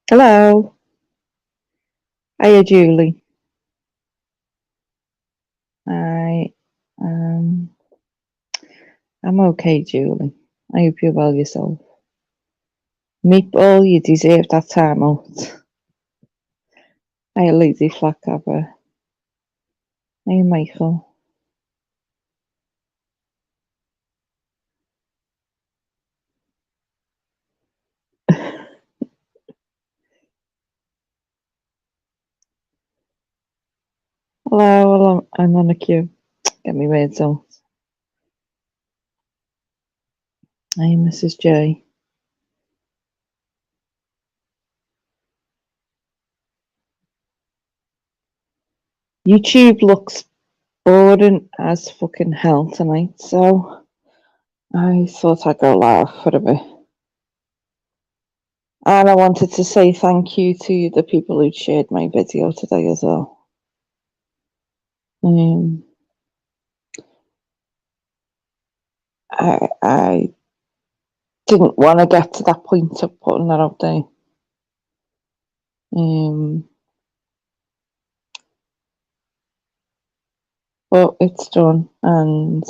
Hello. Hiya, Julie. I um I'm okay, Julie. I hope you're well yourself. Meatball, you deserve that time out. Hiya, Lady Flatcapper. Hiya, Michael. Hello, I'm on a queue. Get me words out. Hiya, Mrs. J. YouTube looks boring as fucking hell tonight, so I thought I'd go live for a bit. And I wanted to say thank you to the people who shared my video today as well. I didn't want to get to that point of putting that out there. But it's done, and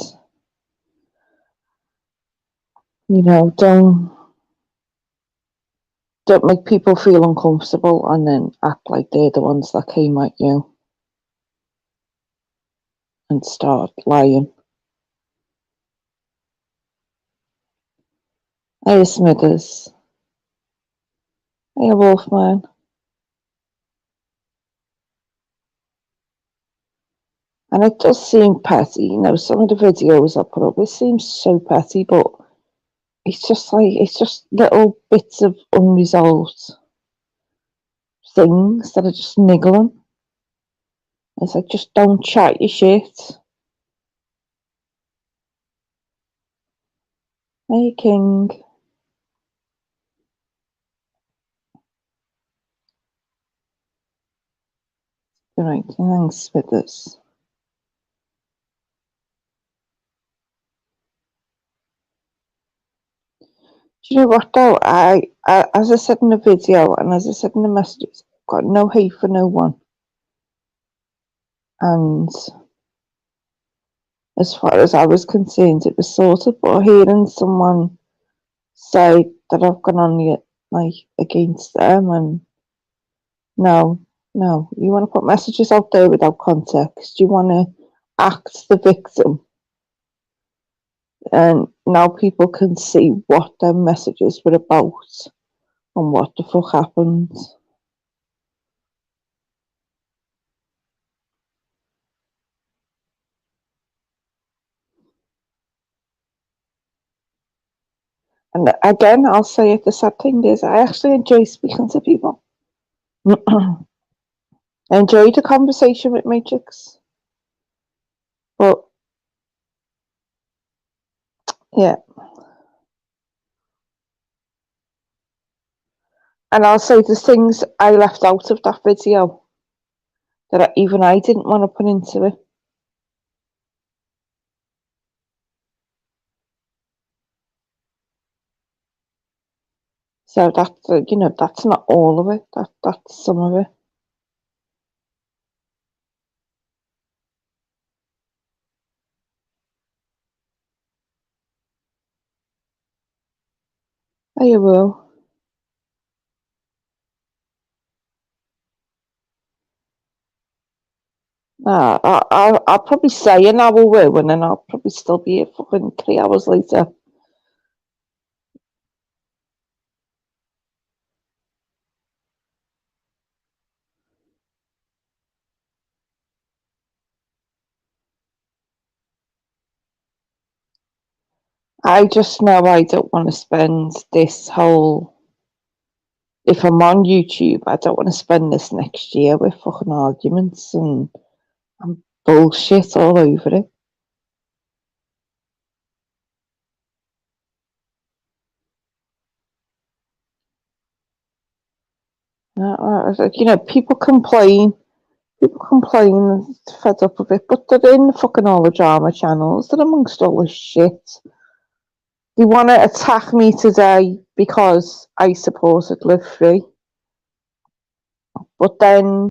don't make people feel uncomfortable and then act like they're the ones that came at you and start lying. Hey, Smithers. Hey, Wolfman. And it does seem petty, some of the videos I put up, it seems so petty, but it's just little bits of unresolved things that are just niggling. It's like, just don't chat your shit. Hey, King. Right, thanks for this. Do you know what though? I as I said in the video and as I said in the messages, I've got no hate for no one. And as far as I was concerned, it was sorted. But hearing someone say that I've gone on the against them, and no, you want to put messages out there without context. You want to act the victim, and now people can see what their messages were about and what the fuck happened. And again, I'll say it, the sad thing is I actually enjoy speaking to people. I enjoyed the conversation with Matrix. But yeah. And I'll say the things I left out of that video that even I didn't want to put into it. So that's not all of it. That's some of it. I will. I'll probably say an hour will, and then I'll probably still be here fucking 3 hours later. I just know I don't want to spend this whole. If I'm on YouTube, I don't want to spend this next year with fucking arguments and bullshit all over it. People complain, fed up of it, but they're in fucking all the drama channels. They're amongst all this shit. They want to attack me today because I supported Live Free. But then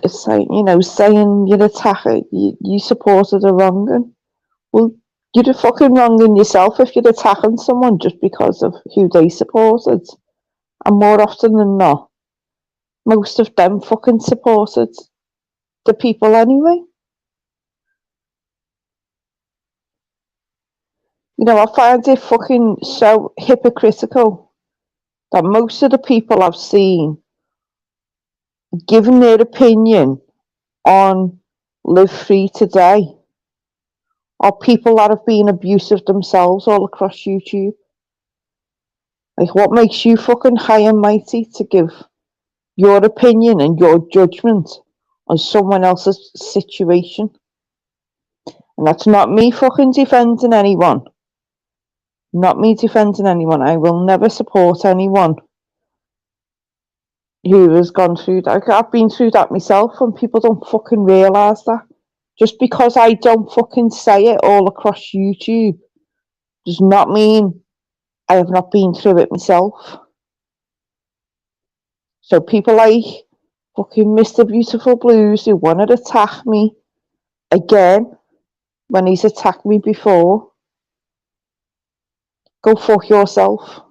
it's like, saying you're attacking, you supported a wronging. Well, you're fucking wronging yourself if you're attacking someone just because of who they supported. And more often than not, most of them fucking supported the people anyway. I find it fucking so hypocritical that most of the people I've seen giving their opinion on Live Free Today are people that have been abusive themselves all across YouTube. Like, what makes you fucking high and mighty to give your opinion and your judgment on someone else's situation? And that's not me fucking defending anyone. Not me defending anyone. I will never support anyone who has gone through that. I've been through that myself, and people don't fucking realise that. Just because I don't fucking say it all across YouTube does not mean I have not been through it myself. So people like fucking Mr. Beautiful Blues who want to attack me again when he's attacked me before, go fuck yourself.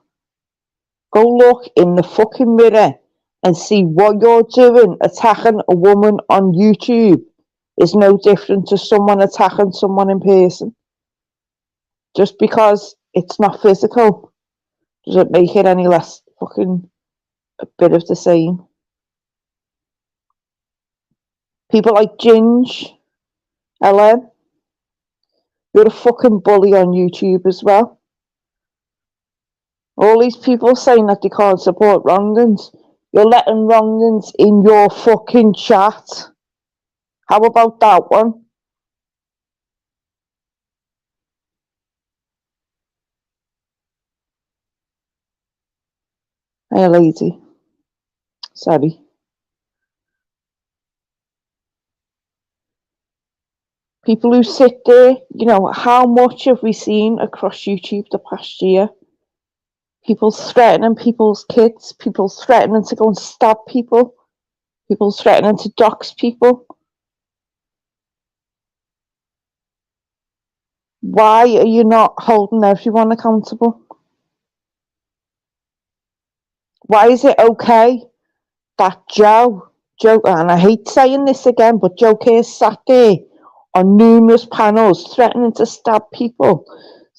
Go look in the fucking mirror and see what you're doing attacking a woman on YouTube is no different to someone attacking someone in person. Just because it's not physical doesn't make it any less fucking a bit of the same. People like Ginge, Ellen, you're a fucking bully on YouTube as well. All these people saying that they can't support wrongins. You're letting wrongins in your fucking chat. How about that one? Hey, lady. Sorry. People who sit there, how much have we seen across YouTube the past year? People threatening people's kids, people threatening to go and stab people, people threatening to dox people. Why are you not holding everyone accountable? Why is it okay that Joe, and I hate saying this again, but Joe Kerr sat there on numerous panels threatening to stab people,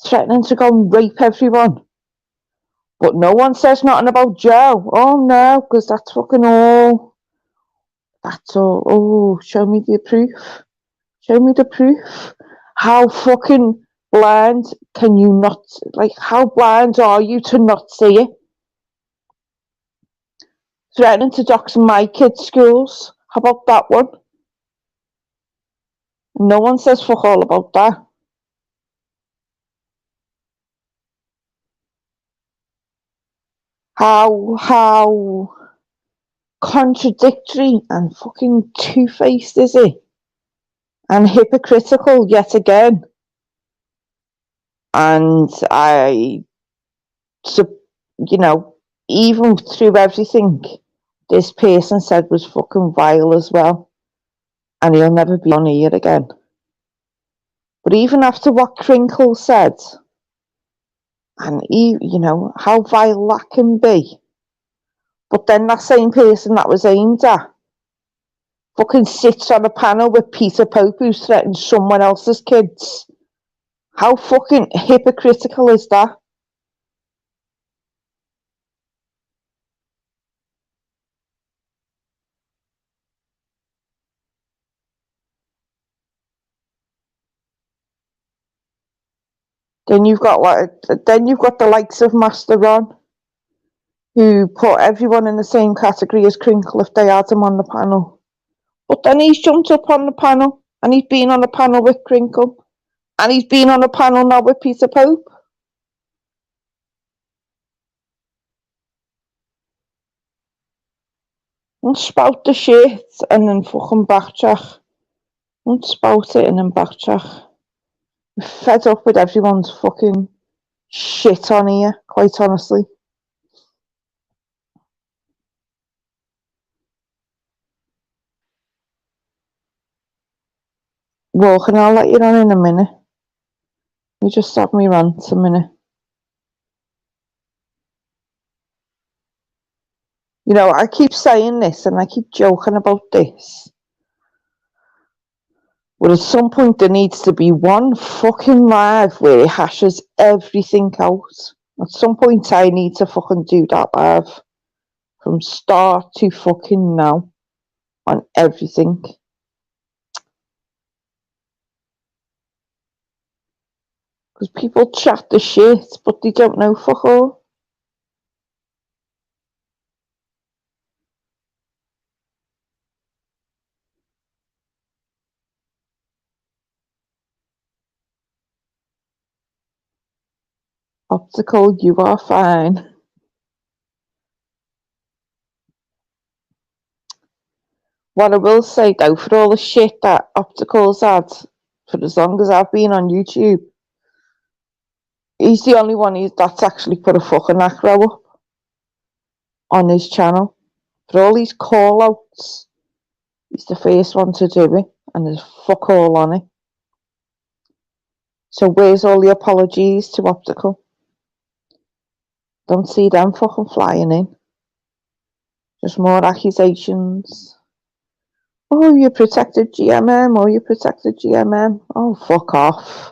threatening to go and rape everyone. But no one says nothing about Joe. Oh no, because that's fucking all. That's all. Oh, show me the proof. Show me the proof. How fucking blind can you not, how blind are you to not see it? Threatening to dox my kids' schools. How about that one? No one says fuck all about that. How contradictory and fucking two-faced is it? And hypocritical yet again. And even through everything this person said was fucking vile as well. And he'll never be on here again. But even after what Crinkle said, and how vile that can be, but then that same person that was aimed at fucking sits on a panel with Peter Pope who's threatened someone else's kids. How fucking hypocritical is that? Then you've got the likes of Master Ron, who put everyone in the same category as Crinkle if they had him on the panel. But then he's jumped up on the panel, and he's been on a panel with Crinkle, and he's been on a panel now with Peter Pope. And spout the shit and then fucking backtrack. Don't spout it and then backtrack. I'm fed up with everyone's fucking shit on here, quite honestly. Walking, I'll let you on in a minute. You just stop me rant a minute. You know, I keep saying this and I keep joking about this. But at some point there needs to be one fucking live where it hashes everything out. At some point I need to fucking do that live. From start to fucking now. On everything. Because people chat the shit, but they don't know fuck all. Optical, you are fine. What I will say though, for all the shit that Optical's had, for as long as I've been on YouTube, he's the only one that's actually put a fucking macro up on his channel. For all these call outs, he's the first one to do it, and there's fuck all on it. So where's all the apologies to Optical? Don't see them fucking flying in. Just more accusations. Oh, you protected GMM, oh, you protected GMM. Oh, fuck off.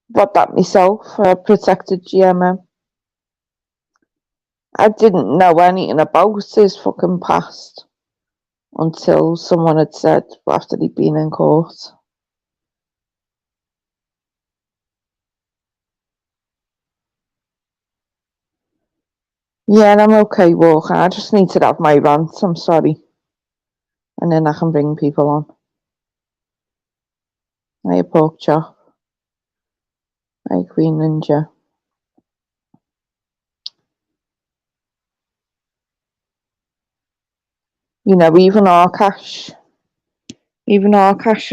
What that myself, protected GMM. I didn't know anything about his fucking past until someone had said after he'd been in court. Yeah, and I'm okay walking. I just need to have my rant, I'm sorry. And then I can bring people on. Hey, Pork Chop. Hey, Queen Ninja. You know, even Arcash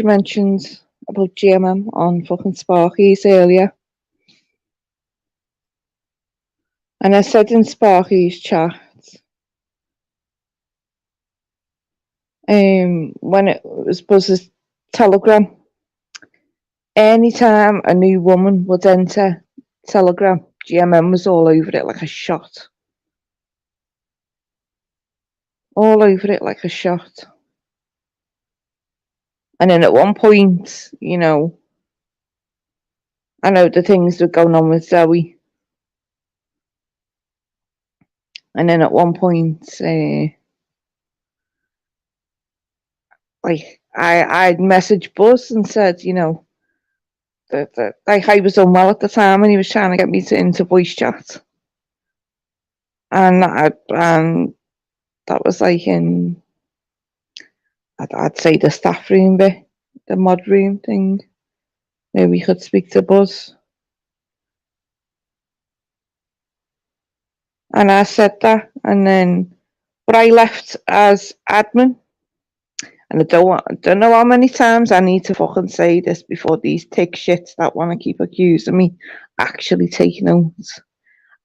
mentioned about GMM on fucking Sparky's earlier. And I said in Sparky's chat, when it was Buzz's Telegram, anytime a new woman would enter Telegram, GMM was all over it like a shot. All over it like a shot. And then at one point, you know, I know the things that were going on with Zoe. And then at one point, like I'd messaged Buzz and said, you know, that like I was unwell at the time and he was trying to get me into voice chat. And that was like in, I'd say the staff room bit, the mod room thing, where we could speak to Buzz. And I said that, and then, but I left as admin. And I don't know how many times I need to fucking say this before these tick shits that want to keep accusing me actually take notes.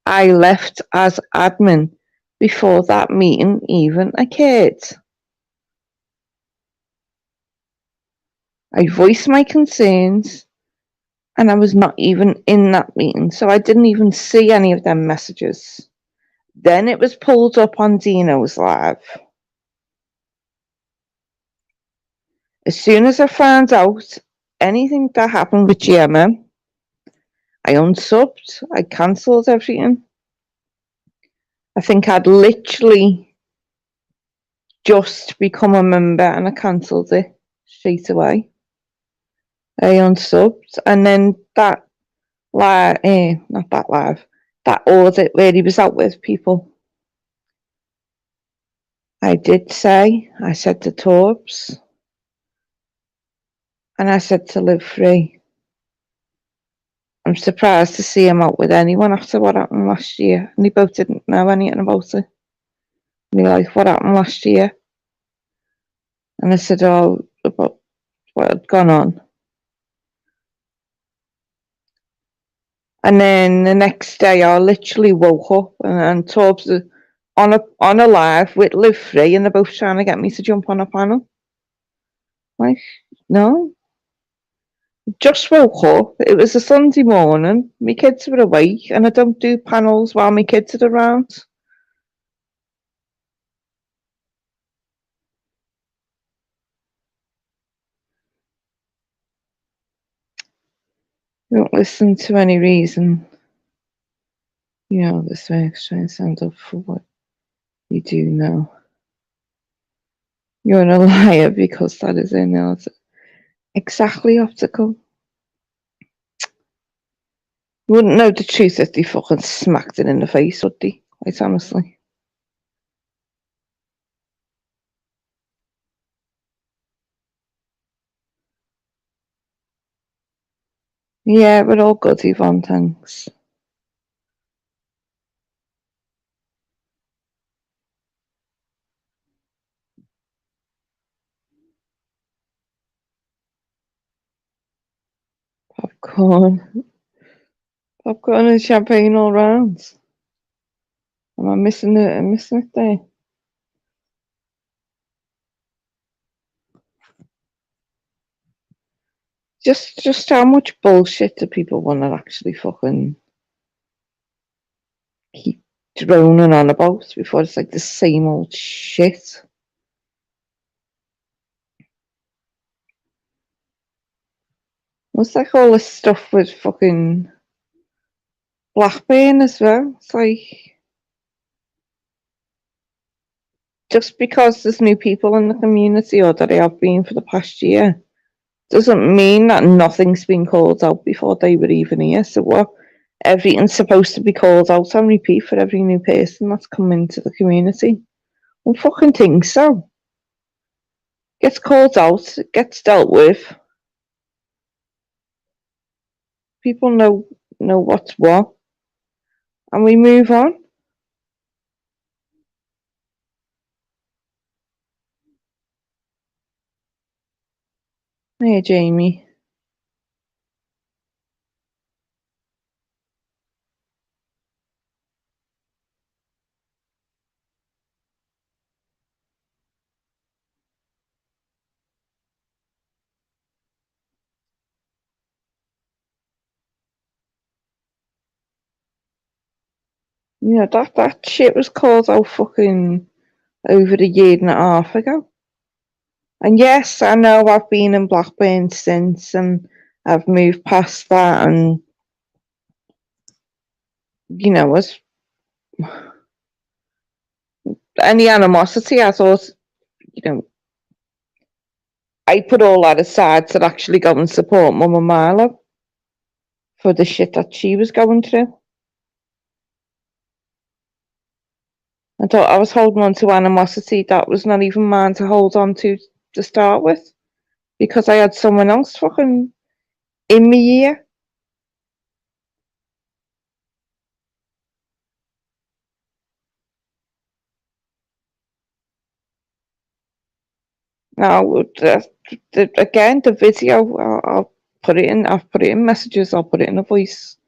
I left as admin before that meeting even occurred. I voiced my concerns and I was not even in that meeting, so I didn't even see any of them messages. Then it was pulled up on Dino's live. As soon as I found out anything that happened with GMM, I unsubbed, I cancelled everything. I think I'd literally just become a member and I cancelled it straight away. I unsubbed, and then that not that live, that audit where he was out with people. I said to Torbs, and I said to Live Free, I'm surprised to see him out with anyone after what happened last year. And they both didn't know anything about it. And they're like, what happened last year? And I said, oh, about what had gone on. And then the next day, I literally woke up and Torbs on a live with Live Free, and they're both trying to get me to jump on a panel. Like, no. Just woke up. It was a Sunday morning. My kids were awake, and I don't do panels while my kids are around. Don't listen to any reason. This works. Try and stand up for what you do know. You're a liar because that is exactly optical. You wouldn't know the truth if they fucking smacked it in the face, would they? Quite honestly. Yeah, we're all good, Yvonne, thanks. Popcorn. Popcorn and champagne all round. Am I missing it? I'm missing it there. Just how much bullshit do people want to actually fucking keep droning on about before it's like the same old shit? What's like all this stuff with fucking Blackburn as well? It's like, just because there's new people in the community, or that they have been for the past year, doesn't mean that nothing's been called out before they were even here. So what? Everything's supposed to be called out on repeat for every new person that's come into the community? I don't fucking think so. Gets called out, it gets dealt with. People know what's what, and we move on. Hey, Jamie. That shit was called out fucking over a year and a half ago. And yes, I know I've been in Blackburn since, and I've moved past that, and as any animosity, I thought, I put all that aside to actually go and support Mama Marlo for the shit that she was going through. I thought I was holding on to animosity that was not even mine to hold on to start with, because I had someone else fucking in my ear. Now, again, the video, I'll put it in. I've put it in messages. I'll put it in a voice.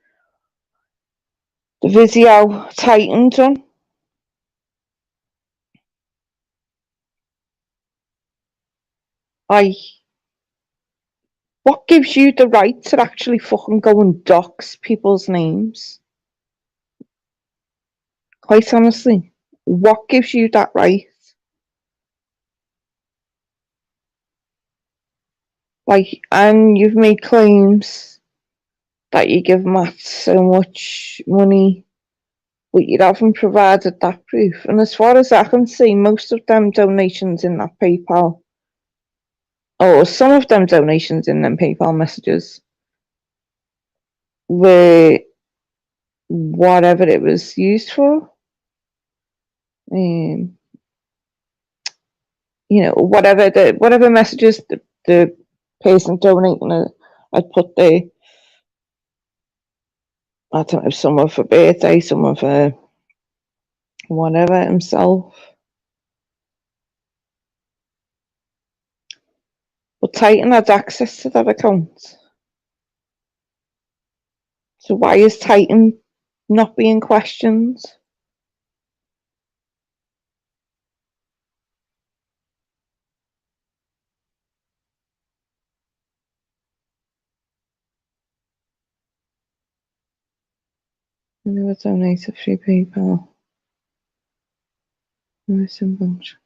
The video tightened on. What gives you the right to actually fucking go and dox people's names? Quite honestly, what gives you that right? And you've made claims that you give Matt so much money, but you haven't provided that proof. And as far as I can see, most of them donations in that PayPal, or some of them donations in them PayPal messages, were whatever it was used for. Whatever messages the person donating, I'd put there. I don't know, some of her birthday, some of her whatever himself. But Titan had access to that account. So why is Titan not being questioned? I never donated through PayPal. Missing bunch.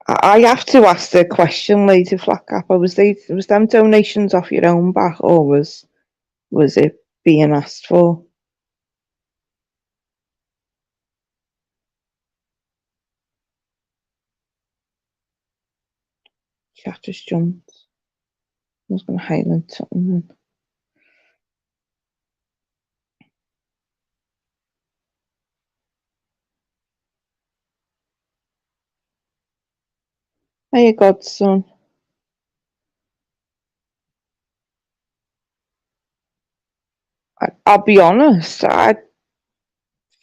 I have to ask the question, Lady Flatcapper. Was them donations off your own back, or was it being asked for? Chat just jumped. I was going to highlight something then. Hey, godson. I'll be honest, I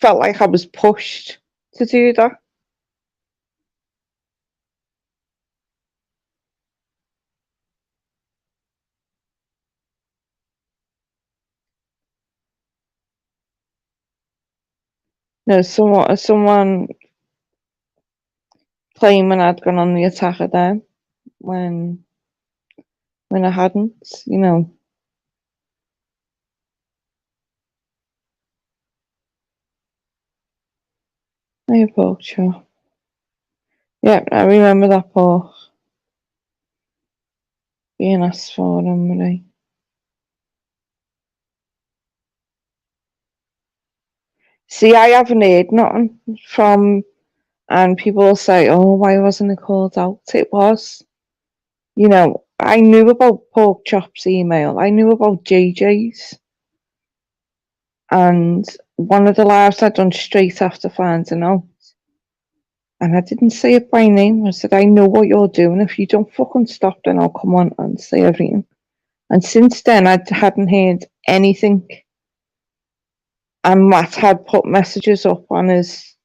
felt like I was pushed to do that. No, someone claiming I'd gone on the attack at them when I hadn't, you know. Hey, pork chop. Yeah, I remember that pork being asked for them, right? See, I haven't heard nothing from, and people will say, oh, why wasn't it called out? It was. You know, I knew about pork chop's email. I knew about JJ's. And one of the lives I'd done straight after finding out. And I didn't say it by name. I said, I know what you're doing. If you don't fucking stop, then I'll come on and say everything. And since then, I hadn't heard anything. And Matt had put messages up on his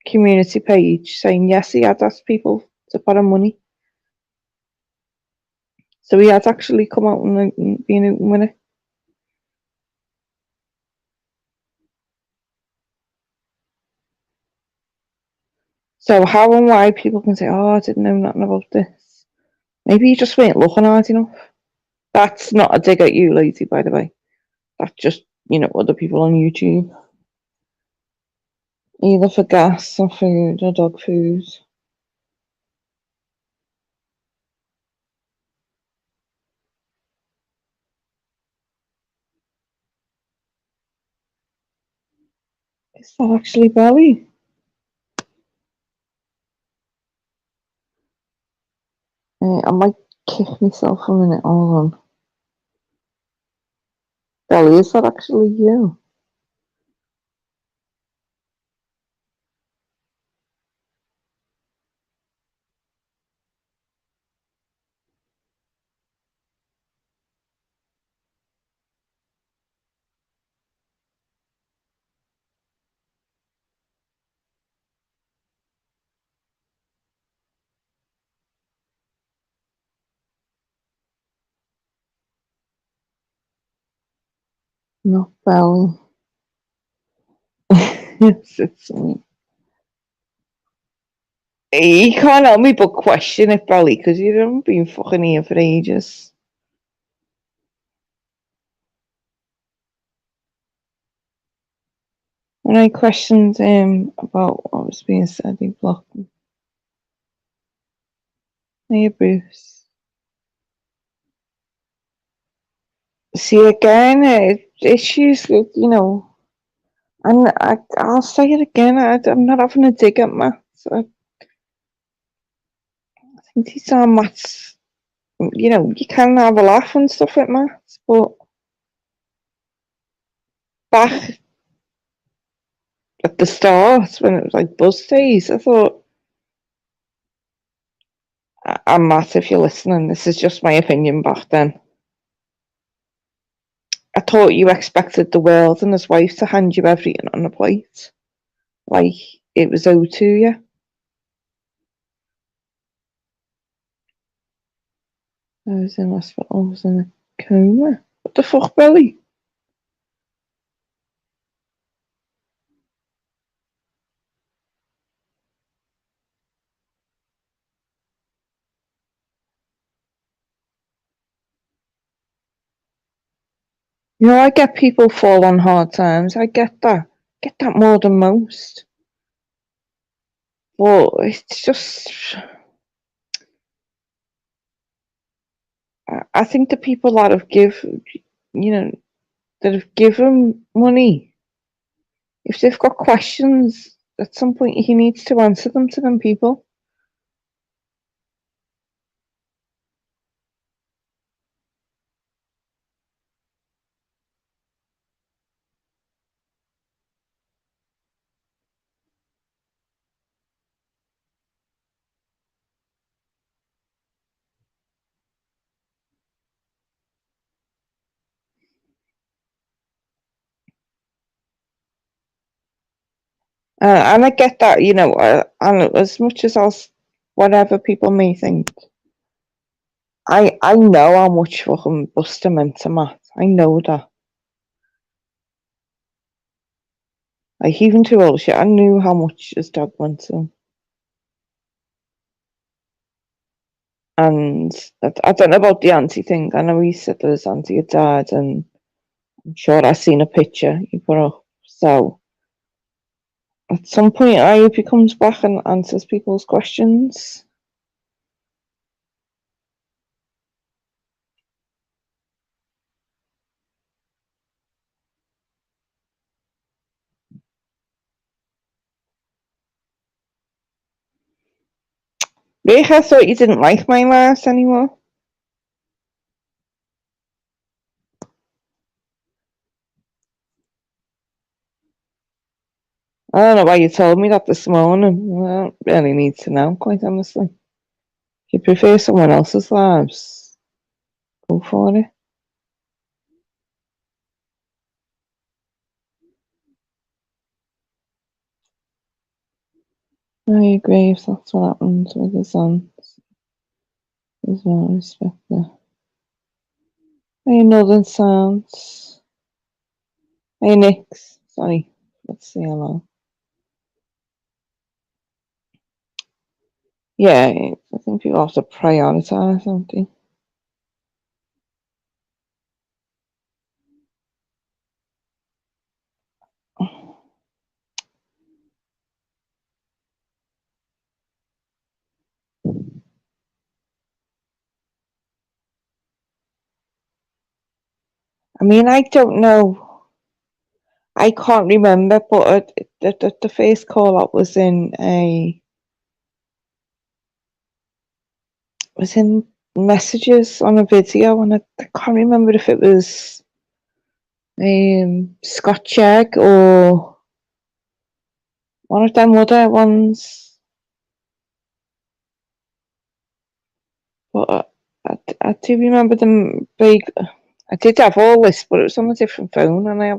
community page saying, yes, he had asked people to borrow money. So he had actually come out and been open with it. So how and why people can say, oh, I didn't know nothing about this. Maybe you just weren't looking hard enough. That's not a dig at you, lady, by the way. That's just, you know, other people on YouTube. Either for gas or food or dog food. Is that actually belly? I might kick myself a minute. Hold on. Belly, is that actually you? Not belly. It's me. You can't help me but question it, belly, because you haven't been fucking here for ages. When I questioned him about what was being said, he blocked me. Hey, Bruce. See, again, issues with, you know, and I'll say it again, I'm not having a dig at Matt. I think these are Matt's, you know, you can have a laugh and stuff at Matt, but back at the start, when it was like buzz days, I thought, and Matt, if you're listening, this is just my opinion back then. I thought you expected the world and his wife to hand you everything on a plate. Like it was owed to you. I was in hospital, I was in a coma. What the fuck, Billy? You know, I get people fall on hard times. I get that. Get that more than most. But it's just, I think the people that have that have given money, if they've got questions, at some point he needs to answer them to them people. And I get that, and as much as whatever people may think, I know how much fucking Buster meant to Matt. I know that. Like, even through all the shit, I knew how much his dad meant to him. And I don't know about the auntie thing. I know he said there was auntie had died, and I'm sure I've seen a picture he put up. So at some point, I hope he comes back and answers people's questions. Rick, I thought you didn't like my last anymore. I don't know why you told me that this morning. Well, I don't really need to know, quite honestly. If you prefer someone else's lives, go for it. I agree if that's what happens with his sons. There's no respect there. Hey, Northern Sounds. Hey, Nix. Sorry. Let's say hello. Yeah, I think people have to prioritise something. I mean, I don't know. I can't remember, but the first call up was in messages on a video, and I can't remember if it was Scotch Egg or one of them other ones. But I do remember them big. I did have all this, but it was on a different phone, and I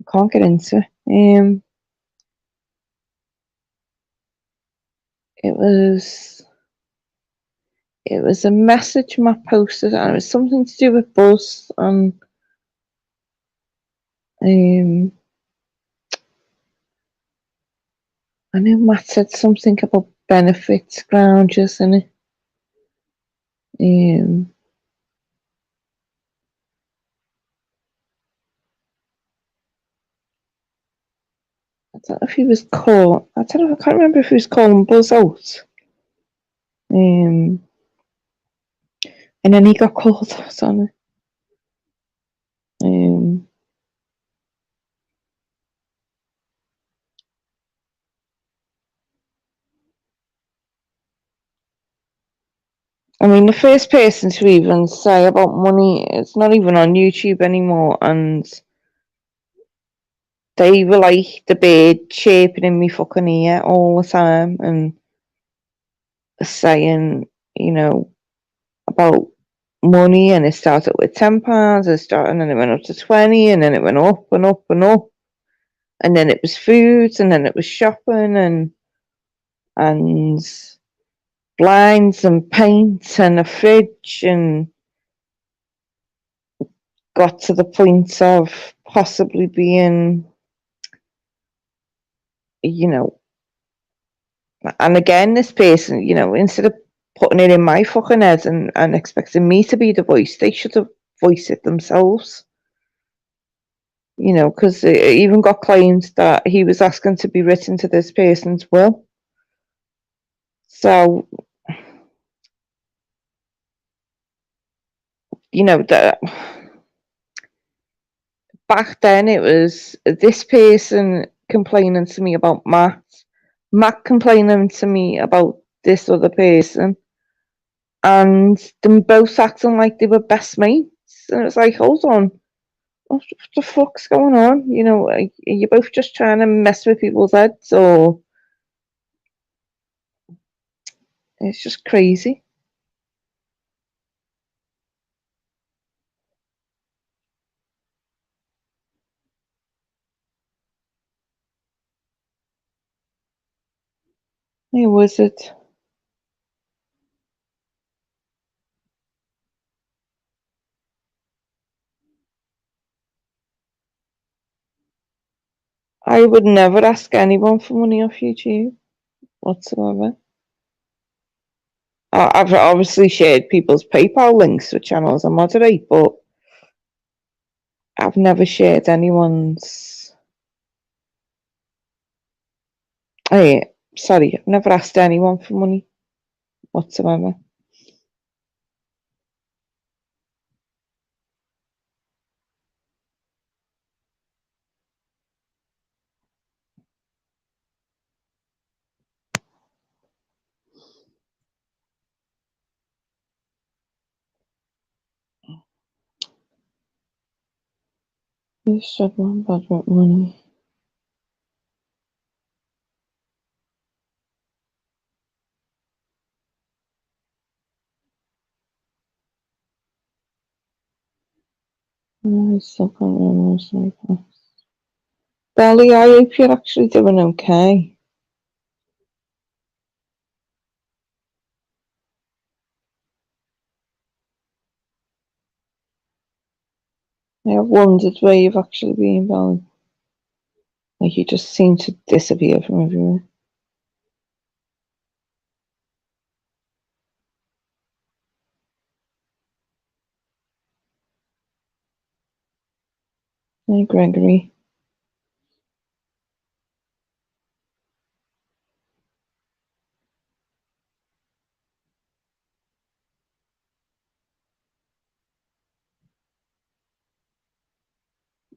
can't get into it. It was a message Matt posted, and it was something to do with Buzz, and I know Matt said something about benefits grounders in it. I don't know if he was calling. I don't know. I can't remember if he was calling Buzz out. And then he got called out on it. I mean, the first person to even say about money, it's not even on YouTube anymore, and they were like the bird chirping in me fucking ear all the time and saying, about money, and it started with £10, and then it went up to 20, and then it went up and up and up, and then it was food, and then it was shopping, and blinds and paint and a fridge, and got to the point of possibly being, you know, and again, this person, instead of putting it in my fucking head and expecting me to be the voice, they should have voiced it themselves. Because it even got claimed that he was asking to be written to this person's will. So, that back then it was this person complaining to me about Matt complaining to me about this other person, and them both acting like they were best mates. And it's like, hold on, what the fuck's going on? Are you both just trying to mess with people's heads, or it's just crazy? Who was it? I would never ask anyone for money off YouTube whatsoever. I've obviously shared people's PayPal links for channels I moderate, but I've never shared anyone's. I've never asked anyone for money whatsoever. You should want budget money. I still can't remember my past. Belly, I hope you're actually doing okay. I have wondered where you've actually been, Belly. Like, you just seem to disappear from everywhere. Hey, Gregory.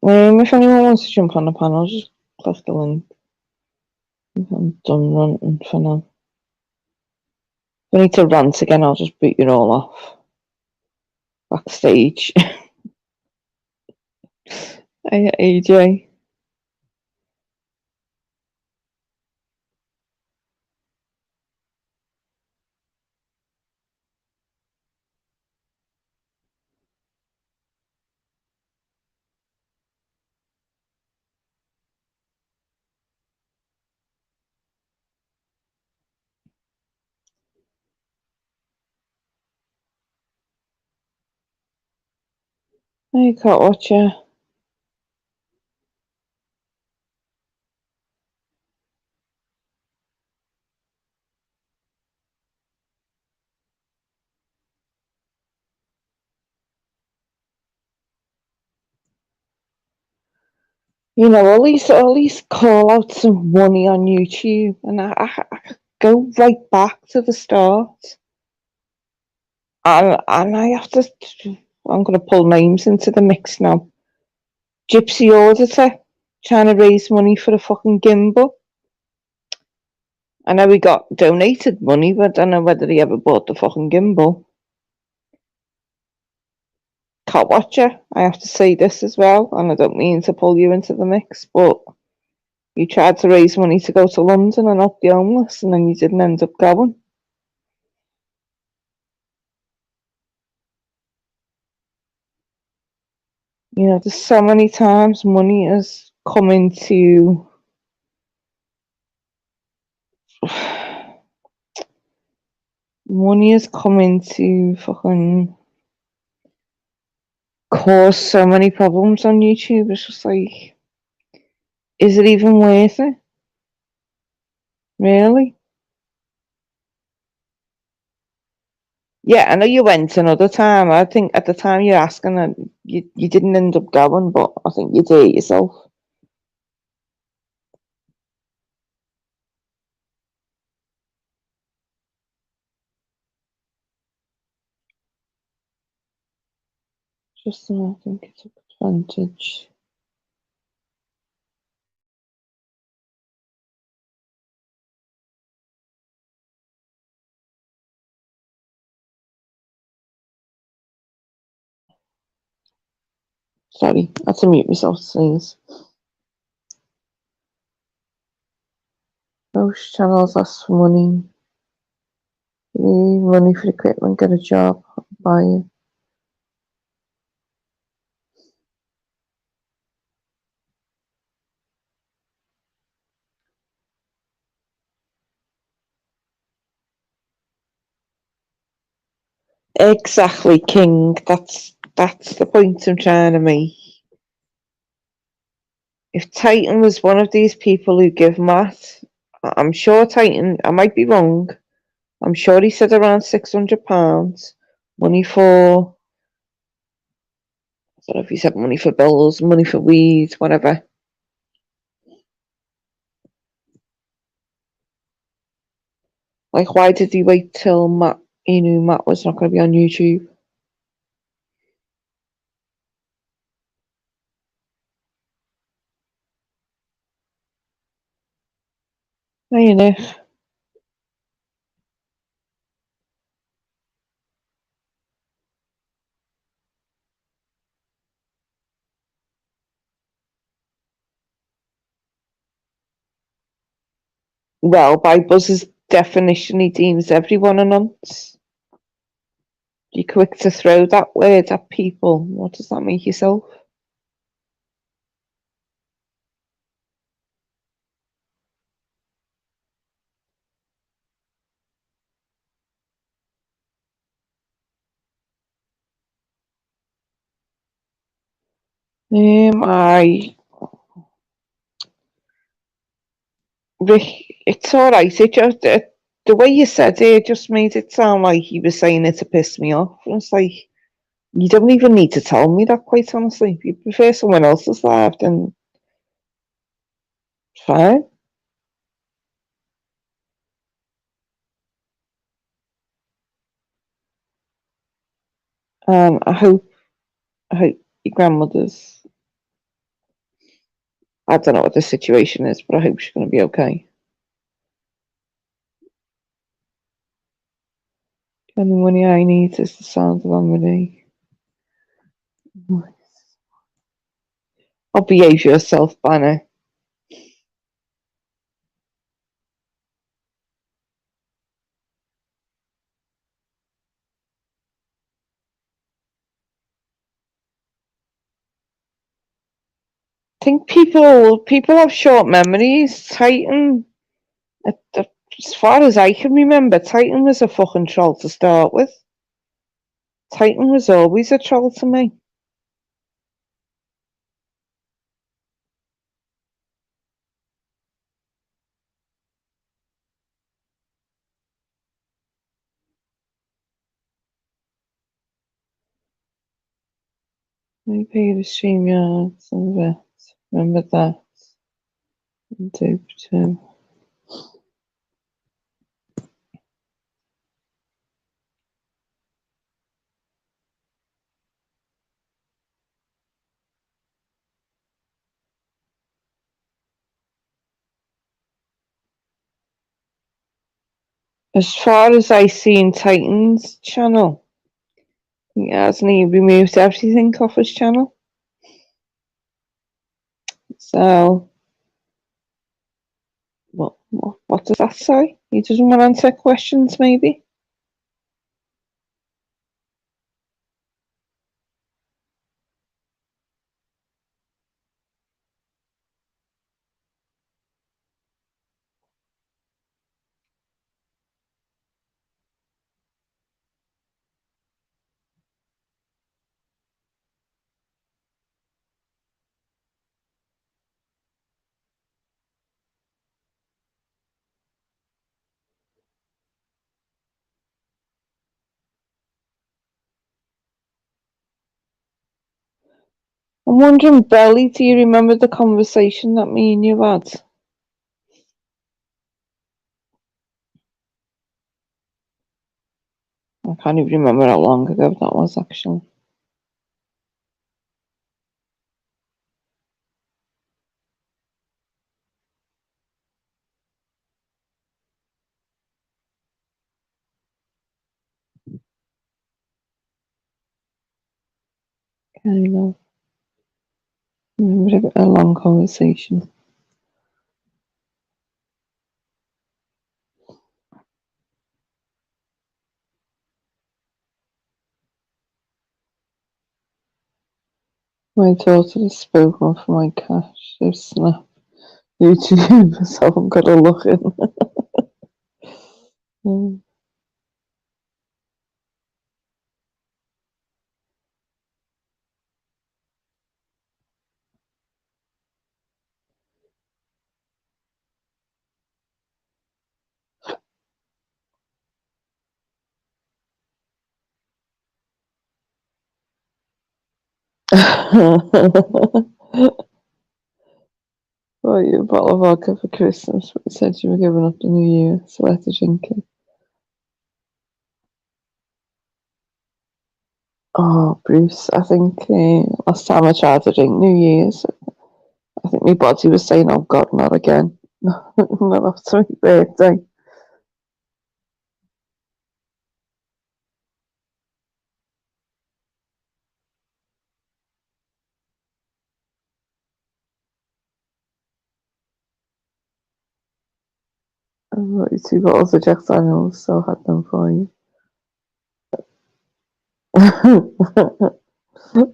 If anyone wants to jump on the panel, just click the link. I'm done ranting for now. If I need to rant again, I'll just boot you all off. Backstage. Hey, AJ. Hey, Cat Watcher. All these call outs of money on YouTube, and I go right back to the start. And I have to, I'm going to pull names into the mix now. Gypsy Auditor, trying to raise money for a fucking gimbal. I know he got donated money, but I don't know whether he ever bought the fucking gimbal. Cat Watcher, I have to say this as well, and I don't mean to pull you into the mix, but you tried to raise money to go to London and help the homeless, and then you didn't end up going. You know, there's so many times money has come into fucking cause so many problems on YouTube. It's just like, is it even worth it? Really? Yeah, I know you went another time. I think at the time you're asking, and you didn't end up going, but I think you did it yourself. Just I think it took advantage. Sorry, I had to mute myself, please. Most channels ask for money. You need money for equipment, get a job, buy it. Exactly, King. That's the point I'm trying to make. If Titan was one of these people who give Matt, I'm sure Titan, I might be wrong, I'm sure he said around £600 money for, I don't know if he said money for bills, money for weed, whatever. Like, why did he wait till Matt, he knew Matt was not going to be on YouTube? Hey, Nick. Well, by Buzz's definition, he deems everyone a nonce. You're quick to throw that word at people. What does that make yourself? I Rick, it's all right. It just the way you said it just made it sound like he was saying it to piss me off. And it's like you don't even need to tell me that. Quite honestly, if you prefer someone else's life, then fine. I hope your grandmother's. I don't know what the situation is, but I hope she's going to be okay. The only money I need is the sound of harmony. I'll behave yourself, Banner. I think people have short memories. Titan, as far as I can remember, Titan was a fucking troll to start with. Titan was always a troll to me. I paid the StreamYards and that. Remember that. And Dope too. As far as I seen Titan's channel, he hasn't he removed everything off his channel. So what does that say? He doesn't want to answer questions, maybe? I'm wondering, Belly, do you remember the conversation that me and you had? I can't even remember how long ago that was, actually. Kind of remember a long conversation. My daughter has spoken for my cash. So snap. YouTube, so I'm gonna look in. Well, you a bottle of vodka for Christmas, but you said you were giving up the New Year, so I had to drink it. Oh, Bruce, I think last time I tried to drink New Year's, I think my body was saying, oh God, not again. Not after my birthday. I brought you 2 bottles of Jack Daniels, so I had them for you.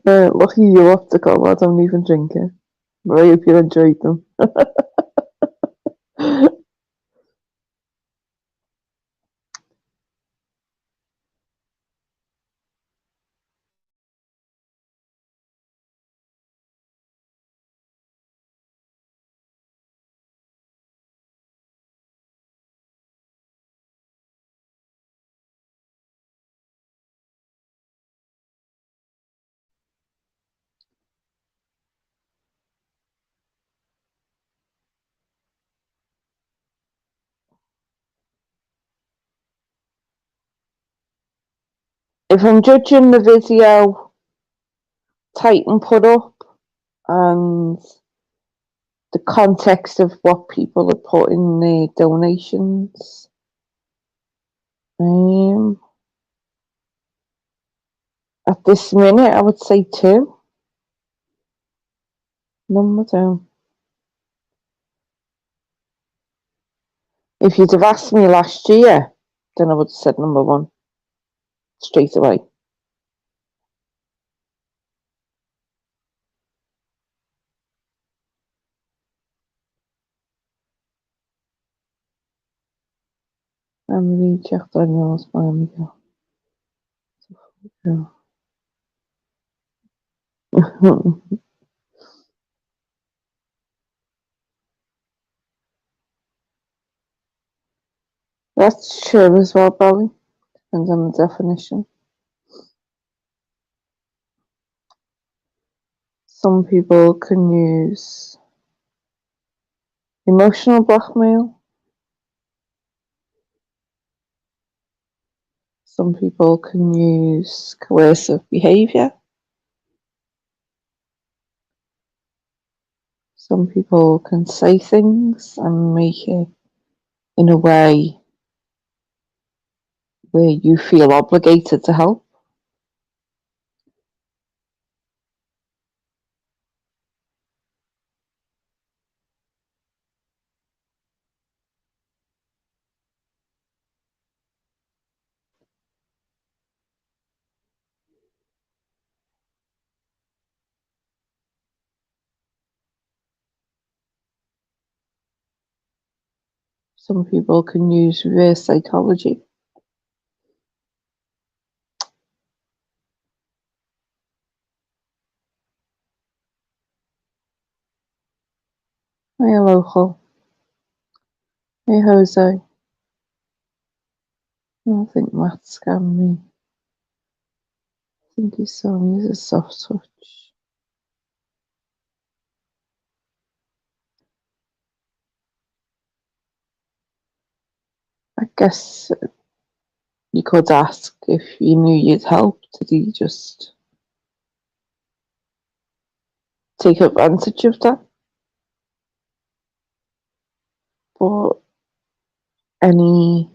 Lucky you optical, I don't even drink it. But I hope you enjoyed them. If I'm judging the video Titan put up and the context of what people have put in their donations, at this minute I would say 2. Number 2. If you'd have asked me last year, then I would have said number 1 straight away. Emily Jack Daniels, Miami Girl. That's true as well, Polly. Depends on the definition. Some people can use emotional blackmail. Some people can use coercive behavior. Some people can say things and make it in a way where you feel obligated to help. Some people can use reverse psychology. Hey, local. Hey, Jose. I don't think Matt's scammed me. I think he saw me as a soft touch. I guess you could ask if you knew you'd help, did he just take advantage of that? But any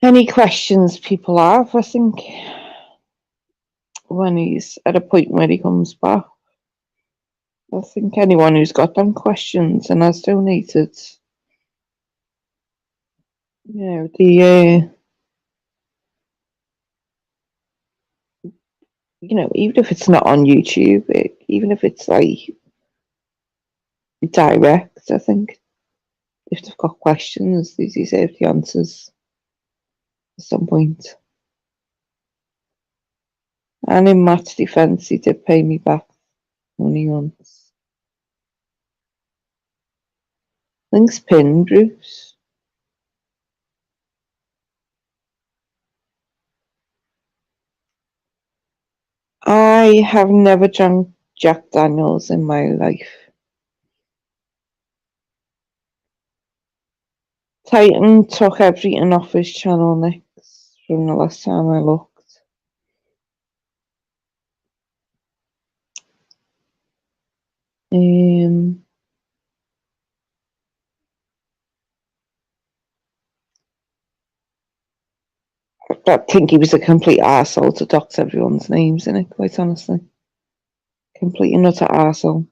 any questions people have, I think when he's at a point where he comes back, I think anyone who's got them questions and has donated, the even if it's not on YouTube, even if it's like direct, I think if they've got questions, they deserve the answers at some point. And in Matt's defence, he did pay me back money once. Thanks, Pin, Bruce. I have never drunk Jack Daniels in my life. Titan took everything off his channel next from the last time I looked. I think he was a complete arsehole to dox everyone's names in it, quite honestly. Complete and utter arsehole.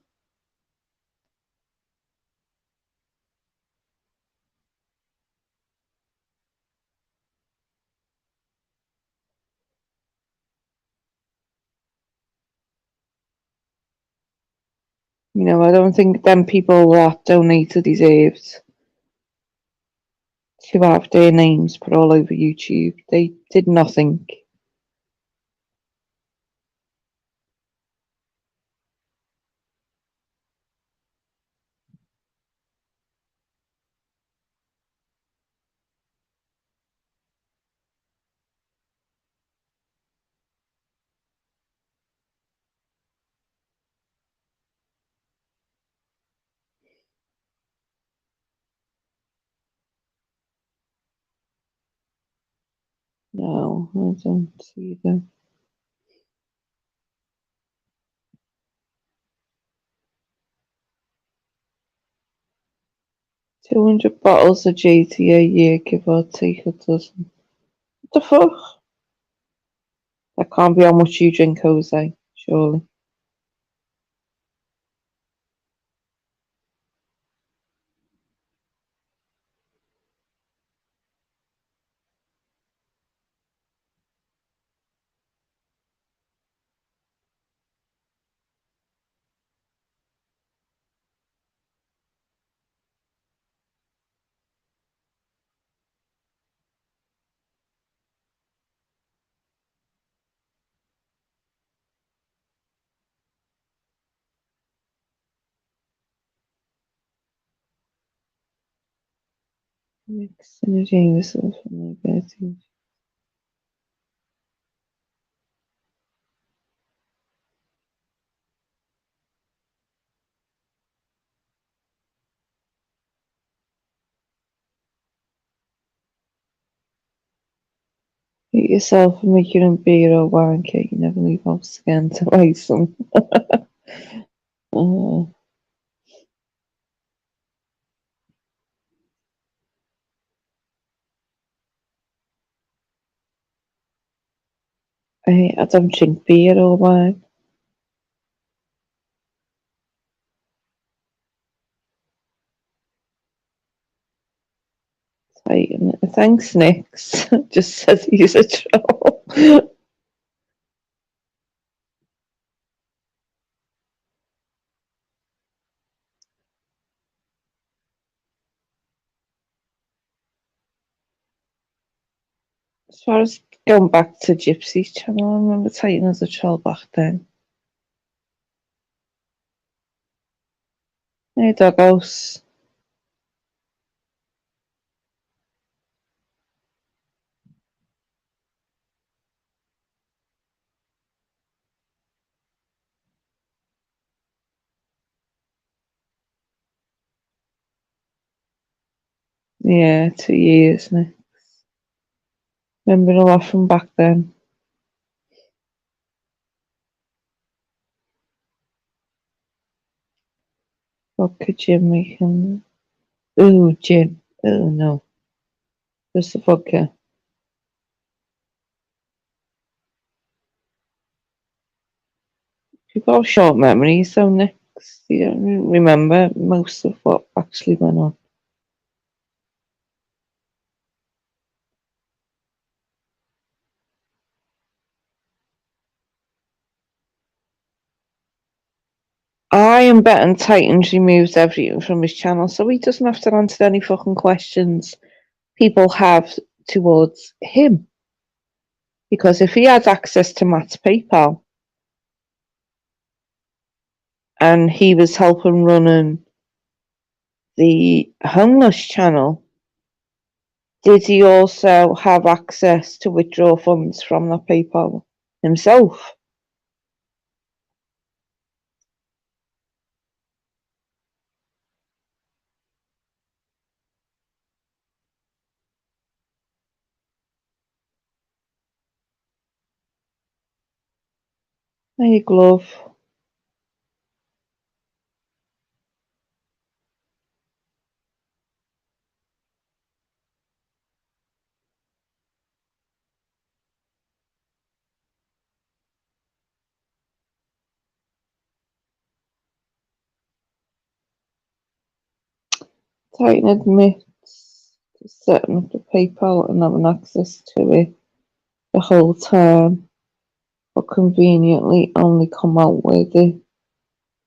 I don't think them people that donated deserved to have their names put all over YouTube. They did nothing. No, I don't see them. 200 bottles of JT a year, give or take a dozen. What the fuck? That can't be how much you drink, Jose, surely. Mix and a Jameson for my birthday. Treat yourself and make your own beer or wine cake. You never leave house again to buy some. I don't drink beer or wine. Thanks, Nix. Just says he's a troll. As far as going back to Gypsy's channel, I remember Titan as a troll back then. Hey, doghouse. Yeah, 2 years now. Remember a lot from back then. Vodka gin making. Ooh, gin. Oh no. Just the vodka. People have short memories though, Nick. You don't remember most of what actually went on. I am betting Titans removes everything from his channel so he doesn't have to answer any fucking questions people have towards him. Because if he had access to Matt's PayPal and he was helping running the homeless channel, did he also have access to withdraw funds from that PayPal himself? Hey, glove. Titan admits to setting up the PayPal and having access to it the whole time, but conveniently only come out with it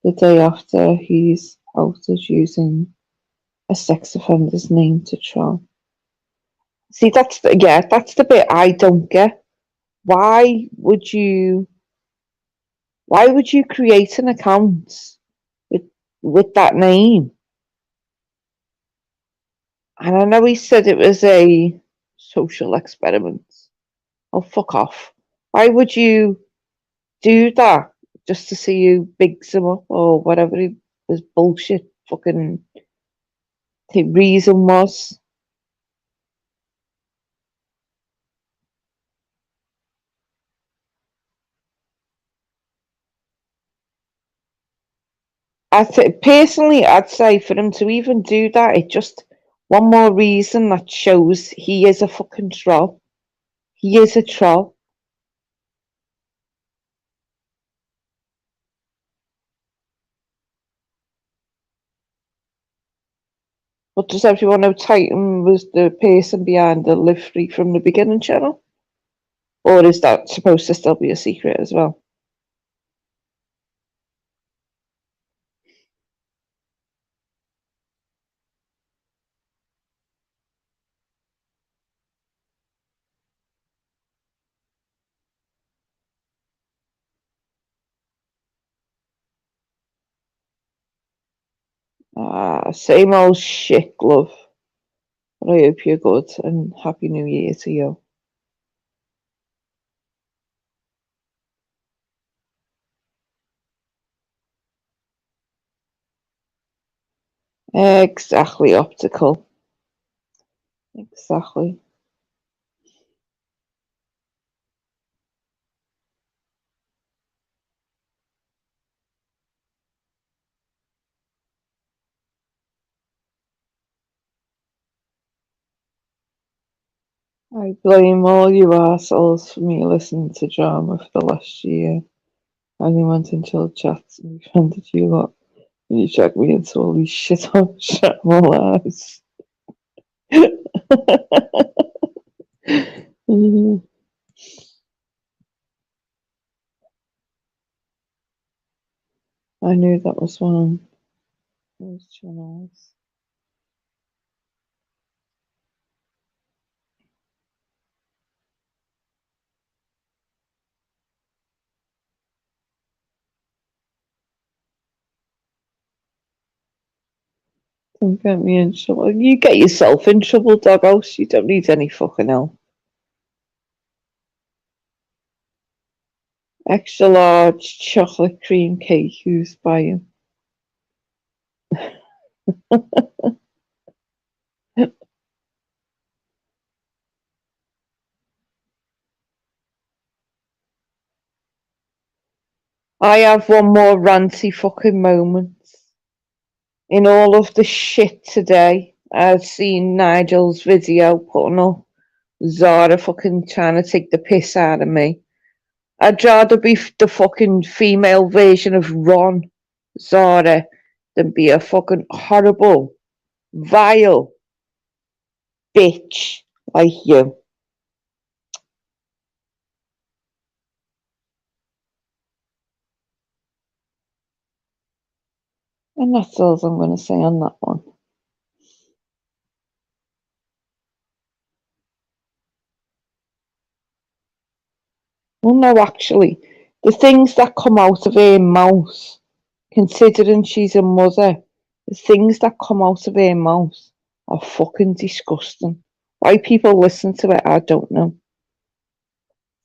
the day after he's outed using a sex offender's name to try. See, that's the bit I don't get. Why would you create an account with that name? And I know he said it was a social experiment. Oh, fuck off. Why would you do that just to see who bigs him up or whatever his bullshit fucking reason was? Personally, I'd say for him to even do that, it's just one more reason that shows he is a fucking troll. He is a troll. But does everyone know Titan was the person behind the Live Free from the beginning channel? Or is that supposed to still be a secret as well? Same old shit, love. But I hope you're good and Happy New Year to you. Exactly, optical. Exactly. I blame all you assholes for me listening to drama for the last year. I only went into chats and defended you lot. And you dragged me into all these shit on my lives. I knew that was one of those channels. Don't get me in trouble. You get yourself in trouble, doghouse. You don't need any fucking help. Extra large chocolate cream cake. Who's buying? I have one more ranty fucking moment. In all of the shit today, I've seen Nigel's video putting up Zara fucking trying to take the piss out of me. I'd rather be the fucking female version of Ron, Zara, than be a fucking horrible, vile bitch like you. And that's all I'm going to say on that one. Well, no, actually, the things that come out of her mouth, considering she's a mother, the things that come out of her mouth are fucking disgusting. Why people listen to it, I don't know.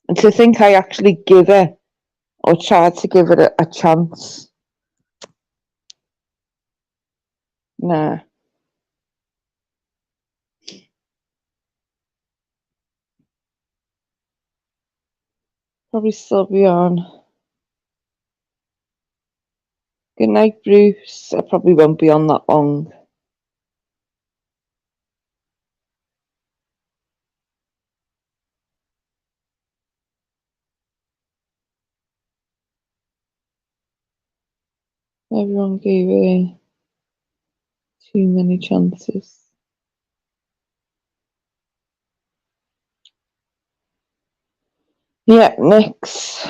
And to think I actually give her, or tried to give it a chance. Nah. Probably still be on. Good night, Bruce. I probably won't be on that long. Everyone gave her too many chances. Yeah, next.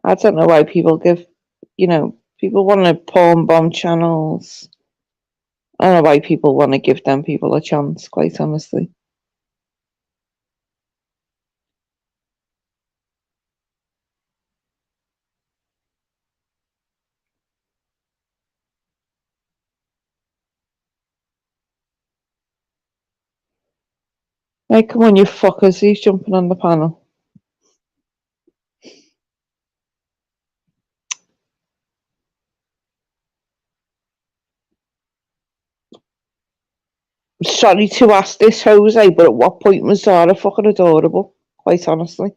I don't know why people give, people want to porn bomb channels. I don't know why people want to give them people a chance, quite honestly. Hey, come on, you fuckers. Who's jumping on the panel? Sorry to ask this, Jose, but at what point was Zara fucking adorable? Quite honestly.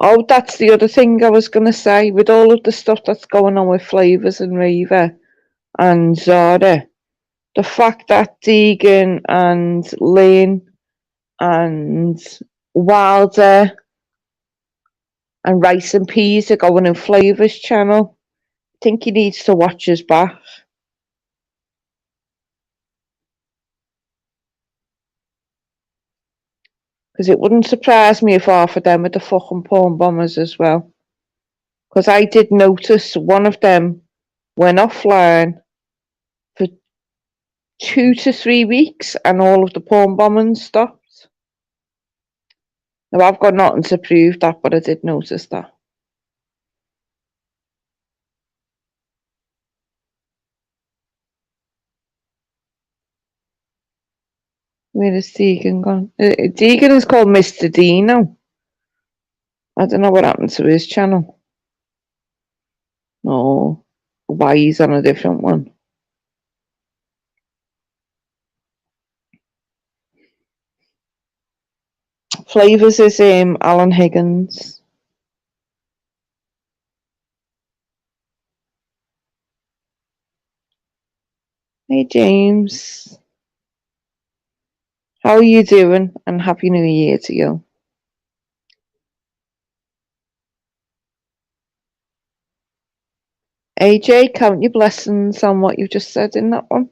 Oh, that's the other thing I was going to say. With all of the stuff that's going on with Flavors and Reva and Zara, the fact that Deegan and Lynn and Wilder and Rice and Peas are going in Flavors channel, I think he needs to watch his back. Because it wouldn't surprise me if half of them are the fucking porn bombers as well. Because I did notice one of them went offline for 2 to 3 weeks and all of the porn bombing stopped. Now, I've got nothing to prove that, but I did notice that. Where is Deegan gone? Deegan is called Mr. D now. I don't know what happened to his channel. No, why he's on a different one. Flavors is Alan Higgins. Hey James, how are you doing? And Happy New Year to you. AJ, count your blessings on what you've just said in that one.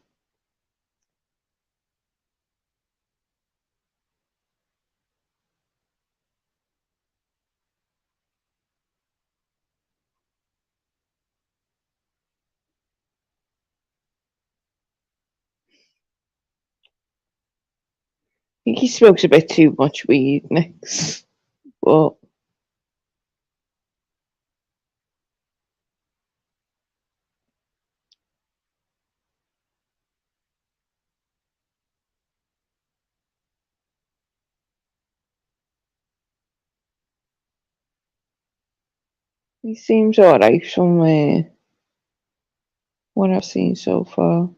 I think he smokes a bit too much weed, Nix. But He seems alright from what I've seen so far.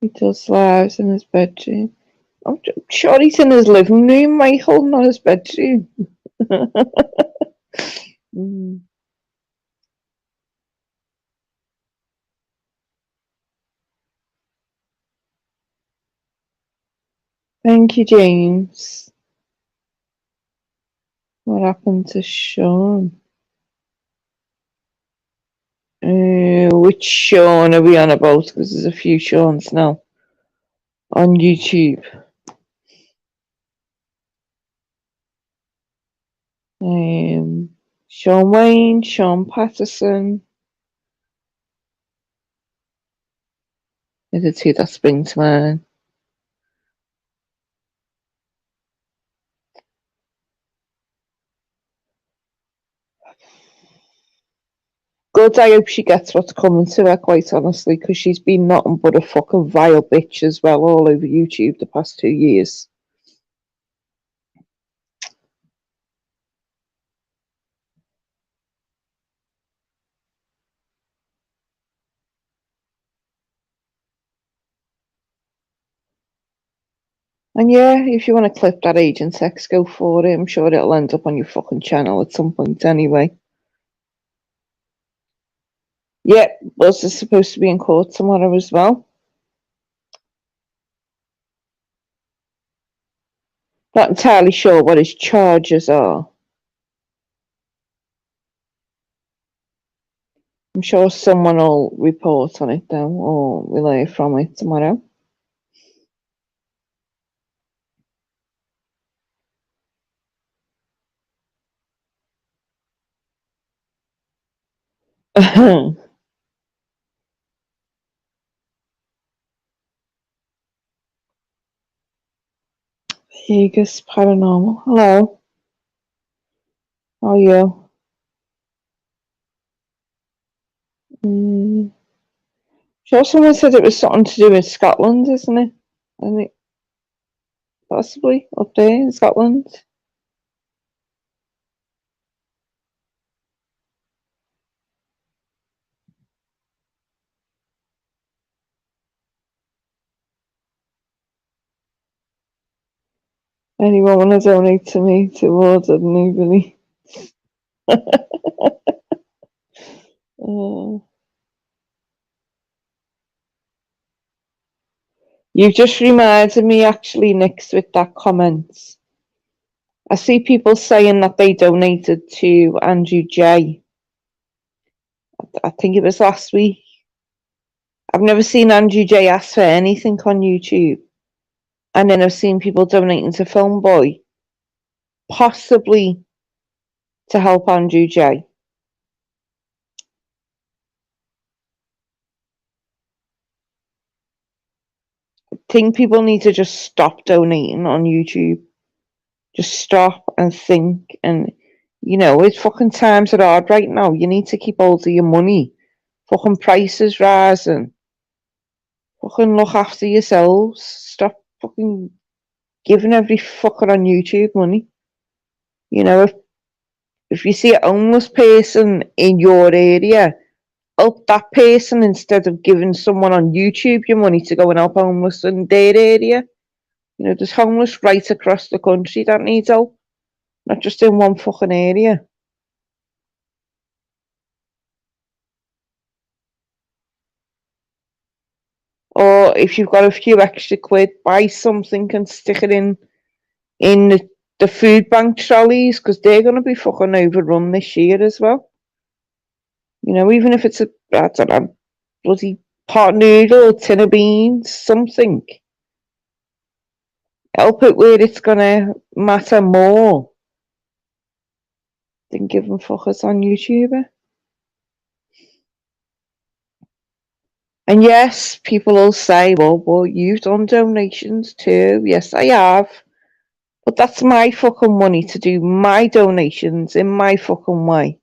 He does lives in his bedroom. I'm sure he's in his living room, Michael, not his bedroom. Mm. Thank you, James. What happened to Sean? Which Sean are we on about? Because there's a few Seans now on YouTube. Sean Wayne, Sean Patterson. They're the two that spring to mind. Good, I hope she gets what's coming to her, quite honestly, because she's been nothing but a fucking vile bitch as well all over YouTube the past 2 years. And yeah, if you want to clip that agent text, go for it. I'm sure it'll end up on your fucking channel at some point anyway. Yeah, Buzz is supposed to be in court tomorrow as well. Not entirely sure what his charges are. I'm sure someone will report on it though, or we'll hear from it tomorrow. Vegas Paranormal. Hello. How are you? Sure, someone said it was something to do with Scotland, isn't it? I think possibly up there in Scotland. Anyone want to donate to me towards anybody? You've just reminded me, actually, Nix, with that comment. I see people saying that they donated to Andrew J. I think it was last week. I've never seen Andrew J ask for anything on YouTube. And then I've seen people donating to Film Boy, possibly to help Andrew J. I think people need to just stop donating on YouTube. Just stop and think. And, it's fucking times are hard right now. You need to keep hold of your money. Fucking prices rising. Fucking look after yourselves. Stop fucking giving every fucker on YouTube money. If you see a homeless person in your area, help that person instead of giving someone on YouTube your money to go and help homeless in their area. There's homeless right across the country that needs help, not just in one fucking area. Or if you've got a few extra quid, buy something and stick it in the food bank trolleys, because they're going to be fucking overrun this year as well. Even if it's I don't know, bloody pot noodle, tin of beans, something. Help it where it's going to matter more than giving fuckers on YouTube. And yes, people will say, well, you've done donations too. Yes, I have. But that's my fucking money to do my donations in my fucking way.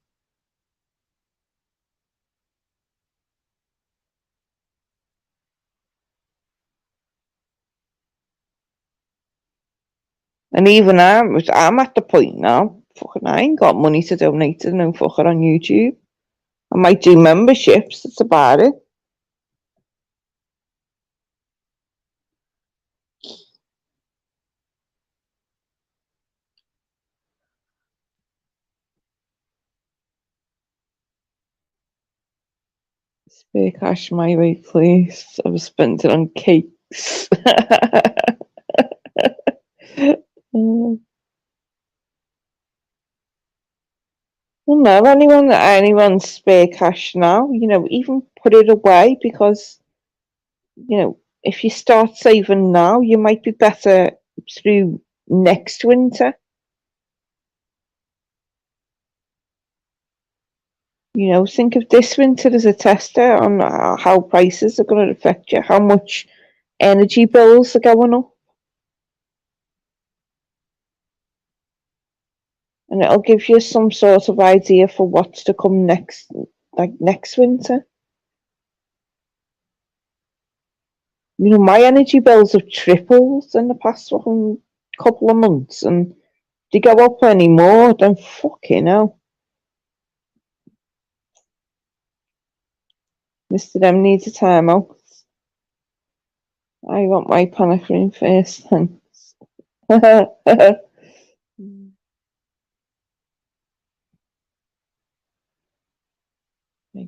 And even I'm at the point now, fucking, I ain't got money to donate to no fucker on YouTube. I might do memberships, that's about it. Spare cash my way, please. I was spent it on cakes. Well, no, anyone's spare cash now, even put it away, because, if you start saving now, you might be better through next winter. Think of this winter as a tester on how prices are going to affect you, how much energy bills are going up. And it'll give you some sort of idea for what's to come next winter. My energy bills have tripled in the past couple of months, and they go up any more, then fucking hell. Mr. M needs a timeout. I want my panic room first, thanks.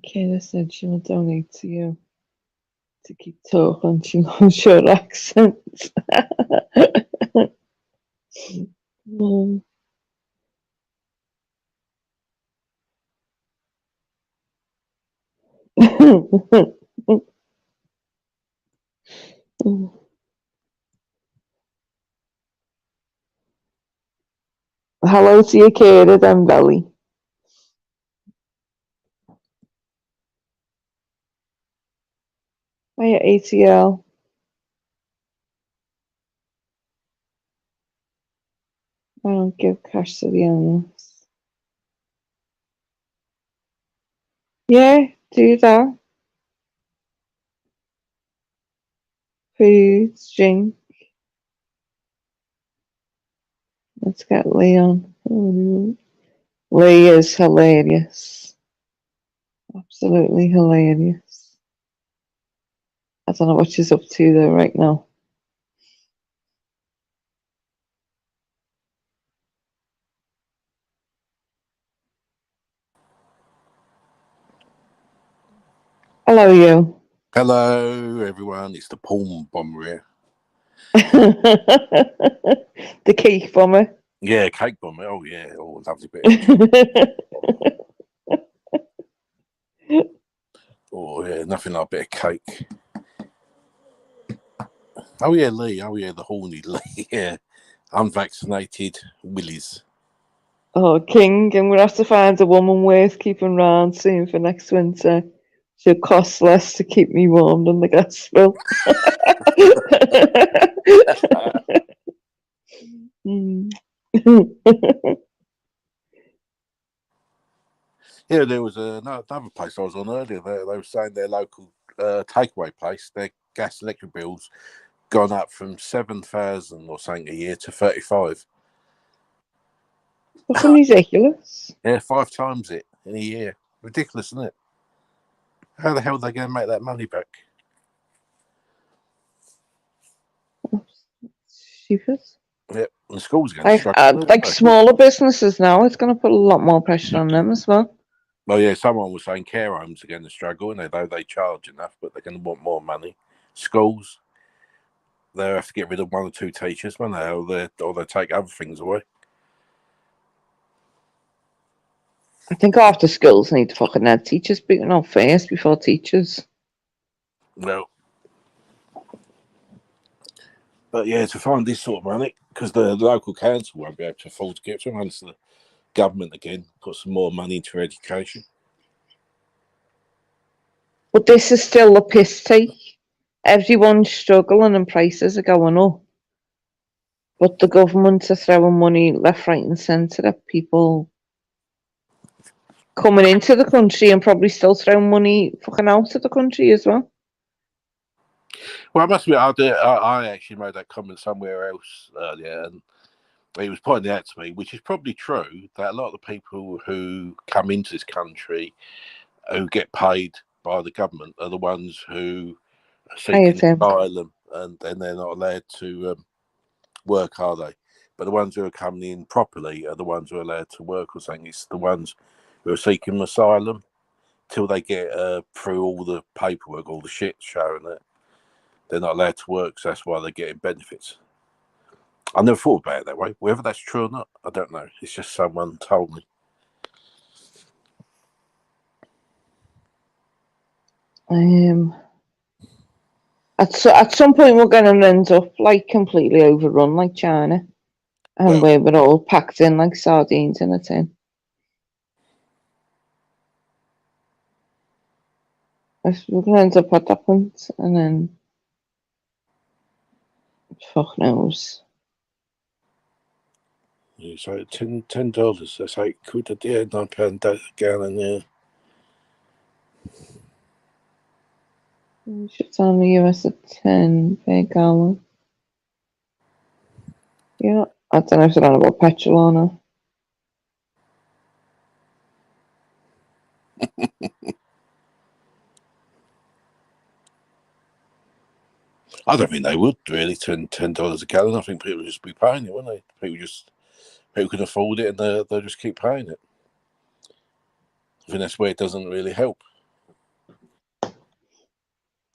Kayla said she will donate to you to keep talking. She loves your accent. Hello to your Kayla then, Belly. Hiya, ATL. I don't give cash to the animals. Yeah, do that. Food, drink. Let's get Leon. Lee is hilarious. Absolutely hilarious. I don't know what she's up to though right now. Hello, you. Hello, everyone. It's the porn bomber here. The cake bomber. Yeah, cake bomber. Oh, yeah. Oh, lovely bit. Oh, yeah. Nothing like a bit of cake. Oh, yeah, Lee. Oh, yeah, the horny Lee. Yeah. Unvaccinated Willies. Oh, King. I'm going to have to find a woman worth keeping round soon for next winter. She'll cost less to keep me warm than the gas bill. Yeah, there was another place I was on earlier. They were saying their local takeaway place, their gas electric bills gone up from 7,000 or something a year to 35. Fucking ridiculous. Yeah, 5 times it in a year. Ridiculous, isn't it? How the hell are they going to make that money back? Stupid. Yep, the schools are going to struggle. Like smaller businesses now, it's going to put a lot more pressure on them as well. Well, yeah, someone was saying care homes are going to struggle, and they charge enough, but they're going to want more money. Schools, they'll have to get rid of 1 or 2 teachers, won't they? Or they'll take other things away. I think after schools need to fucking have teachers beating on first before teachers. No. But yeah, to find this sort of money, because the local council won't be able to afford to get it, unless the government again put some more money into education. But this is still a piss take. Everyone's struggling and prices are going up. But the government are throwing money left, right, and centre at people coming into the country and probably still throwing money fucking out of the country as well. Well, I must admit, I actually made that comment somewhere else earlier, and he was pointing out to me, which is probably true, that a lot of the people who come into this country who get paid by the government are the ones who are seeking asylum, and then they're not allowed to work, are they? But the ones who are coming in properly are the ones who are allowed to work or something. It's the ones who are seeking asylum till they get through all the paperwork, all the shit showing that they're not allowed to work, so that's why they're getting benefits. I never thought about it that way. Whether that's true or not, I don't know. It's just someone told me. At some point we're going to end up like completely overrun like China, and where we're all packed in like sardines in a tin. We're going to end up at that point, and then fuck knows. Yeah, so $10. That's £8 a day, £9 a gallon. Yeah. It's on the US at 10 per gallon. Yeah, I don't know if it's on about petrol or not. I don't think they would really $10 a gallon. I think people would just be paying it, wouldn't they? People can afford it, and they'll just keep paying it. I think that's where it doesn't really help.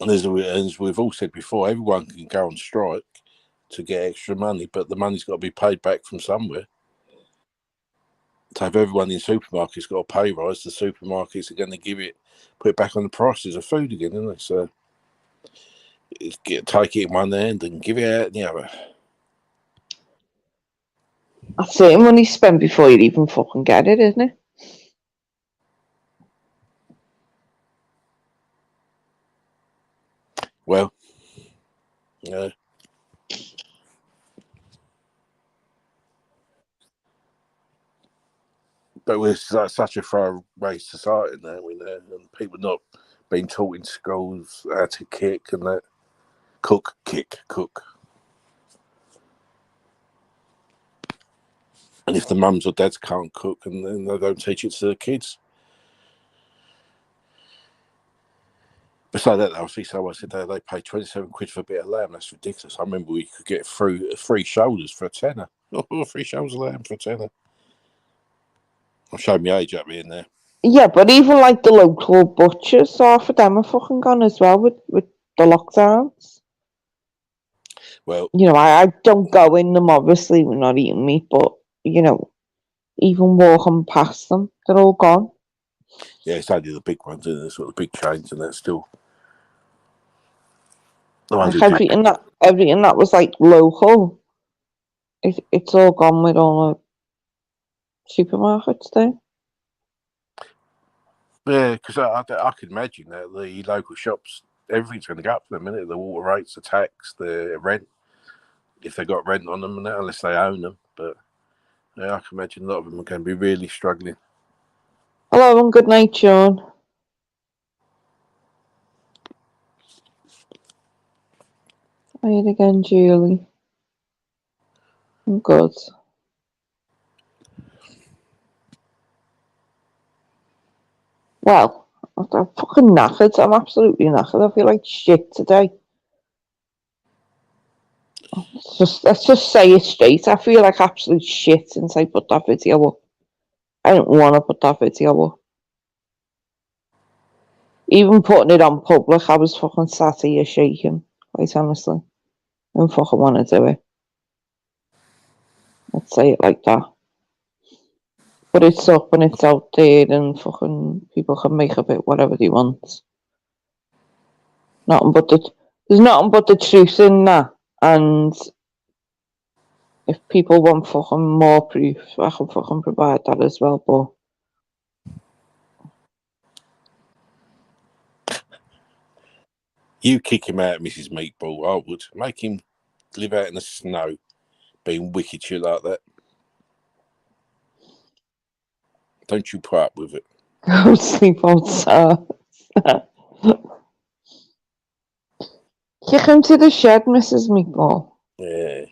And as we've all said before, everyone can go on strike to get extra money, but the money's got to be paid back from somewhere. So if everyone in supermarkets got a pay rise, the supermarkets are going to put it back on the prices of food again, isn't it? So take it in one hand and give it out in the other. That's it, money spent before you even fucking get it, isn't it? Well, yeah. But we're such a throwaway society now, and people not being taught in schools how to kick and that. Cook. And if the mums or dads can't cook, and then they don't teach it to the kids. Besides that, I see someone said they pay £27 for a bit of lamb. That's ridiculous. I remember we could get free shoulders for a tenner. Oh, 3 shoulders of lamb for a tenner. I'm showing my age up here now. Yeah, but even like the local butchers, half of them are fucking gone as well with the lockdowns. Well, you know, I don't go in them, obviously, we're not eating meat, but, you know, even walking past them, they're all gone. Yeah, it's only the big ones, isn't it? Sort of the big chains, and that's still the ones like everything that was like local, it's all gone with all the supermarkets there. Yeah, because I could imagine that the local shops, everything's going to go up for them, isn't it? The water rates, the tax, the rent, if they got rent on them, and that, unless they own them. But yeah, I can imagine a lot of them are going to be really struggling. Hello and good night, Sean. Hi again, Julie. I'm good. Well, I'm fucking knackered. I'm absolutely knackered. I feel like shit today. Let's just say it straight. I feel like absolute shit since I put that video up. I don't want to put that video up. Even putting it on public, I was fucking sat here shaking, quite honestly. I don't fucking want to do it. Let's say it like that. But it's up and it's out there, and fucking people can make of it whatever they want. There's nothing but the truth in that, and if people want fucking more proof, I can fucking provide that as well, but You kick him out, Mrs. Meatball. I would make him live out in the snow, being wicked shit like that. Don't you put up with it. go sleep outside. Kick him to the shed, Mrs. Meatball. Yeah.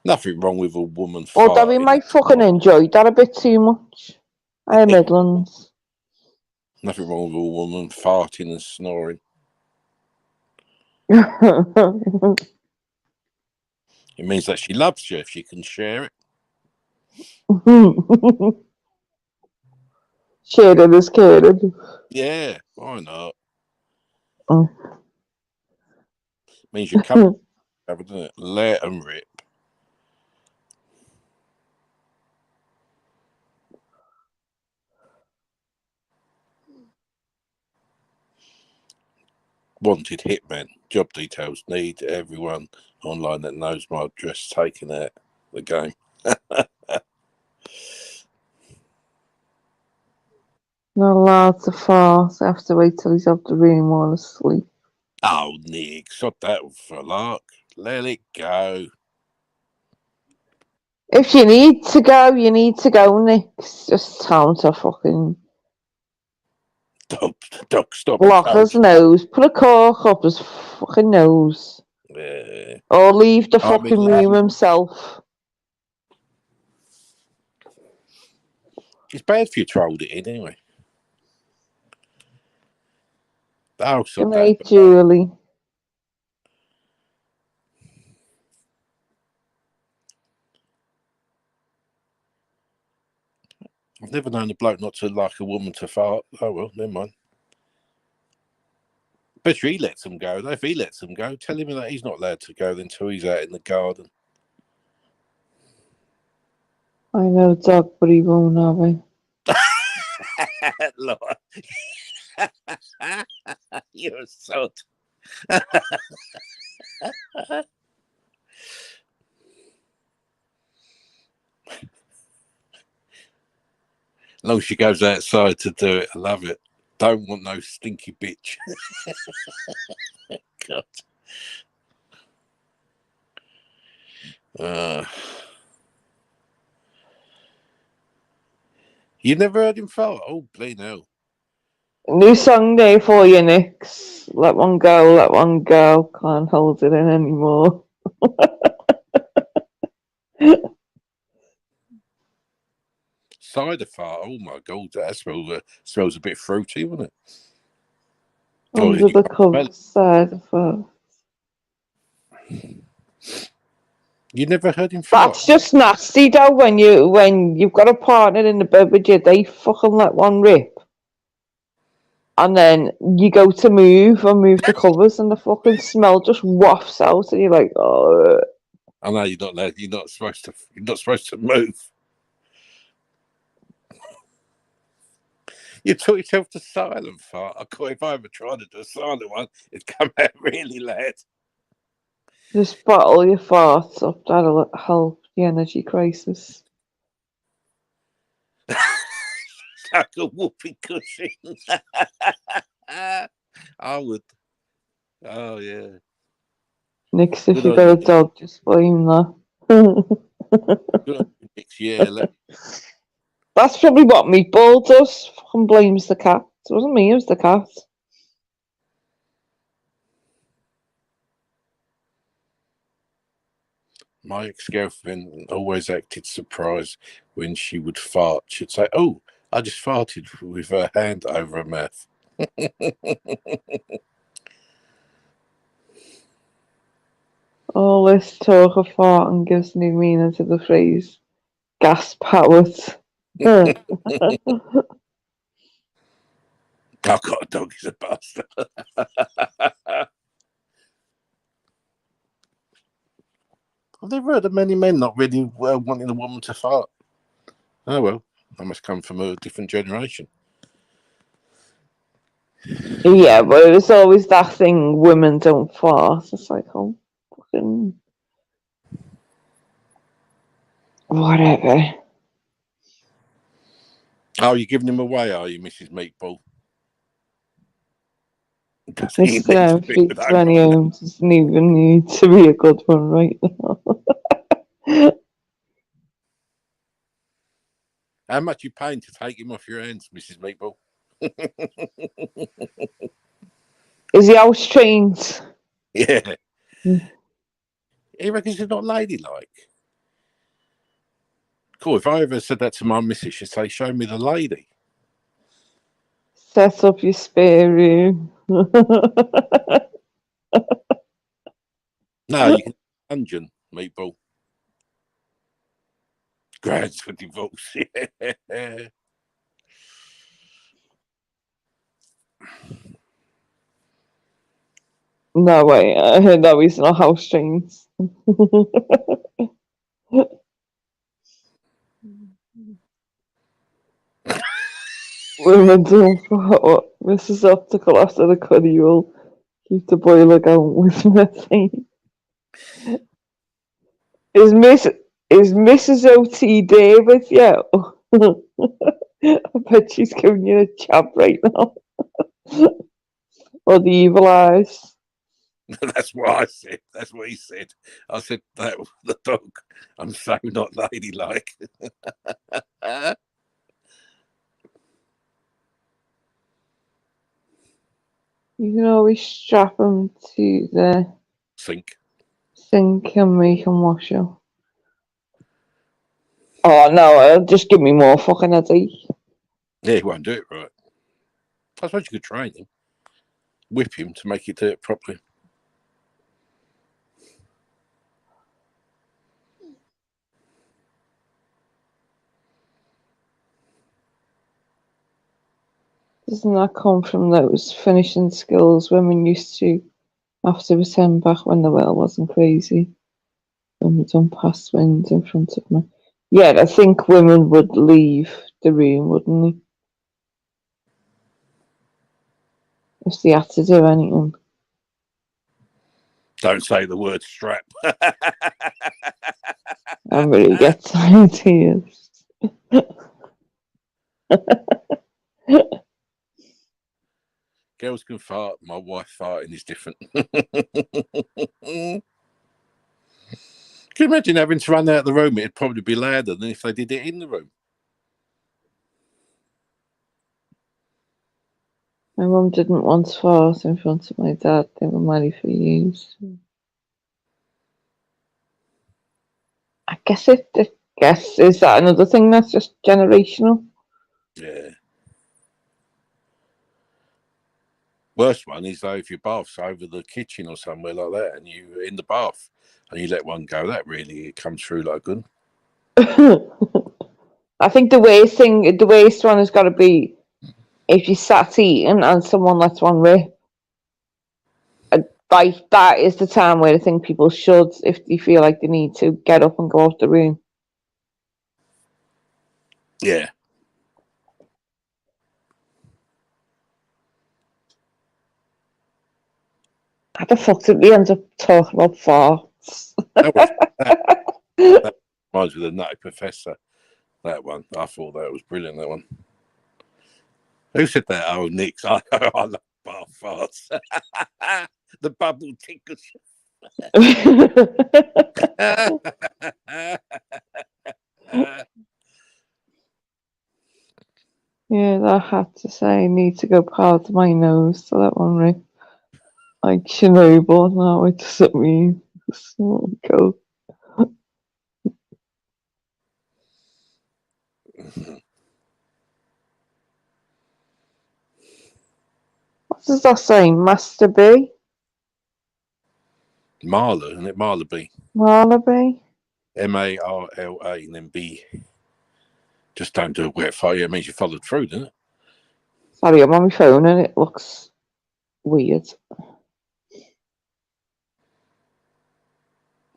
Nothing wrong with a woman Although he farting. might fucking enjoy that a bit too much. I am Midlands. Nothing wrong with a woman farting and snoring. It means that she loves you if she can share it. Sharing is caring. Yeah, why not? Mm. Means you're coming, doesn't it? Let and rip. Wanted hitman. Job details. Need everyone online that knows my address taken out the game. Not allowed to fart. I have to wait till he's up the room while asleep. Oh, Nick, shot that for a lark. Let it go. If you need to go, you need to go, Nick. It's just time to fucking Stop block his nose. Put a cork up his fucking nose. Yeah. Or leave the fucking room himself. It's bad for you to hold it in anyway. Oh, Good night, Julie. I've never known a bloke not to like a woman to fart. Oh, well, never mind. Bet you he lets them go. If he lets them go, tell him that he's not allowed to go until he's out in the garden. I know, dog, but he won't have it. You're a sod. As long as she goes outside to do it, I love it. Don't want no stinky bitch. God. You never heard him fart? Oh, bleed hell. New song day for you, Nix. Let one go, let one go. Can't hold it in anymore. Cider fart. Oh my god, that smells a bit fruity, wouldn't it? Under the covers, cider fart. You never heard him fart? That's just nasty, though. When you've got a partner in the bed with you, they fucking let one rip, and then you go to move the covers, and the fucking smell just wafts out, and you're like, oh. I know you're not allowed. You're not supposed to move. You taught yourself to silent fart. If I ever tried to do a silent one, it'd come out really loud. Just bottle your farts up. That'll help the energy crisis. Like a whoopee cushion. I would. Oh yeah. Nix, if you got a dog, just blame that. Good on you, Nix. Yeah. That's probably what Meatball does. Fucking blames the cat. It wasn't me, it was the cat. My ex-girlfriend always acted surprised when she would fart. She'd say, "Oh, I just farted," with her hand over her mouth. All this talk of farting gives new meaning to the phrase gas powered. I've got a dog, he's a bastard. I've never heard of many men not really wanting a woman to fart. Oh well, I must come from a different generation. Yeah, but it's always that thing, women don't fart. It's like, oh, fucking whatever. Oh, you're giving him away, are you, Mrs. Meatball? Mr. M feeds many homes doesn't even need to be a good one right now. How much you paying to take him off your hands, Mrs. Meatball? Is he house trained? Yeah. He reckons he's not ladylike. Cool. If I ever said that to my missus, she'd say, "Show me the lady." Set up your spare room. No, you can dungeon meatball. Grounds for divorce. Yeah. No way. No, he's not house trains. Women don't what Mrs. Optical after the curry will keep the boiler going with methane. Is Mrs. OT there with you? I bet she's giving you a jab right now. Or the evil eyes. That's what I said. That's what he said. I said that was the dog. I'm so not ladylike. You can always strap them to the Sink. sink and make them wash you. Oh no, it'll just give me more fucking headache. Yeah, he won't do it right. I suppose you could train him. Whip him to make it do it properly. Doesn't that come from those finishing skills women used to have to pretend back when the world wasn't crazy? When we done past winds in front of me. Yeah, I think women would leave the room, wouldn't they? If they had to do anything. Don't say the word strap. Everybody gets ideas. Girls can fart. My wife farting is different. Can you imagine having to run out of the room? It'd probably be louder than if they did it in the room. My mum didn't want to fart in front of my dad. They were married for years. I guess is that another thing that's just generational? Yeah. Worst one is though if your bath's over the kitchen or somewhere like that, and you're in the bath and you let one go, that really comes through like good. I think the worst one has got to be if you sat eating and someone lets one rip. Like that is the time where I think people should, if they feel like they need to, get up and go out the room. Yeah. How the fuck did we end up talking about farts? That was that reminds me of the Nutty Professor. That one. I thought that was brilliant, that one. Who said that? Oh, Nick's. I love bath farts. The bubble tickles. Yeah, that had to say I need to go past my nose to that one, right? Like Chernobyl, now it doesn't mean so go. What does that say? Master B? Marla, isn't it? Marla B. Marla B? Marla and then B. Just don't do a wet fire. It means you followed through, doesn't it? Sorry, I'm on my phone and it looks weird.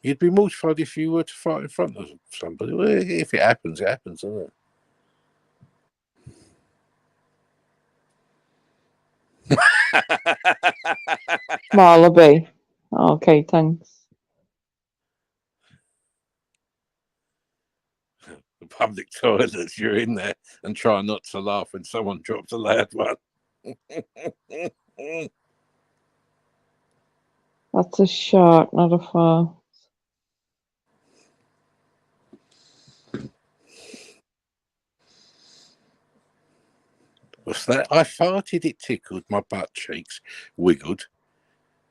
You'd be mortified if you were to fight in front of somebody. Well, if it happens, doesn't it? Marla B. Okay, thanks. The public toilets, you're in there and try not to laugh when someone drops a loud one. That's a shot, not a fart. What's that? I farted, it tickled, my butt cheeks wiggled.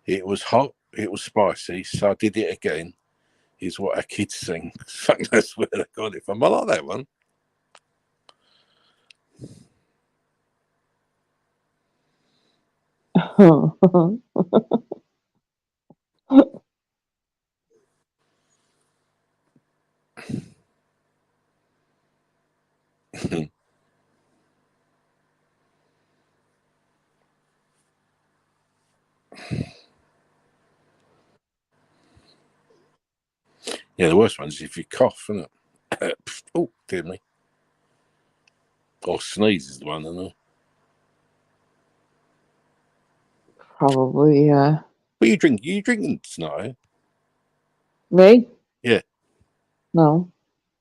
It was hot, it was spicy, so I did it again. is what our kids sing. Fuck, that's where they got it from. I like that one. Yeah, the worst one is if you cough, isn't it? Oh, dear me. Or sneeze is the one, isn't it? Probably, yeah. What are you drinking? You drinking tonight? Me? Yeah. No.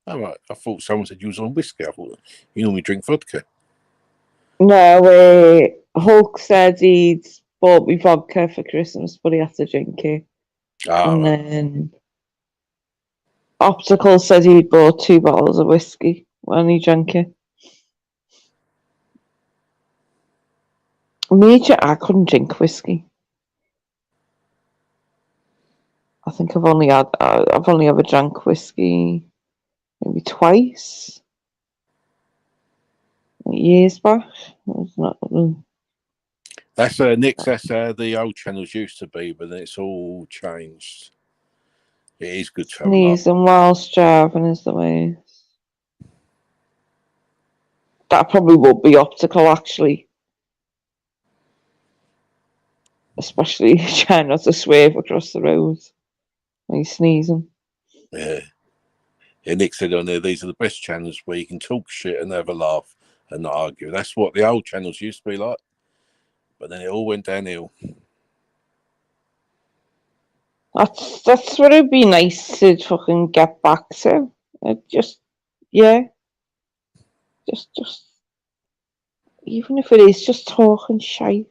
Oh, right. I thought someone said you was on whiskey. I thought you normally drink vodka. No, Hulk said he'd bought me vodka for Christmas, but he had to drink it. And Right. then Optical said he'd bought 2 bottles of whiskey when he drank it. I couldn't drink whiskey. I think I've only ever drank whiskey maybe twice, years back. It's not. That's Nick's. That's how the old channels used to be, but then it's all changed. It is good to have a laugh. Sneezing whilst driving is the way. That probably would be Optical, actually. Especially trying not to swerve across the road when he's sneezing. Yeah. Yeah, Nick said on there, these are the best channels where you can talk shit and have a laugh and not argue. That's what the old channels used to be like. But then it all went downhill. That's what it'd be nice to fucking get back to. Just even if it is just talking shite.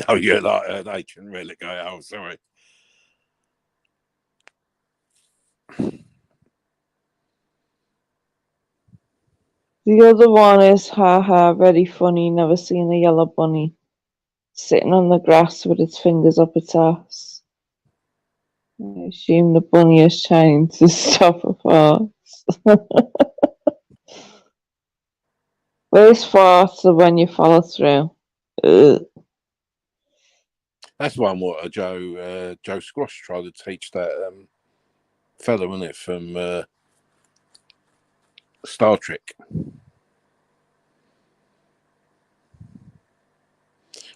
Oh, yeah, like they can really go, oh, sorry. The other one is haha, very funny, never seen a yellow bunny sitting on the grass with its fingers up its ass. I assume the bunny is trying to stop a fart. Worst farts are when you follow through. Ugh. That's one what Joe Squash tried to teach that fellow, wasn't it, from Star Trek.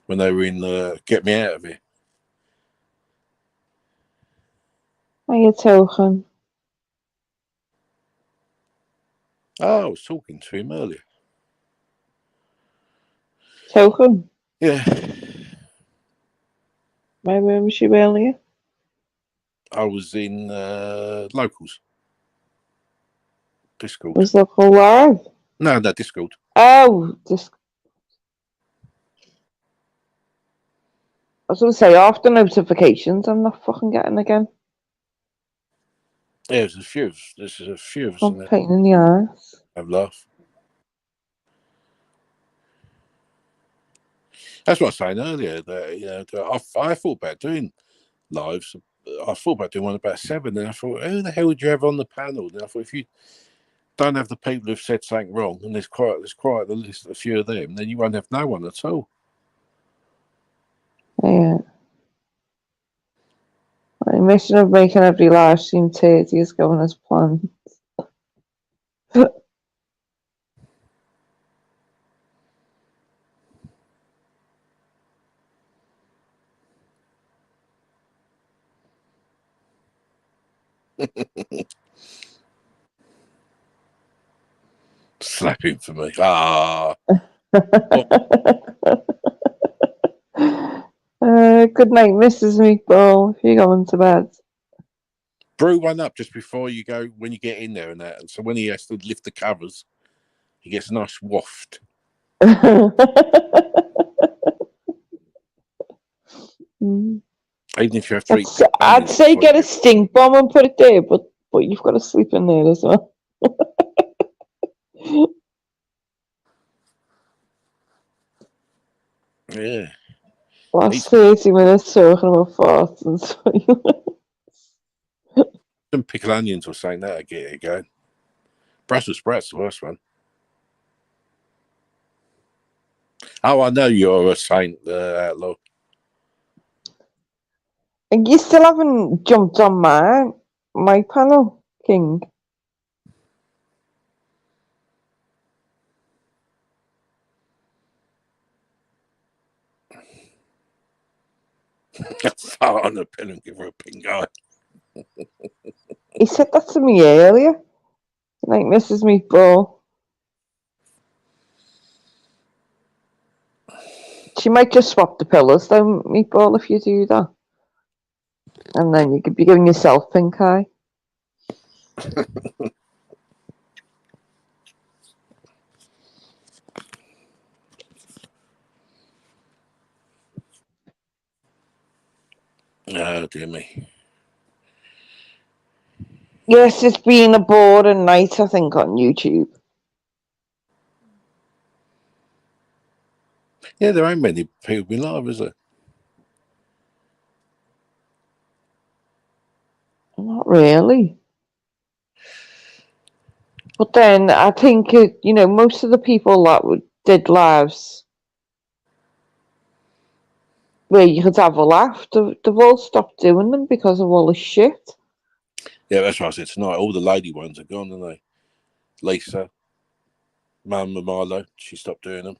When they were in Get Me Out of Here. Are you talking? Oh, I was talking to him earlier. Token? Yeah. Where was you earlier? I was in Locals. Discord. Was the call live? No, Discord. Oh, just. I was going to say, after notifications, I'm not fucking getting again. Yeah, there's a few of us in there. Pain in the ass. Have a laugh. That's what I was saying earlier. That I thought about doing lives. I thought about doing one about 7, and I thought, who the hell would you have on the panel? And I thought, if you don't have the people who've said something wrong, and there's quite a list, a few of them, then you won't have no one at all. Yeah. My mission of making every live stream 30 is going as planned. Slap him for me. Ah. Good night, Mrs. Meatball. If you're going to bed. Brew one up just before you go, when you get in there and that. And so when he has to lift the covers, he gets a nice waft. Even if you have to eat. I'd say get a stink bomb and put it there, but you've got to sleep in there as well. Yeah. Last 30 minutes talking about farts and toilets. Some pickled onions or something, that'll get it going. Brussels sprouts, the worst one. Oh, I know you're a saint, Outlaw. And you still haven't jumped on my panel, King. Fart on the pill and give her a pink eye. He said that to me earlier. Like Mrs. Meatball. She might just swap the pillows though, Meatball, if you do that. And then you could be giving yourself pink eye. Oh, dear me. Yes, it's been a boring night, I think, on YouTube. Yeah, there ain't many people been live, is there? Not really. But then I think, most of the people that did lives where you could have a laugh, they've all stopped doing them because of all the shit. Yeah, that's what I said tonight. All the lady ones are gone, aren't they? Lisa, Mama Marlowe, she stopped doing them.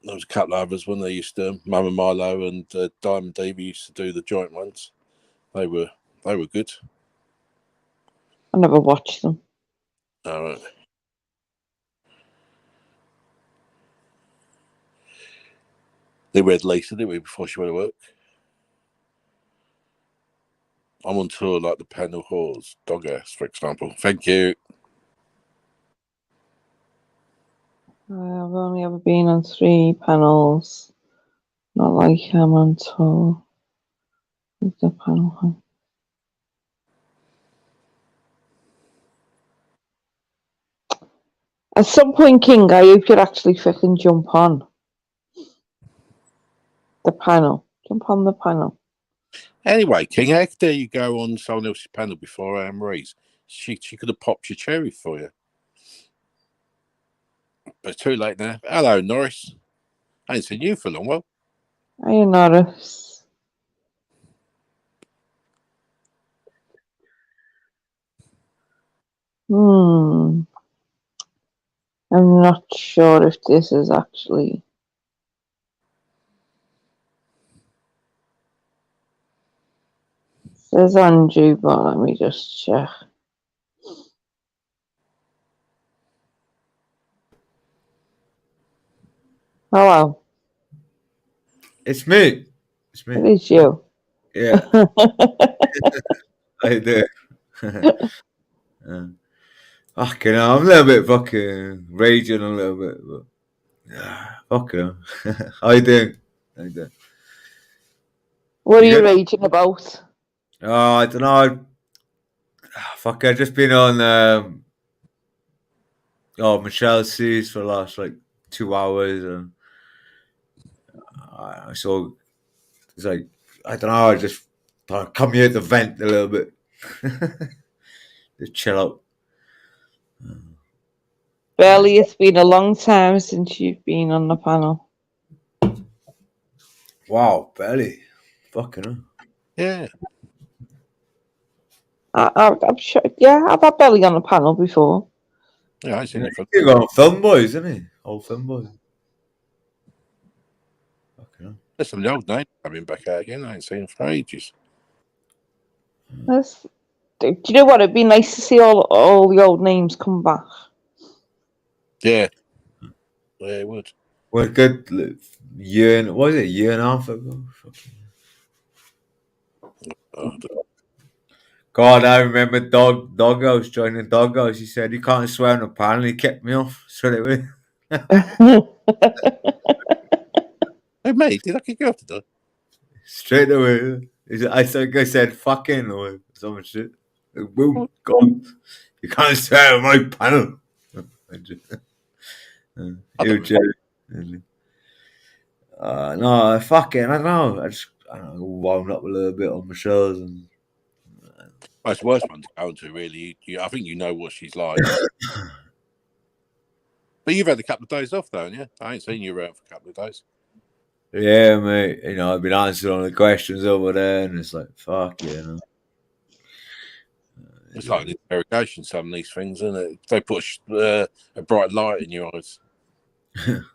There was a couple of others when they used to. Mama Marlowe and Diamond Davey used to do the joint ones. They were good. I never watched them. All right. They read Lisa, didn't we, before she went to work? I'm on tour like the panel whores, dog ass, for example. Thank you. I've only ever been on 3 panels. Not like I'm on tour with the panel. At some point, King, I hope you'd actually fucking jump on the panel. Jump on the panel. Anyway, King, how dare you go on someone else's panel before Anne Marie's? She could have popped your cherry for you. But it's too late now. Hello, Norris. I ain't seen you for a long while. Hey, Norris. I'm not sure if this is actually... It says Andrew, but let me just check. Hello. It's me. It's me. It is you. Yeah. I do. Fucking hell, I'm a little bit fucking raging a little bit, but fucking hell. How you doing? How you doing? What are you good? raging about? Oh, I don't know. Fuck, I've just been on Michelle C's for the last like 2 hours, and I saw it's like I don't know. I just thought I'd come here to vent a little bit, just chill out. Barely, it's been a long time since you've been on the panel. Wow, barely. Fucking hell. Yeah. I'm sure, yeah, I've had Belly on the panel before. Yeah, I ain't seen it for... You got film boys, isn't he? Old film boys. Fucking hell. There's some of the old names coming back out again. I ain't seen them for ages. Do you know what? It'd be nice to see all the old names come back. Yeah. Yeah, it would. Well, good year. What was it? A year and a half ago. Oh, God, I remember Doghouse joining Doghouse. He said he can't swear on the panel. He kept me off straight away. hey, mate, did I kick you off today? Straight away. I think I said fucking or some shit. Like, whoa, God, you can't swear on my panel. No, fucking, I don't know. I don't know, wound up a little bit on my shows and. Well, it's the worst one to go into, really. I think you know what she's like. But you've had a couple of days off, though, haven't you? I ain't seen you around for a couple of days. Yeah, mate. You know, I've been answering all the questions over there, and it's like, fuck, you know. It's like an interrogation, some of these things, isn't it? They put a bright light in your eyes. And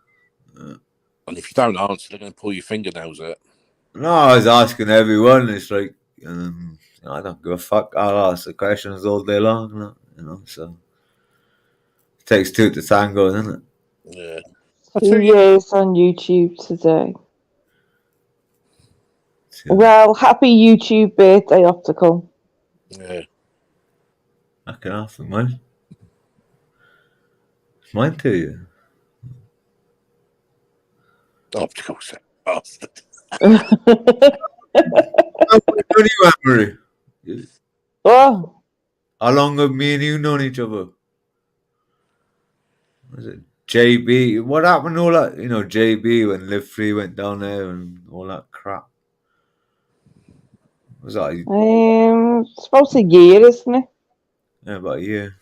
if you don't answer, they're going to pull your fingernails out. No, I was asking everyone. It's like, I don't give a fuck. I'll ask the questions all day long, you know. So it takes two to tango, doesn't it? Yeah. 2 years on YouTube today. Yeah. Well, happy YouTube birthday, Optical. Yeah. I can ask them, mate. It's mine to you. Optical bastard. Oh, How long have me and you known each other? Was it JB? What happened to all that? You know, JB when Live Free went down there and all that crap. Was that? it's about a year, isn't it? Yeah, about a year.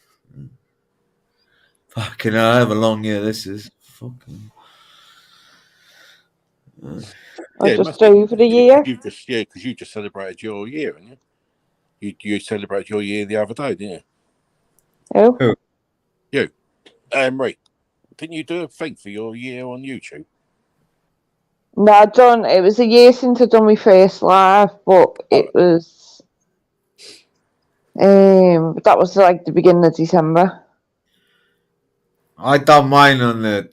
Fucking hell, I have a long year. This is fucking. Just over a year. Because you just celebrated your year, haven't you? You celebrated your year the other day, didn't you? Who? You. Marie, didn't you do a thing for your year on YouTube? No, I done. It was a year since I done my first live, but it was. That was like the beginning of December. I done mine on the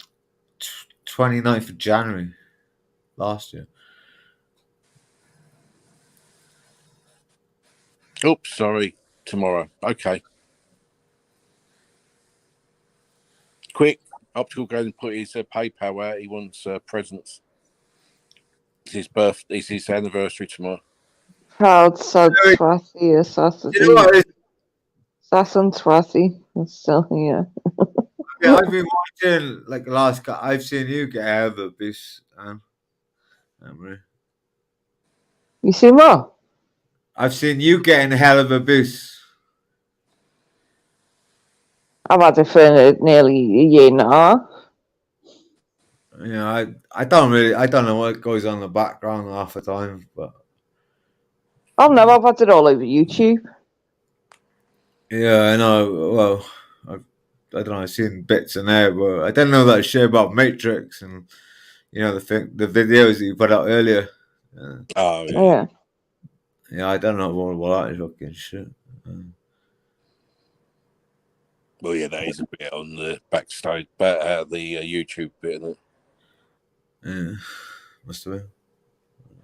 29th of January last year. Oops, sorry. Tomorrow. Okay. Quick. Optical goes and put his PayPal out. He wants presents. It's his anniversary tomorrow. Proud sad twatty or sausage. You know what? Sass and twatty. It's still here. Yeah, I've been watching like the last. I've seen you get out of the beast, Marie. You see what? I've seen you getting a hell of a boost. I've had it for nearly a year and a half. You know, I don't know what goes on in the background half the time, but Oh no, I've had it all over YouTube. yeah, I know. Well, I don't know. I've seen bits in there, but I didn't know that shit about Matrix and you know the videos that you put out earlier. Oh Yeah. Yeah, I don't know what that is fucking shit. Well, yeah, that is a bit on the backstage, but the YouTube bit, isn't it? Yeah, must have been.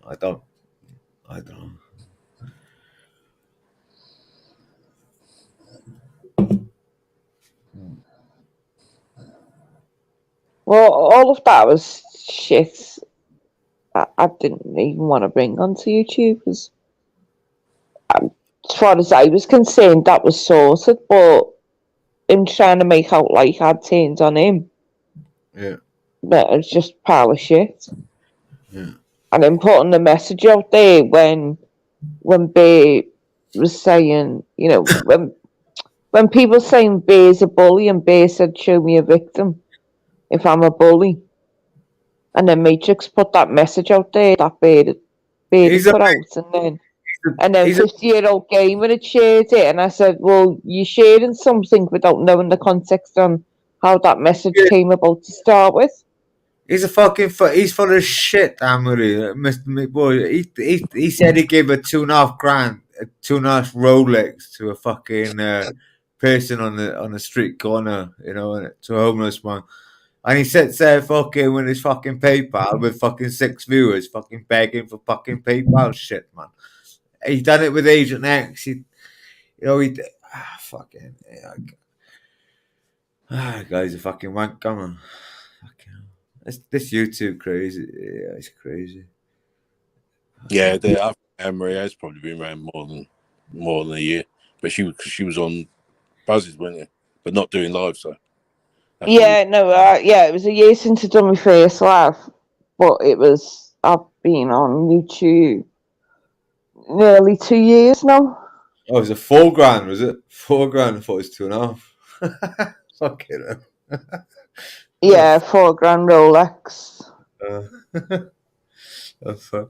I don't know. Well, all of that was shit. I didn't even want to bring onto YouTube because, as far as I was concerned, that was sorted. But him trying to make out like I'd turned on him, Yeah. that was just a pile of shit. Yeah. And then putting the message out there when Bear was saying, you know, when people saying Bear's a bully and Bear said, "Show me a victim if I'm a bully." And then Matrix put that message out there that Bear put out, and then 50-year-old gamer had shared it, and I said, "Well, you're sharing something without knowing the context on how that message came about to start with." He's a fucking he's full of shit, Amory. Mr. McBoy. He said he gave a $2,500, a 2.5 Rolex to a fucking person on the street corner, you know, to a homeless man. And he sits there fucking with his fucking PayPal with fucking 6 viewers, fucking begging for fucking PayPal shit, man. He's done it with Agent X. Fucking. Guy's a fucking wanker, man. This YouTube crazy. Yeah, it's crazy. Yeah, Anne-Marie has probably been around more than a year, but she was on Buzzes, wasn't you? But not doing live, so. Yeah, no, it was a year since I'd done my first live. but I've been on YouTube nearly 2 years now. Oh, it was a $4,000, was it? $4,000. I thought it was 2.5. Fucking hell. Yeah, $4,000 Rolex. That's fun.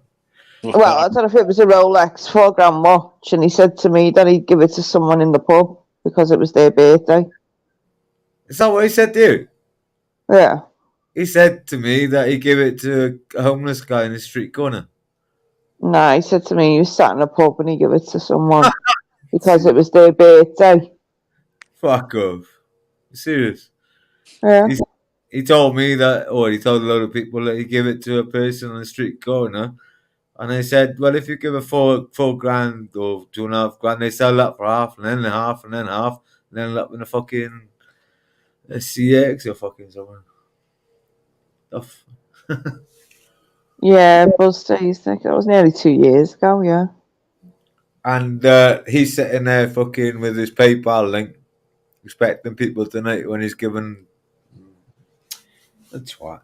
Well, I don't know if it was a Rolex, $4,000 watch, and he said to me that he'd give it to someone in the pub because it was their birthday. Is that what he said to you? Yeah. He said to me that he gave it to a homeless guy in the street corner. Nah, he said to me he was sat in a pub and he gave it to someone because it was their birthday. Fuck off. Serious. Yeah. He told me that, or he told a load of people that he gave it to a person on the street corner. And they said, well, if you give a $4,000 or $2.5 they sell that for half, and then half, and then half, and then up in a fucking a CX or fucking somewhere. Stuff. Yeah, Buzz Days. That was nearly 2 years ago, yeah. And he's sitting there fucking with his PayPal link, expecting people to donate when he's given. That's what.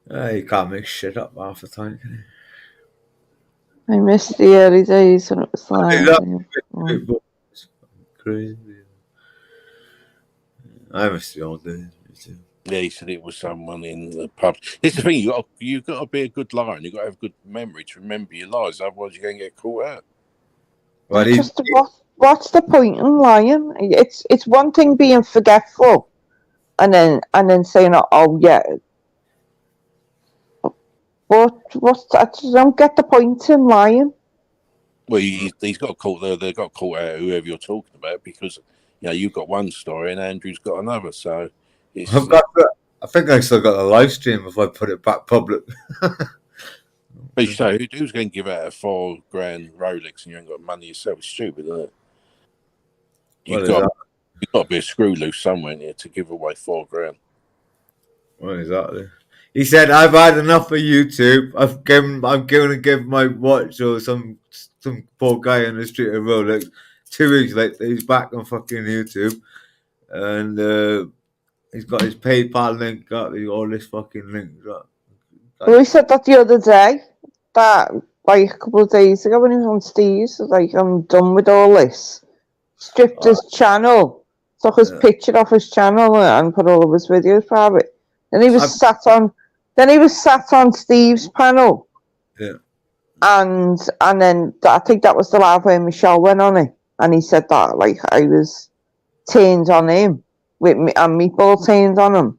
You can't make shit up half the time, can you? I missed the early days when it was like... Crazy. I miss the old days. Yeah, he said it was someone in the pub. It's the thing, you got to be a good liar and you got to have good memory to remember your lies, otherwise you're going to get caught out. Well, what's the point in lying? It's one thing being forgetful, and then saying, "Oh yeah," but I just don't get the point in lying. Well, he's got caught there. They've got caught out whoever you're talking about because you've got one story and Andrew's got another. So it's, I think I still got a live stream if I put it back public. But so who's going to give out a $4,000 Rolex and you ain't got money yourself? It's stupid, isn't it? You've got to be a screw loose somewhere in here to give away $4,000. Well, exactly. He said, "I've had enough of YouTube. I'm going to give my watch or some poor guy in the street a Rolex." 2 weeks later, he's back on fucking YouTube, and he's got his PayPal link up. He's got all this fucking links up. Well, he said that the other day, that like a couple of days ago when he was on Steve's, like, I'm done with all this. Stripped his channel, took his picture off his channel, and put all of his videos private. Then he was sat on Steve's panel. Yeah. And then I think that was the live where Michelle went on it, and he said that like I was turned on him with me and Meatball turned on him.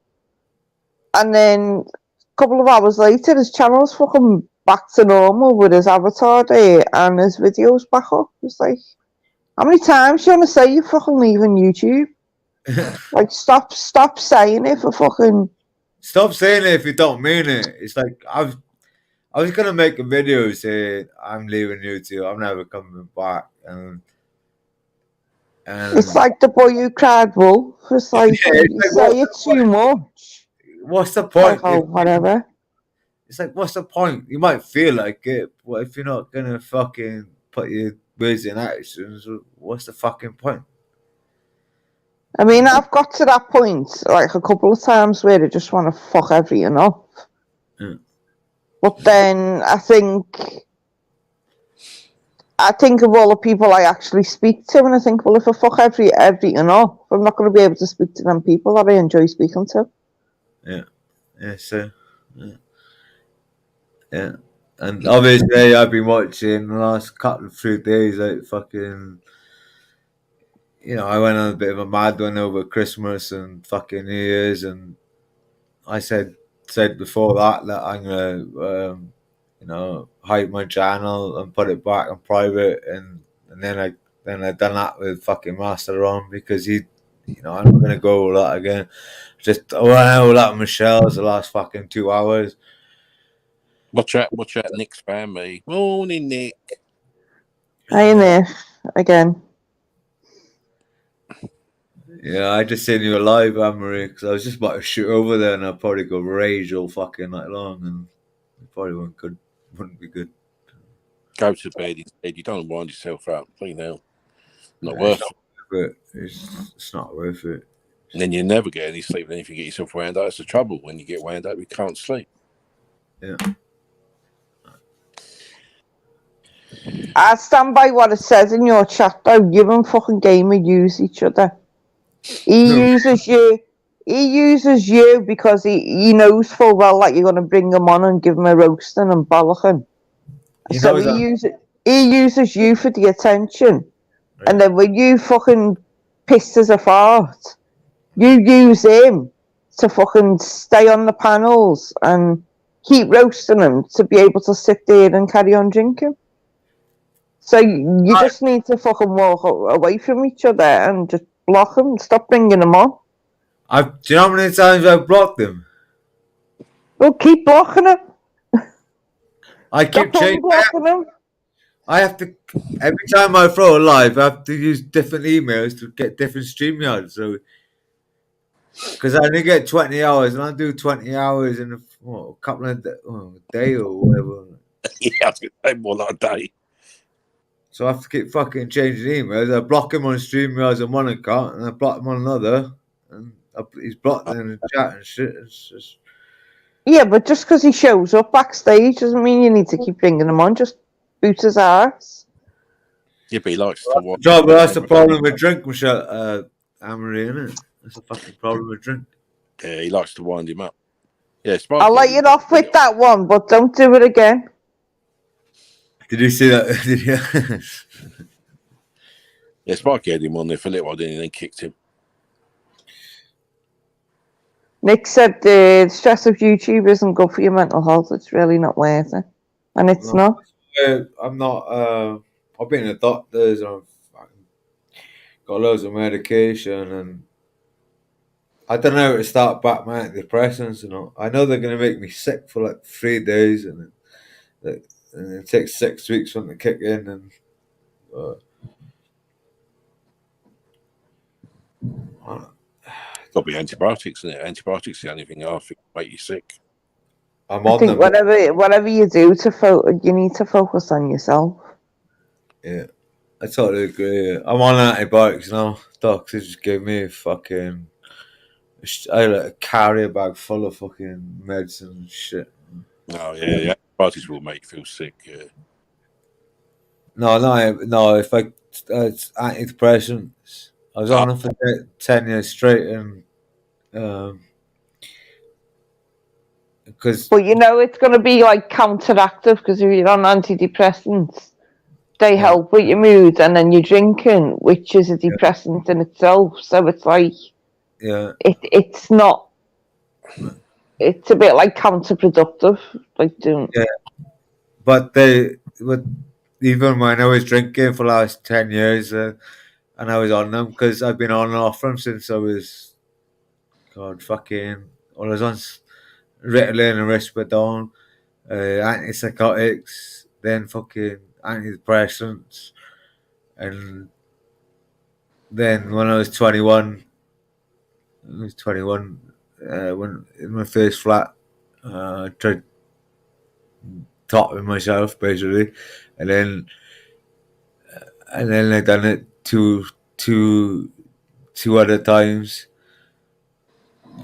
And then a couple of hours later, his channel's fucking back to normal with his avatar there and his videos back up. It's like, how many times do you want to say you're fucking leaving YouTube? Like, stop saying it for fucking... Stop saying it if you don't mean it. It's like, I was going to make a video saying, I'm leaving YouTube, I'm never coming back. And it's like the boy who cried wolf. It's like, you say it too much. What's the point? Like, whatever. It's like, what's the point? You might feel like it, but if you're not going to fucking put your words in actions, what's the fucking point? I mean, I've got to that point like a couple of times where I just want to fuck everything up. Mm. But then I think of all the people I actually speak to, and I think, well, if I fuck everything up, I'm not going to be able to speak to them people that I enjoy speaking to. Yeah, so, yeah. And obviously, I've been watching the last couple of 3 days, like fucking, I went on a bit of a mad one over Christmas and fucking New Year's, and I said before that I'm gonna, hide my channel and put it back on private, and then I done that with fucking Master on because I'm not gonna go all that again. Just all that Michelle's the last fucking 2 hours. Watch out, Nick's family. Morning, Nick. Hi, Nick. Again. Yeah, I just seen you alive, Anne-Marie, because I was just about to shoot over there, and I'd probably go rage all fucking night long, and it probably wouldn't be good. Go to bed instead. You don't wind yourself up. Not worth it. It's not worth it. And then you never get any sleep. Then if you get yourself wound up, that's the trouble. When you get wound up, you can't sleep. Yeah. I stand by what it says in your chat though. You and fucking Gamer use each other. He No. uses you. He uses you because he knows full well that you're going to bring him on and give him a roasting and bollocking. He So knows he uses you for the attention. Right. And then when you fucking pisses a fart, you use him to fucking stay on the panels and keep roasting him to be able to sit there and carry on drinking. So you just need to fucking walk away from each other and just block them. Stop bringing them on. Do you know how many times I've blocked them? Well, keep blocking them. I keep Stop changing. unblocking them. I have to every time I throw a live, I have to use different emails to get different StreamYards. So, because I only get 20 hours, and I do 20 hours in a couple of day or whatever. Yeah, I was going to say more like a day. So I have to keep fucking changing emails. I block him on StreamYards on one account, and I block him on another, and he's blocked in the chat and shit. It's just Yeah, but just because he shows up backstage doesn't mean you need to keep bringing him on. Just boot his ass. Yeah, but he likes to watch. but that's the problem with drink, Michelle. Amory, isn't it? That's the fucking problem with drink. Yeah, he likes to wind him up. Yeah, I'll let you off with that one, but don't do it again. Did you see that? Did you? Yeah, Sparky had him on there for a little while, didn't he? And then kicked him. Nick said the stress of YouTube isn't good for your mental health. It's really not worth it. And it's not. I'm not. I've been to the doctors. I've got loads of medication, and I don't know how to start back my antidepressants. You know, I know they're going to make me sick for like 3 days, and it takes 6 weeks for them to kick in. And Got to be antibiotics, isn't it? Antibiotics the only thing I think make you sick. I'm I on think them. whatever you do you need to focus on yourself. Yeah, I totally agree. I'm on antibiotics now. Doctors just gave me a fucking. I had a carrier bag full of fucking medicine and shit. Oh yeah, antibiotics will make you feel sick. Yeah. No. If it's antidepressants. I was on them for 10 years straight, and because But you know it's going to be like counteractive because if you're on antidepressants, they help with your mood, and then you're drinking, which is a depressant in itself. So it's like, it's not. It's a bit like counterproductive, like doing. Yeah, but even when I was drinking for the last 10 years, and I was on them because I've been on and off them since I was, I was on Ritalin and Risperidone, antipsychotics, then fucking antidepressants, and then when I was 21, when in my first flat, I tried topping myself basically, and then I done it two other times,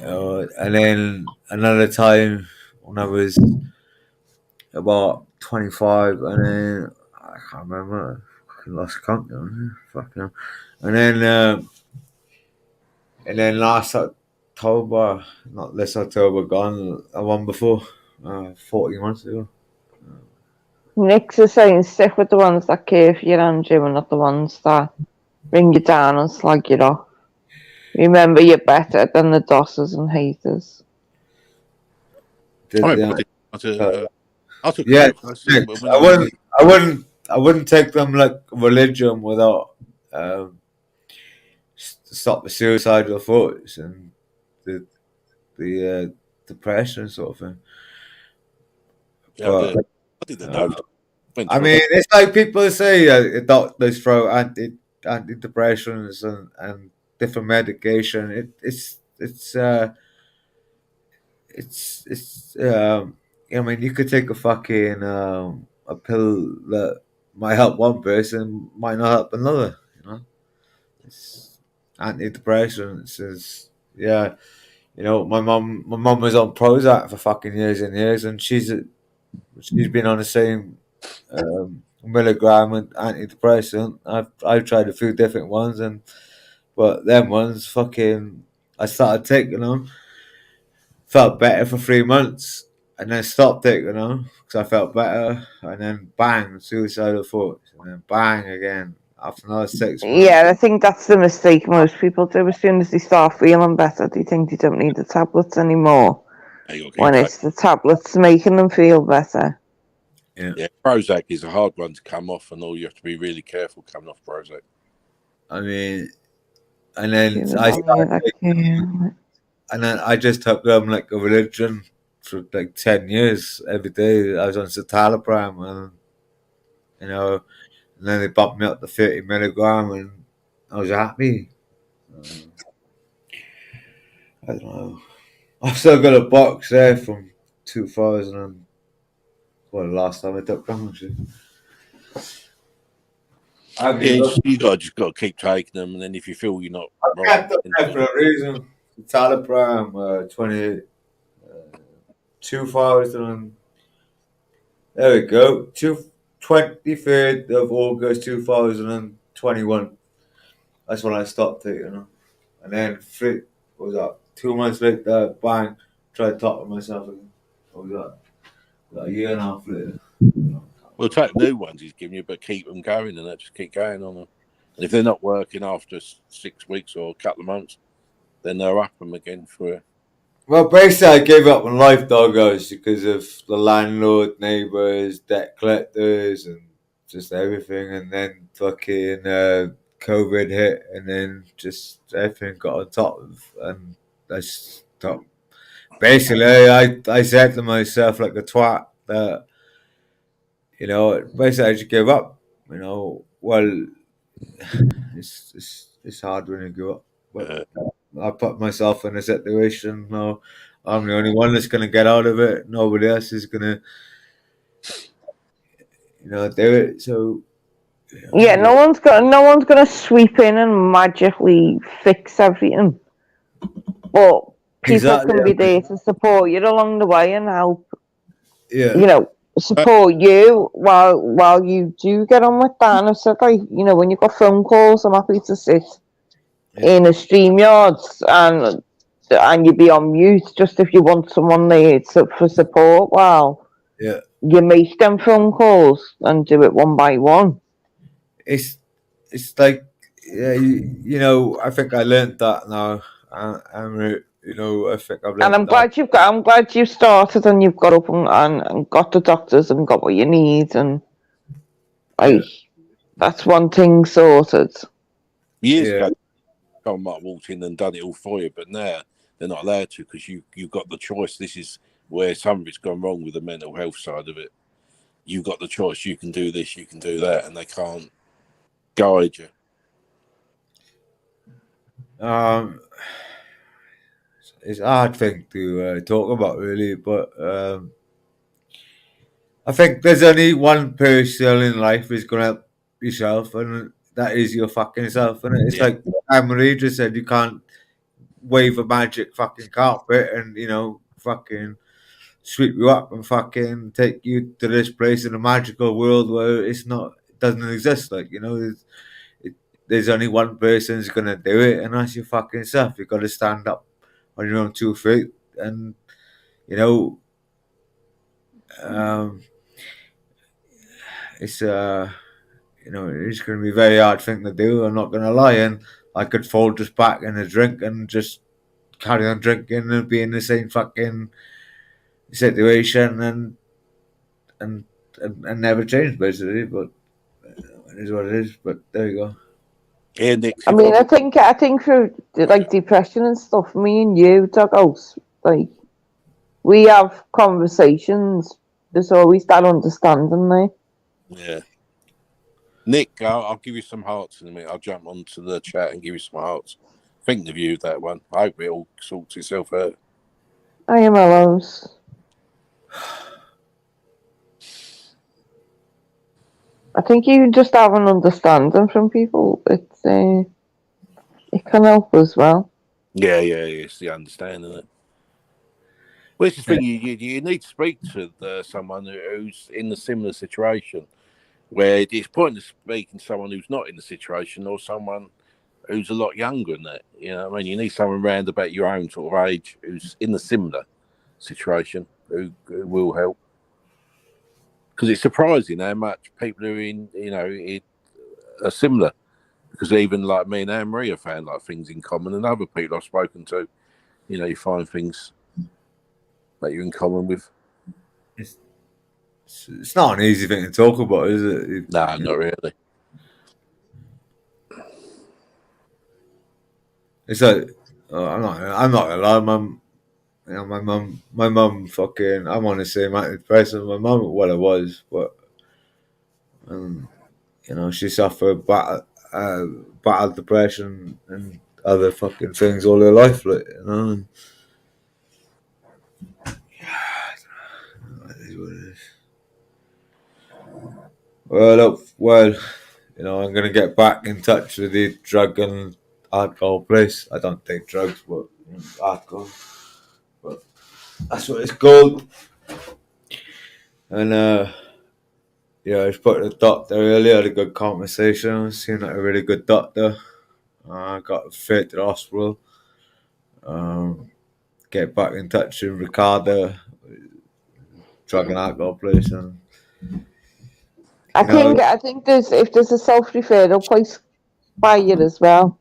and then another time when I was about 25, and then I can't remember. I lost count. Fucking, and then last October, not this October, gone. The one before, 40 months ago. Nick's is saying stick with the ones that care for you, Andrew, and not the ones that bring you down and slag you off. Remember, you're better than the dossers and haters. I wouldn't take them like religion without stop the suicidal thoughts and the depression sort of thing. But, I mean, it's like people say doctors throw antidepressants and different medication. I mean, you could take a fucking a pill that might help one person, might not help another. You know, it's antidepressants is Yeah, you know, my mum was on Prozac for fucking years and years, and she's been on the same milligram and antidepressant. I've tried a few different ones, but them ones fucking. I started taking them, felt better for 3 months, and then stopped taking them because I felt better, and then bang, suicidal thoughts, and then bang again after another 6 months. Yeah, I think that's the mistake most people do. As soon as they start feeling better, they think they don't need the tablets anymore. You got to When keep it's the tablets making them feel better. yeah, Prozac is a hard one to come off, and all you have to be really careful coming off Prozac. I mean, and then Yeah, I yeah, started that can. and then I just took them like a religion for like 10 years. Every day I was on citalopram, and you know, and then they bumped me up to 30 milligram, and I was happy. I don't know. I've still got a box there from 2000 and well, the last time I took them. Actually. Yeah, you just got to keep taking them, and then if you feel you're not I kept them there for a reason. Citalopram, 2000. There we go. 23rd of August 2021. That's when I stopped taking them. And then what was that? 2 months later, bang, tried talking myself again. What was that? About a year and a half later. Well, take new ones he's giving you, but keep them going, and just keep going on them. And if they're not working after 6 weeks or a couple of months, then they'll up them again for you. Well, basically, I gave up on life, doggos, because of the landlord, neighbours, debt collectors, and just everything. And then fucking COVID hit, and then just everything got on top of, and I stopped. Basically, I said to myself like a twat that, you know, basically I just gave up. You know, well, it's hard when you give up, but I put myself in a situation now. I'm the only one that's gonna get out of it. Nobody else is gonna, do it. So Yeah, no one's gonna sweep in and magically fix everything. But people exactly. can be there to support you along the way and help. Yeah. You know, support you while you do get on with that. And I've said, like, you know, when you've got phone calls, I'm happy to sit in a StreamYard and you be on mute just if you want someone there for support while you make them phone calls and do it one by one. It's like, yeah, I think I learned that now. I think I've learned And I'm that. glad you've started and you've got up and got the doctors and got what you need, and that's one thing sorted. Years ago, someone might have walked in and done it all for you, but now they're not allowed to because you've got the choice. This is where some of it's gone wrong with the mental health side of it. You've got the choice. You can do this, you can do that, and they can't guide you. It's a hard thing to talk about, really, but I think there's only one person in life who's going to help yourself, and that is your fucking self. And it's like Anne-Marie just said, you can't wave a magic fucking carpet and, fucking sweep you up and fucking take you to this place in a magical world where it doesn't exist. Like, there's only one person who's going to do it, and that's your fucking self. You've got to stand up on your own 2 feet, and, it's it's going to be a very hard thing to do. I'm not going to lie, and I could fall just back in a drink and just carry on drinking and be in the same fucking situation and never change, basically. But it is what it is. But there you go. Yeah, Nick. I mean, I think for like depression and stuff, me and you, Douglas, like, we have conversations. There's always that understanding there. Yeah. Nick, I'll give you some hearts in a minute. I'll jump onto the chat and give you some hearts. Think of you, that one. I hope it all sorts itself out. I am alone. I think you just have an understanding from people. It can help as well. Yeah, it's the understanding it. Well, it's the thing, you need to speak to someone who's in a similar situation, where it's pointless speaking to someone who's not in the situation or someone who's a lot younger than that. You know what I mean? You need someone around about your own sort of age who's in a similar situation who will help. Because it's surprising how much people who are in, are similar. Because even like me and Anne-Marie have found like things in common, and other people I've spoken to, you find things that you're in common with. It's not an easy thing to talk about, is it? No, not really. It's like I'm not gonna lie, Mum. You know, my mum fucking. I'm on the same antidepressant. My mum, what it was, but she suffered battle depression and other fucking things all her life, like and, that is what it is. Well, I'm gonna get back in touch with the drug and alcohol place. I don't take drugs, but alcohol. But that's what it's called. And I spoke to the doctor earlier. Had a good conversation. Seemed like a really good doctor. I got referred to the hospital. Get back in touch with Ricardo, drug and alcohol place, and I think if there's a self-referral place by you as well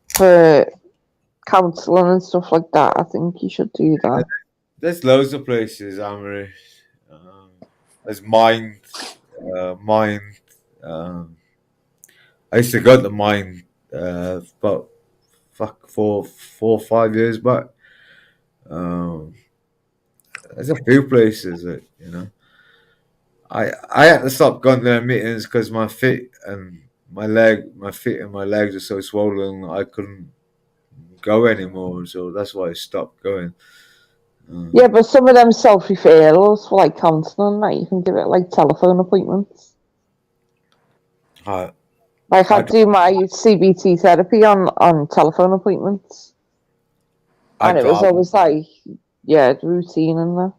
for counselling and stuff like that, I think you should do that. There's loads of places, Amory. There's Mind. Mind. I used to go to Mind about 4 or 5 years back. There's a few places that I had to stop going to their meetings because my feet and my legs are so swollen I couldn't go anymore. So that's why I stopped going. Yeah, but some of them self-referrals for like counselling, like you can give it like telephone appointments. Like I do my CBT therapy on telephone appointments, and it was always like, routine and that.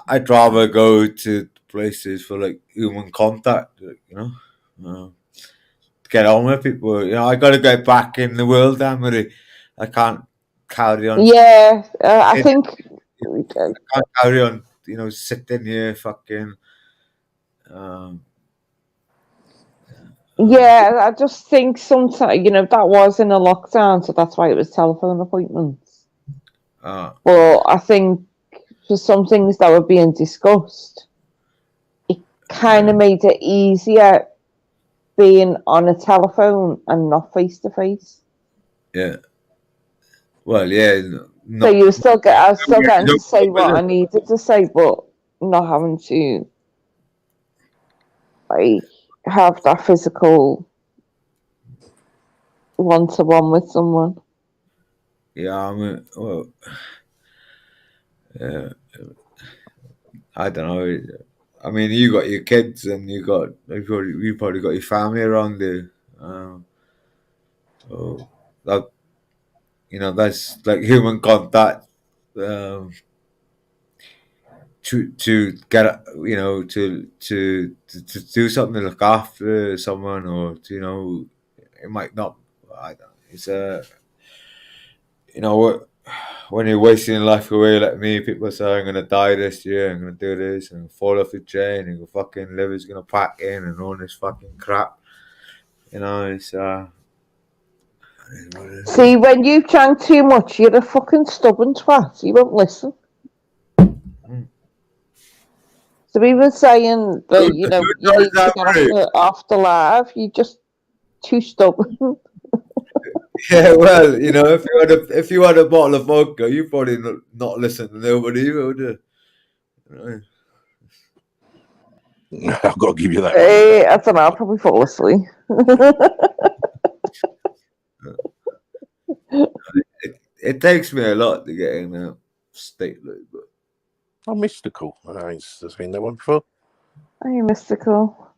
I'd rather go to places for like human contact, get on with people. I got to get back in the world, Emily. I can't carry on. Yeah, I think I can't carry on. Sitting here, fucking. Yeah, I just think sometimes that was in a lockdown, so that's why it was telephone appointments. But I think for some things that were being discussed, it kind of made it easier being on a telephone and not face to face. Yeah. Well, yeah. So I was still getting to say what I needed to say, but not having to like have that physical one-to-one with someone. Yeah, I mean, well, yeah. I don't know. I mean, you got your kids and you probably got your family around there. So that that's like human contact. To get to do something to look after someone, or to, it might not. I don't know. It's when you're wasting life away like me, people say I'm gonna die this year, I'm gonna do this, and fall off the train, and your fucking liver's gonna pack in, and all this fucking crap. It's See, when you drank too much, you're a fucking stubborn twat. You won't listen. So even saying that you need to get off the live, you're just too stubborn. Yeah, well, if you had a bottle of vodka, you probably not listen to nobody, would you? I've got to give you that. I don't know. I'll probably fall asleep. It takes me a lot to get in a state like that. I'm mystical. I ain't seen that one before. Are you mystical?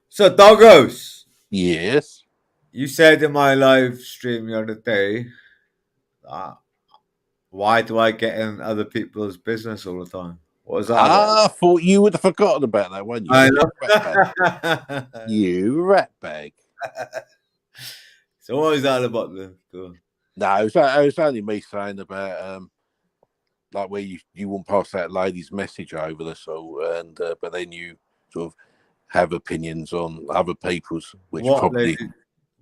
So, doggos. Yes. You said in my live stream the other day, why do I get in other people's business all the time? What was that about? I thought you would have forgotten about that, wouldn't you? I You ratbag. know. You ratbag. So what was that about then? No, it was only me saying about like where you wouldn't pass that lady's message over the so, and but then you sort of have opinions on other people's, which What probably lady?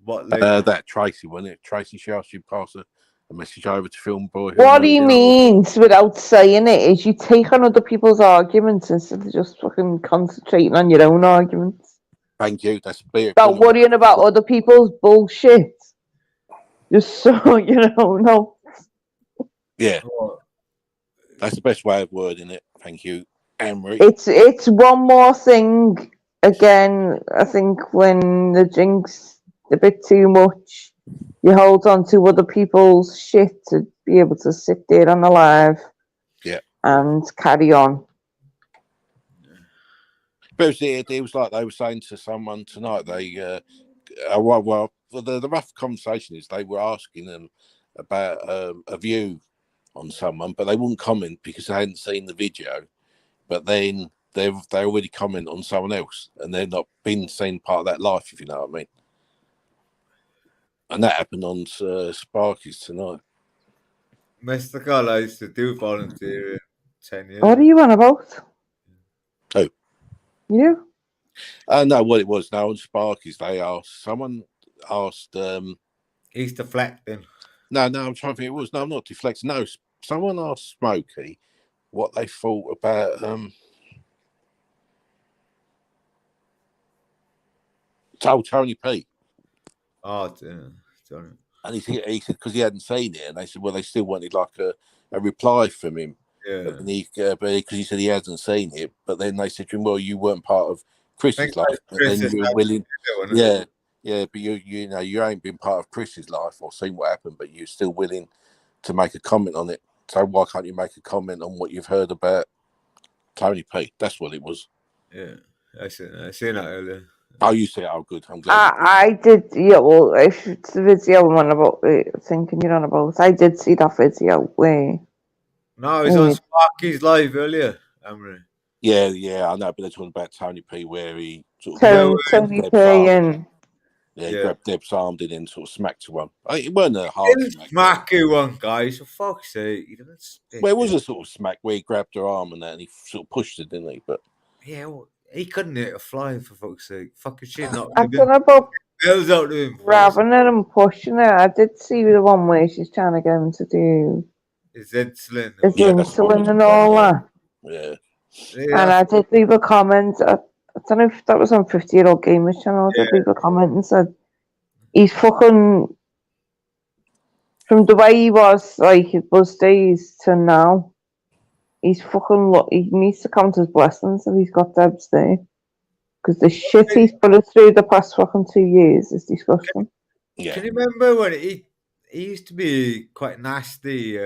What lady? that Tracy, wasn't it? Tracy, she asked you to pass a message over to Film Boy. What he means without saying it is you take on other people's arguments instead of just fucking concentrating on your own arguments. Thank you. That's About worrying about other people's bullshit. Just so you know. Yeah. That's the best way of wording it. Thank you, Emery. It's one more thing. Again, I think when the drink's a bit too much, you hold on to other people's shit to be able to sit there on the live, and carry on. But it was like they were saying to someone tonight. They the rough conversation is they were asking them about a view on someone, but they wouldn't comment because they hadn't seen the video. But then they already comment on someone else, and they've not been seen part of that life, if you know what I mean. And that happened on Sparky's tonight. Mr. Carl, I used to do volunteering 10 years. What are you on about? Oh, you? No, what it was now on Sparky's, someone asked. He's deflecting. No, I'm trying to think. It was no, I'm not deflecting. No, someone asked Smokey what they thought about Tony P. Oh, Tony. And he said because he hadn't seen it, and they said, well, they still wanted like a reply from him. Yeah. But because he said he hasn't seen it, but then they said to him, well, you weren't part of Chris's life, but then you were willing. Yeah, but you know you ain't been part of Chris's life or seen what happened, but you're still willing to make a comment on it. So why can't you make a comment on what you've heard about Tony P? That's what it was. Yeah, I seen that earlier. Oh, you see it? Oh, good. I'm glad. I did. Yeah, well, if it's the video one about thinking you're on about, I did see that video where. No, it was on Sparky's live earlier, Emery. Yeah, I know, but they're talking about Tony P, where he sort of Tony P and he grabbed Deb's arm and then sort of smacked her one. It weren't a hard smack you one, guys. For fuck's sake, he didn't. Well, it was a sort of smack where he grabbed her arm and that, and he sort of pushed it, didn't he? But yeah, well, he couldn't hit a fly for fuck's sake. Fucking shit, not. I don't know about grabbing her and pushing her. I did see the one where she's trying to get him to do his insulin, and all that. Yeah. And I did leave a comment. I don't know if that was on 50-Year-Old Gamers channel. I did leave a comment and said, he's fucking, from the way he was, like, his buzz days to now, he's fucking, he needs to count his blessings if he's got Debs there. Because the shit he's put us through the past fucking 2 years is disgusting. Yeah. Can you remember when he used to be quite nasty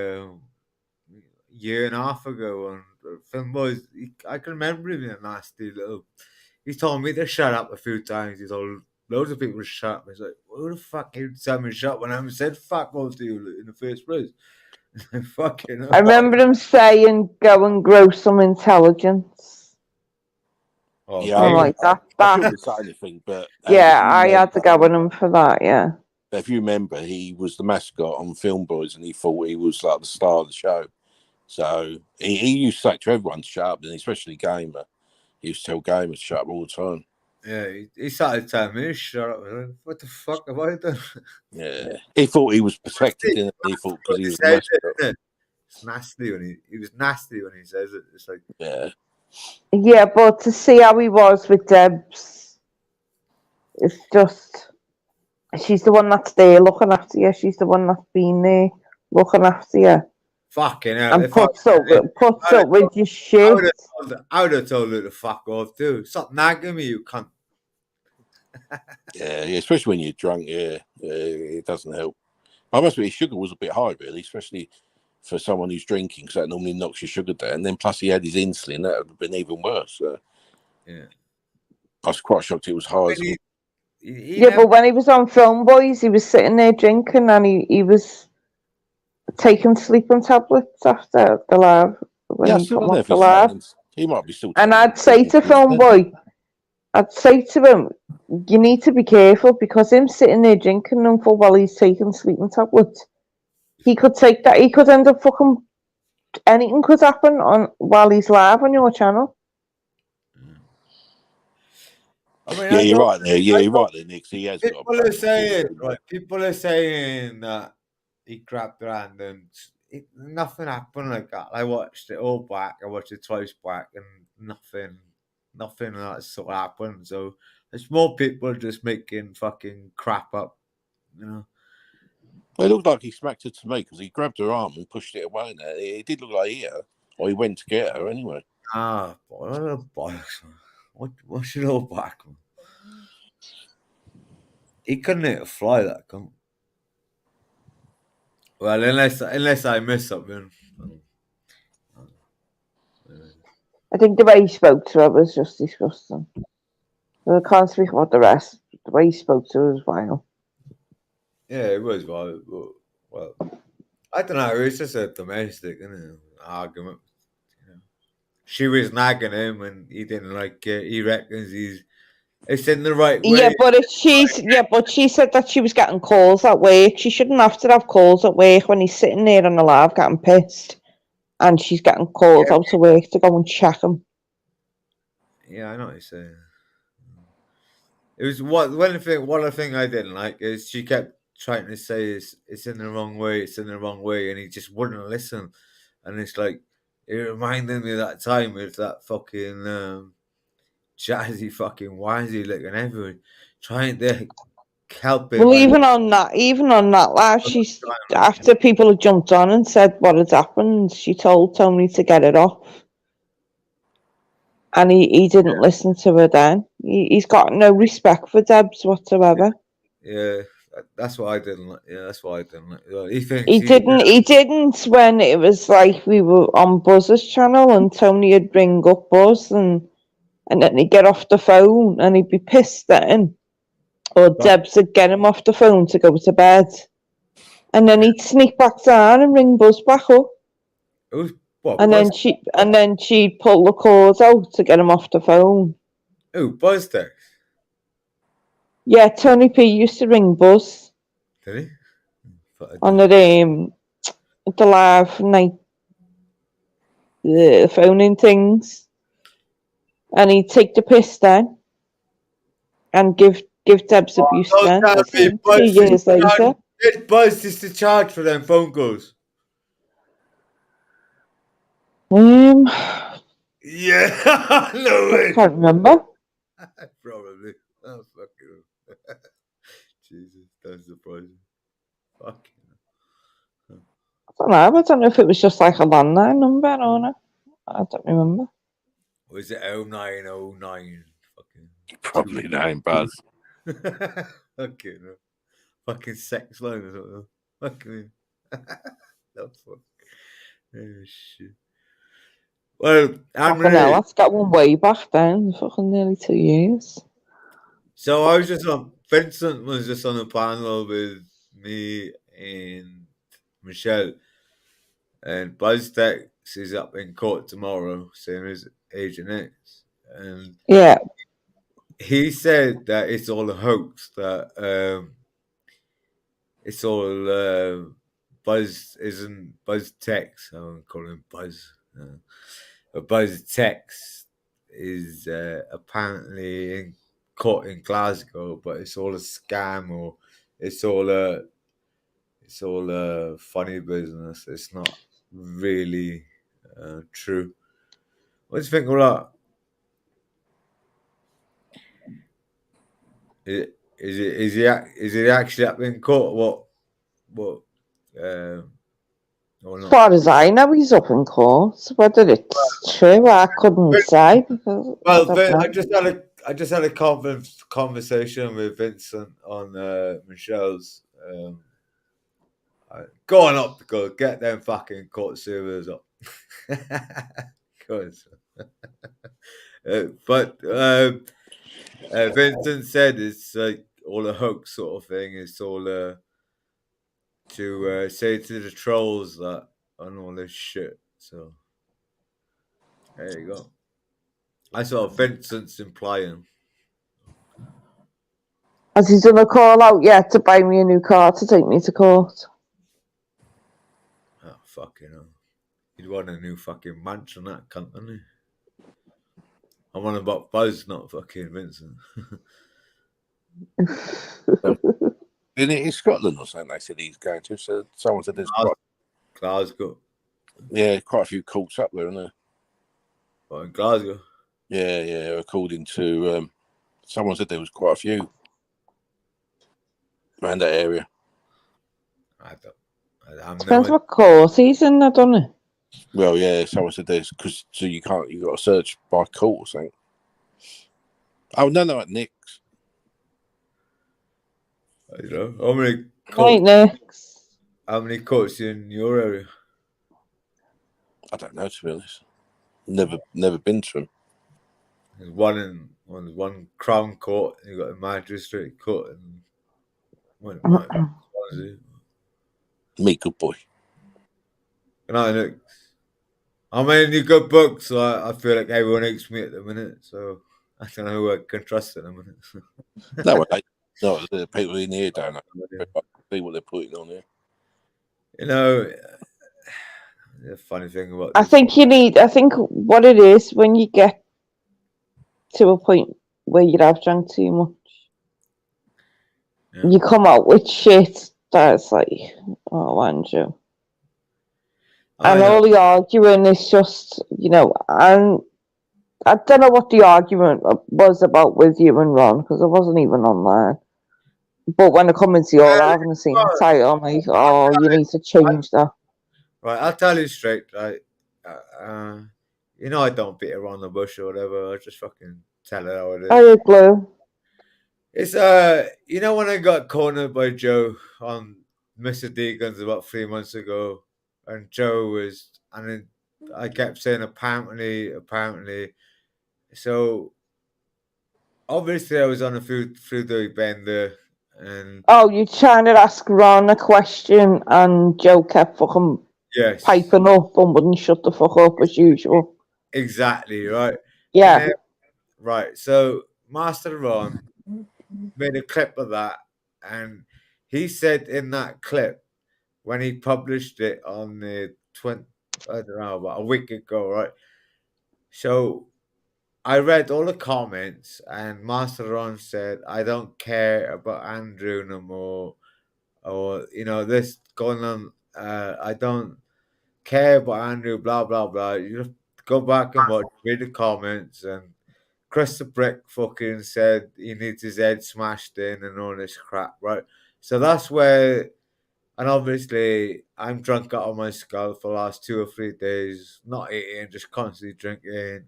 year and a half ago on Film Boys? I can remember him being a nasty little. He's told me to shut up a few times. He's told loads of people to shut up. He's like, who the fuck you tell me to shut up when I haven't said fuck all to you in the first place? Fucking. I remember him saying, "Go and grow some intelligence." Oh, yeah, I'm like that. I shouldn't say anything, but yeah, I had to go with him for that. Yeah. If you remember, he was the mascot on Film Boys, and he thought he was like the star of the show. So he used to say to everyone to shut up, and especially Gamer. He used to tell Gamer to shut up all the time. Yeah, he started telling me to shut up. What the fuck have I done? Yeah, he thought he was protected, didn't he? He thought because he was the mascot. It's nasty when he was nasty when he says it. It's like yeah, but to see how he was with Debs, it's just she's the one that's there looking after you. She's the one that's been there looking after you. Fucking hell. And puts up with your shit. I would have told her to fuck off too. Stop nagging me, you cunt. yeah, especially when you're drunk. Yeah, it doesn't help. I must admit, his sugar was a bit high, really, especially for someone who's drinking, because that normally knocks your sugar down. And then plus he had his insulin, that would have been even worse. Yeah, I was quite shocked it was high. He Yeah, never. but when he was on Film Boys, he was sitting there drinking and he was taking sleeping tablets after the live, when Yeah, I he still come don't know off if the he's live. taking. He might be still And taking. I'd say to Film Boy, I'd say to him, you need to be careful, because him sitting there drinking them for while he's taking sleeping tablets, he could take that, he could end up fucking, anything could happen on while he's live on your channel. I mean, Yeah, I you're don't. right there. Yeah, you're right there, Nick. He has got a People are problem. saying, right? People are saying that he grabbed her hand and nothing happened like that. I watched it all back. I watched it twice back, and nothing of that sort of happened. So there's more people just making fucking crap up, you know. Well, it looked like he smacked her to me because he grabbed her arm and pushed it away. Now it did look like he hit her, or he went to get her anyway. Ah, boy, what a bollocks, man. What's it all back, man? He couldn't hit a fly, that cunt. Well, unless I miss something. I think the way he spoke to her was just disgusting. I can't speak about the rest. The way he spoke to her was vile. Yeah, it was well. I don't know. It's just a domestic argument. You know. She was nagging him, and he didn't like it. He reckons it's in the right way. Yeah, but she said that she was getting calls at work. She shouldn't have to have calls at work when he's sitting there on the live getting pissed, and she's getting called out to work to go and check him. Yeah, I know what you're saying. It was one thing I didn't like is she kept trying to say it's in the wrong way, it's in the wrong way, and he just wouldn't listen. And it's like it reminded me of that time with that fucking jazzy fucking wisey looking everyone trying to help him. Well, even on that live, she's after people had jumped on and said what had happened, she told Tony to get it off, and he didn't listen to her. Then he's got no respect for Debs whatsoever. Yeah, that's what I didn't like. Yeah, that's why I didn't like. He thinks He didn't when it was like we were on Buzz's channel and Tony would ring up Buzz and then he'd get off the phone and he'd be pissed then. Or Debs would get him off the phone to go to bed. And then he'd sneak back down and ring Buzz back up. It was what? And then she'd pull the cord out to get him off the phone. Oh, Buzz text. Yeah, Tony P used to ring Buzz. Did he? On the live night phoning things. And he'd take the piss then and give Debs abuse then. 2 years later. Buzz is the charge for them phone calls. Yeah, no way. I can't remember. Probably. Oh, fucking. Jesus, that's surprising. Fucking. I don't know if it was just like a landline number or not. I don't remember. Was it 0909? Fucking. Probably name Buzz. Okay, no. Fucking sex line or something. Fucking. No fuck. Oh shit. Well, Fucking hell, that's got one way back then. Fucking nearly 2 years. So I was just on. Vincent was just on a panel with me and Michelle, and BuzzTex is up in court tomorrow, same as Agent X, and yeah, he said that it's all a hoax. That it's all Buzz isn't BuzzTex. I won't call him Buzz. But BuzzTex is apparently in court in Glasgow, but it's all a scam, or it's all a funny business. It's not really true. What do you think of that? Is it actually up in court? What or as not? far as I know, he's up in court. Whether it's true, I couldn't say. Because I just had a conversation with Vincent on Michelle's. Go on up, go get them fucking court servers up. But Vincent said it's like all a hoax sort of thing. It's all to say to the trolls that and all this shit. So there you go. That's what Vincent's implying. Has he done a call out yet to buy me a new car to take me to court? Oh, fucking hell. He'd want a new fucking mansion, that cunt, wouldn't he? I'm on about Buzz, not fucking Vincent. Isn't it in Scotland or something? They said he's going to. So someone said there's Glasgow. quite a few courts up there, isn't there? What, in Glasgow? Yeah. According to someone said there was quite a few around that area. Depends what court he's in, doesn't it? Well, yeah, someone said there's because you got to search by court or something. Oh no, at Nick's. I don't know. How many Right, next. How many courts in your area? I don't know, to be honest. Never been to them. There's one Crown Court. You got a Magistrate Court, and Me, good boy. And I look. I'm in your good books, so I feel like everyone hates me at the minute. So I don't know who I can trust at the minute. No, the people in here don't know. See what they're putting on there. You know, the funny thing about I think what it is when you get to a point where you have drunk too much, you come out with shit that's like, oh, Andrew. And all the arguing is just, and I don't know what the argument was about with you and Ron, because I wasn't even online. But when I come into your having the same title, I'm like, oh, you need to change that. Right, I'll tell you straight, right? I don't beat around the bush or whatever. I just fucking tell it how it is. I agree. It's when I got cornered by Joe on Mr. Deegan's about 3 months ago, and Joe was, and then I kept saying apparently. So obviously I was on a through the bender, and you're trying to ask Ron a question, and Joe kept fucking piping up and wouldn't shut the fuck up as usual. Exactly, right. Yeah. Then, right. So Master Ron made a clip of that, and he said in that clip when he published it on the about a week ago, right? So I read all the comments, and Master Ron said, "I don't care about Andrew no more," or this going on. I don't care about Andrew. Blah blah blah. You just go back and read the comments, and Chris the Brick fucking said he needs his head smashed in and all this crap, right? So that's where, and obviously I'm drunk out of my skull for the last 2 or 3 days, not eating, just constantly drinking,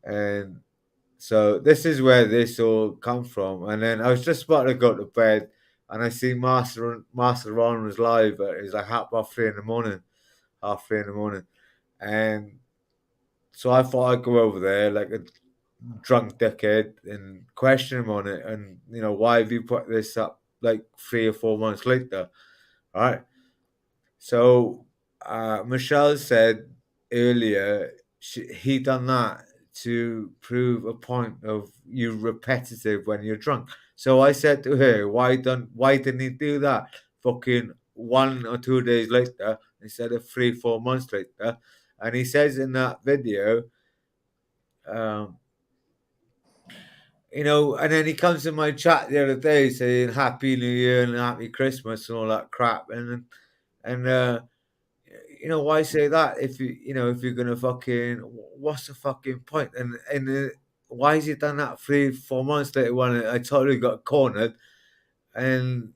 and so this is where this all come from. And then I was just about to go to bed, and I see Master Ron was live. It's like 3:30 in the morning, and so I thought I'd go over there like a drunk dickhead and question him on it, and why have you put this up like 3 or 4 months later, right? So Michelle said earlier he done that to prove a point of you repetitive when you're drunk. So I said to her, why didn't he do that fucking 1 or 2 days later instead of 3-4 months later? And he says in that video, and then he comes in my chat the other day saying Happy New Year and Happy Christmas and all that crap, and why say that if you're gonna fucking, what's the fucking point? And why has he done that 3-4 months later when I totally got cornered? And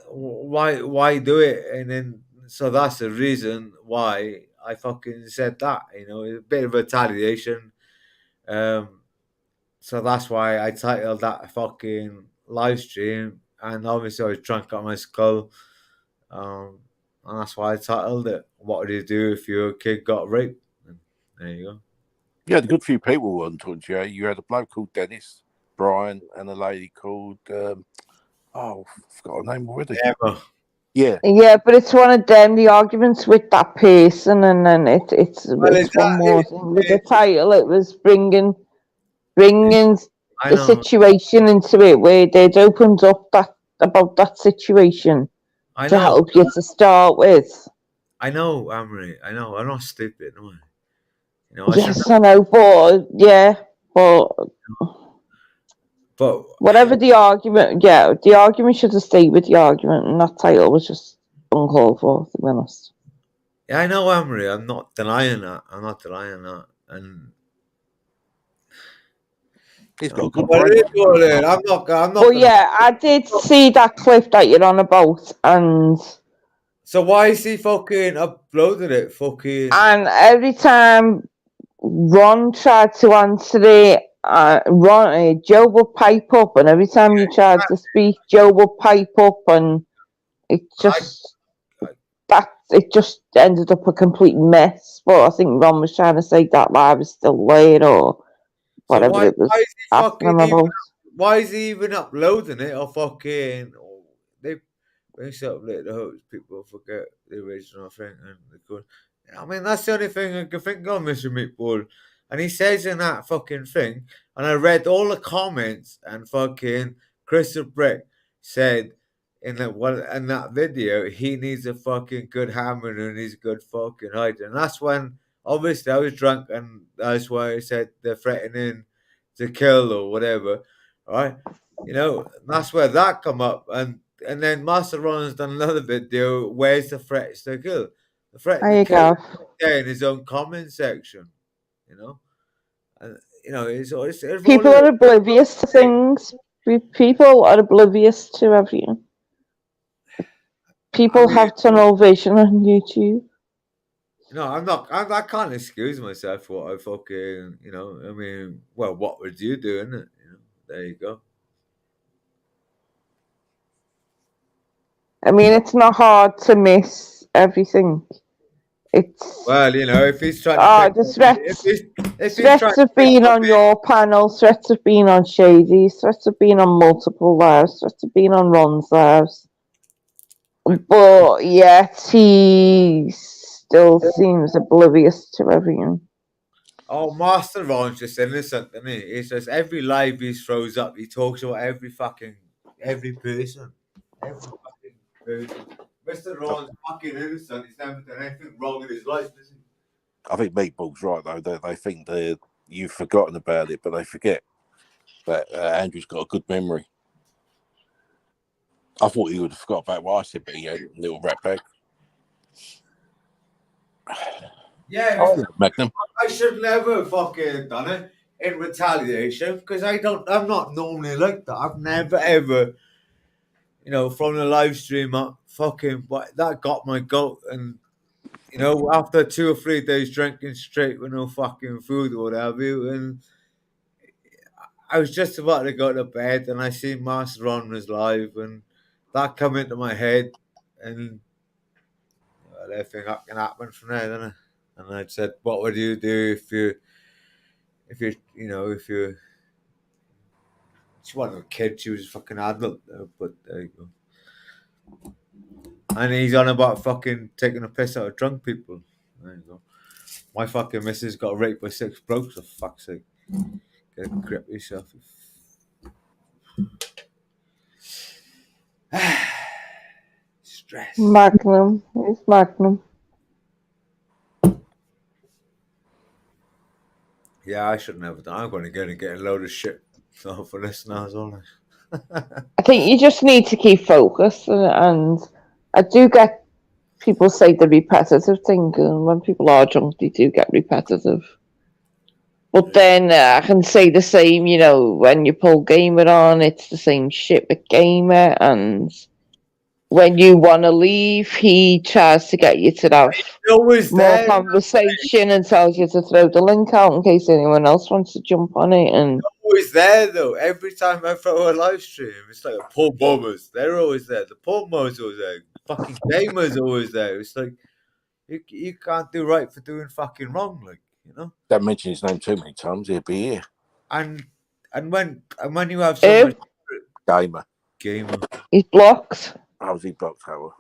why do it? And then so that's the reason why I fucking said that. It's a bit of retaliation. So that's why I titled that fucking live stream, and obviously I was drunk out my skull. And that's why I titled it, "What would you do if your kid got raped?" And there you go. You had a good few people on, didn't you? You had a bloke called Dennis, Brian and a lady called I forgot her name already. Emma. Yeah, Yeah, but it's one of them, the arguments with that person, and then it's one more thing. With the title, it was bringing I the know. situation into it, where they'd opened up about that situation I to know. help you to start with. I know, Amory. I know. I'm not stupid, am I? You know, I Yes, I know, but yeah, but But whatever the argument, yeah, the argument should have stayed with the argument, and that title was just uncalled for, to be honest. yeah, I know, Amory. I'm not denying that. And he's got a good but brain. it is what it is. I'm not. But Gonna... yeah, I did see that clip that you're on about, and So why is he fucking uploaded it? Fucking. every time Ron tried to answer it, Joe would pipe up, and every time you tried to speak, Joe would pipe up, and it just it just ended up a complete mess. But I think Ron was trying to say that live is still late or So whatever it was why is he asking him fucking? about. Why is he even uploading it? Or fucking? They up let the hopes people forget the original thing and the good. I mean, that's the only thing I can think of, Mr. Meatball. And he says in that fucking thing, and I read all the comments, and fucking Crystal Brick said in that video he needs a fucking good hammer and he's a good fucking height. And that's when obviously I was drunk, and that's why I said they're threatening to kill or whatever. Right? You know, that's where that come up, and then Master Ron's done another video. Where's the threats to kill? The threat There to you kill go. there in his own comment section. You know, and you know it's People are oblivious to things. People are oblivious to everything. People have tunnel vision on YouTube. No, I'm not. I can't excuse myself for what I fucking. You know, I mean, well, what would you do? Innit? You know, there you go. I mean, it's not hard to miss everything. It's Well, you know, if he's trying to pick, the if he's trying threats to have pick been up on your panel, threats have been on Shady's, threats have been on multiple lives, threats have been on Ron's lives. But yet he still seems oblivious to everything. Oh, Master Ron's just innocent, isn't he? It's just every live he throws up, he talks about every person. Every fucking person. Mr. Ron's fucking innocent. He's never done anything wrong in his life, is he? I think Meatball's right though. They think you've forgotten about it, but they forget that Andrew's got a good memory. I thought he would have forgot about what I said, but he had a little rat bag. Yeah, Magnum. I should never fucking done it in retaliation because I'm not normally like that. I've never ever, you know, from the live stream up, fucking, but that got my goat. And, you know, after 2 or 3 days drinking straight with no fucking food or whatever, and I was just about to go to bed and I seen Master Ron was live and that come into my head and everything can happen from there, didn't it? And I said, what would you do if you she wasn't a kid, she was a fucking adult, but there you go. And he's on about fucking taking a piss out of drunk people. There you go. My fucking missus got raped by 6 blokes, for fuck's sake. Get a grip yourself. Stress. Magnum. It's Magnum. Yeah, I should never done. I'm going to get a load of shit for this now as well. I think you just need to keep focused, and I do get people say the repetitive thing, and when people are drunk, they do get repetitive. But then I can say the same, you know, when you pull Gamer on, it's the same shit with Gamer, and when you want to leave, he tries to get you to have more conversation and tells you to throw the link out in case anyone else wants to jump on it. And always there though. Every time I throw a live stream, it's like a Paul Bombers. They're always there. The Paul Mo's always there. Fucking Gamer's always there. It's like you can't do right for doing fucking wrong, like, you know. Don't mention his name too many times, he'll be here. And And when you have so much Gamer. He's blocked. How's he blocked Howard?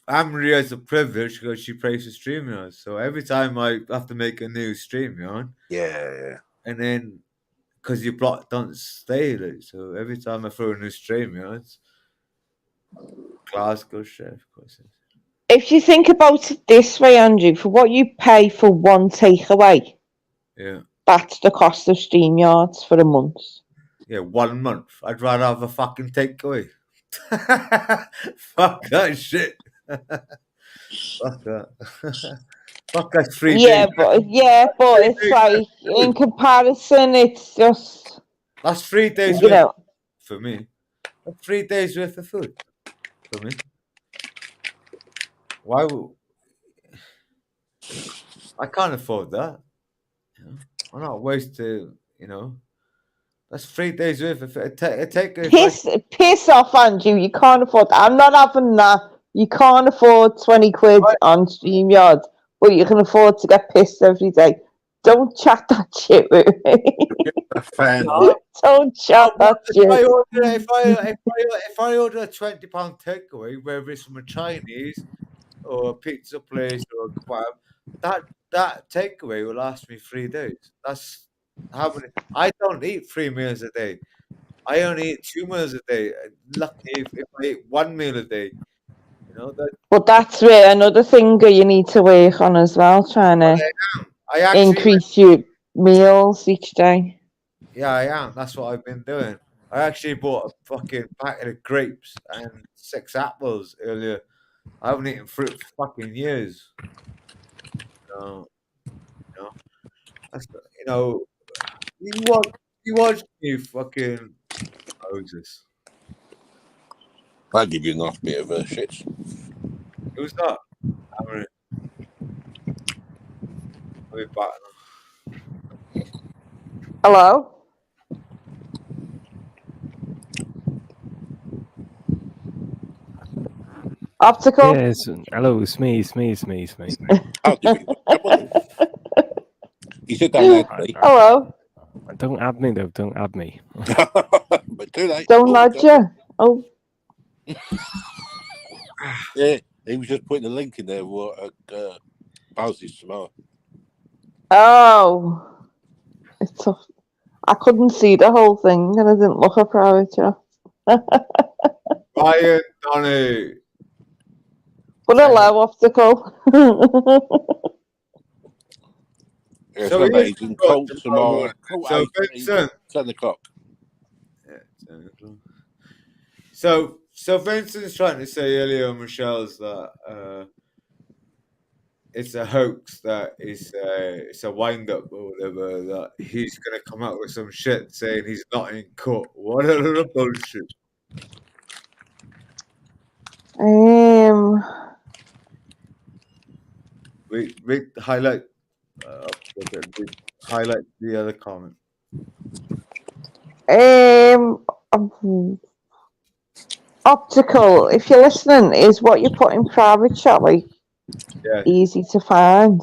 Amory has a privilege because she plays the StreamYard. So every time I have to make a new StreamYard, Yeah. and then because your block don't stay, like, so every time I throw a new StreamYard, Glasgow chef, of course. If you think about it this way, Andrew, for what you pay for one takeaway, Yeah. that's the cost of StreamYards for a month. Yeah, 1 month. I'd rather have a fucking takeaway. Fuck that shit. Fuck that. Fuck that 3 days. Yeah, but it's like in comparison, it's just That's 3 days you worth know. for me. That's 3 days worth of food for me. Why would I can't afford that? You know? I'm not wasting, That's 3 days worth of food. Piss off, Andrew. You can't afford that. I'm not having that. You can't afford 20 quid on StreamYard, but you can afford to get pissed every day. Don't chat that shit with me. Don't chat that shit. If I order a £20 takeaway, whether it's from a Chinese or a pizza place or a kebab, that takeaway will last me 3 days. That's how many. I don't eat 3 meals a day. I only eat 2 meals a day. Lucky if I eat 1 meal a day. But that's where another thing that you need to work on as well, trying to increase your meals each day. Yeah, I am. That's what I've been doing. I actually bought a fucking packet of grapes and 6 apples earlier. I haven't eaten fruit for fucking years. That's, you watch me fucking Moses. I'll give you a nice bit of shit. Who's that? I'll be back now. Hello? Optical? Yes, hello, it's me. I'll give you one. You said don't add me. Hello? Don't add me, though. Don't add me. But too late. Don't nudge you. Oh. Yeah, he was just putting a link in there what Bows's tomorrow. Oh. It's tough. I couldn't see the whole thing and I didn't look at private chat. Ryan, Donny. But hello, Optical. Yeah, So so he's in Colt tomorrow. So Vincent. 10 o'clock. Yeah, 10 o'clock. So Vincent's trying to say earlier, Michelle's that it's a hoax, that it's a wind up or whatever, that he's gonna come out with some shit saying he's not in court. What a little bullshit. Read highlight the other comment. Optical, if you're listening, is what you put in private chat like easy to find?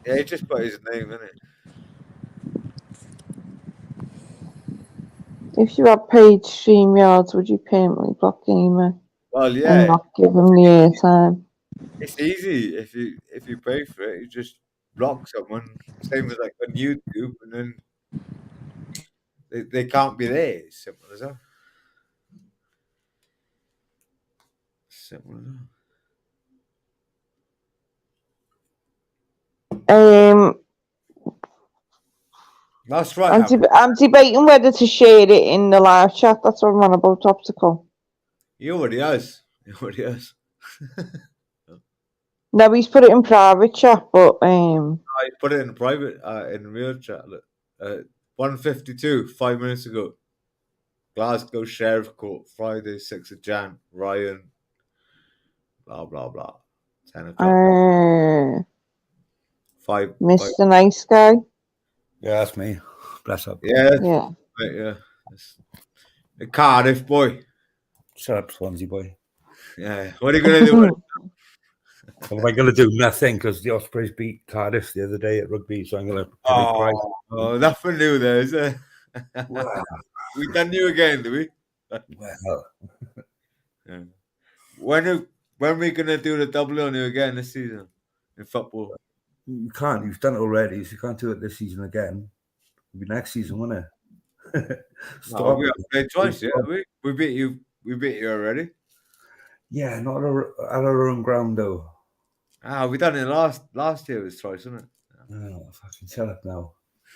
Yeah, he just put his name in it. If you had paid StreamYards, would you permanently block Gamer? Well, yeah. And not give him the airtime? It's easy if you pay for it. You just block someone, same as like on YouTube, and then they can't be there. It's simple as that. Simple as that. That's right. I'm debating whether to share it in the live chat. That's what I'm on about, Optical. He already has. No, he's put it in private chat, but I put it in private, in real chat. Look, 1:52, 5 minutes ago. Glasgow Sheriff Court, Friday, 6th of Jan. Ryan. Blah blah blah. 10 o'clock. 5. Mr. Nice Guy. Yeah, that's me. Bless up. Yeah. Yeah. Yeah. The Cardiff boy. Shut up, Swansea boy. Yeah. What are you gonna do? Well, am I going to do nothing because the Ospreys beat Cardiff the other day at rugby, so I'm going to cry. Oh, nothing new there, is there? Well, We done you again, do we? well, Yeah. When are we gonna do the double on you again this season in football? you can't. You've done it already, so you can't do it this season again. It'll be next season, won't it? No, we have played twice, yeah. We beat you. We beat you already. Yeah, not at our own ground though. Ah, we done it last year. It was twice, wasn't Oh, fucking shut up now.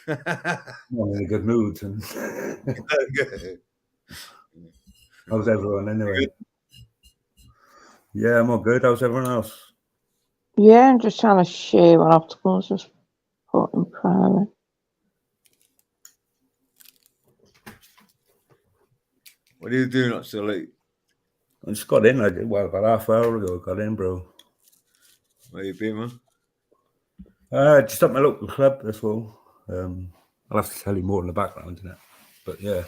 it? I'm in a good mood. And how's everyone anyway? Yeah, I'm all good. How's everyone else? Yeah, I'm just trying to shave my obstacles, just put in private. What are you doing up so late? I just got in. About half hour ago. Got in, bro. Where you been, man? Just at my local club. That's all. I'll have to tell you more in the background, innit? But yeah.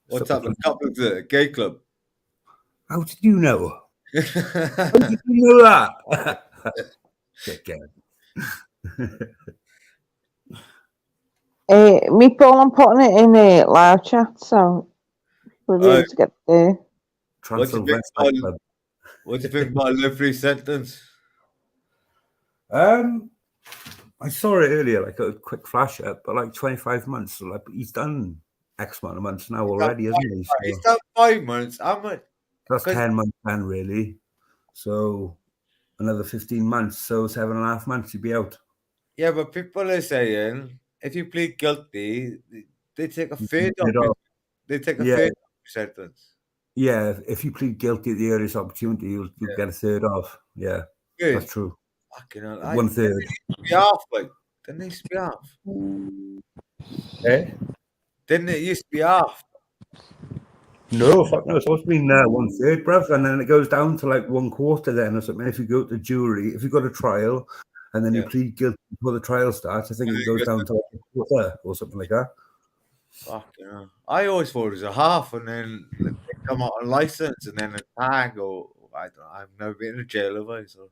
What's up? A couple of the gay club. How did you know? How did you know that? Dickhead. Meatball, I'm putting it in a live chat, so we'll be able to get there. What do you think about a livery sentence? I saw it earlier, like a quick flash up, but like 25 months. So like he's done X amount of months now already, hasn't he? So He's done 5 months. How much? that's 10 months then, really. So another 15 months. So 7.5 months he'd be out. Yeah, but people are saying if you plead guilty, they take a third of it. They take a third of your sentence. Yeah, if you plead guilty at the earliest opportunity, you'll get a third off. Yeah, Good. that's true. Fucking hell. 1/3. Be half, like, didn't it used to be half? Eh? Didn't it used to be half? No, fuck no. It's supposed to be 1/3, bruv, and then it goes down to like 1/4 then or something. If you go to jury, if you go to trial, and then you plead guilty before the trial starts, I think it goes down to like a quarter or something like that. Fucking hell. I always thought it was a half, and then they come out on license, and then a tag, or I don't know. I've never been to jail, have I? So.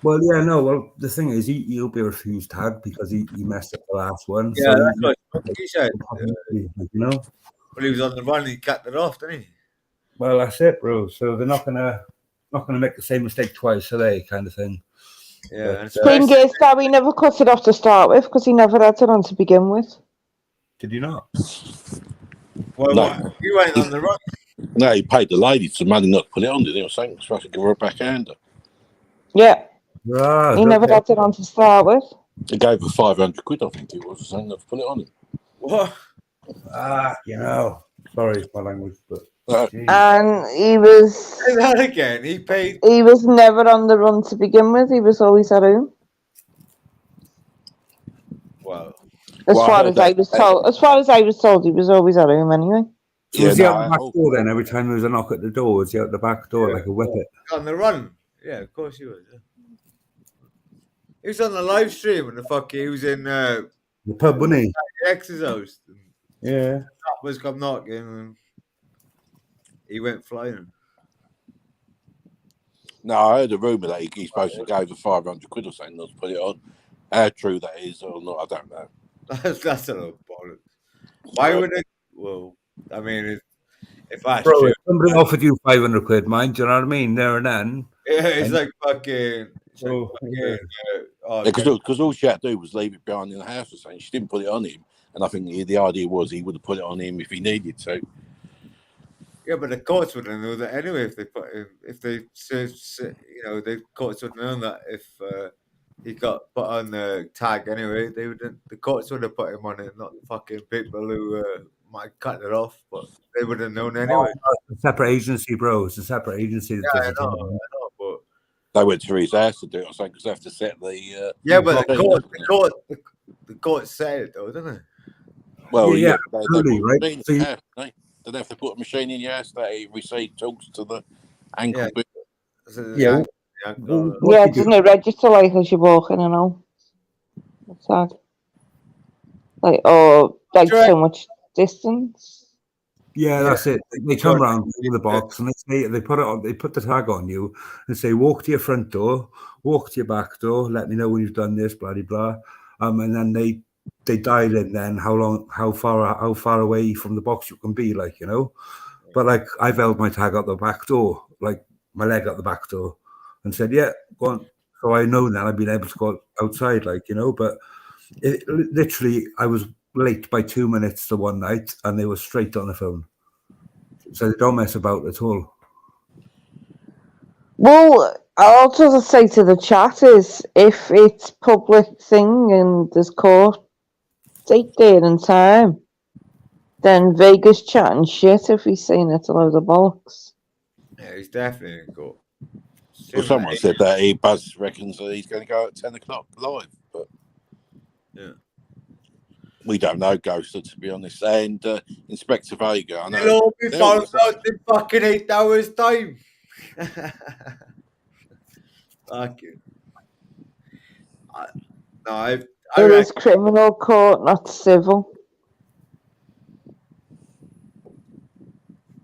Well, yeah, no. Well, the thing is, he'll be refused tag because he messed up the last one. Yeah, so that's what he said. You know. When he was on the run, he cut it off, didn't he? Well, that's it, bro. So they're not gonna make the same mistake twice, are they? Kind of thing. Yeah. Thing is that he never cut it off to start with because he never had it on to begin with. Did you not? Well, No. he went on the run. No, he paid the lady some money not to put it on, didn't he? I was saying, supposed to give her a backhander. Yeah. Right, He never had it on to start with. He gave her 500 quid, I think it was, saying not to put it on him. What? You know. Sorry, my language, but. And he was. Say that again. He paid. He was never on the run to begin with. He was always at home. Wow. As far as I was told, he was always at home anyway. So was he out the back door then? Every time there was a knock at the door, was he out the back door like a whippet? On the run. Yeah, of course he was. Yeah. He was on the live stream and he was in the pub, wasn't he? X's house. Yeah. Was come knocking and he went flying. No, I heard a rumour that he's supposed to give her 500 quid or something not to put it on. How true that is or not, I don't know. That's a little bollocks. Why would it? Well, I mean, if that's bro, true, if somebody offered you 500 quid, mind, do you know what I mean? There and then. Yeah, it's like fucking. Because all she had to do was leave it behind in the house or something. She didn't put it on him, and I think the idea was he would have put it on him if he needed to. Yeah, but the courts wouldn't know that anyway. If they the courts would know that if he got put on the tag anyway. The courts would have put him on it, not fucking people who might cut it off, but they would have known anyway. It's a separate agency, bro. It's a separate agency. Yeah, I know, but they went to his house to do it, I think, because they have to set the. But the court said it though, didn't it? Well, yeah, they right. So they have to put a machine in your house that receipt talks to the ankle bit. Doesn't it register like as you walk in and out? What's that? So much distance. Yeah, that's it. They come round with the box and they put the tag on you and say, walk to your front door, walk to your back door, let me know when you've done this, blah blah blah. And then they dial in then how far away from the box you can be, like, you know. But like I've held my tag out the back door, like my leg out the back door, and said, yeah, go on. So I know then I've been able to go outside, like, you know, but literally I was late by 2 minutes the one night and they were straight on the phone. So they don't mess about at all. Well, I'll just say to the chat is if it's public thing and there's court date there and time, then Vegas chatting shit if he's saying it's a load of bollocks. Yeah, he's definitely in court. Well, someone said that Buzz reckons that he's going to go at 10 o'clock live, but yeah, we don't know, Ghoster, to be honest. And Inspector Vega, I know. It'll all be found out in fucking 8 hours' time. Fuck you. I It is criminal court, not civil.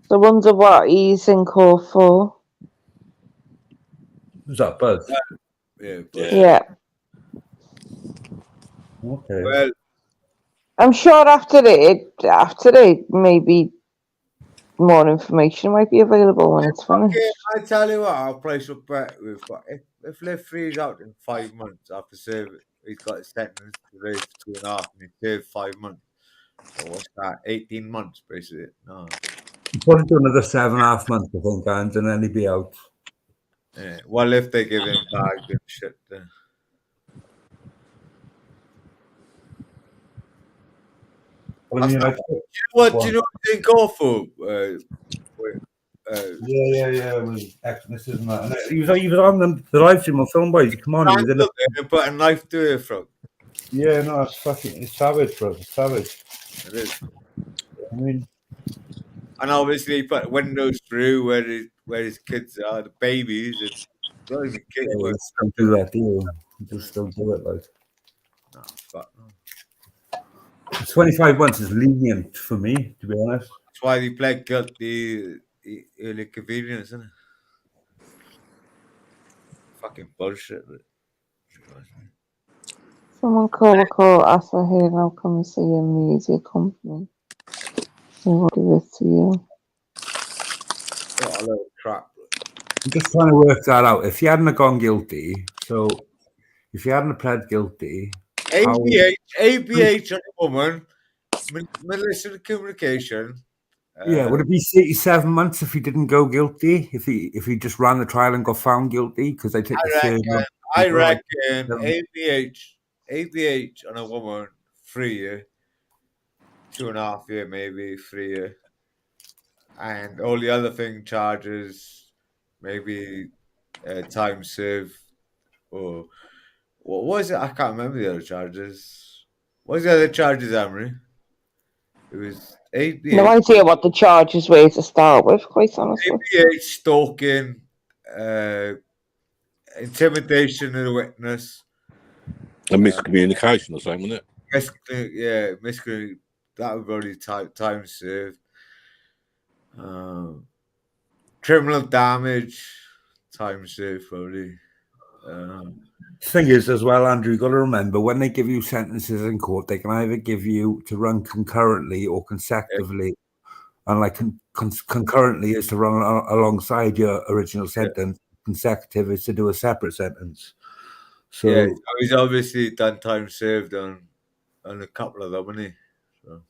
So I wonder what he's in court for. Who's that, Buzz? Yeah. Okay. Well, I'm sure after it, maybe more information might be available when it's finished. I tell you what, I'll place a bet with. If Liv frees out in 5 months after serving, he's got a sentence to raise for 2.5, and he served 5 months. So what's that? 18 months, basically. No. Put it to another 7.5 months, I think, and then he'd be out. Yeah. Well, if they give him bags and shit, then. Well, I mean, Do you know what they go for? Yeah. It was exorcism. And he was on the live stream on Film Boys. Come on, he was in it. Put a knife to her throat. Yeah, no, it's savage, bro. It's savage. It is. I mean, and obviously he put windows through where his kids are, the babies, and not even kids. Yeah, don't do that, do you? Just don't do it, like. No, fuck no. 25 months is lenient for me, to be honest. That's why they pled guilty early convenience, isn't it? Fucking bullshit. Someone call a call, ask for here, and I'll come and see a media company. So I'll give it to you. What a load of crap. I'm just trying to work that out. If you hadn't have gone guilty, so if you hadn't have pled guilty, ABH on a woman, malicious communication. Yeah, would it be 87 months if he didn't go guilty? If he just ran the trial and got found guilty? Because they take I reckon ABH on a woman 3 year, 2.5 year, maybe 3 year, and all the other thing charges maybe time served or what was it? I can't remember the other charges. What was the other charges, Amory? It was ABH. No idea what the charges were to start with, quite honestly. ABH, stalking, intimidation of the witness. A miscommunication or something, wasn't it? Miscommunication. That would already time served. Criminal damage, time served probably. Thing is, as well, Andrew, you've got to remember when they give you sentences in court, they can either give you to run concurrently or consecutively. And like concurrently is to run alongside your original sentence. Consecutive is to do a separate sentence. So he's obviously done time served on a couple of them, hasn't he? So.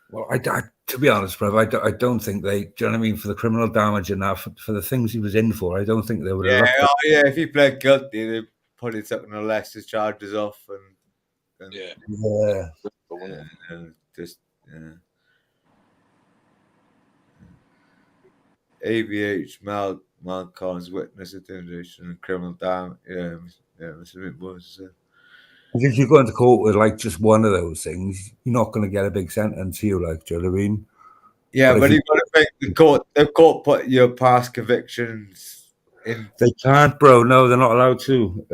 Well, I to be honest, bro, I don't think they. Do you know what I mean? For the criminal damage and that, for the things he was in for, I don't think they would have. If he pled guilty, they probably took the lesser charges off and ABH, Malcolm's witness intimidation and criminal damage. That's a bit more to say. If you go into court with like just one of those things, you're not going to get a big sentence. You like, do you know what I mean? Yeah, but you got to think the court put your past convictions in. They can't, bro. No, they're not allowed to.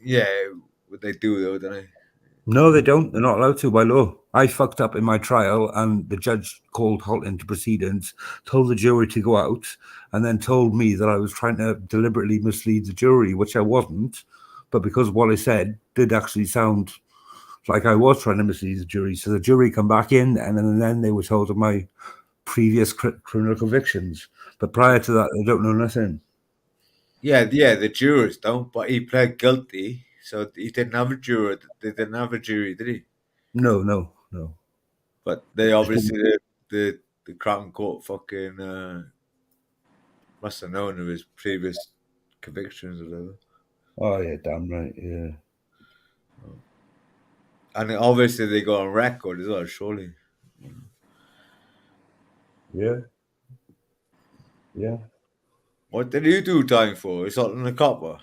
Yeah, what they do though, don't they? No, they don't. They're not allowed to by law. I fucked up in my trial, and the judge called halt into proceedings, told the jury to go out, and then told me that I was trying to deliberately mislead the jury, which I wasn't. But because what I said did actually sound like I was trying to mislead the jury, so the jury come back in, and then they were told of my previous criminal convictions. But prior to that, they don't know nothing. Yeah, the jurors don't, but he pled guilty, so he didn't have a juror. They didn't have a jury, did he? No. But they obviously the Crown Court fucking must have known of his previous convictions or whatever. Oh yeah, damn right, yeah. And obviously they go on record as well, surely. Yeah. What did you do time for? Assaulting a copper?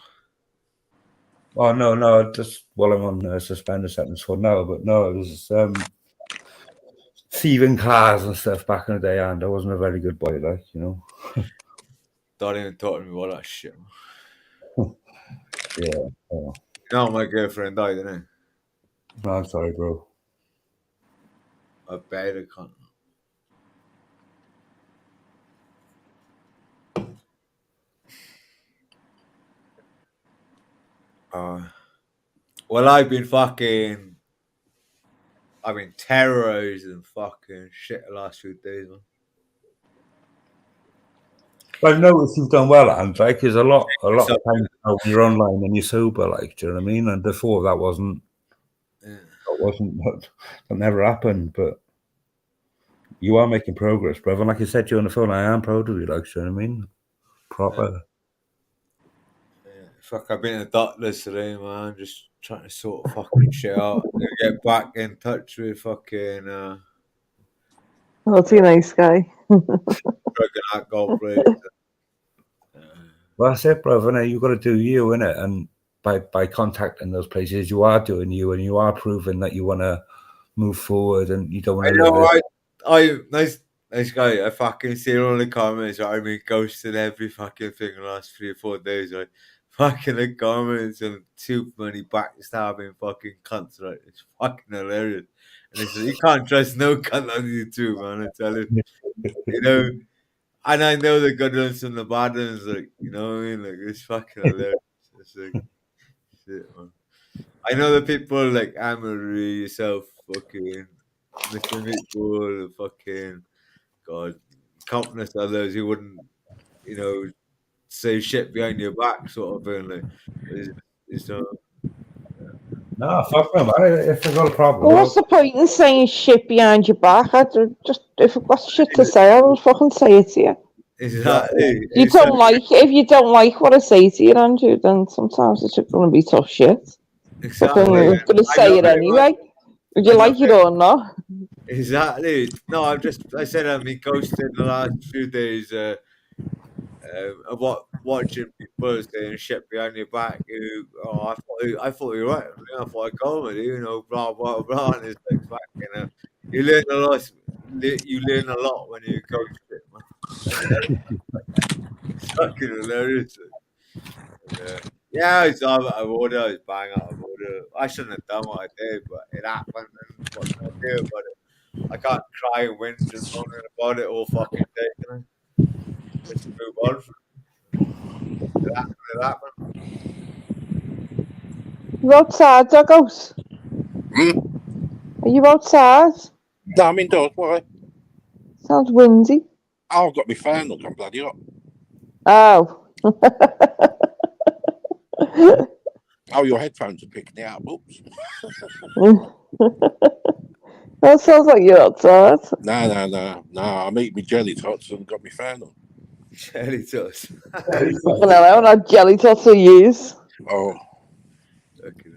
Oh no, just while I'm on suspended sentence for now, but no, it was thieving cars and stuff back in the day, and I wasn't a very good boy, like, you know. Don't even talk to me about that shit. Yeah. You know, my girlfriend died, didn't it? No, I'm sorry, bro. I bet I can't. Well, I've been terrorized and fucking shit the last few days, man. I've noticed you've done well, and like, there's a lot of times when you're online and you're sober, like, do you know what I mean? And before that never happened, but you are making progress, brother. And like I said to you on the phone, I am proud of you, like, do you know what I mean? Proper. Fuck, I've been to the doctors today, man. Just trying to sort fucking shit out. Get back in touch with fucking Oh, it's a nice guy. drug and alcohol place. Well, that's it, brother. Now you got to do you, innit? And by contacting those places, you are doing you, and you are proving that you want to move forward, and you don't want to. Nice guy. I fucking see all the comments. I mean, ghosted every fucking thing the last 3 or 4 days. Like, fucking the comments and too many backstabbing fucking cunts. Right, it's fucking hilarious. And it's like, you can't trust no cunt on YouTube, man. I tell you, you know. And I know the good ones from the bad ones, like, you know what I mean? Like, it's fucking hilarious. It's like, shit, man. I know the people like Amory, yourself, fucking Mr. Meatball, fucking God, countless others who wouldn't, you know, say shit behind your back, sort of thing. Like, it's No, fuck them. If there's got a problem, Well, what's the point in saying shit behind your back? Just if I've got shit to say, I will fucking say it to you. exactly. You don't if you don't like what I say to you, Andrew, then sometimes it's just going to be tough shit. Exactly. I'm going to say it anyway, whether you like it or not. Exactly. No, I said I'm ghosted the last few days. About watching people saying shit behind your back. I thought you were right. I thought I'd go with you, know, blah blah blah. And it's like fucking. You learn a lot. You learn a lot when you go shit, man. It's fucking hilarious. Yeah, I would have bang out of order. I shouldn't have done what I did, but it happened, and what can I do about it? I can't cry and whinge and moan about it all fucking day, can I? Just move on. It happened. You outside, Doggos? Are you outside? No, I'm indoors. Why? Sounds windy. Oh, I've got my fan on. I'm bloody hot. Oh. Oh, your headphones are picking it up. Oops. That sounds like you're outside. No. I'm eating my jelly tots and got my fan on. Jelly tots. Fucking hell, I haven't had jelly tots for years. Oh. Okay.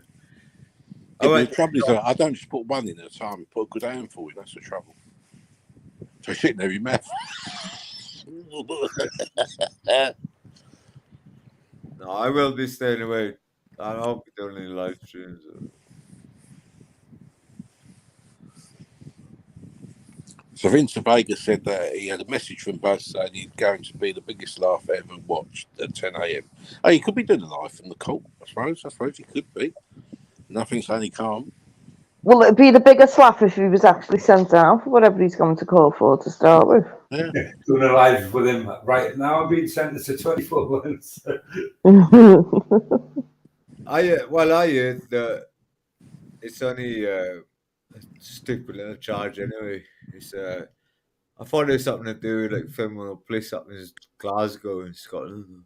Yeah, but the trouble is that I don't just put one in at a time. I put a good handful in. That's the trouble. So shit in every mouth. No, I will be staying away. I won't be doing any live streams. So Vince Vega said that he had a message from Buzz saying he's going to be the biggest laugh ever watched at 10 a.m. Oh, he could be doing a live from the court, I suppose. He could be. Nothing's saying he can't. Well, it'd be the bigger slap if he was actually sent down for whatever he's going to call for to start with. Yeah. Doing a live with him right now. I'm being sentenced to 24 months. I heard that it's only a stupid little charge anyway. It's I thought it was something to do with like filming a place up in Glasgow in Scotland.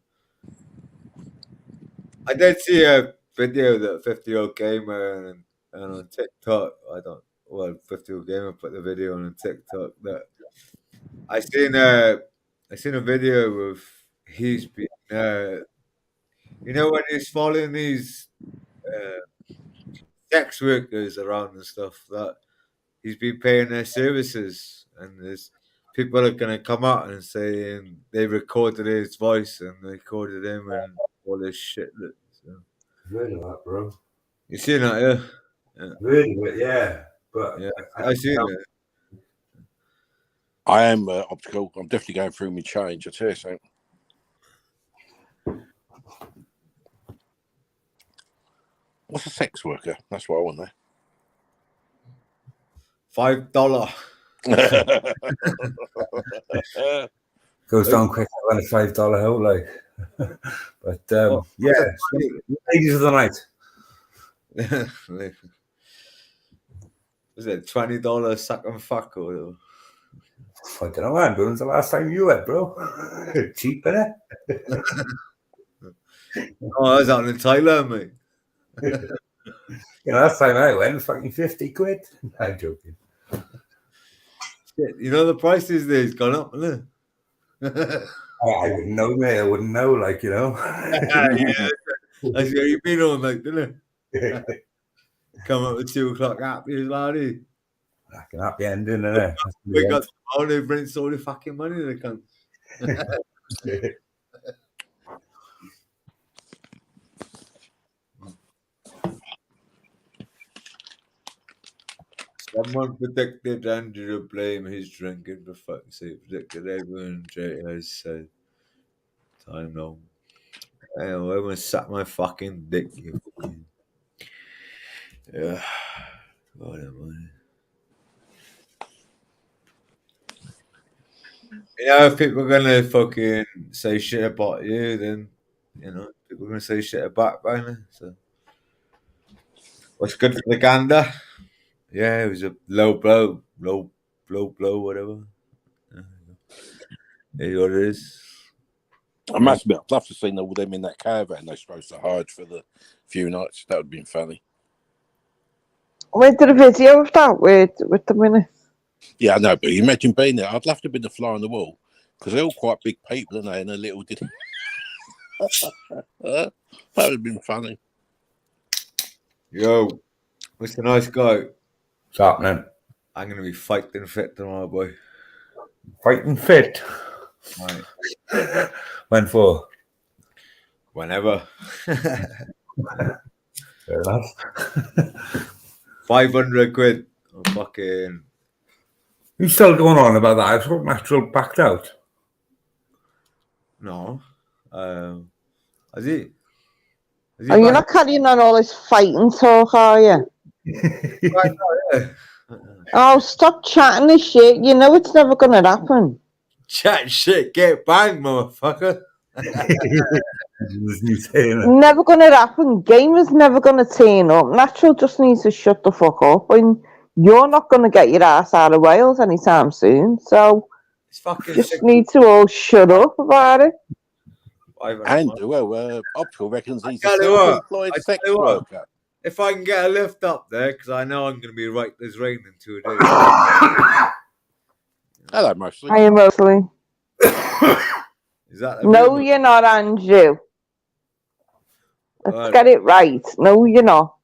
I did see a video that a 50-year-old gamer and on TikTok. 50-year-old gamer put the video on TikTok that I seen a video of he's been when he's following these sex workers around and stuff that he's been paying their services and there's people are gonna come out and saying they recorded his voice and they recorded him and all this shit. So. I've heard of that, bro. You seen that, yeah? I've heard of it, yeah. But Yeah, I seen it. I am optical. I'm definitely going through my change. I tell you something. What's a sex worker? That's what I want $5. there. goes down quick on a $5 hole, like. But yeah, ladies of the night. Was it $20 suck and fuck or whatever? I don't know, man. When's the last time you went, bro? Cheap, innit? Oh, I was out in Thailand, mate. Last time I went, fucking 50 quid. I'm joking. Shit, the price these days gone up, hasn't it? I wouldn't know, mate. I wouldn't know, like, Yeah, that's what you've been on, like, didn't it? Come up at 2 o'clock, happy as laddie. Fucking happy ending, innit? We got all they bring all the fucking money they come. Someone predicted Andrew to blame his drinking for fuck's sake. Predicted everyone Jay has said. Time now. Anyway, I'm gonna suck my fucking dick. Yeah. Whatever. If people are gonna fucking say shit about you, then people are gonna say shit about me. So what's good for the gander? Yeah, it was a low blow, whatever. It is what it is. I must admit, I'd love to see all them in that caravan they're supposed to hide for the few nights. That would have been funny. We did a video of that with the winner. Yeah, I know, but imagine being there. I'd love to be the fly on the wall because they're all quite big people, aren't they? And a little did. That would have been funny. Yo, Mr. Nice Guy. What's happening? I'm gonna be fighting fit tomorrow, boy. Fighting fit. Right. When for? Whenever. Fair enough. 500 quid. Oh, fucking. You still going on about that? I thought Natural backed out. No. Is he? Are you not carrying on all this fighting talk, are you? Right, yeah. Oh, stop chatting this shit. You know it's never going to happen. Chat shit, get banged, motherfucker. Never going to happen. Gamer's never going to turn up. Natural just needs to shut the fuck up. And you're not going to get your ass out of Wales anytime soon. So just need to all shut up about it. And, Optical reckons he's a self-employed sex worker. If I can get a lift up there, because I know I'm going to be right as rain in 2 days. Hello, Mostly. I am Mostly. Is that no, you're not, Andrew. Let's get it right. No, you're not.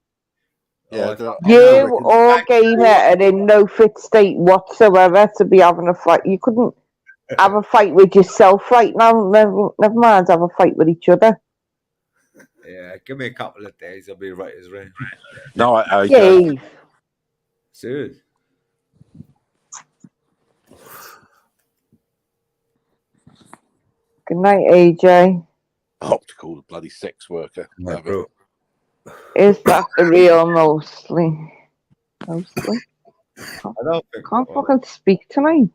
Yeah, you or Gamer are in no fit state whatsoever to be having a fight. You couldn't have a fight with yourself right now. Never mind have a fight with each other. Yeah, give me a couple of days. I'll be right as rain. No, I Dave. Serious. Good night, AJ. Optical, the bloody sex worker. Yeah, bro. Is that the real Mostly? mostly. I don't think Can't I will. fucking speak tonight.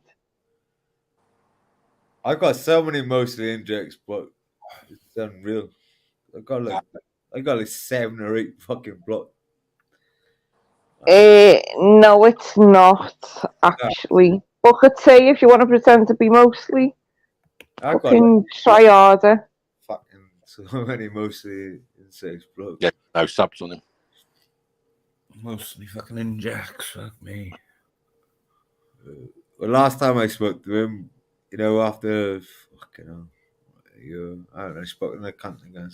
I got so many mostly injects, but it's unreal. I got like 7 or 8 fucking blood. No, it's not actually. Book a tea if you want to pretend to be mostly. I got Fucking try harder. fucking so many mostly insects blood. Yeah, no subs on him. Mostly fucking injects. Fuck me. Well, last time I spoke to him, you know, after fucking hell, I don't know, I spoke in the cunt again.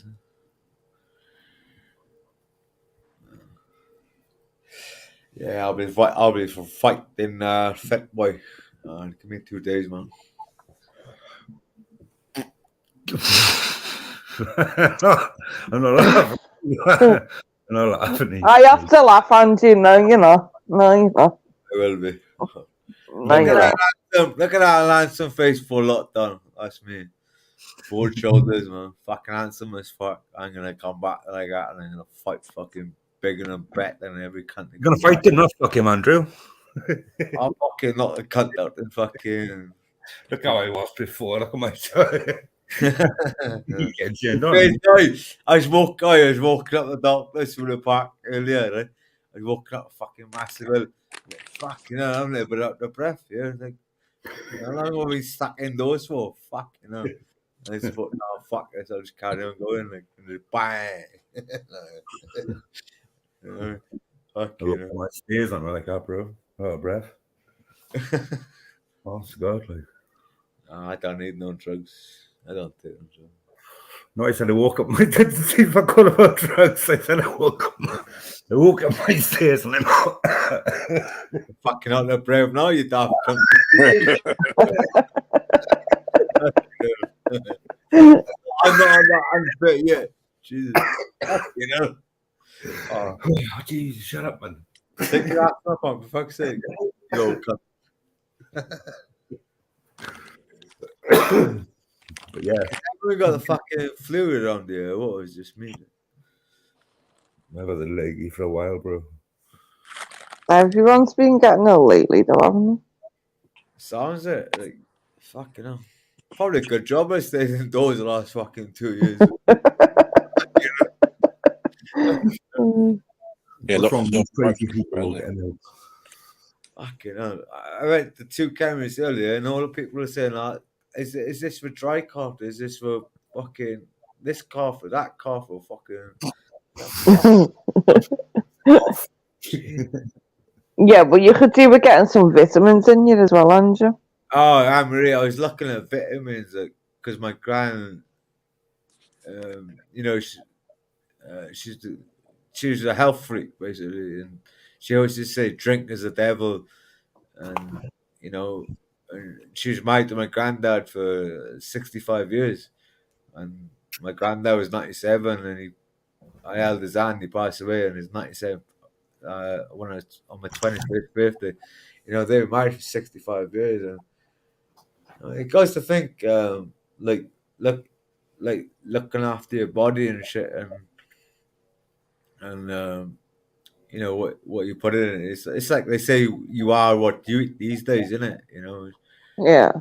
Yeah, I'll be fighting Fat Boy. Give me 2 days, man. I'm not laughing. I'm not laughing. I have to laugh, Andy. No, you're not. No, you're not. I will be. No, you're not. Look at that handsome face full lot done. That's me. Broad shoulders, man. Fucking handsome as fuck. I'm gonna come back like that and I'm gonna fight fucking bigger and better than every cunt. You're gonna fight him, not fuck him, Andrew. I'm fucking not a cunt out and fucking. Look how I was before. Look at my I was walking up the darkness through the park earlier, right? I was walking up a fucking massive hill. Like, fucking hell, I'm never out of breath, yeah. Like, how long have we stuck indoors for? Fuck, you know. I just thought, no, fuck this, I'll just carry on going, like, and just bang. You know, fuck, I you look know. at my stairs on like that, bro. Oh, breath. Oh, God, like. I don't need no drugs. I don't take no drugs. No, I said I woke up. I didn't see if I call about drugs. I said I woke up my stairs and then. Fucking out there brave now, you daft cunt. I'm not on that unfit yet. Jesus. You know. Oh, Jesus, shut up, man. Take your ass up on, for fuck's sake. You old cunt. But yeah, We got the fucking flu around here. What was just me? I've had a leggy for a while, bro. Everyone's been getting ill lately, though, haven't Sounds it. Like, fucking hell. Probably a good job I stayed indoors the last fucking 2 years. they? Yeah, What's wrong lots with of crazy drugs people around there. getting ill? Fucking hell. I went to 2 chemists earlier and all the people are saying, like, is this for dry cough? Is this for fucking this cough or that cough or fucking. Yeah, but you could do with getting some vitamins in you as well, Andrew. Oh, Anne-Marie, I was looking at vitamins because my gran, you know, she was a health freak basically, and she always just say drink is the devil, and you know, and she was married to my granddad for 65 years, and my granddad was 97, and I held his hand, he passed away, and he's 97. When I was on my 25th birthday, you know, they were married for 65 years, and it goes to think, like looking after your body and shit, and you know what you put in it. It's like they say you are what you eat these days, isn't it? You know. Yeah.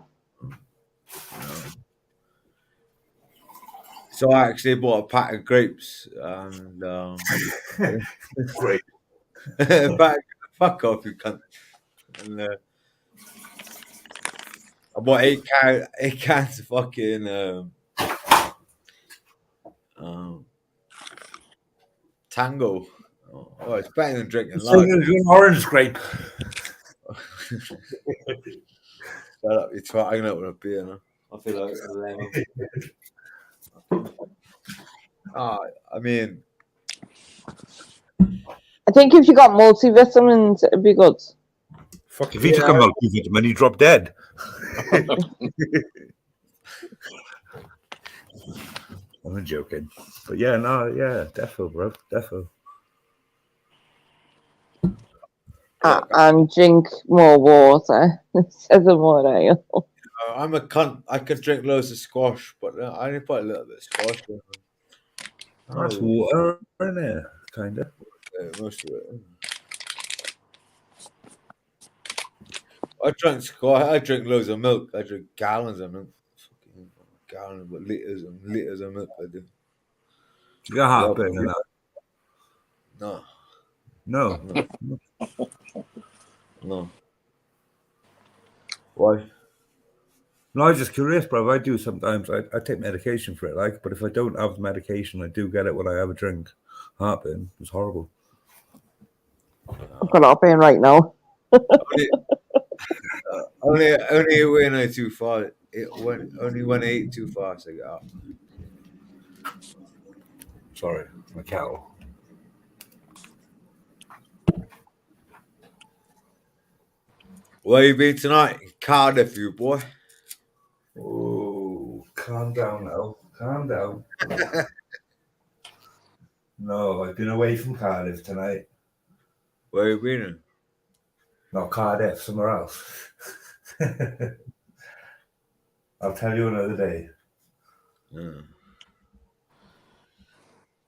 So I actually bought a pack of grapes and Great. fuck off, you cunt. And I bought 8 cans of fucking Tango. Oh, it's better than drinking lager. An orange grape. Shut up, you twat. I'm gonna open a beer now. I feel like a lemon. I mean, I think if you got multivitamins, it'd be good. Fuck, if he took a multivitamin, he'd drop dead. I'm joking. But yeah, no, yeah, defo, bro. Defo. And drink more water instead of more ale. I'm a cunt. I could drink loads of squash, but I only put a little bit of squash in. That's water in there, kind of. Most of it. I drink loads of milk. I drink gallons of milk. Fucking gallons, but liters and liters of milk. I do. You got heartburn and that? No. No. Why? No, I was just curious, bro. I do sometimes. I take medication for it, like, but if I don't have medication, I do get it when I have a drink. Heartburn. It's horrible. I've got heartburn right now. only when I too far. Only when I ate too fast, I got up. Sorry, my cow. Where you been tonight? Cardiff, you boy. Oh, calm down now. Calm down. No, I've been away from Cardiff tonight. Where you been? Not Cardiff, somewhere else. I'll tell you another day.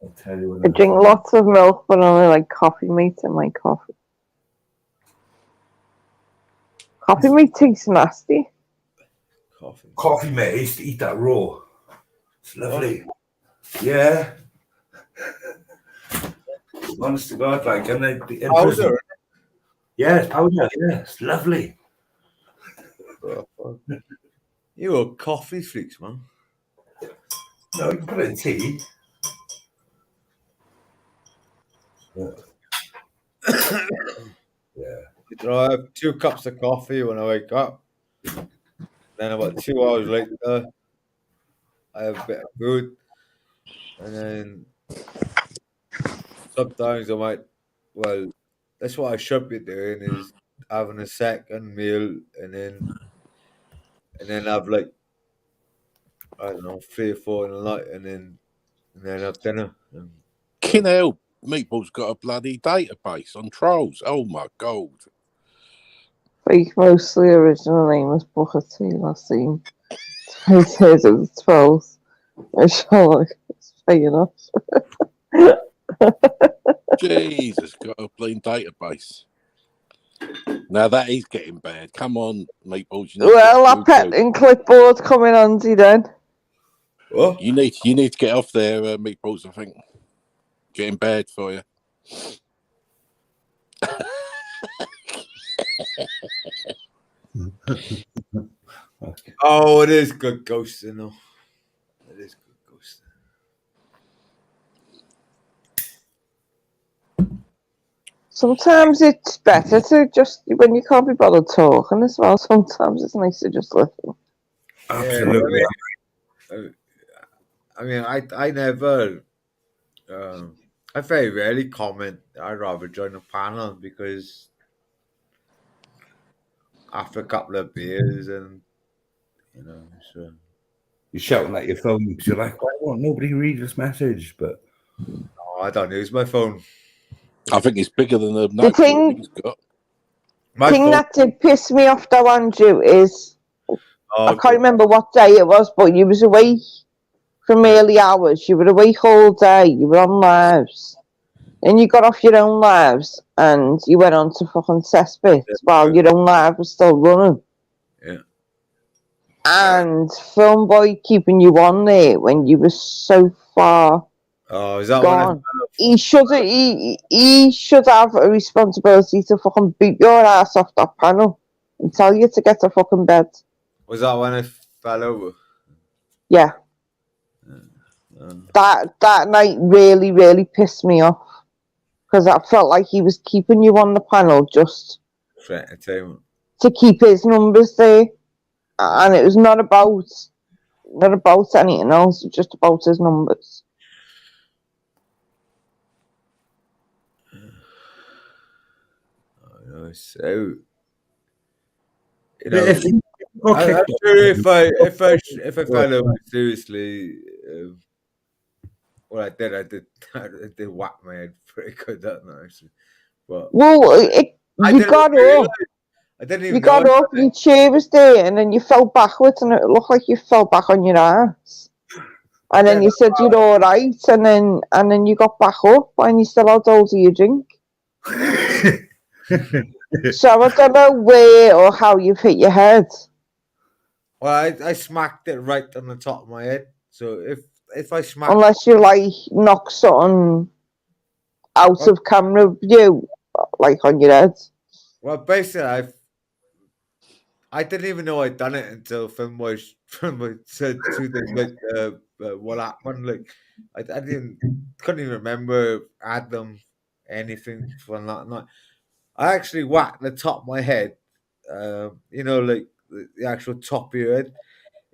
I'll tell you I another drink lots of milk, but only like coffee meat and my coffee. Coffee meat tastes nasty. Coffee, mate. I used to eat that raw. It's lovely. Yeah. Honest to God, like, and then Powder. Yeah, it's powder. Yeah, it's lovely. You were coffee freaks, man. No, you can put it in tea. Yeah. Yeah. I have 2 cups of coffee when I wake up. Then about 2 hours later, I have a bit of food. And then sometimes I might, well, that's what I should be doing, is having a second meal and then have like, I don't know, 3 or 4 in the night and then have dinner. Kin hell, Meatball's got a bloody database on trolls. Oh my god. Like, mostly original name was Booker T. Last seen 23rd of the 12th. I shall like it's fair enough. Jesus, got a bloody database. Now that is getting bad. Come on, Meatballs. Well, that pen and clipboard coming handy then. What? You need to get off there, Meatballs. I think getting bad for you. Oh, it is good ghosting, though. It is good ghosting. Sometimes it's better to just, when you can't be bothered talking as well, sometimes it's nice to just listen. Absolutely. I mean, I never, I very rarely comment. I'd rather join a panel because after a couple of beers and, so. You're shouting at your phone because you're like, why won't nobody read this message? But No, I don't use my phone. I think it's bigger than the thing- he's got. My thing phone, that did piss me off though, Andrew, is I can't remember what day it was, but you was away from early hours. You were away all day. You were on lives. Then you got off your own lives and you went on to fucking cesspit while your own live was still running. Yeah. And Film Boy keeping you on there when you were so far is that gone. He should have a responsibility to fucking beat your ass off that panel and tell you to get to fucking bed. Was that when I fell over? Yeah. That night really, really pissed me off because I felt like he was keeping you on the panel just For entertainment. to keep his numbers there, and it was not about anything else. It was just about his numbers. So, I'm sure if I fell over seriously, well, I did whack my head pretty good that night. Actually. But You got up. I didn't even. You got up. Your chair was there, and then you fell backwards, and it looked like you fell back on your ass. And then you said you're all right, and then you got back up, and you still had hold of your drink. So I don't know where or how you've hit your head. Well, I smacked it right on the top of my head. So if I smack, Unless you like knock something out of camera view, like on your head. well, basically, I didn't even know I'd done it until Finn said two things like what happened. Like I couldn't even remember Adam anything from that night. I actually whacked the top of my head. You know, like the actual top of your head.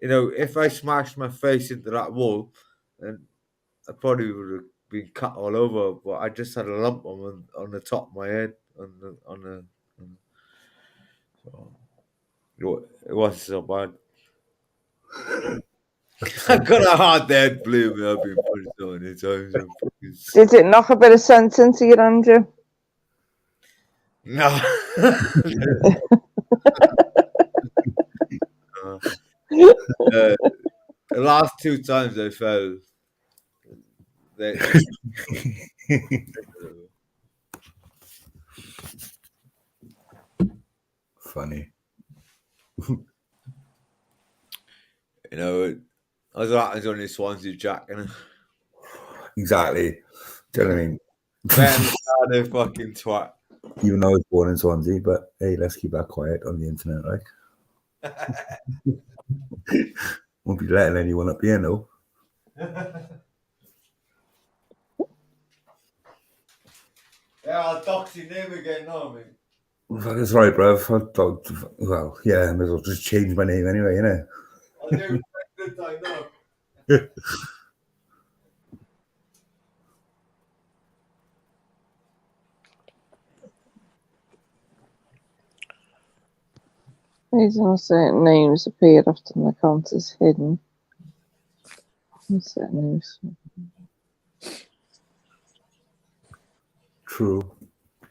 You know, if I smashed my face into that wall, then I probably would have been cut all over. But I just had a lump on the top of my head so it wasn't so bad. I got a hard dead, believe me. I've been punched so many times. Did it knock a bit of sense into you, Andrew? No. The last two times I fell, Funny. you know, I was like, only Swansea Jack, and Exactly. Do you know what I mean? a fucking twat. Even though I was born in Swansea, but hey, let's keep that quiet on the internet, right? Won't be letting anyone up here, no. Yeah, I'll dox your name again, no, mate. That's right, bruv. Well, yeah, I may as well just change my name anyway, innit? I'll do it good time, no. Using certain names appear often the account is hidden. Certain names. True.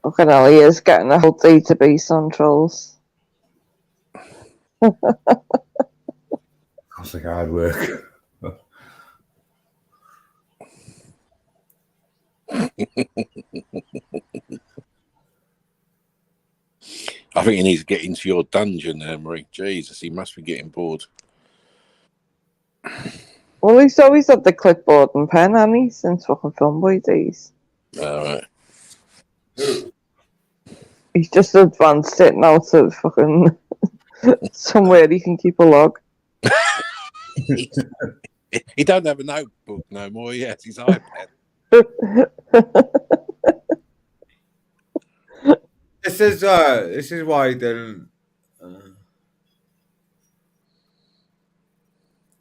Look at Elliot's getting a whole database on trolls. That's like hard work. I think he needs to get into your dungeon there, Marie. Jesus, he must be getting bored. Well, he's always had the clipboard and pen, hasn't he, since fucking Filmboy days. Alright. He's just advanced it now to fucking somewhere he can keep a log. He don't have a notebook no more. He has his iPad. This is why he didn't.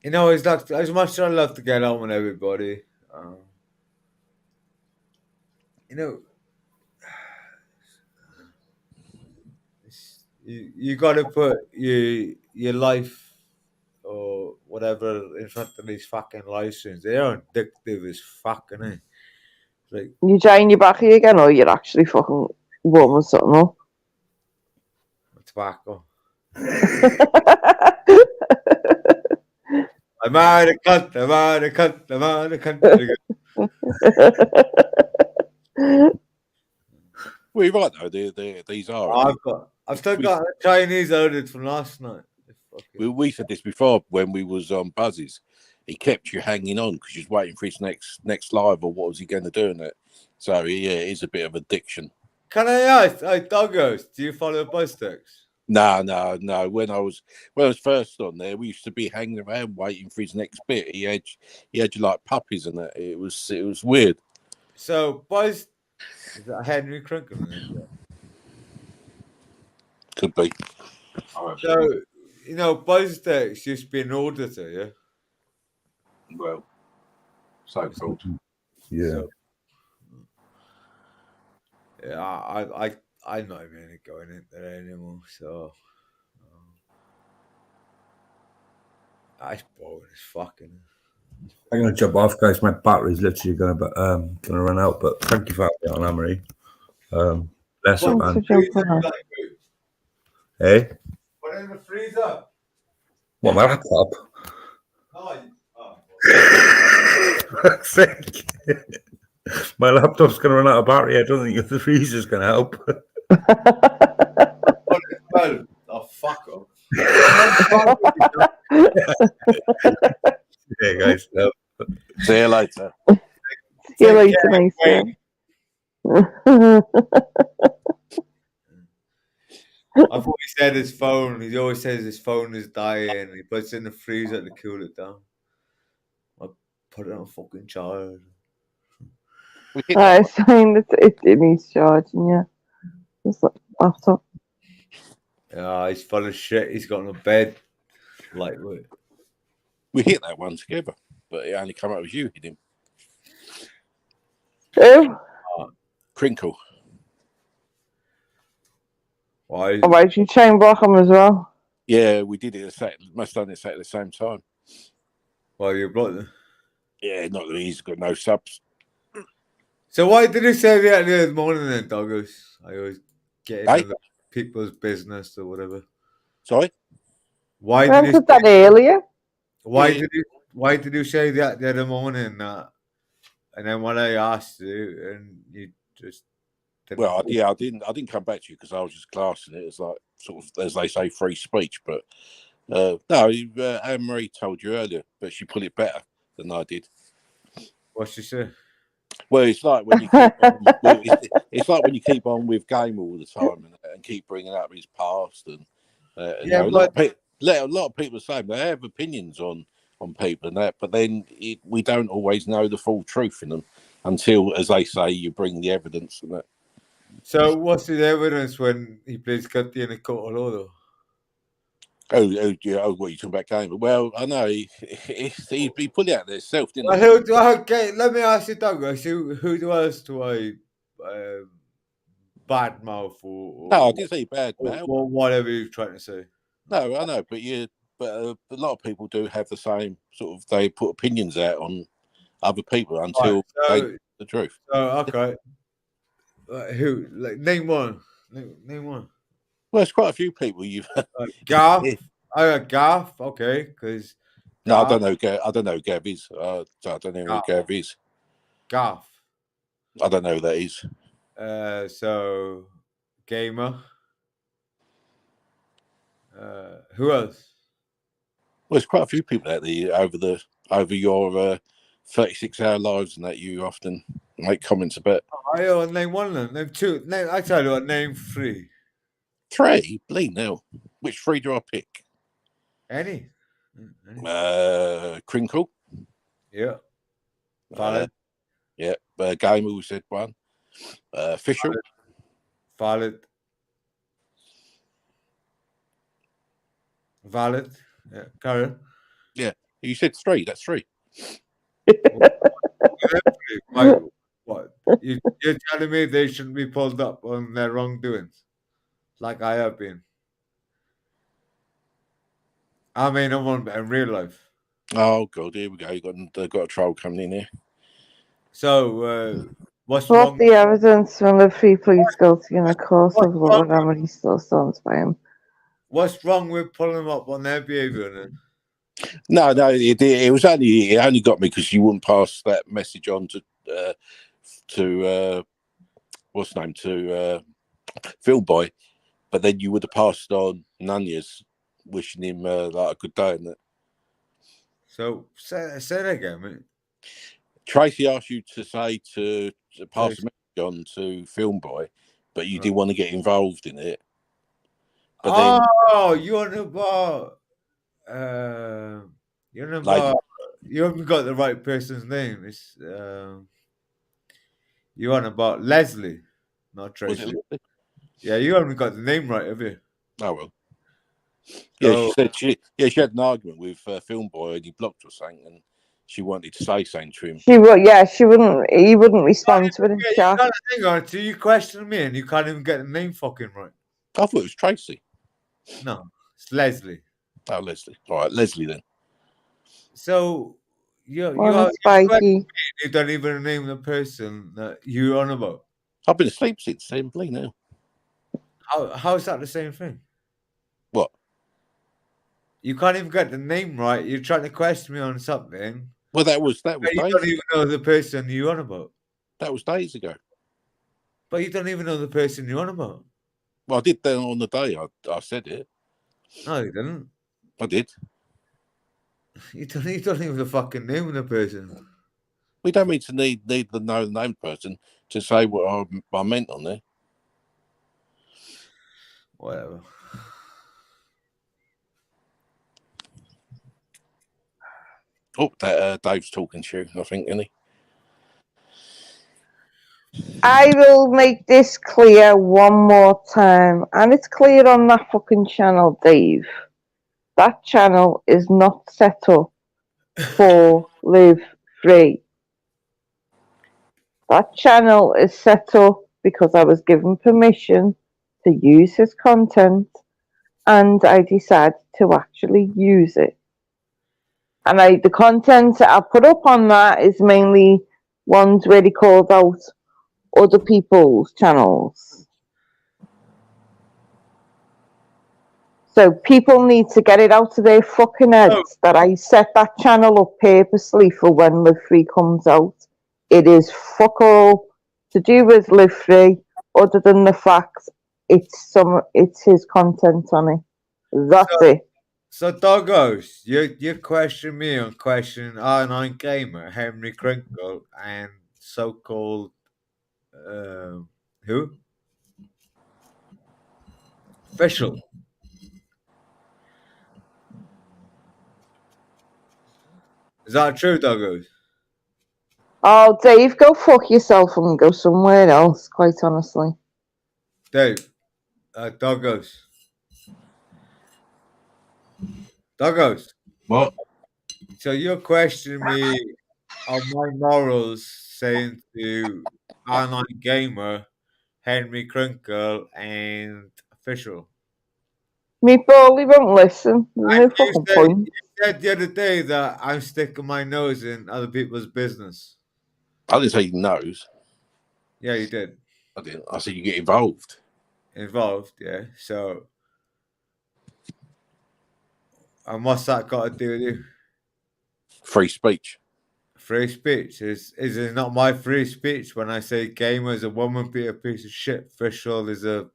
You know, it's like as much as I love to get on with everybody. You know, you got to put your life or whatever in front of these fucking license. They're addictive as fuck, innit? Like You drying your back again, or you're actually fucking warming something up? tobacco. I'm out of cunt. I'm out of cunt. I'm out of cunt. Well, you're right though. These are. I've still got a Chinese audit from last night. We said this before when we was on Buzzes. He kept you hanging on because you was waiting for his next live, or what was he going to do in it? So yeah, it is a bit of addiction. Can I ask, Doggos, do you follow Buzzsticks? No. When I was first on there, we used to be hanging around waiting for his next bit. He had you like puppies and that. It was weird. So Buzz, is that Henry Crinkle? Could be. So you know, Buzzsticks used to be an auditor, yeah. Well, so called. Yeah. So, yeah, I'm not even going into there anymore. So that's boring as fucking. I'm gonna jump off, guys. My battery's literally gonna run out. But thank you for having me on, Amory. Bless up, man. Hey, Put it in the freezer. what, my laptop? Fuck's sake. My laptop's gonna run out of battery. I don't think the freezer's gonna help. Well, oh, fuck off. Yeah, guys. No. See you later. See you Take later, care, nice Wayne. girl. I've always said his phone. He always says his phone is dying. He puts it in the freezer to cool it down. I put it on fucking charge. We hit that It's fine. It needs charging, yeah. Just laptop. Yeah, he's full of shit. He's got no bed. Lightweight. we hit that one together, but it only come up as you hit him. Who? Crinkle. Why? Oh, right, you chain block him as well. Yeah, we did it. Must have done it at the same time. Why you blocked them? Yeah, not that he's got no subs. So why did he say that the other morning then, doggos? I always get into the people's business or whatever. Sorry? Why I did he said that earlier. Why did you say that the other morning? And then when I asked you, and you just didn't. Well, I didn't come back to you because I was just classing it as like sort of, as they say, free speech. But no, Anne-Marie told you earlier, but she put it better than I did. What's she say? Well, it's like when you keep on, it's like when you keep on with Game all the time and keep bringing up his past and Yeah, a lot of people say they have opinions on people and that, but then we don't always know the full truth in them until, as they say, you bring the evidence and that. So what's the evidence when he plays Cutty in a court of law, though? Oh, what are you talking about Game? Well, I know he put it out there himself, didn't he? Okay, let me ask you, Douglas. Who else do I bad mouth or No, I didn't say bad mouth. or whatever you're trying to say? No, I know, but a lot of people do have the same sort of. They put opinions out on other people until they know the truth. Oh, okay. Who? Like, name one. Name one. Well, there's quite a few people you've. Gaff. Gaff. Okay, because. No, I don't know. I don't know who Gav is. I don't know who Gav is. Gaff. I don't know who that is. So, Gamer. Who else? Well, there's quite a few people out there over your 36-hour lives and that you often make comments about. I name one of them. Name two. I tell you what. Name three. Three? Bleed now. Which three do I pick? Any. Crinkle. Yeah. Valid. Yeah. Gamer, we said one. Official. Valid. Yeah. Karen. Yeah. You said three. That's three. What? You're telling me they shouldn't be pulled up on their wrongdoings, like I have been. I mean, I'm on in real life. Oh God, here we go. They've got a troll coming in here. So, what's What wrong? the evidence from the three police guilty in a court of law and Emily still stands by him? What's wrong with pulling them up on their behaviour then? No, it was only got me because you wouldn't pass that message on to what's his name, to Phil Boy, but then you would have passed on Nunez, wishing him like a good day and that. So say that again, mate. Tracy asked you to say to pass the message on to Film Boy, but you didn't want to get involved in it. But then, you're on about you haven't got the right person's name. It's you're on about Leslie, not Tracy. Yeah, you haven't got the name right, have you? Oh well. Yeah, she said she had an argument with Film Boy and he blocked her saying, and she wanted to say something to him. He wouldn't. He wouldn't respond to it in chat. Hang on, so you question me and you can't even get the name fucking right. I thought it was Tracy. No, it's Leslie. Oh, Leslie. All right, Leslie then. So you don't even name the person that you're on about. I've been asleep since simply now. How is that the same thing? What? You can't even get the name right. You're trying to question me on something. Well, that was you don't even know the person you're on about. That was days ago. But you don't even know the person you're on about. Well, I did that on the day. I said it. No, you didn't. I did. You don't even the fucking name of the person. We don't need to need the named person to say what I meant on there. Whatever. Oh, that Dave's talking to you, I think, isn't he? I will make this clear one more time, and it's clear on that fucking channel, Dave. That channel is not set up for Live Free. That channel is set up because I was given permission to use his content, and I decided to actually use it. And the content I put up on that is mainly ones where he calls out other people's channels. So people need to get it out of their fucking heads that I set that channel up purposely for when Live Free comes out. It is fuck all to do with Live Free, other than the fact it's his content on it. That's it. So Doggos, you question me on questioning R9 Gamer, Henry Crinkle, and so-called who? Official. Is that true, Doggos? Oh, Dave, go fuck yourself and go somewhere else, quite honestly. Dave, Doggos. Doggos. What? So you're questioning me on my morals, saying to R9 Gamer, Henry Crinkle, and Official. Meatball, he won't listen. There's no You fucking point. you said the other day that I'm sticking my nose in other people's business. I didn't say he knows. Yeah, you did. I didn't. I said you get involved. Involved, yeah. So, and what's that got to do with you? Free speech. Free speech is it not my free speech when I say Gamer is a woman, be a piece of shit. Official is a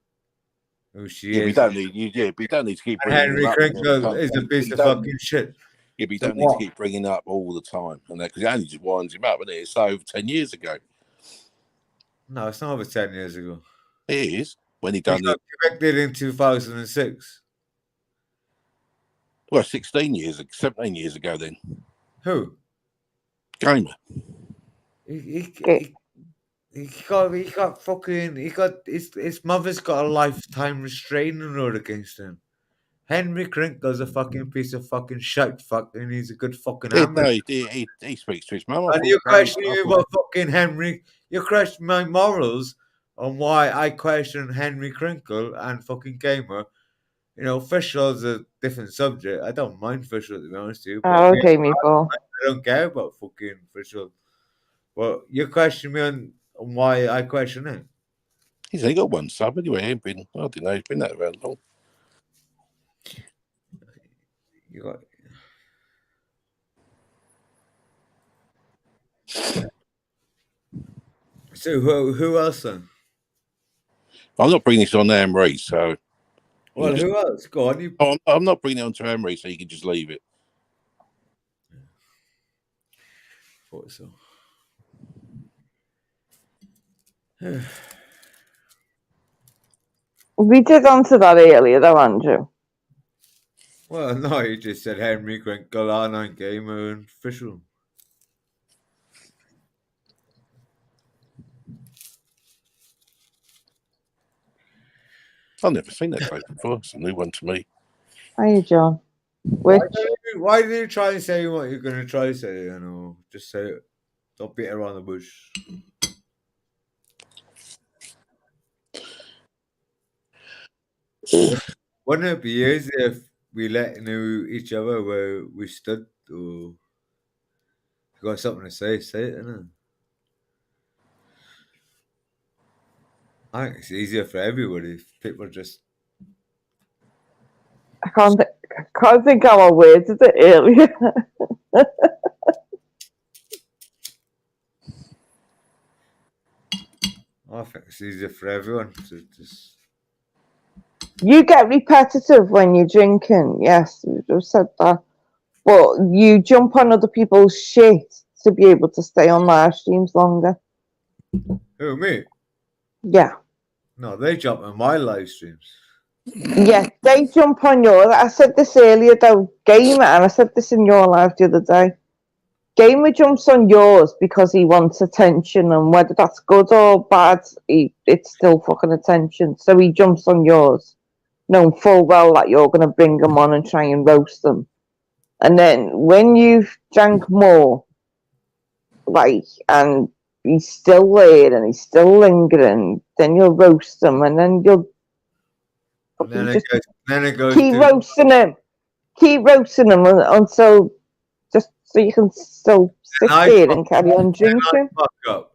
who she Yeah, but you is. don't need. But you don't need to keep And bringing Henry him up. Crinkle is a piece of fucking shit. Yeah, but you So don't need to keep bringing up all the time, and that because it only just winds him up, and it's over 10 years ago. No, it's not over 10 years ago. It is when he He done got it. convicted in 2006. Well, 16 years, 17 years ago. Then Who? Gamer. He got fucking his mother's got a lifetime restraining order against him. Henry Crinkle's a fucking piece of fucking shit fucking he's a good fucking Yeah, amateur. no, he speaks to his mum. And you're questioning me about fucking Henry. You're questioning my morals on why I question Henry Crinkle and fucking Gamer. You know, Official's a different subject. I don't mind Official, to be honest with you. But Oh, okay, Meatball. I don't care about fucking Official. Well, you question me on why I question him. He's only got one sub anyway. I didn't know he's been that very long. You got. So who else then? I'm not bringing this on Anne-Marie, so. Well, who else? Go on. You. Oh, I'm not bringing it on to Anne-Marie, so you can just leave it. Thought so. We did answer that earlier, though, Andrew. Well, no, you just said Henry Crinkle, R9 Gamer, and Official. I've never seen that tape before. It's a new one to me. Hiya, John. Which? Why did you try and say what you're going to try to say? You know, just say it. Don't beat around the bush. Wouldn't it be easy if we let know each other where we stood, or if you got something to say it, innit? I think it's easier for everybody if people just. I can't think how I worded it earlier. I think it's easier for everyone to just. You get repetitive when you're drinking. Yes, we've said that. But you jump on other people's shit to be able to stay on live streams longer. Who, me? Yeah. No, they jump on my live streams. Yeah, they jump on yours. I said this earlier though, Gamer, and I said this in your live the other day. Gamer jumps on yours because he wants attention, and whether that's good or bad, it's still fucking attention. So he jumps on yours, knowing full well that you're going to bring them on and try and roast them. And then when you've drank more, like, and he's still there and he's still lingering, then you'll roast them, and then you'll Then just it goes keep to roasting him. Keep roasting them until just so you can still sit there and carry on drinking.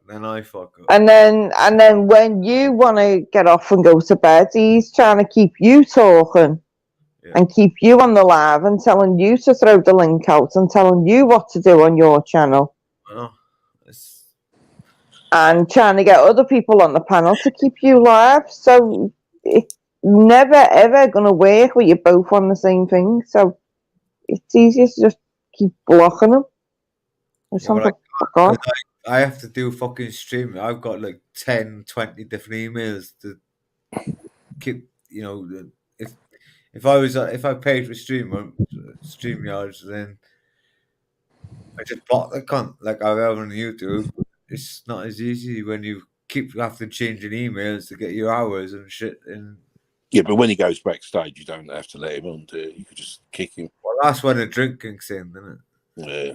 Then I fuck up. And then when you want to get off and go to bed, he's trying to keep you talking and keep you on the live and telling you to throw the link out and telling you what to do on your channel. And trying to get other people on the panel to keep you live. So it's never ever going to work with you both on the same thing. So it's easier to just keep blocking them. I have to do fucking streaming. I've got like 10, 20 different emails to keep, you know, if I paid for StreamYards, then I just bought the cunt like I have on YouTube. It's not as easy when you keep having to change your emails to get your hours and shit. And yeah, but when he goes backstage, you don't have to let him on, do you? You could just kick him. Well, that's when the drinking's in, isn't it? Yeah.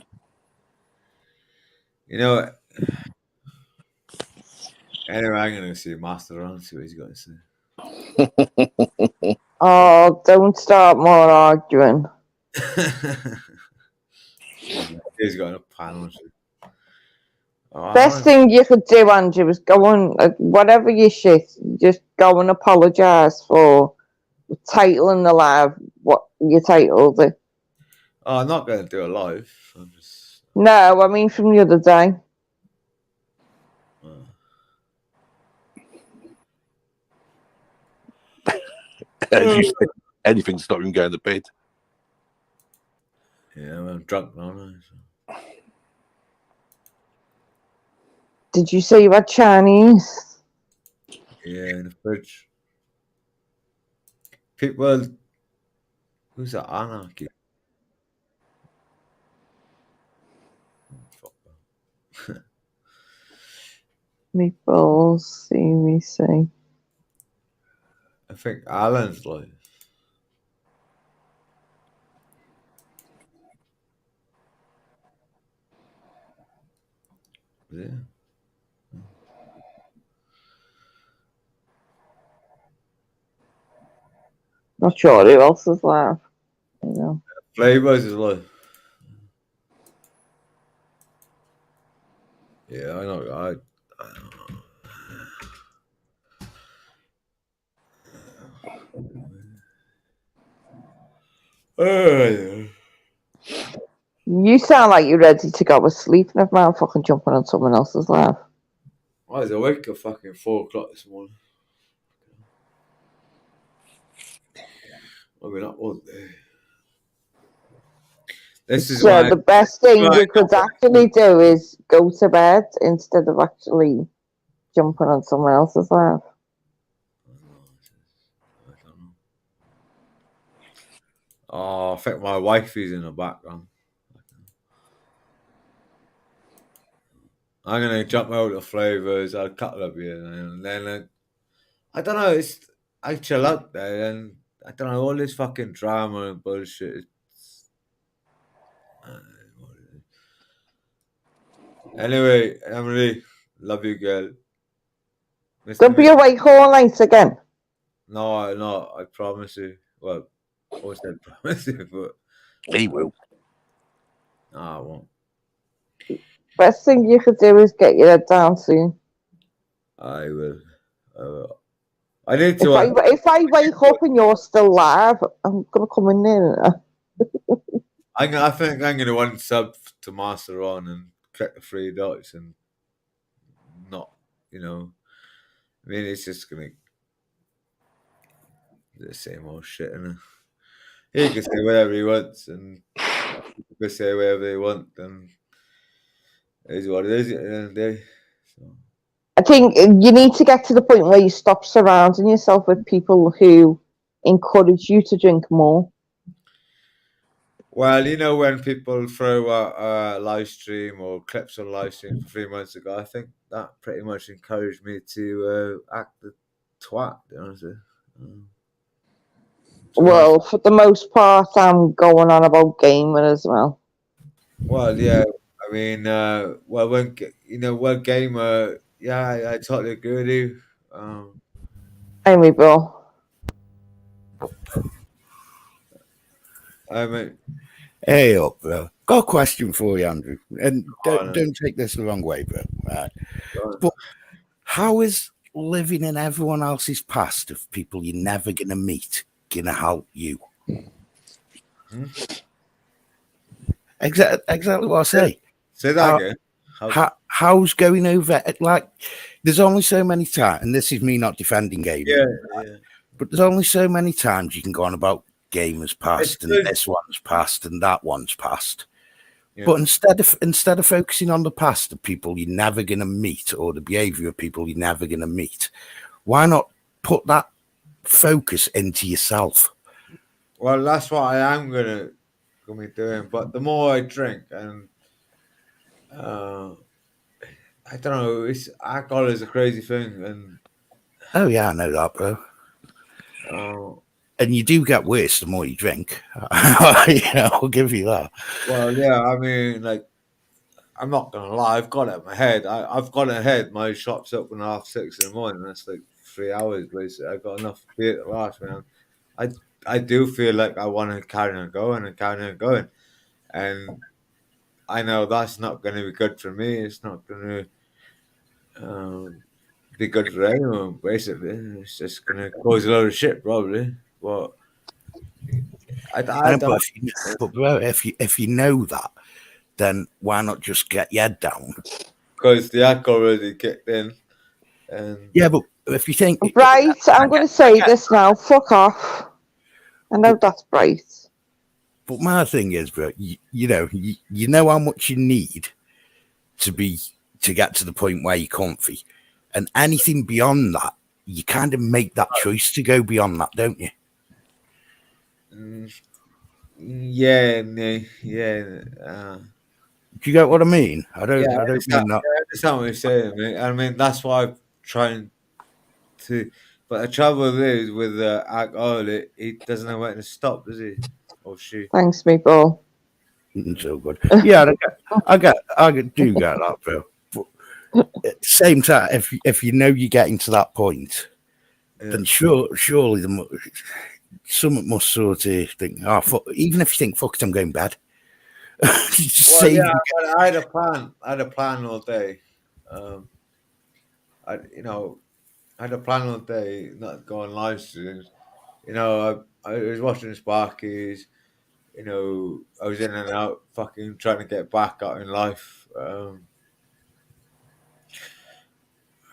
You know. Anyway, I'm going to see Master on, see what he's got to say. Oh, don't start more arguing. He's got a panel. Best thing you could do, Andrew, is go on, whatever your shit, just go and apologise for titling the live what you titled it. Oh, I'm not going to do it live. No, I mean from the other day. As you said, anything to stop him going to bed. Yeah, I'm drunk now. So. Did you say you had Chinese? Yeah, in the fridge. People, who's that anarchy? Meatballs, CVC. I think Alan's live. Yeah. Not sure who else is live. You know. Flavors is live. Yeah, I know. I You sound like you're ready to go to sleep, never mind fucking jumping on someone else's live. I was awake at fucking 4 o'clock this morning. I mean, that was This is so the best thing you could actually do is go to bed instead of actually jumping on someone else's live. Oh, I think my wife is in the background. I'm gonna jump out the flavors. I'll cut up here, and then I don't know. I chill out there, and I don't know all this fucking drama and bullshit. Anyway, Emily, love you, girl. Don't be awake all night again. No, I promise you. Well, I always said promise you, but he will. No, I won't. Best thing you could do is get your head down soon. I will. I need to. If I wake up and you're still live, I'm gonna come in there. I think I'm gonna unsub to Master on and click the 3 dots and not, I mean, it's just gonna. the same old shit, innit? He can say whatever he wants, and people can say whatever they want, and it is what it is at the end of the day. So. I think you need to get to the point where you stop surrounding yourself with people who encourage you to drink more. Well, you know, when people throw a live stream or clips on live stream from 3 months ago, I think that pretty much encouraged me to act the twat, to be honest with you. Well, for the most part, I'm going on about gaming as well. Well, yeah, I mean, well, when gamer, yeah, I totally agree with you. Anyway, Bill. I mean, Hey up, bro. Got a question for you, Andrew. And don't take this the wrong way, bro. Right. But how is living in everyone else's past of people you're never going to meet going to help you? Exactly what I say. Say that again. How's going over? Like, there's only so many times, and this is me not defending gaming. Yeah. But there's only so many times you can go on about gamers past, and this one's past, and that one's past. Yeah. But instead of focusing on the past of people you're never going to meet, or the behavior of people you're never going to meet, why not put that focus into yourself? Well, that's what I am gonna be doing. But the more I drink, and I don't know, alcohol is a crazy thing, and oh yeah, I know that, bro. And you do get worse the more you drink. I'll give you that. Well, yeah, I mean, like, I'm not gonna lie, I've got it in my head. I've got it in my head. My shop's open 6:30 in the morning. That's like 3 hours, basically. I've got enough beer to last, man. I do feel like I want to carry on going, and I know that's not going to be good for me. It's not going to be good for anyone. Basically, it's just going to cause a lot of shit, probably. But I don't. But bro, if you know that, then why not just get your head down? Because the alcohol already kicked in. And yeah, but if you think right, I'm going to say this now. Fuck off. I know that's right. But my thing is, bro, you know how much you need to get to the point where you're comfy, and anything beyond that, you kind of make that choice to go beyond that, don't you? Yeah. Do you get what I mean? I don't mean that. I understand what you're saying, mate. I mean, that's why I'm trying to. But the trouble is with alcohol, he doesn't know when to stop, does he? Or she? Thanks, me, bro. So good. Yeah, I do get that, bro. But at the same time, if you know you're getting to that point, then surely someone must sort of think, oh, fuck, even if you think, fuck it, I'm going bad. I had a plan. I had a plan all day. I had a plan all day, not go on live streams. I was watching Sparkies. I was in and out, fucking trying to get back out in life. I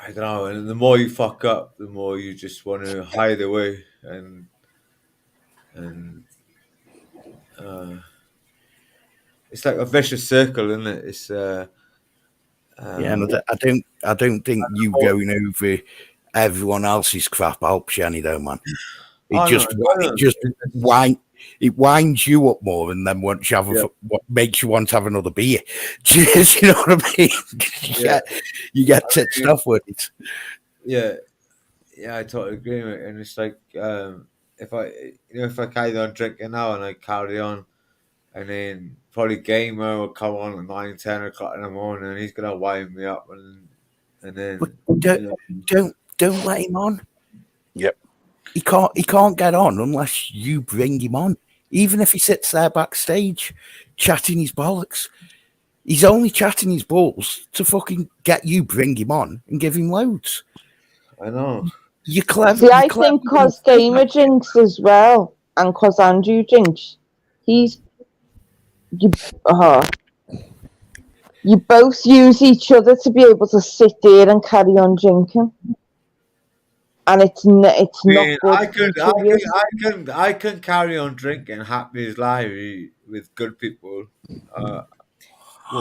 don't know. And the more you fuck up, the more you just want to hide away, and it's like a vicious circle, isn't it? It's and I don't think you going over everyone else's crap helps you any though, man. It winds you up more, and then once you have what makes you want to have another beer. You know what I mean? You get touched off with it. Yeah, I totally agree with it. And it's like if I carry on drinking now and I carry on, and then probably Gamer will come on at 9, 10 o'clock in the morning, and he's gonna wind me up, and then don't let him on. Yep. He can't get on unless you bring him on. Even if he sits there backstage chatting his bollocks. He's only chatting his balls to fucking get you, bring him on and give him loads. I know. You're clever. See, I think because Gamer drinks as well, and because Andrew drinks, you both use each other to be able to sit there and carry on drinking. and it's not Man, good I for can, each of you. I can carry on drinking happy as Larry with good people.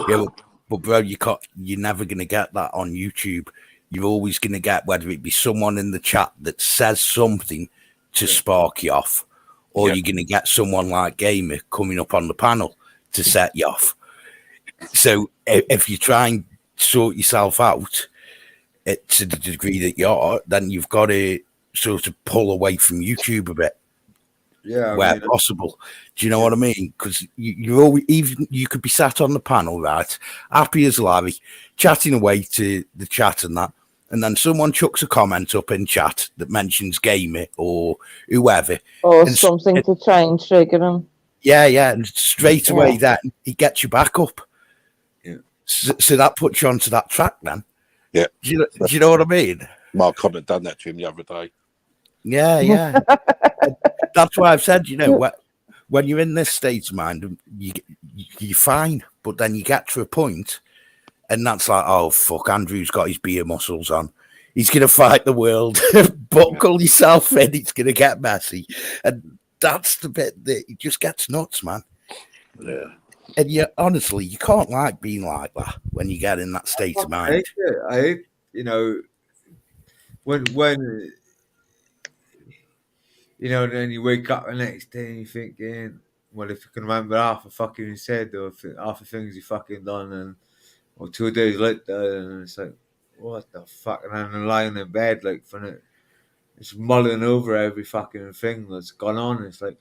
Yeah, but bro, you're never gonna get that on YouTube. You're always gonna get, whether it be someone in the chat that says something to spark you off, or you're gonna get someone like Gamer coming up on the panel to set you off. So if you try and sort yourself out to the degree that you are, then you've got to sort of pull away from YouTube a bit. Yeah, where possible. Do you know what I mean? Because you're always, even you could be sat on the panel, right, happy as Larry, chatting away to the chat and that, and then someone chucks a comment up in chat that mentions Gamer or whoever, Or and something to try and trigger them. yeah, and straight away then he gets you back up. Yeah. So that puts you onto that track then. Yeah. Do you know what I mean? Mark Connor done that to him the other day. Yeah. That's why I've said, when you're in this state of mind, you're fine, but then you get to a point, and that's like, oh fuck, Andrew's got his beer muscles on. He's gonna fight the world. Buckle yourself in. It's gonna get messy, and that's the bit that it just gets nuts, man. Yeah. And honestly, you can't like being like that when you get in that state of mind. I hate, when then you wake up the next day and you're thinking, well, if you can remember half the fucking you said or half the things you fucking done, or 2 days later, and it's like, what the fuck? And then I'm lying in bed, like, it's mulling over every fucking thing that's gone on. It's like,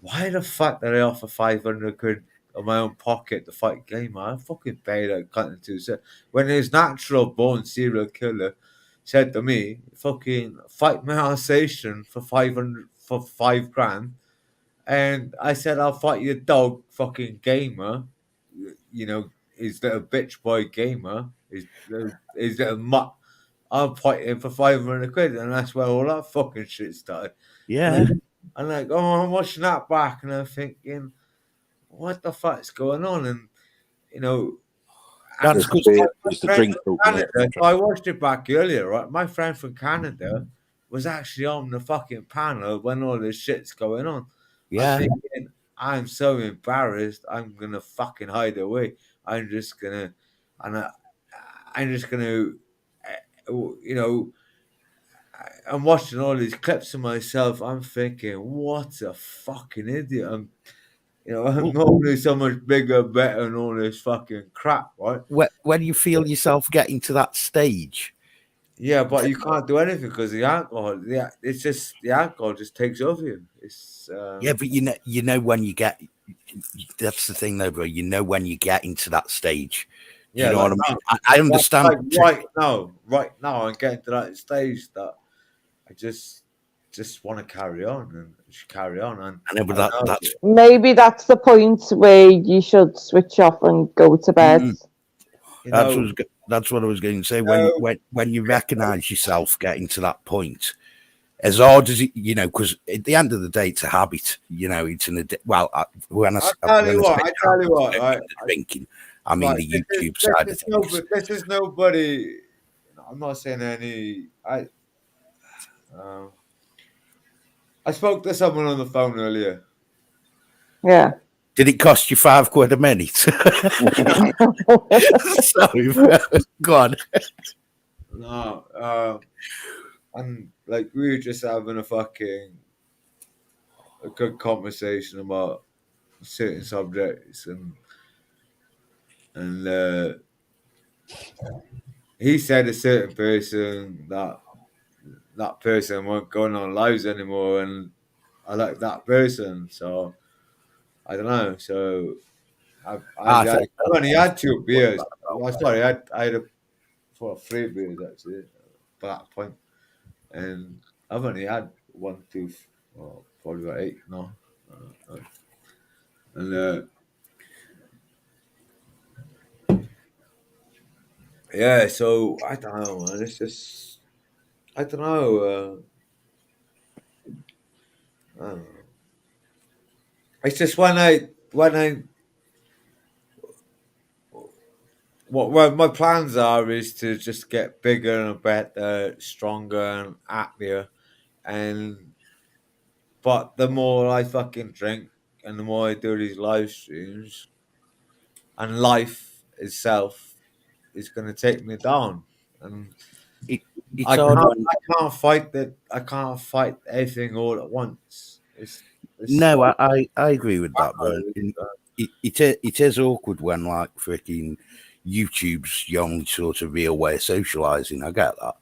why the fuck did I offer 500 quid of my own pocket to fight Gamer? I fucking paid that cunt to say, when his natural born serial killer said to me, fucking fight my Alsatian for 5 grand. And I said, I'll fight your dog, fucking Gamer. His little bitch boy Gamer, his little mutt. I'll fight him for 500 quid. And that's where all that fucking shit started. Yeah. And like, oh, I'm watching that back and I'm thinking, what the fuck's going on? And, That's because it's the drink. I watched it back earlier, right? My friend from Canada was actually on the fucking panel when all this shit's going on. Yeah. I'm thinking, I'm so embarrassed. I'm gonna fucking hide away. I'm just gonna, I'm watching all these clips of myself. I'm thinking, what a fucking idiot. I'm normally so much bigger, better, and all this fucking crap, right? When you feel yourself getting to that stage. Yeah, but you can't do anything because the alcohol. Yeah, it's just the alcohol just takes over you. It's yeah, but you know when you get. That's the thing, though, bro. You know when you get into that stage. You know what I mean? I understand. Like right now, I'm getting to that stage that I just want to carry on and just carry on. And I know, but that's maybe that's the point where you should switch off and go to bed. That's what I was going to say. When you recognise yourself getting to that point, as hard as it, because at the end of the day, it's a habit. It's an I tell you what, drinking. I mean, the YouTube side of things. This is nobody. I'm not saying any. I spoke to someone on the phone earlier. Yeah. Did it cost you £5 a minute? Sorry, go on. No, and like we were just having a good conversation about certain subjects, and he said a certain person that person weren't going on lives anymore, and I like that person, so I don't know. So I only had 2 beers. Sorry, I had 3 beers actually by that point, and I've only had 1, 2, probably about 8 now, and yeah. So I don't know, man. It's just I don't know. I don't know. It's just when I What my plans are is to just get bigger and better, stronger and happier, but the more I fucking drink and the more I do these live streams, and life itself is going to take me down, and It, it's I hard can't when. I can't fight that. I can't fight everything all at once. It's No, like I agree with that, but it is awkward when like freaking YouTube's the only sort of real way of socializing. I get that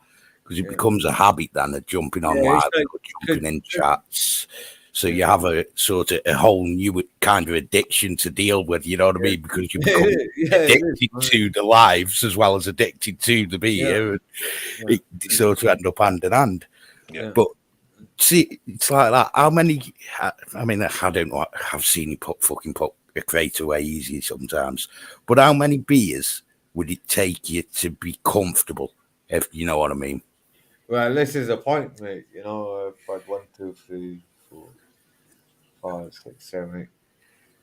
because it yeah, becomes a habit then of jumping on it's live like or jumping in chats. So yeah, you have a sort of a whole new kind of addiction to deal with. You know what I yeah, mean? Because you become yeah, it is. addicted to the lives as well as addicted to the Yeah, beer. And yeah, it sort of end up hand in hand. yeah. But see, it's like that. How many? I mean, I don't know. I've seen you put a crate away easy sometimes. But how many beers would it take you to be comfortable? If you know what I mean. Well, this is a point, mate. You know, if I'd 1, 2, 3, 4, 5, 6, 7, 8,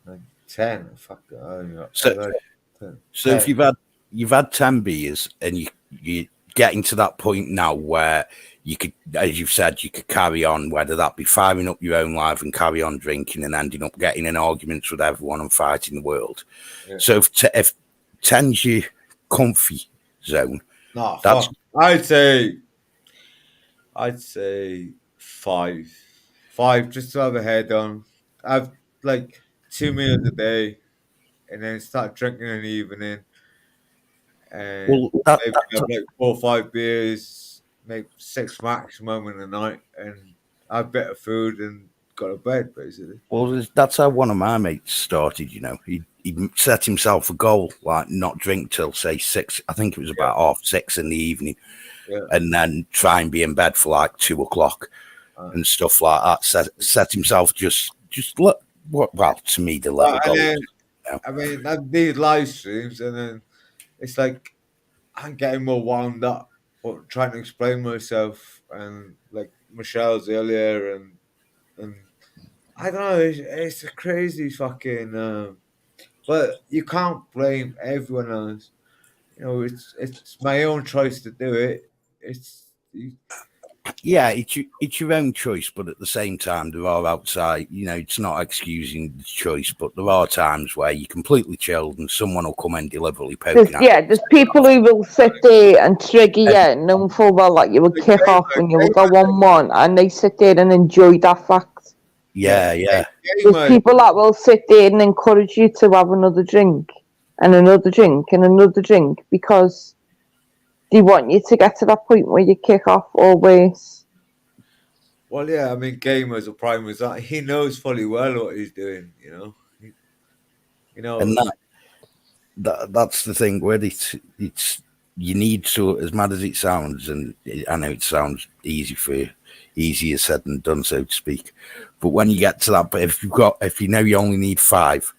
9, 10. Fuck it. I don't know. So, 10. so if you've had 10 beers and you getting to that point now where you could, as you've said, you could carry on, whether that be firing up your own life and carry on drinking and ending up getting in arguments with everyone and fighting the world. Yeah. So if 10's your comfy zone, No, that's fuck. I'd say 5. 5 just to have a head on. I've like 2 meals a day, and then start drinking in the evening, and well that maybe that's have like 4 or 5 beers, maybe 6 maximum in the night, and have a bit of food and go to bed basically. well that's how one of my mates started. You know, he set himself a goal like not drink till say 6. I think it was about 6:30 in the evening. Yeah. And then try and be in bed for like 2 o'clock and stuff like that. Set himself just look what well to me the level And goal. then, You know? I mean, I these live streams, and then it's like I'm getting more wound up, but trying to explain myself, and like Michelle's earlier, and I don't know, it's a crazy fucking. But you can't blame everyone else. You know, it's my own choice to do it. It's Yeah, it's your own choice, but at the same time, there are outside. You know, it's not excusing the choice, but there are times where you're completely chilled and someone will come in deliberately poking at you. There's people who will sit there and trigger you, knowing full well that you would kick off and you will go on one, and they sit there and enjoy that fact. Yeah. There's people that will sit there and encourage you to have another drink and another drink and another drink because they want you to get to that point where you kick off or worse. Well, yeah, I mean, gamers or primers, he knows fully well what he's doing. You know, And that's the thing where it's you need to, as mad as it sounds, and I know it sounds easier said than done, so to speak, but when you get to that, but if you know you only need 5,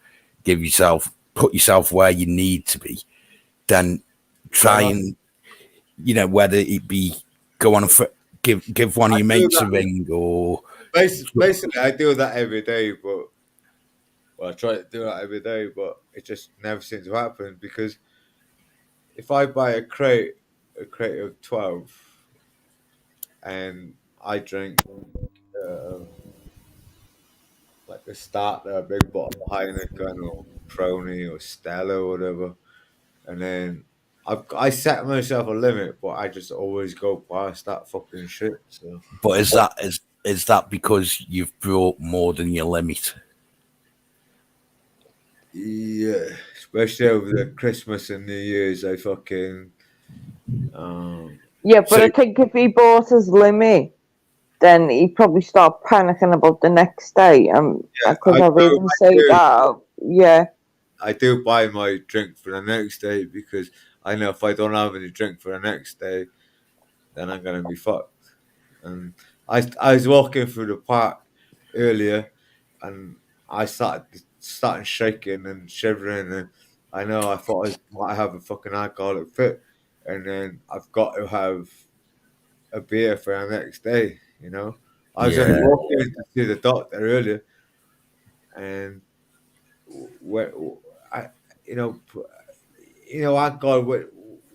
put yourself where you need to be, then try and whether it be go on give one of your mates a ring or basically I do that every day, but I try to do that every day, but it just never seems to happen because if I buy a crate of 12, and I drink like a starter, a big bottle of Heineken or Crony or Stella or whatever, and then I set myself a limit, but I just always go past that fucking shit. So, but is that because you've brought more than your limit? yeah, especially over the Christmas and New Year's, I fucking Yeah, but I think if he bought his limit, then he'd probably start panicking about the next day. Because I've heard him say that. Yeah. I do buy my drink for the next day because I know if I don't have any drink for the next day, then I'm gonna be fucked. And I was walking through the park earlier, and I started shaking and shivering, and I know I thought I might have a fucking alcoholic fit, and then I've got to have a beer for the next day. I was only walking to see the doctor earlier, and where I, you know, alcohol.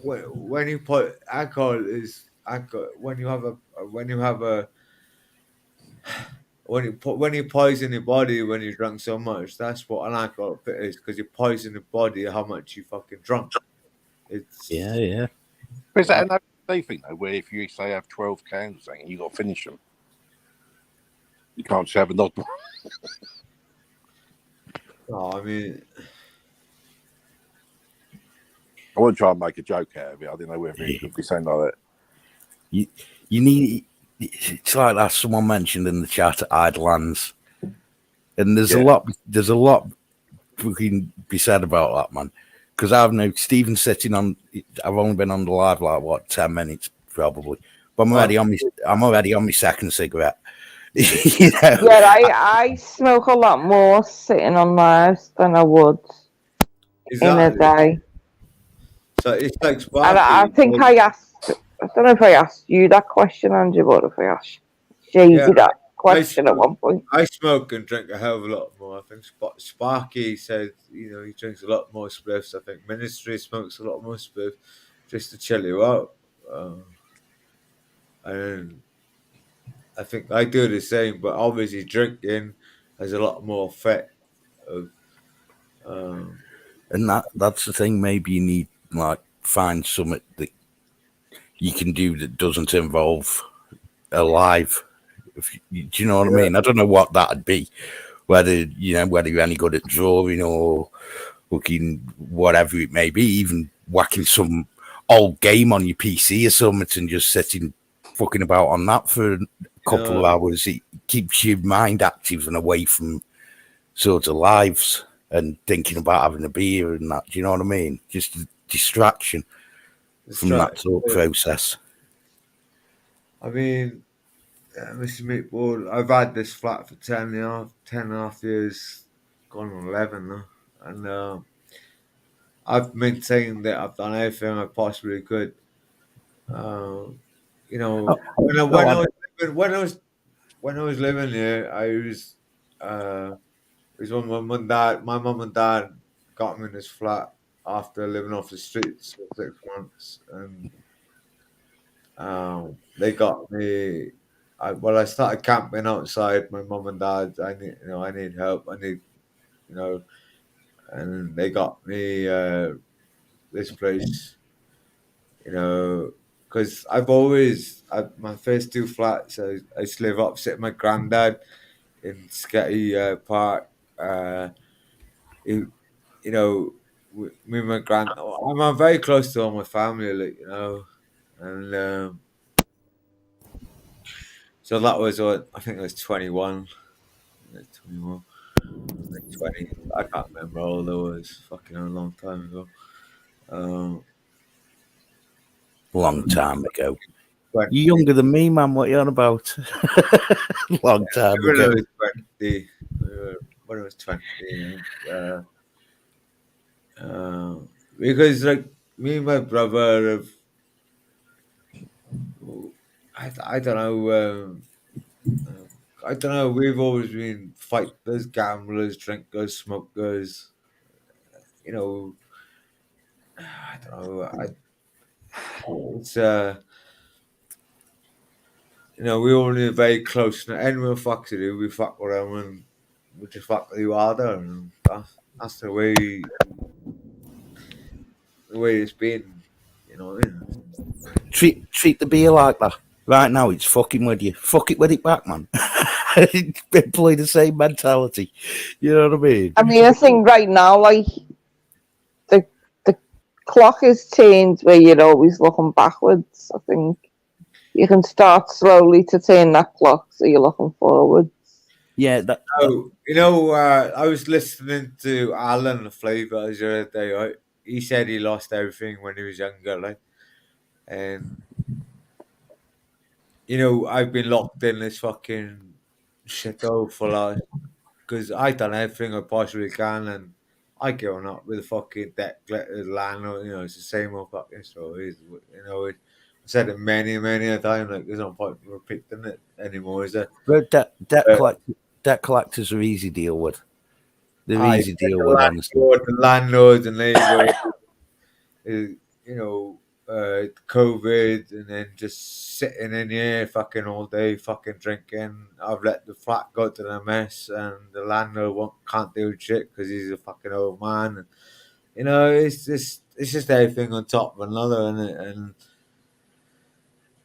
When you put alcohol is alcohol. When you have a when you poison your body when you drink so much, that's what an alcohol fit is, because you poison the body how much you fucking drunk. It's Yeah. But is that an everyday thing though, where if you say have 12 cans or something, you got to finish them? You can't just have another one. No, I mean, I want to try and make a joke out of it. I didn't know whether it could be something like that. You need. It's like that someone mentioned in the chat at Idlelands, and there's a lot fucking be said about that, man. Because I've known Stephen sitting on. I've only been on the live like what 10 minutes probably, but I'm already on my second cigarette. You know? Yeah, I smoke a lot more sitting on lives than I would in a day. So it's like And I think I don't know if I asked you that question, Andrew, but if I asked Shady that question at one point. I smoke and drink a hell of a lot more. I think Sparky said, you know, he drinks a lot more spliffs. I think Ministry smokes a lot more spliff just to chill you out. And I think I do the same, but obviously drinking has a lot more effect. And that's the thing. Maybe you need find something that you can do that doesn't involve a live. Do you know what I mean? I don't know what that'd be. Whether you're any good at drawing or looking whatever it may be, even whacking some old game on your PC or something and just sitting fucking about on that for a couple of hours. It keeps your mind active and away from sort of lives and thinking about having a beer and that. Do you know what I mean? Just a distraction from that sort of process. I mean, Mr. Meatball, I've had this flat for 10 and a half years, gone on 11 now, and I've maintained that I've done everything I possibly could. You know, when I was living here, it was when my mum and dad got me in this flat after living off the streets for 6 months, and they got me. I started camping outside my mum and dad. I need help. And they got me this place, because my first 2 flats, I used to live opposite my granddad in Sketty Park. Me and my I'm very close to all my family, and so that was I think I was 21. 21. 20. I can't remember how old I was. Fucking a long time ago. Long time ago. You're younger than me, man. What are you on about? Long time ago. When I was 20. Because me and my brother have, I don't know. I don't know. We've always been fighters, gamblers, drinkers, smokers. I don't know. It's we all live very close. Anyone fucks with you, we fuck around and we just fuck with you harder, and that's the way it's been. Treat the beer like that. Right now, it's fucking with you. Fuck it with it back, man. Play the same mentality. You know what I mean? I think right now, the clock has changed where you're always looking backwards. I think you can start slowly to turn that clock so you're looking forwards. Yeah. I was listening to Alan the Flavor the other day, right? He said he lost everything when he was younger, right? And I've been locked in this fucking shithole for because I done everything I possibly can, and I going up with a fucking debt collector landlord. It's the same old fucking story. I said it many a time. There's no point repeating it anymore, is there? But debt collectors are easy to deal with. They're easy to deal with, honestly. The landlords and neighbours. COVID, and then just sitting in here fucking all day, fucking drinking. I've let the flat go to the mess, and the landlord can't do shit because he's a fucking old man. And, it's just everything on top of another, and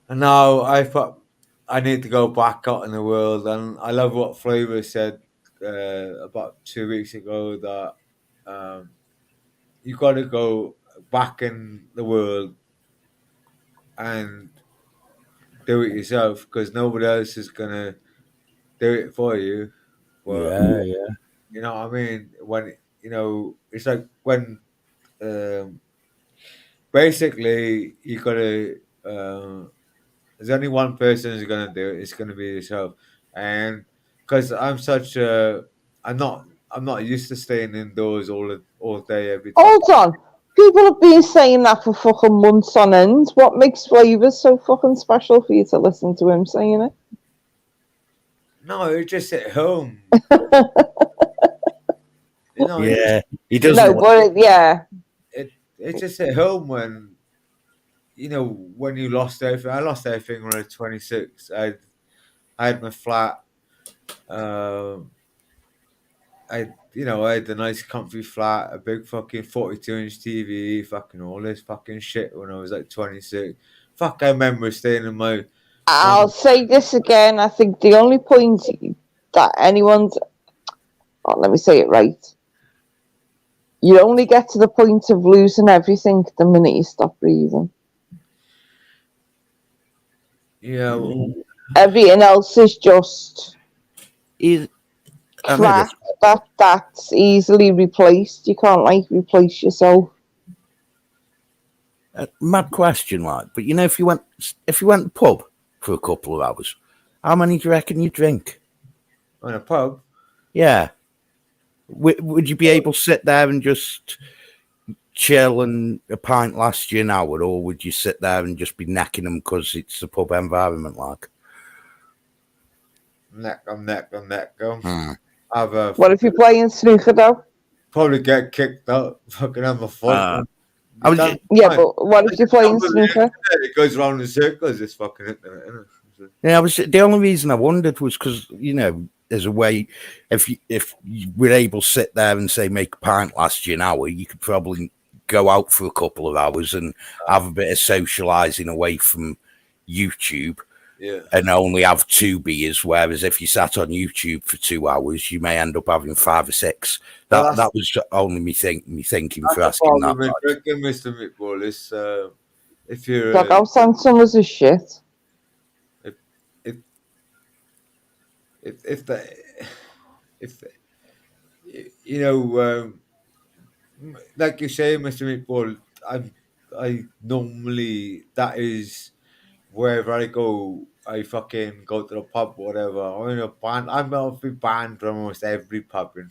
now I need to go back out in the world, and I love what Flavor said about 2 weeks ago that you got to go back in the world and do it yourself because nobody else is gonna do it for you. But, yeah. you know what I mean? When it's like when basically you gotta. There's only one person who's gonna do it. It's gonna be yourself, and because I'm not used to staying indoors all day every day. Hold on. People have been saying that for fucking months on end. What makes Flavors so fucking special for you to listen to him saying it? No, you're just at home. Yeah, he doesn't. No, but yeah. It's just at home when when you lost everything. I lost everything when I was 26. I had my flat. I had a nice comfy flat, a big fucking 42-inch TV, fucking all this fucking shit when I was like 26. Fuck, I remember staying in my. I'll say this again. I think the only point that anyone's. Oh, let me say it right. You only get to the point of losing everything the minute you stop breathing. Yeah. Everything else is just crap that's easily replaced. You can't replace yourself. Mad question, like, but if you went to the pub for a couple of hours, how many do you reckon you drink? On a pub? Yeah. Would you be able to sit there and just chill and a pint lasts you an hour, or would you sit there and just be necking them because it's a pub environment, like? Neck them. What if you're playing snooker though? Probably get kicked out. Fucking have a fight. But what if you're playing snooker? It goes round in circles. This fucking internet, isn't it? Yeah, the only reason I wondered was because there's a way if you were able to sit there and say make a pint last you an hour, you could probably go out for a couple of hours and have a bit of socializing away from YouTube. Yeah. And only have 2 beers, whereas if you sat on YouTube for 2 hours, you may end up having 5 or 6. That was only me thinking for asking that. Drinking, Mr. Meatball, is if you're like I'll send summers as shit. If like you say, Mr. Meatball, I normally that is wherever I go. I fucking go to the pub, whatever. I'm in a band. I'm off banned from almost every pub in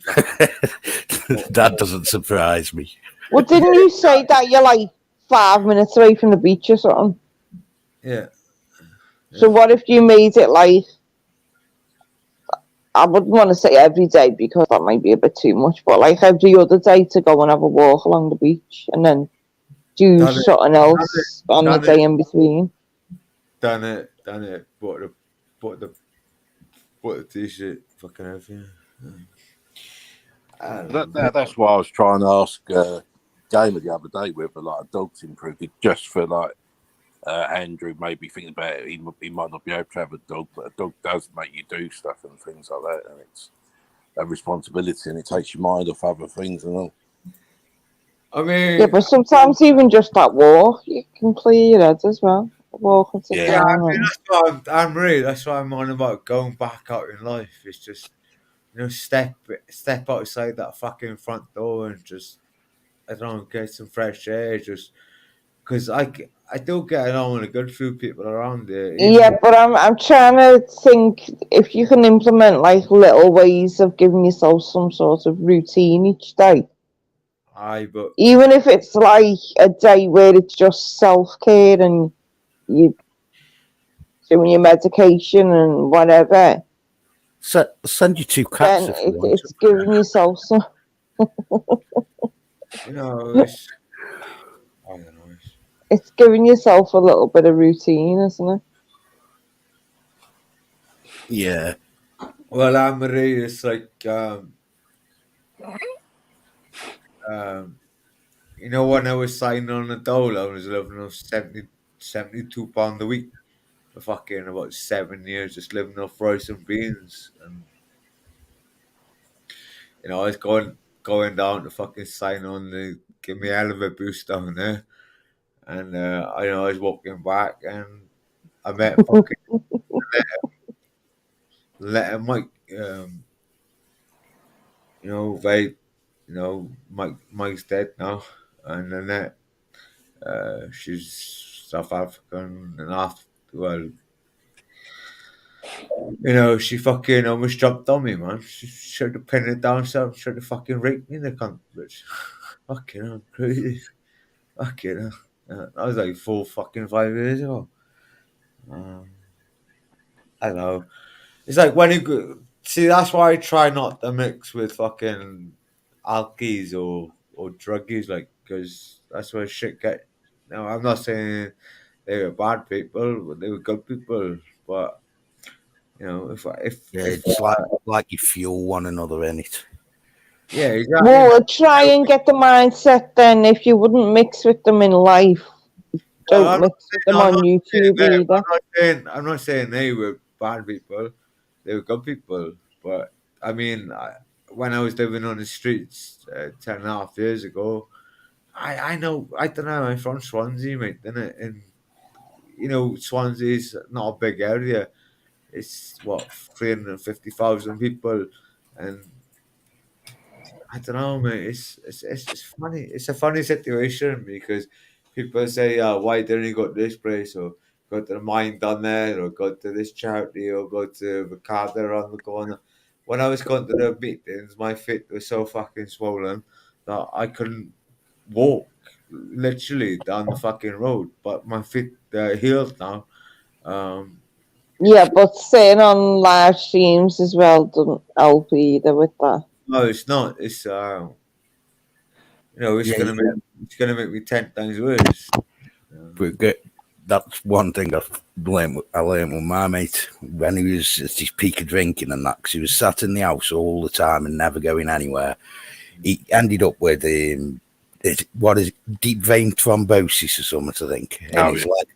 That doesn't surprise me. Well, didn't you say that you're 5 minutes away from the beach or something? Yeah. So what if you made it I wouldn't want to say every day because that might be a bit too much, but every other day to go and have a walk along the beach and then do something else on the day in between. Done it. Bought the t-shirt, fucking everything. That's why I was trying to ask Gamer the other day whether a dog's improved, just for Andrew maybe thinking about it. He might not be able to have a dog, but a dog does make you do stuff and things like that, and it's a responsibility and it takes your mind off other things and all. I mean, yeah, but sometimes even just that walk, you can clear your head as well. Walk and sit down. I mean, that's why I'm on about going back out in life. It's just step outside that fucking front door and just get some fresh air. Just because I do get along with a good few people around there. Yeah, but I'm trying to think if you can implement little ways of giving yourself some sort of routine each day. But even if it's a day where it's just self-care and you doing your medication and whatever. So send you 2 cats. Then it's giving yourself some. I don't know. It's giving yourself a little bit of routine, isn't it? Yeah. Well, Anne-Marie, it's like, you know, when I was signing on the dole, I was living off 72 pound a week for fucking about 7 years, just living off rice and beans. And, you know, I was going down to fucking sign on to give me a hell of a boost down there. And, I know I was walking back and I met fucking Letter Mike, you know, Mike's dead now. And Annette, she's South African and well, you know, she fucking almost jumped on me, man. She tried to pin it down, so tried to fucking rape me in the cunt, bitch. Fucking hell, crazy. Fucking hell. That was like 5 years ago. I don't know. It's like when you go, see, that's why I try not to mix with fucking alkies or druggies, like, because that's where shit get. Now, I'm not saying they were bad people, but they were good people. But you know, if It's like you fuel one another in it. yeah, exactly. Well, try and get the mindset then. If you wouldn't mix with them in life, don't mix with them on YouTube either. I'm not saying they were bad people. They were good people. But I mean, when I was living on the streets 10.5 years ago, I know, I don't know, I'm from Swansea, mate, innit? And, you know, Swansea's not a big area. It's, what, 350,000 people. And I don't know, mate. It's funny. It's a funny situation because people say, why didn't you go to this place or go to the mine down there or go to this charity or go to the car there on the corner? When I was going to the meetings, my feet were so fucking swollen that I couldn't walk literally down the fucking road. But my feet are healed now. Yeah, but saying on live streams as well doesn't help either with that. No, it's not. It's you know, it's gonna make me 10 times worse. But that's one thing I learned with my mate when he was at his peak of drinking and that, because he was sat in the house all the time and never going anywhere. He ended up with deep vein thrombosis or something, I think, in his leg.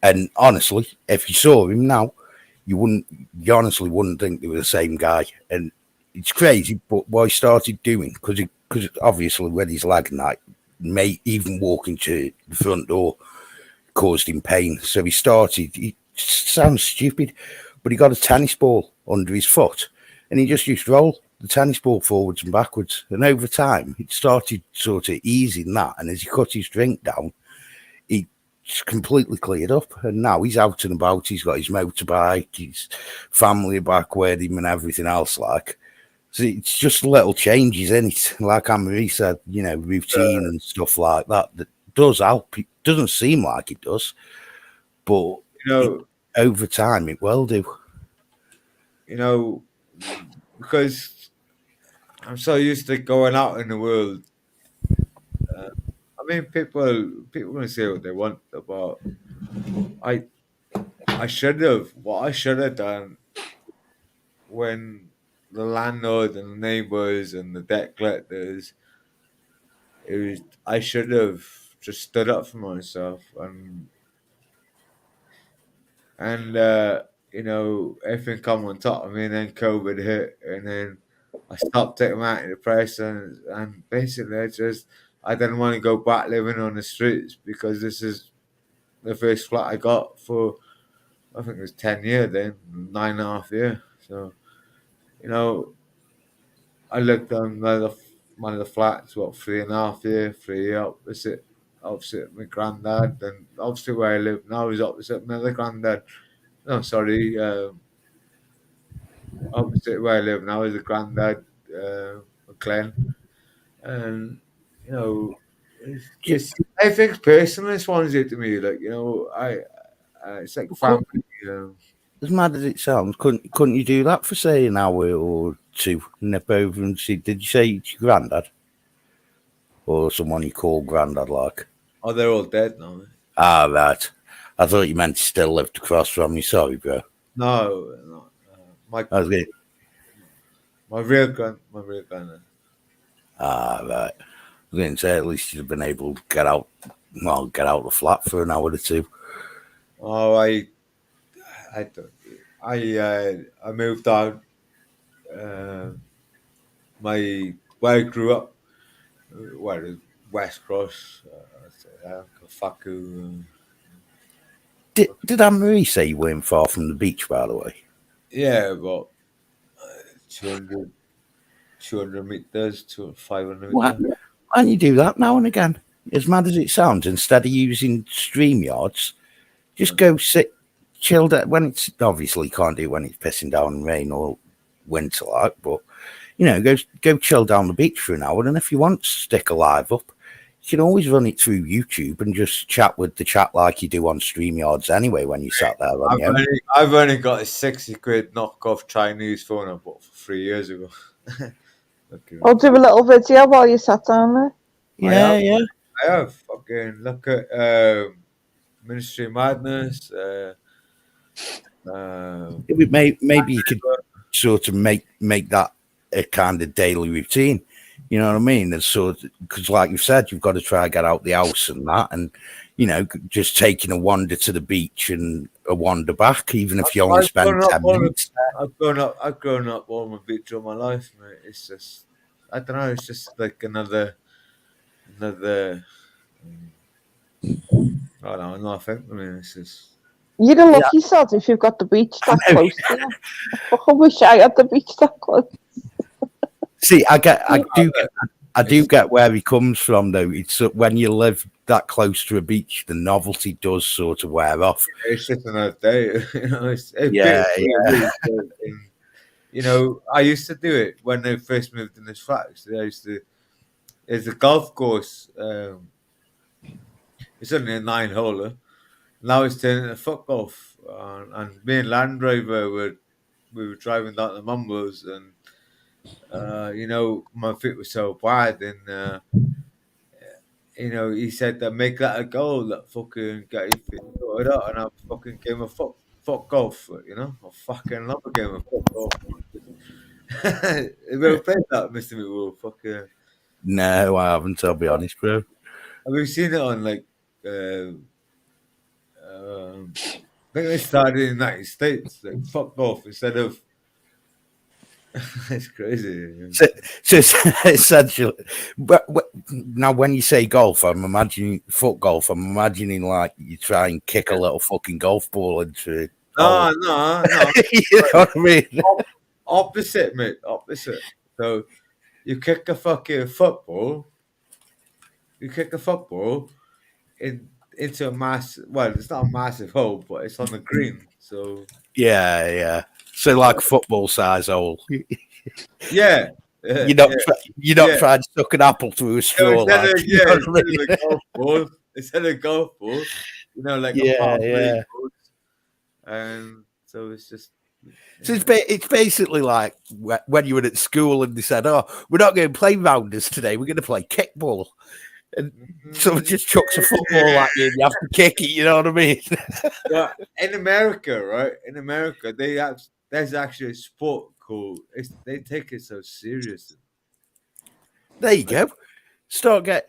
And honestly, if you saw him now, you honestly wouldn't think they were the same guy. And it's crazy, but what he started doing, because obviously with his leg and that, even walking to the front door caused him pain. So he sounds stupid, but he got a tennis ball under his foot and he just used to roll the tennis ball forwards and backwards. And over time, it started sort of easing that. And as he cut his drink down, he completely cleared up. And now he's out and about. He's got his motorbike, his family back with him and everything else like. So it's just little changes in it. Like Anne-Marie said, you know, routine and stuff like that does help. It doesn't seem like it does, but you know, over time it will do. You know, because I'm so used to going out in the world. I mean, people can say what they want about. I should have. What I should have done when the landlord and the neighbours and the debt collectors, I should have just stood up for myself and you know, everything come on top of me, and then COVID hit, and then I stopped taking my antidepressants, and basically I didn't want to go back living on the streets because this is the first flat I got for, I think it was 10 years then, 9.5 years. So, you know, I lived on one of the flats, 3.5 years, 3 years opposite my granddad, and obviously where I live now is opposite my other granddad. No, sorry, opposite where I live now is a granddad, Glenn, and you know, it's everything's personal in Swansea to me. Like, you know, it's like family. You know. As mad as it sounds, couldn't you do that for say an hour or two? Nip over and see. Did you say it's your granddad or someone you call granddad? Like, Oh, they're all dead now. Mate. Ah, right. I thought you meant he still lived across from you. Sorry, bro. No. My I was going, my real gun. ah, right. I was going to say at least you'd have been able to get out of the flat for an hour or two. Oh, I moved out. Where I grew up, where is West Cross, Kafaku. Did Anne-Marie say you weren't far from the beach, by the way? Yeah, about 200 meters to 500 Why meters. don't you do that now and again? As mad as it sounds, instead of using StreamYards, just go sit, chill there. When it's obviously you can't do it when it's pissing down rain or winter like, but you know, go chill down the beach for an hour. And if you want to stick a live up, you can always run it through YouTube and just chat with the chat like you do on StreamYards anyway when you sat there on your own. I've only got a 60 quid knockoff Chinese phone I bought for 3 years ago. I'll do a little video while you sat down there. Yeah. I have fucking look at Ministry of Madness. Maybe you could sort of make that a kind of daily routine. You know what I mean? And so, because like you've said, you've got to try and get out the house and that, and you know, just taking a wander to the beach and a wander back, even if you only spend 10 minutes. I've grown up on the beach all my life, mate. It's just, I don't know. It's just like another. I don't know, nothing. I mean, it's just. You're a lucky sod if you've got the beach that close to you. I wish I had the beach that close. See, I do get where he comes from, though. It's when you live that close to a beach, the novelty does sort of wear off. It's just another day, you know. Yeah. You know, I used to do it when I first moved in this flat. There's a golf course. It's only a 9-holer. Now it's turning into foot golf. And me and Land Rover we were driving down the Mumbles, and you know, my feet were so bad, and you know, he said that make that a goal, that fucking get your feet sorted out, and I fucking game of foot golf, you know. I fucking love a game of foot golf. Have you ever played that, Mr. McWolf? Fucking No, I haven't. I'll be honest, bro. have you seen it on like? I think they started in the United States, like fuck golf instead of. It's crazy. So essentially, now when you say golf, I'm imagining foot golf. I'm imagining like you try and kick a little fucking golf ball into. No. You know what I mean? Opposite, mate. Opposite. So you kick a fucking football. You kick a football into a massive. Well, it's not a massive hole, but it's on the green. So Yeah. So like a football size hole. Yeah. You're not trying to suck an apple through a straw. Instead of golf ball, you know, like yeah. And so it's just. So it's basically like when you were at school and they said, "Oh, we're not going to play rounders today. We're going to play kickball." And someone just chucks a football at you and you have to kick it. You know what I mean? Well, in America, right? In America, there's actually a sport called. They take it so serious. There you go.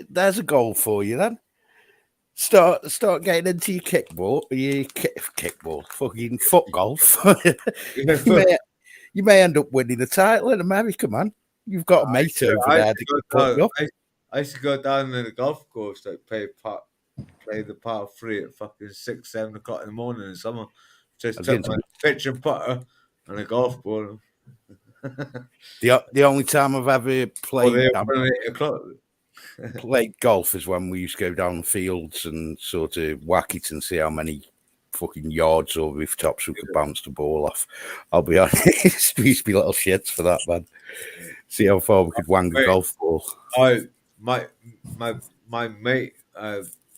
There's a goal for you then. Start getting into your kickball, fucking foot golf. you may end up winning the title in America, man. You've got a mate over there to put you up. I used to go down to the golf course, like play the par 3 at fucking 6, 7 o'clock in the morning in summer. Just took my pitch and putter and a golf ball. The only time I've ever played played golf is when we used to go down the fields and sort of whack it and see how many fucking yards or rooftops we could bounce the ball off. I'll be honest, we used to be little shits for that, man. See how far we could wang a golf ball. My mate,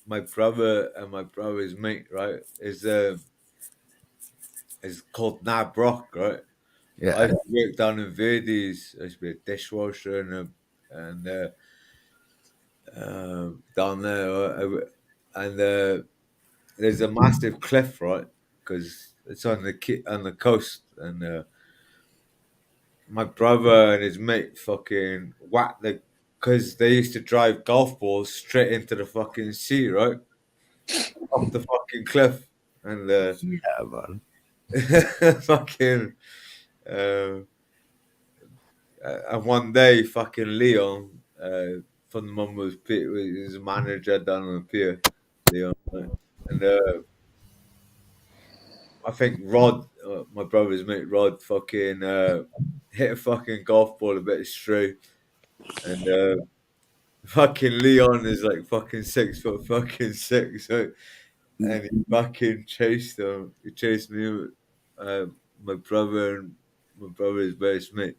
my brother and my brother's mate, right, is called Nab Rock, right? Yeah. I used to work down in Verdi's. I used to be a dishwasher and down there. and there's a massive cliff, right? Because it's on the coast, and my brother and his mate fucking whacked because they used to drive golf balls straight into the fucking sea, right? Off the fucking cliff, and Yeah, man. fucking and one day fucking Leon from the mum was a manager down on the pier, Leon, right? And I think Rod, my brother's mate Rod, fucking hit a fucking golf ball a bit straight, and fucking Leon is like fucking 6 foot fucking 6, so, and he fucking chased him. He chased me, my brother and my brother's best mate,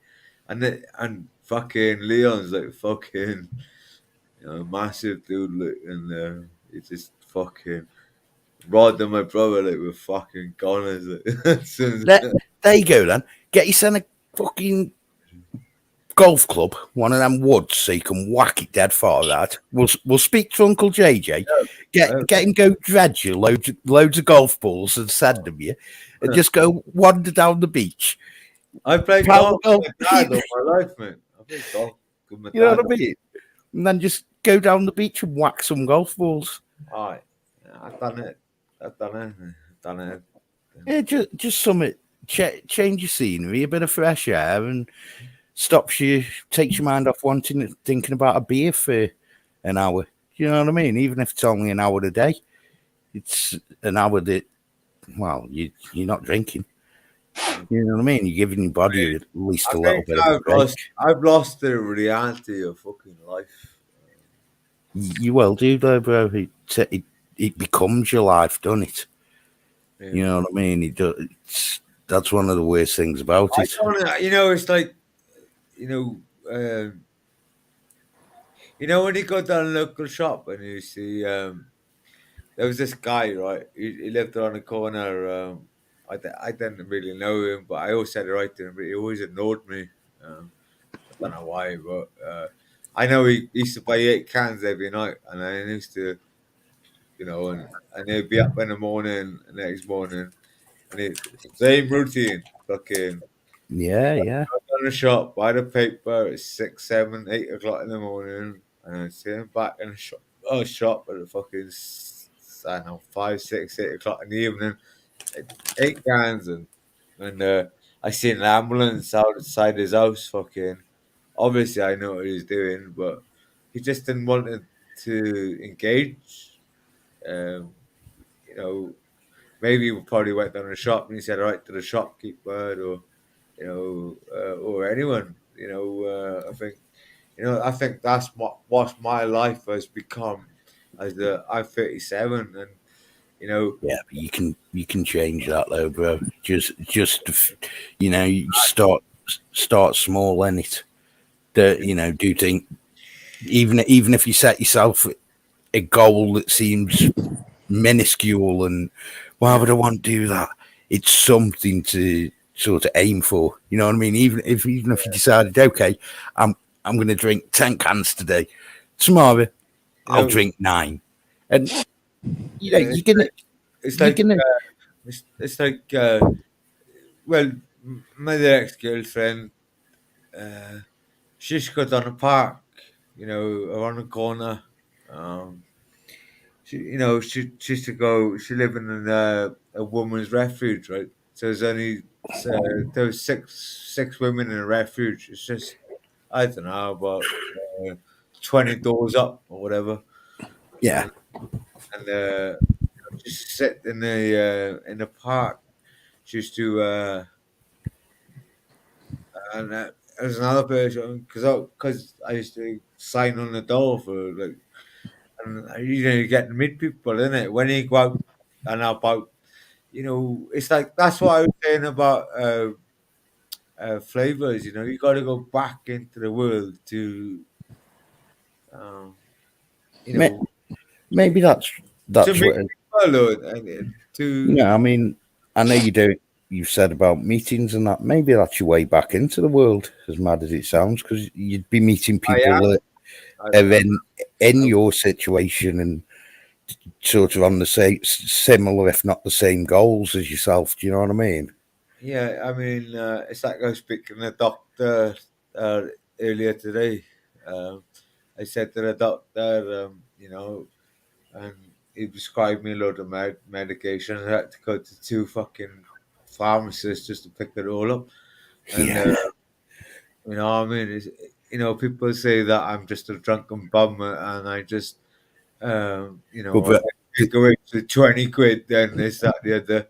and fucking Leon's like fucking, massive dude, like, and he just fucking Rod and my brother like were fucking goners. Like, There you go then. Get yourself a fucking golf club, one of them woods, so you can whack it dead far out. We'll speak to Uncle JJ. Get him go dredge you loads of golf balls and send them you, and just go wander down the beach. I played golf with my dad all my life, man. I played golf with my dad. You know what I mean? And then just go down the beach and whack some golf balls. Alright, I've done it. Yeah, just something. Change your scenery, a bit of fresh air, and takes your mind off thinking about a beer for an hour. You know what I mean? Even if it's only an hour a day, it's an hour that, well, you're not drinking. You know what I mean? You're giving your body at least a little bit of a break. I've lost the reality of fucking life. You will do, though, bro. It becomes your life, doesn't it? Yeah. You know what I mean? That's one of the worst things about it. It's like, when you go down a local shop and you see, there was this guy, right? He lived on the corner. I didn't really know him, but I always said it right to him, but he always ignored me. I don't know why, but I know he used to buy 8 cans every night, and I used to, and he'd be up in the morning, the next morning, and same routine, fucking. Yeah. Go down the shop, buy the paper at 6, 7, 8 o'clock in the morning, and I'd see him back in the shop at the fucking, I don't know, 5, 6, 8 o'clock in the evening, 8 cans, and I seen an ambulance outside his house, fucking. Obviously, I know what he's doing, but he just didn't want to engage. Maybe he probably went down the shop and he said, "All right," to the shopkeeper, or anyone. I think that's what my life has become as I'm 37, and Yeah, but you can change that though, bro. Just you start small in it. Do things. Even if you set yourself a goal that seems minuscule, and why would I want to do that? It's something to sort of aim for. You know what I mean? Even if you decided, okay, I'm going to drink 10 cans today. Tomorrow, I'll drink 9, and you're gonna. It's like well, my ex-girlfriend, she's got on a park, around the corner. She used to go. She living in a woman's refuge, right? So there's only there was six women in a refuge. It's just, I don't know, about 20 doors up or whatever. Yeah, and just sit in the park. She used to, and there's another person because I used to sign on the door for like. And you get to meet people, innit? When you go out and about, it's like that's what I was saying about flavors. You got to go back into the world to, maybe that's to what. meet people, Yeah, I mean, I know you do. You've said about meetings and that. Maybe that's your way back into the world. As mad as it sounds, because you'd be meeting people that are in your situation, and sort of on the same, similar, if not the same goals as yourself. Do you know what I mean? Yeah, I mean, it's like I was speaking to the doctor earlier today. I said to the doctor, and he prescribed me a load of medication. I had to go to 2 fucking pharmacists just to pick it all up. And, Yeah. you know what I mean? People say that I'm just a drunken bum and I just, But I take away the 20 quid, then this, that, the other.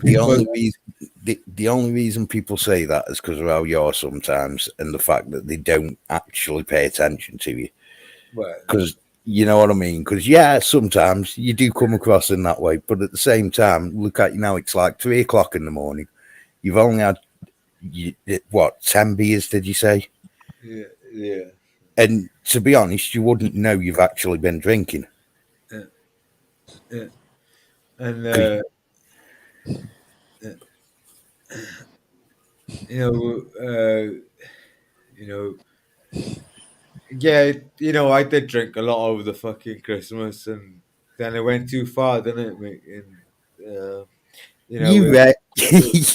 The only reason people say that is because of how you're sometimes, and the fact that they don't actually pay attention to you. Because you know what I mean? Because sometimes you do come across in that way, but at the same time, look at you now. It's like 3 o'clock in the morning. You've only had 10 beers? Did you say? Yeah. And to be honest, you wouldn't know you've actually been drinking. Yeah. And I did drink a lot over the fucking Christmas, and then it went too far, didn't it, mate? And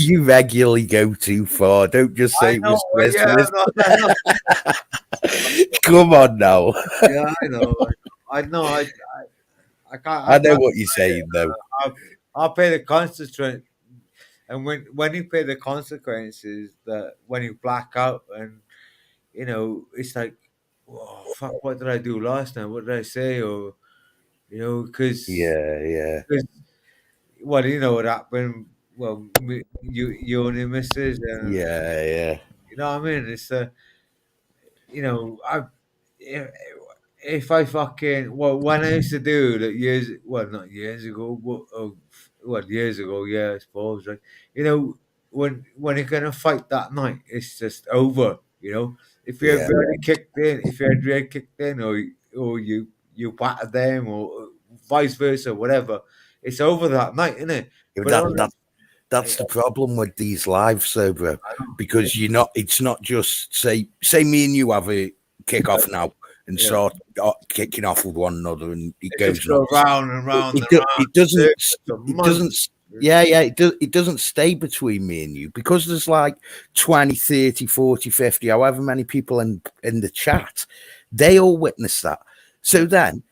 you regularly go too far. Don't just say it was Christmas. Come on now. Yeah, I know. I know. I can't. I know what you're saying, though. I'll pay the consequence, and when you pay the consequences, that when you black out, and it's like, oh, fuck, what did I do last night? What did I say? Or because well, you know what happened. Well, you and your missus, and Yeah. you know what I mean. It's if I fucking when I used to do that not years ago, but years ago, yeah, I suppose, right? When you're gonna fight that night, it's just over. If you had really kicked in, or you battered them, or vice versa, whatever, it's over that night, isn't it? That's the problem with these lives, though, bro. Because it's not just say me and you have a kick off now and start kicking off with one another, and it goes just go round and round. It doesn't stay between me and you, because there's like 20, 30, 40, 50, however many people in the chat. They all witness that. So then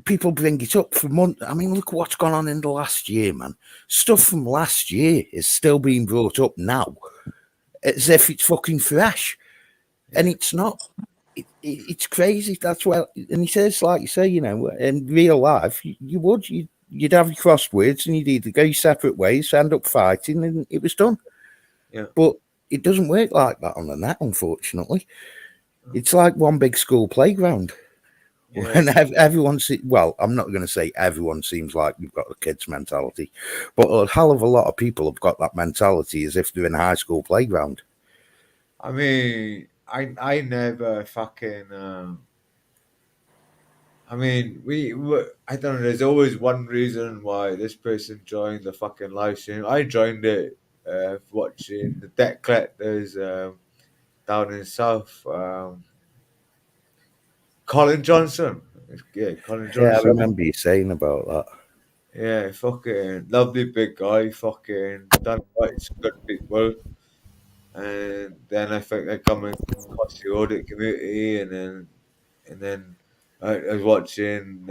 people bring it up for months. I mean, look what's gone on in the last year, man. Stuff from last year is still being brought up now as if it's fucking fresh. And it's not. It's crazy. That's why. And he says, like you say, in real life, you'd have your crosswords and you'd either go your separate ways, end up fighting, and it was done. Yeah. But it doesn't work like that on the net, unfortunately. It's like one big school playground. Yeah. And everyone's, well, I'm not going to say everyone seems like you've got a kid's mentality, but a hell of a lot of people have got that mentality as if they're in a high school playground. I mean, I never fucking. I don't know. There's always one reason why this person joined the fucking live stream. I joined it watching the debt collectors down in South. Colin Johnson. Yeah, Colin Johnson. Yeah, I remember you saying about that. Yeah, fucking lovely big guy, fucking done quite some good people. And then I think they come across the audit community, and then I was watching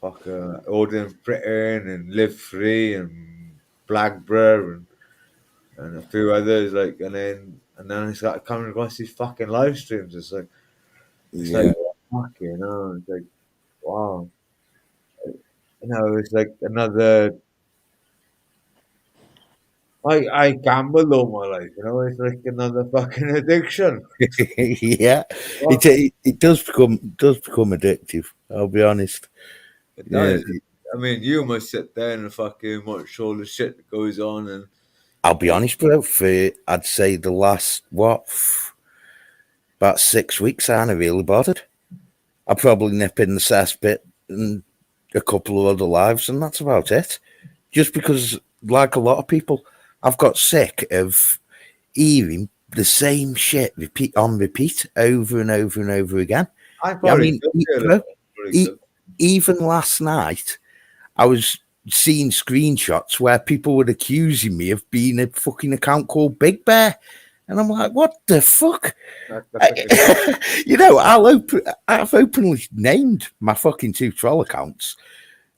Audit Britain and Live Free and Blackbird and a few others, like, and then I started coming across these fucking live streams. It's like fucking, it's like, wow. It's like another. I gamble all my life, it's like another fucking addiction. Yeah, it does become addictive. I'll be honest. It does. Yeah. I mean, you must sit there and fucking watch all the shit that goes on, and I'll be honest, bro. I'd say the last about 6 weeks, I ain't really bothered. I probably nip in the cesspit and a couple of other lives, and that's about it. Just because, like a lot of people, I've got sick of hearing the same shit repeat over and over and over again. I mean, even last night, I was seeing screenshots where people were accusing me of being a fucking account called Big Bear. And I'm like, what the fuck? You know, I've openly named my fucking 2 troll accounts.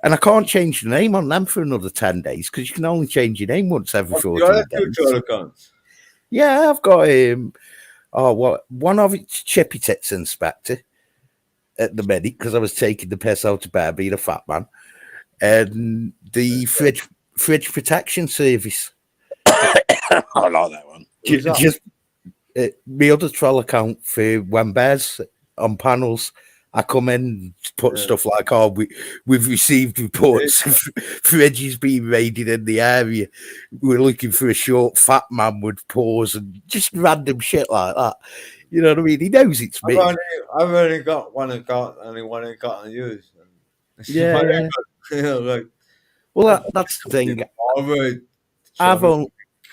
And I can't change the name on them for another 10 days because you can only change your name once every 14 days. Troll accounts? Yeah, I've got one of it's Chippy Tits Inspector at the minute because I was taking the piss out of Bear being a fat man. And the fridge protection service. I like that one. Just my other troll account for when Bear's on panels, I come in, put stuff like, "Oh, we've received reports of fridges being raided in the area. We're looking for a short, fat man with paws," and just random shit like that. You know what I mean? He knows it's me. I've only got one account, to use. Yeah. Like, well, that's the thing.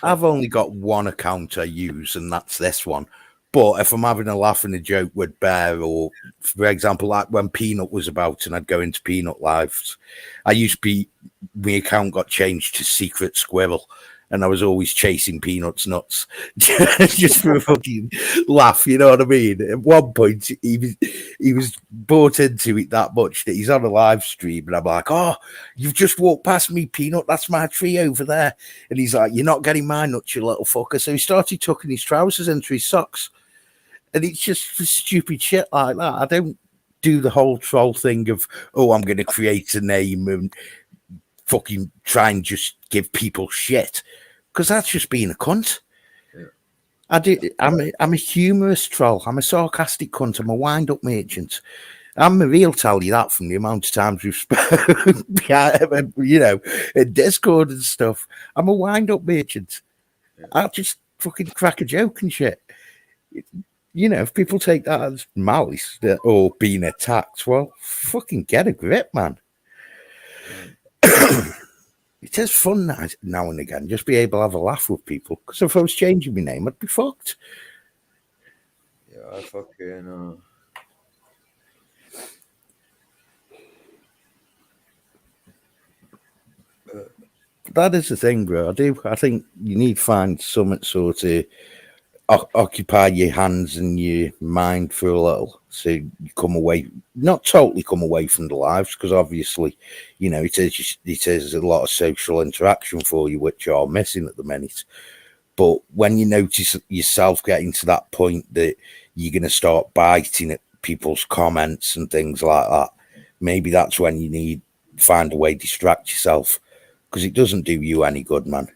I've only got one account I use, and that's this one. But if I'm having a laugh and a joke with Bear, or for example, like when Peanut was about and I'd go into Peanut Lives, my account got changed to Secret Squirrel, and I was always chasing Peanut's nuts just for a fucking laugh, you know what I mean? At one point, he was bought into it that much that he's on a live stream, and I'm like, "Oh, you've just walked past me, Peanut. That's my tree over there." And he's like, "You're not getting my nuts, you little fucker." So he started tucking his trousers into his socks. And it's just stupid shit like that. I don't do the whole troll thing of, "Oh, I'm going to create a name and fucking try and just give people shit," because that's just being a cunt. Yeah. I'm a humorous troll. I'm a sarcastic cunt. I'm a wind-up merchant. I'm a real tell you that from the amount of times we've spoken, you know, in Discord and stuff. I'm a wind-up merchant. Yeah. I'll just fucking crack a joke and shit. You know, if people take that as malice or being attacked, well, fucking get a grip, man. It is fun now and again, just be able to have a laugh with people. Because if I was changing my name, I'd be fucked. Yeah, I fucking That is the thing, bro. I think you need to find some sort of occupy your hands and your mind for a little, so you come away, not totally come away from the lives, because obviously, you know, it is a lot of social interaction for you, which you're missing at the minute. But when you notice yourself getting to that point that you're going to start biting at people's comments and things like that, maybe that's when you need to find a way to distract yourself, because it doesn't do you any good, man.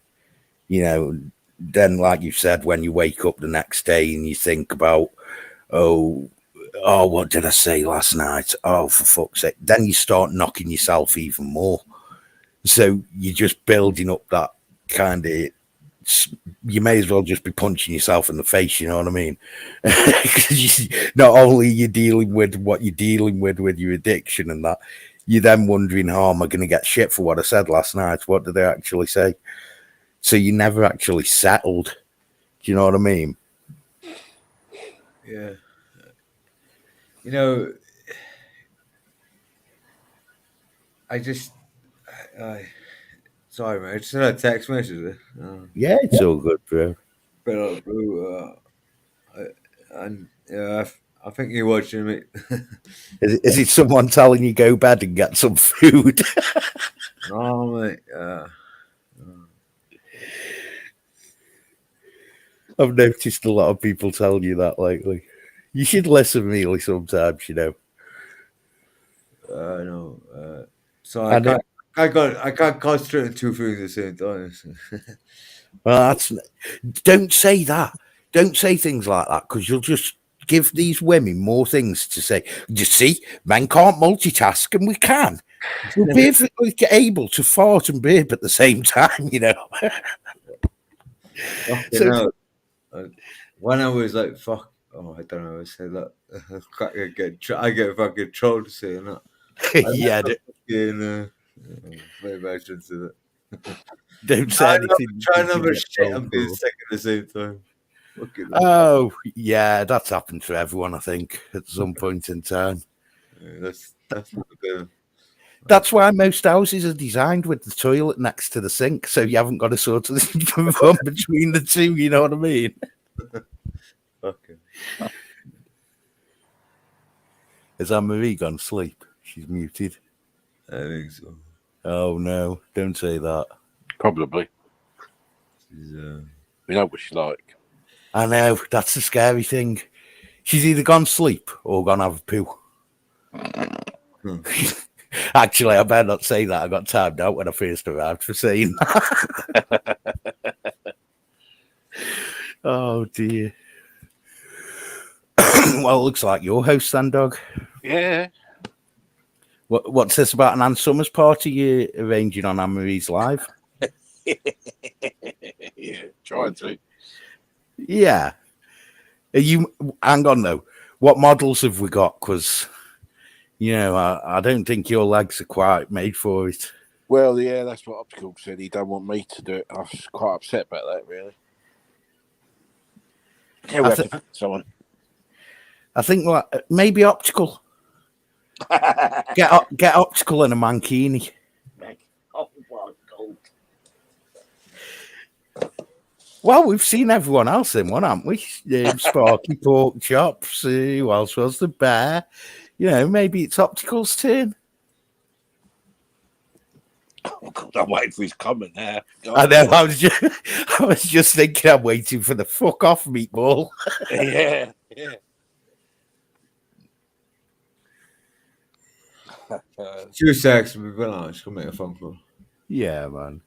You know, then, like you said, when you wake up the next day and you think about, oh, what did I say last night? Oh, for fuck's sake. Then you start knocking yourself even more. So you're just building up that kind of, you may as well just be punching yourself in the face, you know what I mean? Not only are you dealing with what you're dealing with your addiction and that, you're then wondering, "Oh, am I going to get shit for what I said last night? What did I actually say?" So you never actually settled. Do you know what I mean? Yeah. You know, sorry, man. It's not a text message. Yeah, it's all good, bro. I think you're watching me. Is it someone telling you go bed and get some food? No, mate. I've noticed a lot of people telling you that lately. You should listen really sometimes, you know. No. So I can't concentrate on two things at the same time. Well, don't say that. Don't say things like that, because you'll just give these women more things to say. You see, men can't multitask, and we can. We're perfectly able to fart and burp at the same time, you know. So, when I was like, fuck, I don't know, I said that. I get fucking trolled saying that. Yeah. Maybe I should say that. Don't say anything. Try another shit and being sick at the same time. Fucking Oh, yeah, that's happened to everyone, I think, at some point in time. yeah, that's not the That's why most houses are designed with the toilet next to the sink, so you haven't got to sort of run between the two, you know what I mean? fucking. Has Anne-Marie gone to sleep? She's muted. I think so. Oh, no, don't say that. Probably. She's, We know what she's like. I know, that's the scary thing. She's either gone to sleep or gone have a poo. Actually, I better not say that. I got timed out when I first arrived for saying that. Oh, dear. Well, it looks like your host then, dog. Yeah. What's this about an Ann Summers party you're arranging on Anne-Marie's Live? Yeah, trying to. Yeah. Are you? Hang on, though. What models have we got? Because, you know, I don't think your legs are quite made for it. Well, yeah, that's what Optical said. He don't want me to do it. I was quite upset about that, really. Yeah, we have to find someone. I think maybe Optical. Get Optical in a mankini. Oh, my God. Well, we've seen everyone else in one, haven't we? Sparky Pork Chops. Who else was the Bear? You know, maybe it's Optical's turn. Oh, God, I'm waiting for his comment now. I know. I was just thinking. I'm waiting for the fuck off meatball. Yeah. 2 seconds. We've been on. Just gonna make a phone call. Yeah, man.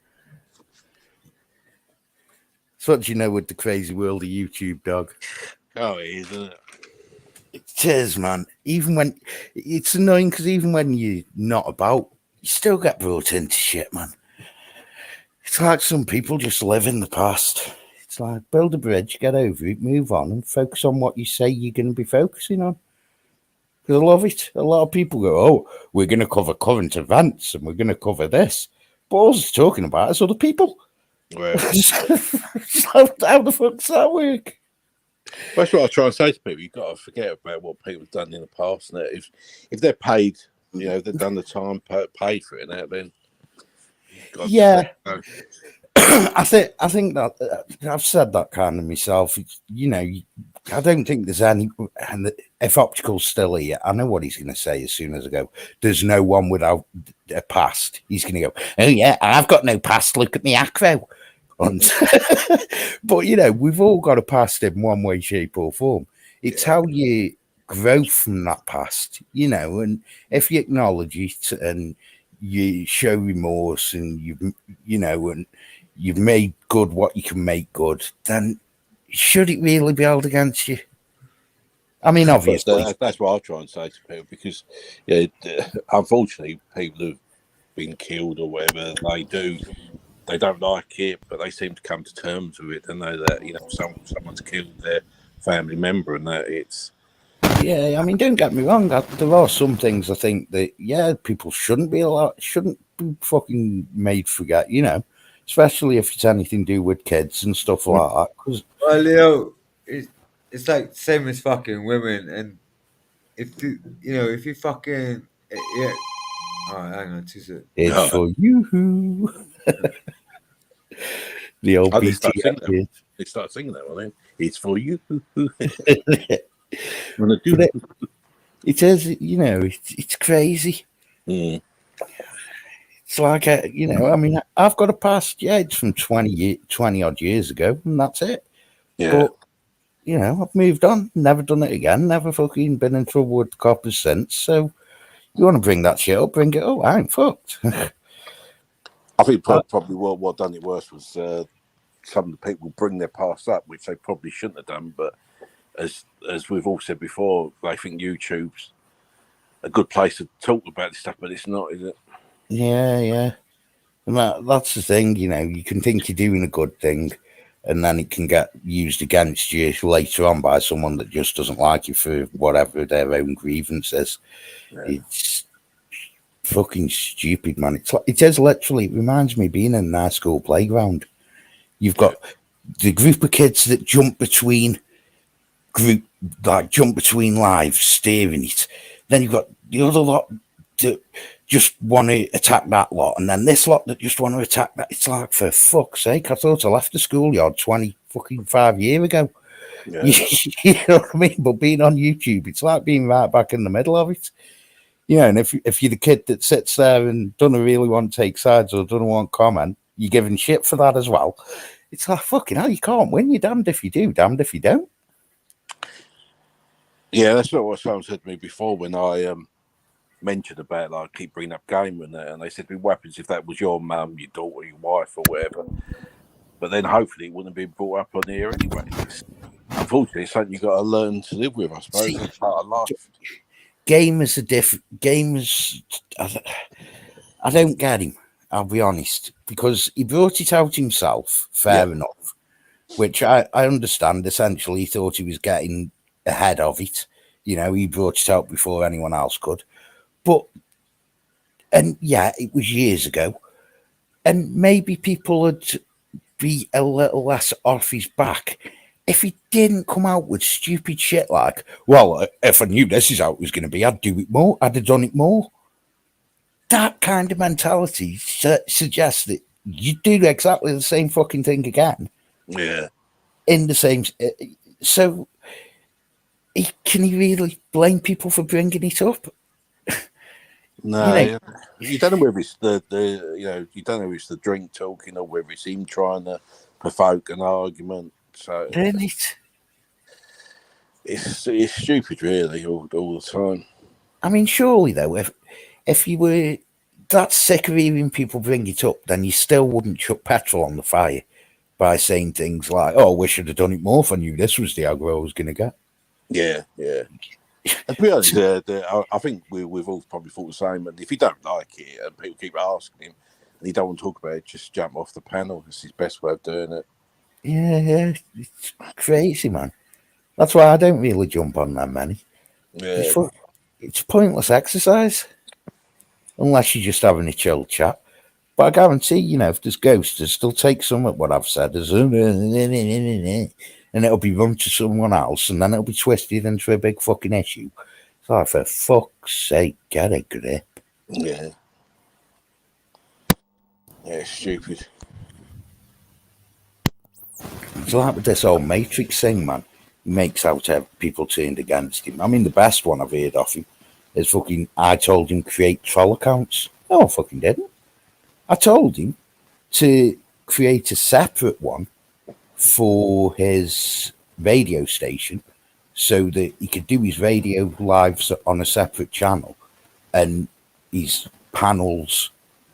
So what do you know with the crazy world of YouTube, dog? Oh, it is, isn't it? It is, man. Even when it's annoying, because even when you're not about, you still get brought into shit, man. It's like some people just live in the past. It's like build a bridge, get over it, move on, and focus on what you say you're going to be focusing on. Because I love it. A lot of people go, "Oh, we're going to cover current events and we're going to cover this," but all it's talking about is other people. Well, So how the fuck does that work? that's what I try and say to people. You've got to forget about what people have done in the past. And if they're paid, you know, if they've done the time, paid for it now, then Yeah. I think that I've said that kind of myself. It's, you know, I don't think there's any. And if Optical's still here, I know what he's going to say as soon as I go. There's no one without a past. He's going to go, "Oh yeah, I've got no past. Look at me acro." But you know, we've all got a past in one way, shape, or form. It's how you grow from that past, you know. And if you acknowledge it and you show remorse and you've made good what you can make good, then should it really be held against you? I mean, obviously. That's what I try and say to people, because unfortunately, people who've been killed or whatever, they don't like it, but they seem to come to terms with it. They know that, you know, someone's killed their family member, and that it's. Yeah, I mean, don't get me wrong. There are some things I think that, people shouldn't be fucking made forget, you know, especially if it's anything to do with kids and stuff like that. Cause, well, Leo, it's like same as fucking women, and if you fucking yeah. All right, hang on, 2 seconds. It's for you. The old They BT. start singing that one then. It's for you. It is, you know, it's crazy. Mm. It's like, you know, I mean, I've got a past, it's from 20 odd years ago, and that's it. Yeah. But, you know, I've moved on, never done it again, never fucking been in trouble with coppers since. So, you want to bring that shit up, bring it up. I ain't fucked. I think probably what done it worse was some of the people bring their past up, which they probably shouldn't have done. But as we've all said before, they think YouTube's a good place to talk about this stuff, but it's not, is it? Yeah. And that's the thing, you know, you can think you're doing a good thing, and then it can get used against you later on by someone that just doesn't like you for whatever their own grievance is. Yeah. It's fucking stupid, man. It reminds me of being in a high school playground. You've got the group of kids that jump between lives, steering it. Then you've got the other lot that just want to attack that lot, and then this lot that just want to attack that. It's like, for fuck's sake, I thought I left the schoolyard 25 years ago. Yeah. You know what I mean? But being on YouTube, it's like being right back in the middle of it. Yeah, and if you're the kid that sits there and doesn't really want to take sides or doesn't want to comment, you're giving shit for that as well. It's like, fucking hell, you can't win. You're damned if you do, damned if you don't. Yeah, that's not what someone said to me before when I mentioned about, like, keep bringing up game and that, and they said, what happens if that was your mum, your daughter, your wife, or whatever? But then hopefully it wouldn't be brought up on here anyway. Unfortunately, it's something you've got to learn to live with, I suppose. It's part of life. Gamers are different. Gamers, I don't get him, I'll be honest, because he brought it out himself, fair enough, which I understand. Essentially, he thought he was getting ahead of it. You know, he brought it out before anyone else could. But, and yeah, it was years ago, and maybe people would be a little less off his back if he didn't come out with stupid shit like, well, if I knew this is how it was going to be, I'd do it more. I'd have done it more. That kind of mentality suggests that you do exactly the same fucking thing again. Yeah. In the same... So, can he really blame people for bringing it up? No, You know, you don't know whether it's you don't know if it's the drink talking or whether it's him trying to provoke an argument. So isn't it? It's stupid, really, all the time. I mean, surely though, if you were that sick of hearing people bring it up, then you still wouldn't chuck petrol on the fire by saying things like, "Oh, we should have done it more if I knew this was the aggro I was going to get." Yeah. And to be honest, I think we've all probably thought the same. And if you don't like it and people keep asking him and he don't want to talk about it, just jump off the panel. It's his best way of doing it. Yeah, it's crazy, man. That's why I don't really jump on that many. Yeah. It's pointless exercise unless you're just having a chill chat. But I guarantee, you know, if there's ghosts, they'll take some of what I've said as and it'll be run to someone else, and then it'll be twisted into a big fucking issue. It's like, for fuck's sake, get a grip. Yeah. Yeah, stupid. It's like with this old Matrix thing, man. He makes out to have people turned against him. I mean, the best one I've heard of him is fucking, I told him create troll accounts. No, I fucking didn't. I told him to create a separate one for his radio station so that he could do his radio lives on a separate channel and his panels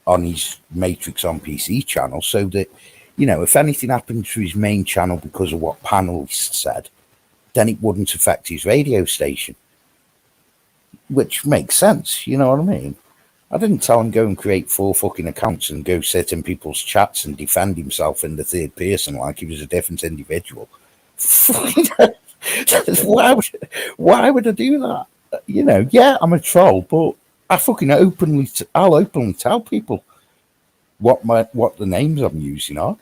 on his Matrix on PC channel, so that, you know, if anything happened to his main channel because of what panelists said, then it wouldn't affect his radio station, which makes sense. You know what I mean? I didn't tell him go and create 4 fucking accounts and go sit in people's chats and defend himself in the third person like he was a different individual. Why would I do that? You know, yeah, I'm a troll, but I fucking I'll openly tell people what the names I'm using are.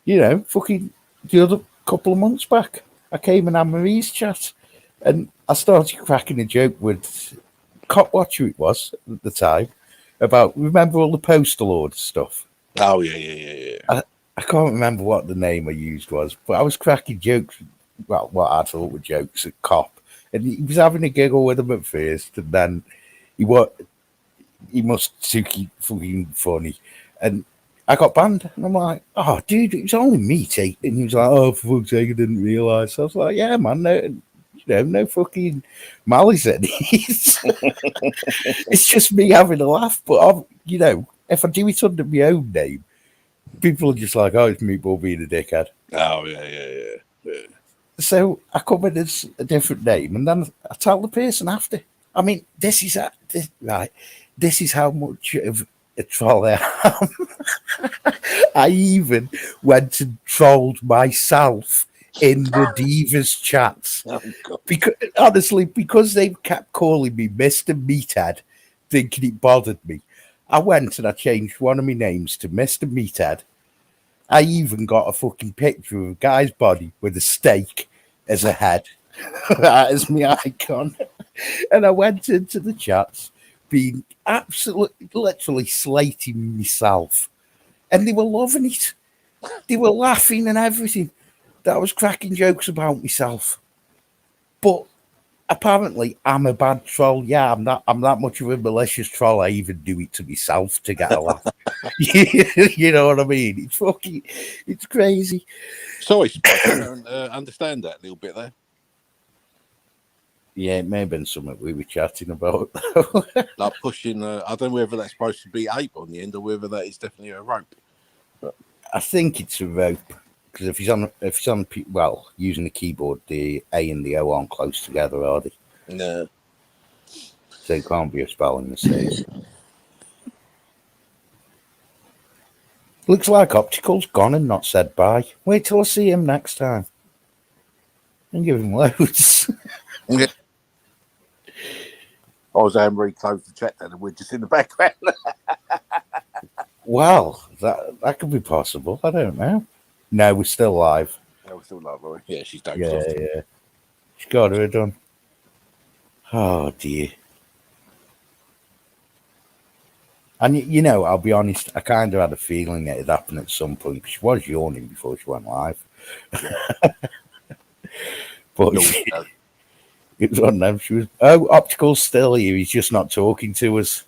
You know, fucking the other couple of months back, I came in Anne-Marie's chat and I started cracking a joke with Cop Watcher it was at the time about, remember all the postal order stuff? Oh, yeah. I can't remember what the name I used was, but I was cracking jokes, well, what I thought were jokes at Cop, and he was having a giggle with them at first, and then he must took it fucking funny, and I got banned, and I'm like, oh, dude, it was only me taking, and he was like, oh, for fuck's sake, I didn't realise. So I was like, yeah, man, no fucking malice in it. It's just me having a laugh, but you know, if I do it under my own name, people are just like, oh, it's Meatball being a dickhead. Oh, yeah. So I come in as a different name, and then I tell the person after. I mean, this is how much of a troll I am. I even went and trolled myself in the Divas chats. Oh, God. Because they kept calling me Mr. Meathead, thinking it bothered me. I went and I changed one of my names to Mr. Meathead, I even got a fucking picture of a guy's body with a steak as a head. That is my icon. And I went into the chats being absolutely, literally slating myself. And they were loving it. They were laughing and everything. That I was cracking jokes about myself. But apparently I'm a bad troll. Yeah, I'm that much of a malicious troll. I even do it to myself to get a laugh. You know what I mean? It's crazy. Sorry, Spike, I don't understand that a little bit there. Yeah, it may have been something we were chatting about. Like pushing, I don't know whether that's supposed to be 8 on the end or whether that is definitely a rope. I think it's a rope because if he's on using the keyboard, the A and the O aren't close together, are they? No. So it can't be a spelling mistake. Looks like Optical's gone and not said bye. Wait till I see him next time and give him loads. Yeah. I was Anne-Marie closed the chat then and we're just in the background. Well, that could be possible. I don't know. No, we're still live. No, we're still live, yeah, she's dozed Yeah, off. yeah. She's got her done. Oh dear. And you know, I'll be honest, I kind of had a feeling that it'd happen at some point because she was yawning before she went live. But it was on them. She was, Optical's still here. He's just not talking to us.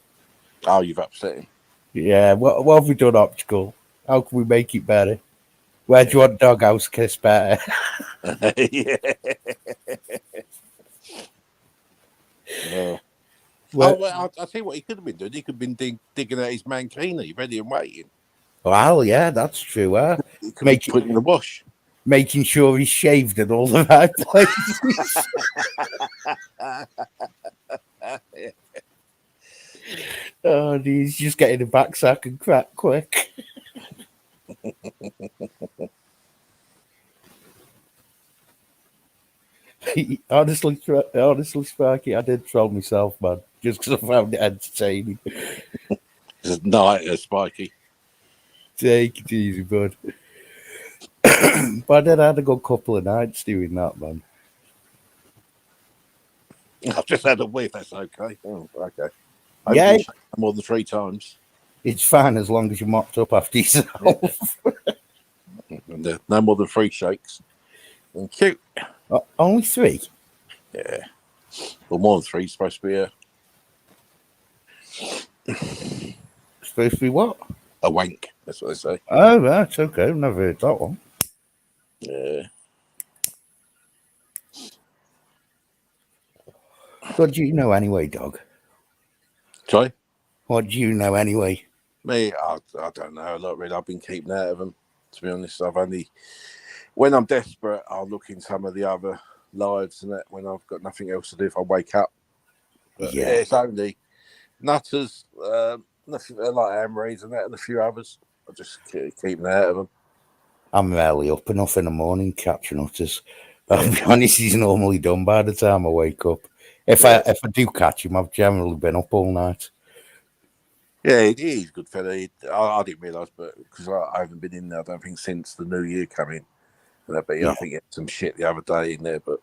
Oh, you've upset him. Yeah, what have we done, Optical? How can we make it better? Where do you want Doghouse Kiss better? Yeah. Well, I'll tell you what he could have been doing. He could have been digging out his mankini, ready and waiting. Well, yeah, that's true. He could be put in the wash. Making sure he's shaved at all the right places. Yeah. Oh, he's just getting a back sack and crack quick. Honestly, Sparky, I did troll myself, man, just because I found it entertaining. It's a night, Spiky. Take it easy, bud. But I did had a good couple of nights doing that, man. I've just had a whiff. That's okay. Oh, okay. Yeah, more than 3 times. It's fine as long as you mopped up after yourself. And, no more than 3 shakes. Thank you. Only 3? Yeah. Well, more than 3 is supposed to be Supposed to be what? a wank. That's what they say. Oh, right. Okay. I've never heard that one. Yeah. What do you know anyway, dog? Sorry? What do you know anyway? Me, I don't know. Look, really, I've been keeping out of them. To be honest, I've only, when I'm desperate, I'll look in some of the other lives and that when I've got nothing else to do if I wake up. But yeah, it's only nutters, nothing like Amries and that, and a few others. I just keep out of them. I'm rarely up enough in the morning catching nutters. I'll be honest, he's normally done by the time I wake up. If I do catch him, I've generally been up all night. Yeah, he's a good fella. I didn't realise, but because I haven't been in there, I don't think since the new year came in. But I think he had some shit the other day in there, but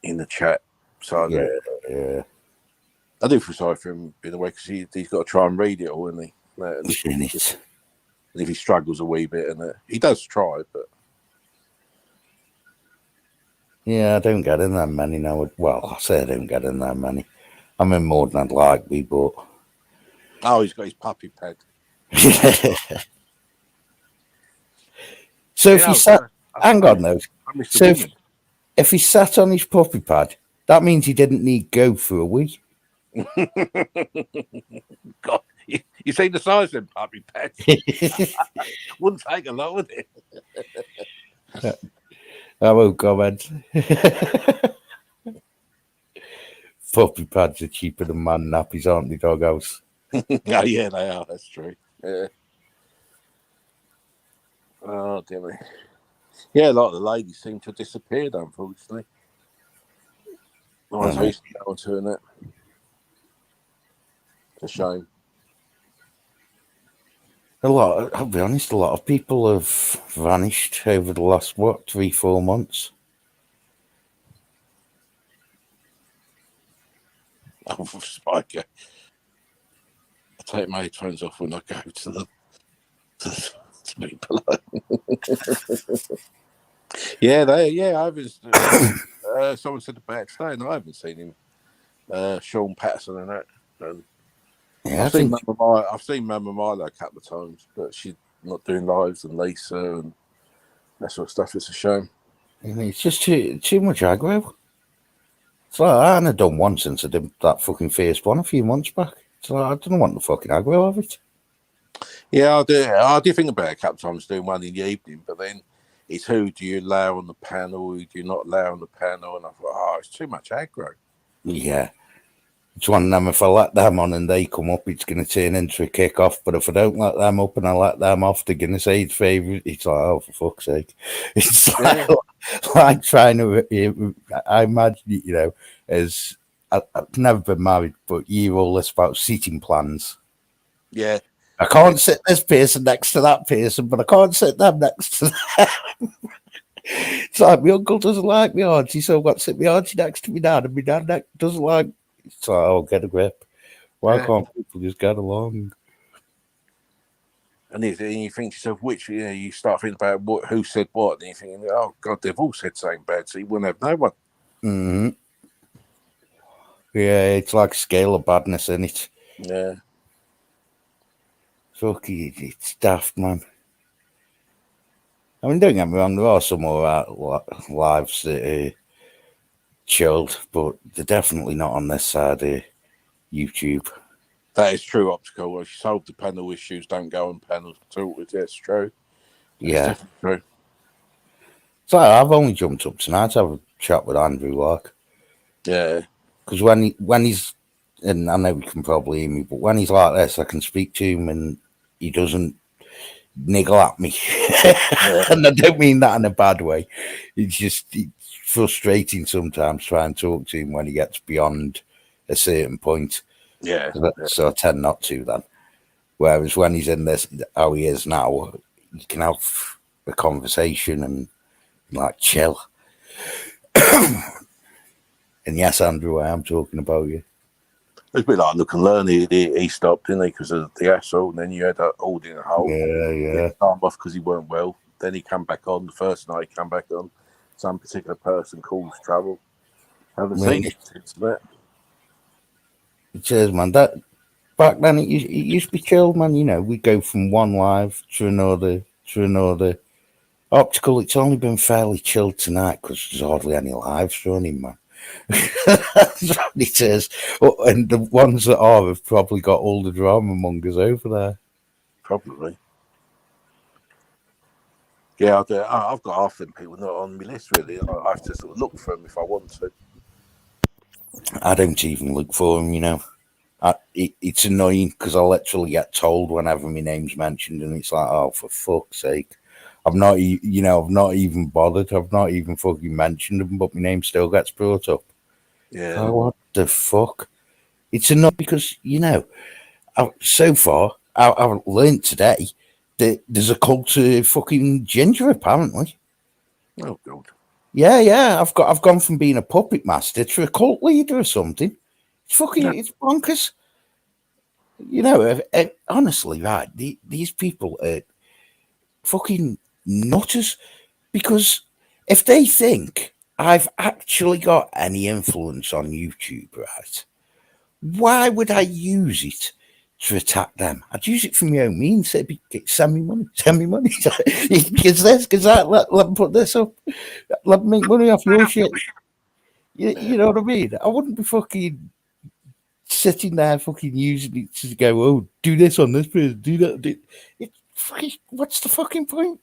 in the chat. So yeah. I do feel sorry for him in a way because he's got to try and read it all, isn't he? And if he struggles a wee bit, and he does try, but yeah, I don't get in that many now. Well, I say I don't get in that many. I'm in more than I'd like me, but he's got his puppy pad. So if he sat, hang on though. So if he sat on his puppy pad, that means he didn't need go for a wee. God, you see the size of them puppy pads? Wouldn't take a lot, would it? I won't comment. Puppy pads are cheaper than man nappies, aren't they, Doghouse? Oh, yeah, they are. That's true. Yeah. Oh, dear me. Yeah, a lot of the ladies seem to have disappeared, unfortunately. I was used to go to it. It's a shame. I'll be honest, a lot of people have vanished over the last, 3-4 months. Oh, Spike, I take my headphones off when I go to the speak below. I haven't. Someone said about it today, and I haven't seen him. Sean Patterson and that. Yeah, I've seen Mama Milo a couple of times, but she's not doing lives, and Lisa and that sort of stuff. It's a shame. It's just too much aggro. It's like, I hadn't done one since I did that fucking first one a few months back. It's like, I don't want the fucking aggro of it. Yeah, I do think about it a couple of times doing one in the evening, but then it's who do you allow on the panel, who do you not allow on the panel, and I thought, it's too much aggro. Yeah. It's one of them, if I let them on and they come up, it's going to turn into a kick-off. But if I don't let them up and I let them off, they're going to say it's favourite. It's like, oh, for fuck's sake. It's like trying to, I imagine, as I've never been married, but you all this about seating plans. Yeah. I can't sit this person next to that person, but I can't sit them next to them. It's like my uncle doesn't like me auntie, so I've got to sit my auntie next to me dad, and my dad doesn't like. It's like, oh, get a grip. Why can't people just get along? And you think to yourself, which, you start thinking about who said what, and you think, oh, God, they've all said something bad, so you wouldn't have no one. Mm-hmm. Yeah, it's like a scale of badness, isn't it? Yeah. Fucking, it's daft, man. I mean, don't get me wrong, there are some more lives that are chilled, but they're definitely not on this side of YouTube. That is true, Optical. If you solve the panel issues, don't go on panels at all. That's true. That's definitely true. So I've only jumped up tonight to have a chat with Andrew, like. Yeah. Because when he's, and I know he can probably hear me, but when he's like this, I can speak to him and he doesn't niggle at me. And I don't mean that in a bad way. It's frustrating sometimes trying to talk to him when he gets beyond a certain point. Yeah. So I tend not to then. Whereas when he's in this, how he is now, you can have a conversation and like chill. And yes, Andrew, I am talking about you. It's a bit like Look and Learn. He stopped, didn't he, because of the asshole, and then you had Aldi in a hole. Yeah. He time off because he weren't well. Then he came back on. The first night he came back on. Some particular person caused trouble. Haven't seen it since that. It is, man. That back then it used to be chilled, man. We go from one live to another. Optical, it's only been fairly chilled tonight because there's hardly any lives running, man. That's what it is. And the ones that are have probably got all the drama mongers over there. Probably. Yeah, I've got half them people not on my list, really. I have to sort of look for them if I want to. I don't even look for them, It's annoying because I literally get told whenever my name's mentioned, and it's like, oh, for fuck's sake. I've not even bothered. I've not even fucking mentioned them, but my name still gets brought up. Yeah. Oh, what the fuck? It's annoying because, so far, I've learned today that there's a cult of fucking ginger, apparently. Oh, God. Yeah. I've gone from being a puppet master to a cult leader or something. It's fucking, it's bonkers. Honestly, right, these people are fucking nutters, because if they think I've actually got any influence on YouTube, right, why would I use it to attack them? I'd use it for my own means. Send me money. Because this, because that, let me put this up. Let me make money off your shit. You know what I mean? I wouldn't be fucking sitting there fucking using it to go, oh, do this on this person, do that. What's the fucking point?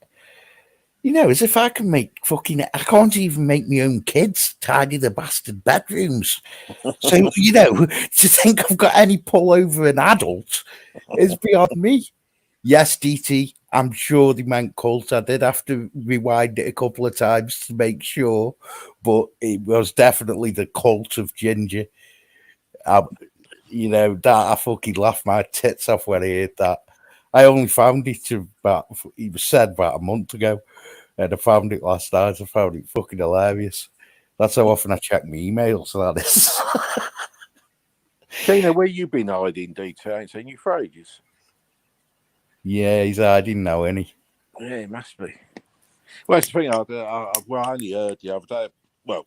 As if I can make fucking, I can't even make my own kids tidy the bastard bedrooms. So, to think I've got any pull over an adult is beyond me. Yes, DT, I'm sure they meant cult. I did have to rewind it a couple of times to make sure, but it was definitely the cult of ginger. That I fucking laughed my tits off when I heard that. I only found it it was said about a month ago, and I found it last night. I found it fucking hilarious. That's how often I check my emails, that is. Tina, where you been hiding, DT? I ain't seen you for ages. Yeah, I didn't know any. Yeah, it must be. Well, it's the thing, I only heard the other day, well,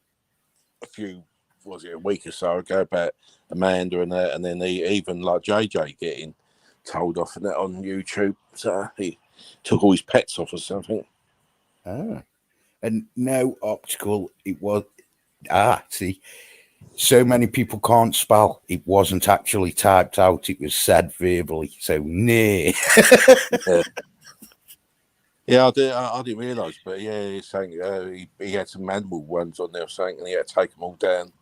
a week or so ago about Amanda and that, and then even like JJ getting told off and that on YouTube. So he took all his pets off or something. And no optical, it was. See, so many people can't spell. It wasn't actually typed out, it was said verbally. So, nah. Yeah, I didn't realise, but yeah, he's saying he had some animal ones on there, saying, and he had to take them all down.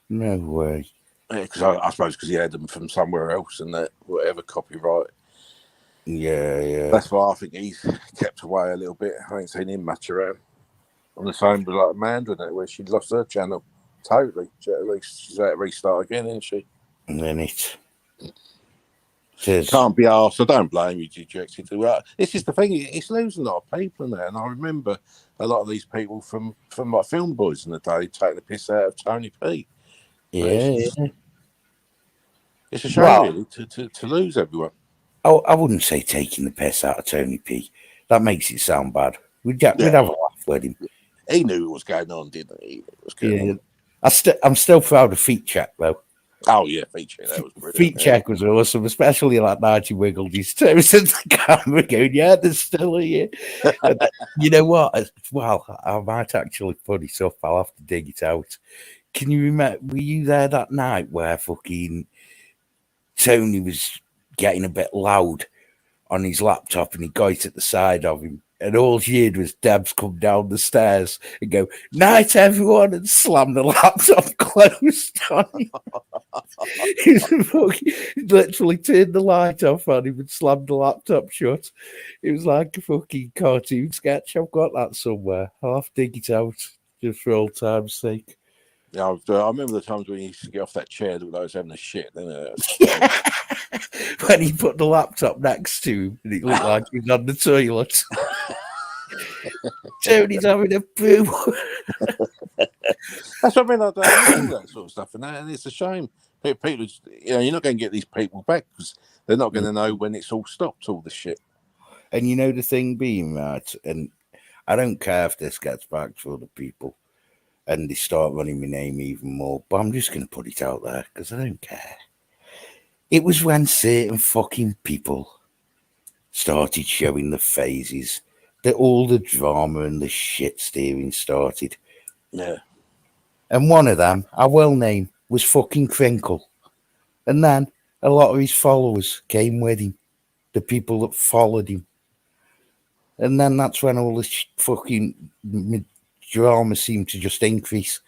No way. Yeah, because I suppose because he had them from somewhere else and that, whatever copyright. Yeah. That's why I think he's kept away a little bit. I ain't seen him much around. On the same with like Amanda, where she lost her channel totally. At least she's had to restart again, isn't she? And then it says, Can't be arsed. I don't blame you, dejected. Well, this is the thing. It's losing a lot of people now, and I remember a lot of these people from like Film Boys in the day taking the piss out of Tony P. Yeah. It's a shame, really, to lose everyone. Oh, I wouldn't say taking the piss out of Tony P. That makes it sound bad. We'd have a laugh with him. He knew what was going on, didn't he? I'm still proud of Feet Check, though. Oh, yeah, Feet Check. That was brilliant. Feet Check was awesome, especially like night he wiggled his toes at the camera going, yeah, there's still here. You know what? Well, I might actually put it up. I'll have to dig it out. Can you remember, were you there that night where fucking Tony was getting a bit loud on his laptop and he got it at the side of him? And all she heard was Debs come down the stairs and go, night, everyone, and slam the laptop closed on him. He literally turned the light off on him and slammed the laptop shut. It was like a fucking cartoon sketch. I've got that somewhere. I'll have to dig it out just for old time's sake. Yeah, I remember the times when he used to get off that chair that was having a shit. When he put the laptop next to him and it looked like he was on the toilet. Tony's having a poo. That's what I mean. I don't know that sort of stuff, and it's a shame. People, you're not going to get these people back because they're not going to know when it's all stopped, all the shit. And you know the thing being, right, and I don't care if this gets back to other people and they start running my name even more, but I'm just going to put it out there because I don't care. It was when certain fucking people started showing the phases that all the drama and the shit steering started. Yeah. And one of them, I will name, was fucking Crinkle. And then a lot of his followers came with him, the people that followed him. And then that's when all this fucking drama seemed to just increase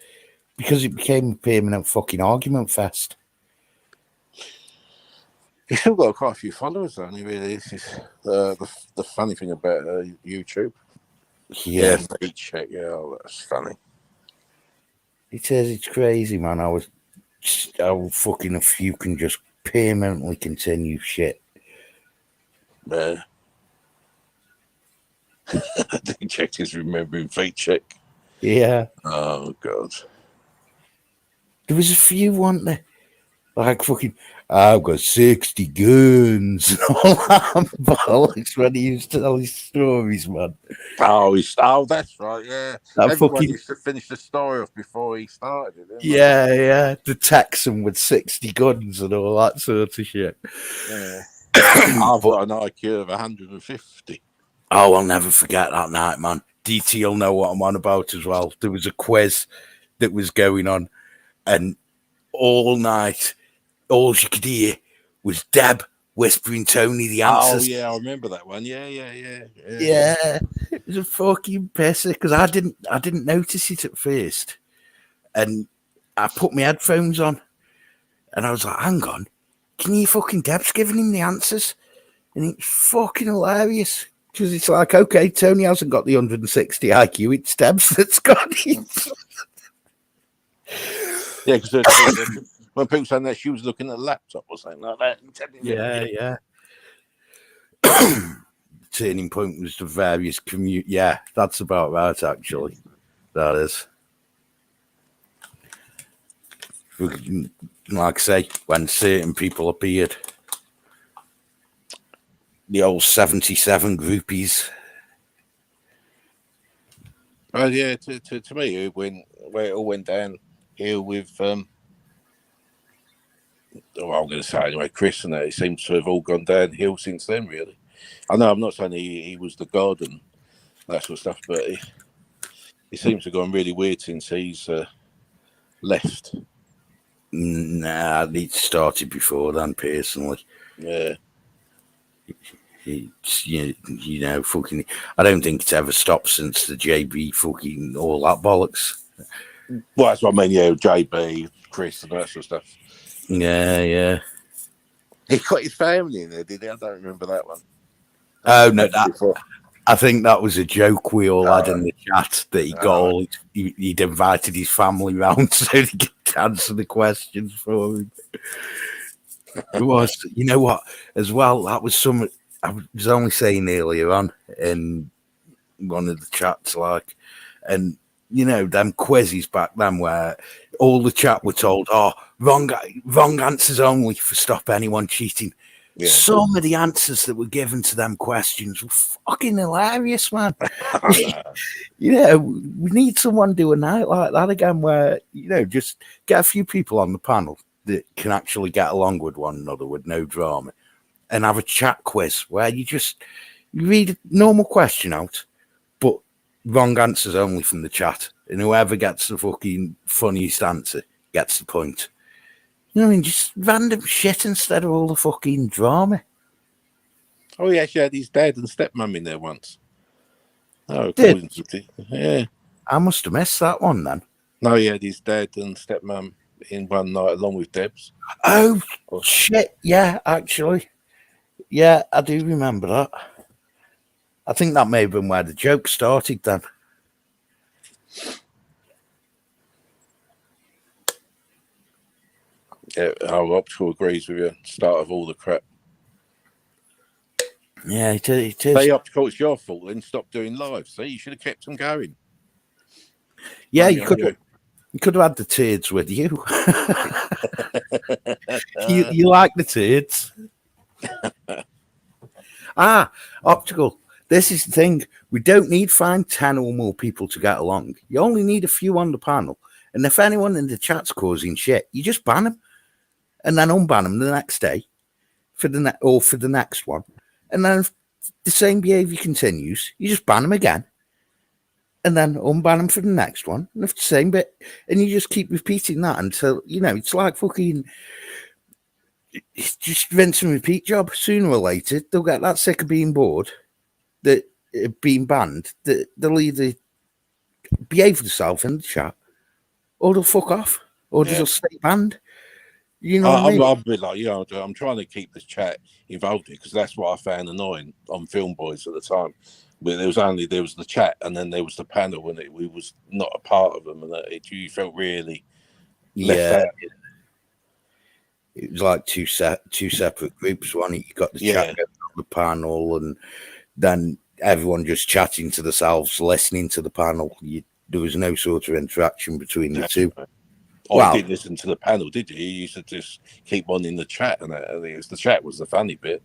because it became a permanent fucking argument fest. He's still got quite a few followers, though, and he really is. The funny thing about YouTube. Yeah. Feet Check, that's funny. It says it's crazy, man. I was fucking, if you can just permanently continue shit. Yeah. He checked his remembering Feet Check. Yeah. Oh, God. There was a few, weren't there? Like fucking, I've got 60 guns and all that bollocks when he used to tell his stories, man. Oh, that's right, yeah. Everyone used to finish the story off before he started it, yeah. The Texan with 60 guns and all that sort of shit. Yeah. I've got an IQ of 150. Oh, I'll never forget that night, man. DT will know what I'm on about as well. There was a quiz that was going on, and all night, all you could hear was Deb whispering Tony the answers. Oh, yeah, I remember that one. Yeah. Yeah, it was a fucking pisser because I didn't notice it at first. And I put my headphones on and I was like, hang on, can you fucking Deb's giving him the answers? And it's fucking hilarious because it's like, okay, Tony hasn't got the 160 IQ, it's Deb's that's got it. Yeah, because when people saying that she was looking at a laptop or something like that. Yeah. Turning point was the various commute. Yeah, that's about right, actually. That is. Like I say, when certain people appeared, the old 77 groupies. Well, yeah, to me, where it all went downhill with, I'm going to say anyway, Chris and that, it seems to have all gone downhill since then, really. I know I'm not saying he was the god and that sort of stuff, but it seems to have gone really weird since he's left. Nah, it started before then, personally. Yeah. It's, you know, fucking. I don't think it's ever stopped since the JB fucking all that bollocks. Well, that's what I mean. Yeah, JB, Chris, and that sort of stuff. Yeah. He got his family in there, did he? I don't remember that one. Oh no, I think that was a joke we all had in the chat that he got all. He'd invited his family round so he could answer the questions for him. It was, you know what, as well. That was some. I was only saying earlier on in one of the chats, like, and you know, them quizzes back then where all the chat were told, wrong answers only for stop anyone cheating. Yeah. Some of the answers that were given to them questions were fucking hilarious, man. You know, we need someone do a night like that again where, you know, just get a few people on the panel that can actually get along with one another with no drama and have a chat quiz where you read a normal question out, but wrong answers only from the chat. And whoever gets the fucking funniest answer gets the point. You know what I mean? Just random shit instead of all the fucking drama. Oh, he actually had his dad and stepmom in there once. Oh, yeah. I must have missed that one then. No, he had his dad and stepmom in one night along with Debs. Oh, shit. Yeah, actually. Yeah, I do remember that. I think that may have been where the joke started then. Yeah, our Optical agrees with you. Start of all the crap. Yeah, it is. Say Optical, it's your fault. Then stop doing live. See, you should have kept them going. Yeah, you could have had the turds with you. you like the turds. Optical. This is the thing. We don't need find 10 or more people to get along. You only need a few on the panel. And if anyone in the chat's causing shit, you just ban them. And then unban them the next day for the next one. And then if the same behaviour continues, you just ban them again. And then unban them for the next one. And if the same bit, and you just keep repeating that until, you know, it's like fucking, it's just rinse and repeat job. Sooner or later, they'll get that sick of being bored, that being banned, that they'll either behave themselves in the chat, or they'll fuck off, or they'll stay banned. You know what I mean? I'm a bit like, you know, I'm trying to keep this chat involved because that's what I found annoying on Film Boys at the time. But there was the chat and then there was the panel and we was not a part of them and you felt really left out. It was like two separate groups. One, you got the chat on the panel and then everyone just chatting to themselves, listening to the panel. There was no sort of interaction between the two. You didn't listen to the panel, did you? You used to just keep on in the chat, and the chat was the funny bit.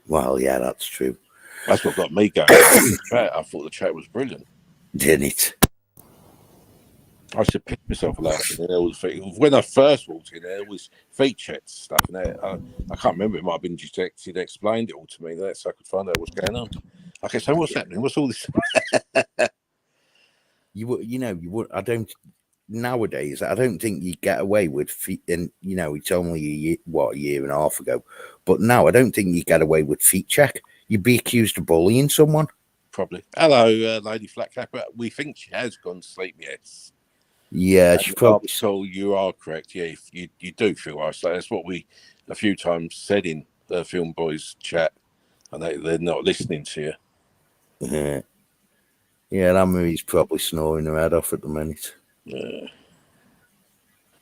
Well, yeah, that's true. That's what got me going. I thought the chat was brilliant. Didn't it? I should pick myself laughing. When I first walked in, there was feature stuff in there. I can't remember. It might have been detected. Explained it all to me. So I could find out what's going on. Okay, so what's happening? What's all this? You would. I don't. Nowadays, I don't think you get away with and you know, it's only a year and a half ago, but now I don't think you get away with feet check. You'd be accused of bullying someone. Probably. Hello, Lady Flatcap. We think she has gone to sleep, yes. Yeah, she probably. So you are correct. Yeah, you do feel isolated. That's what we a few times said in the Film Boys chat, and they're not listening to you. Yeah, that Marie's probably snoring her head off at the minute. Yeah.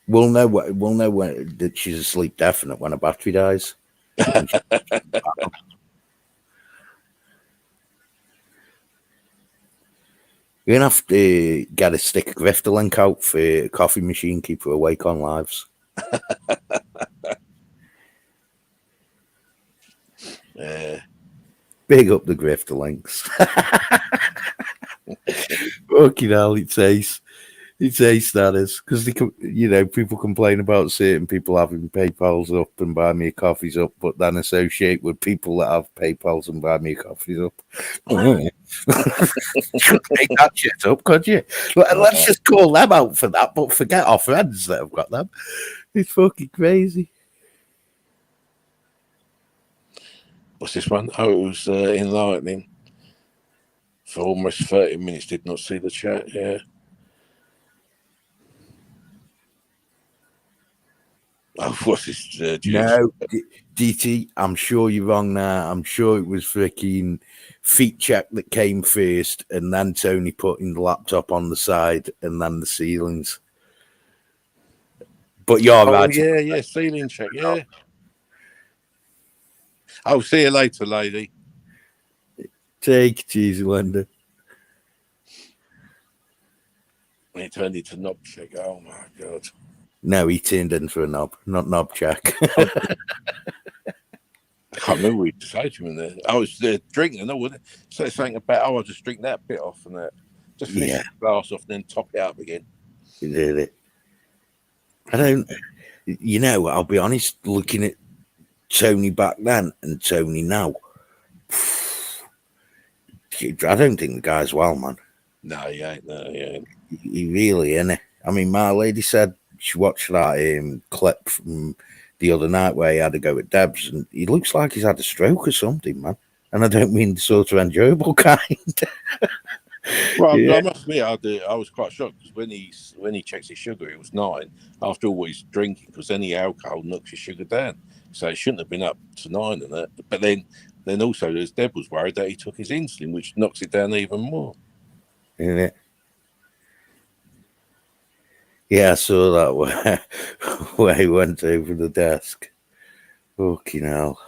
We'll know when that she's asleep definite when her battery dies. You're gonna have to get a stick of grifter link out for a coffee machine, keep her awake on lives. Yeah. Big up the grifter links. Fucking hell, it's ace. It's ace, that is. Because people complain about certain people having PayPals up and buy me coffees up, but then associate with people that have PayPals and buy me coffees up. Couldn't make that shit up, could you? Let's just call them out for that, but forget our friends that have got them. It's fucking crazy. What's this one? Oh, it was enlightening. For almost 30 minutes, did not see the chat. Yeah. Oh, what's this? No, DT, I'm sure you're wrong now. I'm sure it was freaking feet check that came first, and then Tony putting the laptop on the side, and then the ceilings. But you're right. Yeah, ceiling check. Yeah. I'll see you later, lady. Take it easy, Linda. He turned into knob check. Oh my god. No, he turned into a knob, not knob check. I can't remember what he said to him in there. I was drinking, I wouldn't say something about, I'll just drink that bit off and that. Just finish the glass off and then top it up again. You did it. I don't, I'll be honest, looking at Tony back then and Tony now, I don't think the guy's well, man. No, he ain't. No, he ain't. He really isn't. I mean, my lady said she watched that clip from the other night where he had to go at Debs, and he looks like he's had a stroke or something, man. And I don't mean the sort of enjoyable kind. Well, I must admit, I was quite shocked because when he checks his sugar, it was 9 after all he's drinking, because any alcohol knocks your sugar down. So it shouldn't have been up to 9 and that. But then also, there's Deb was worried that he took his insulin, which knocks it down even more. Isn't it? Yeah, I saw that where he went over the desk. Fucking hell.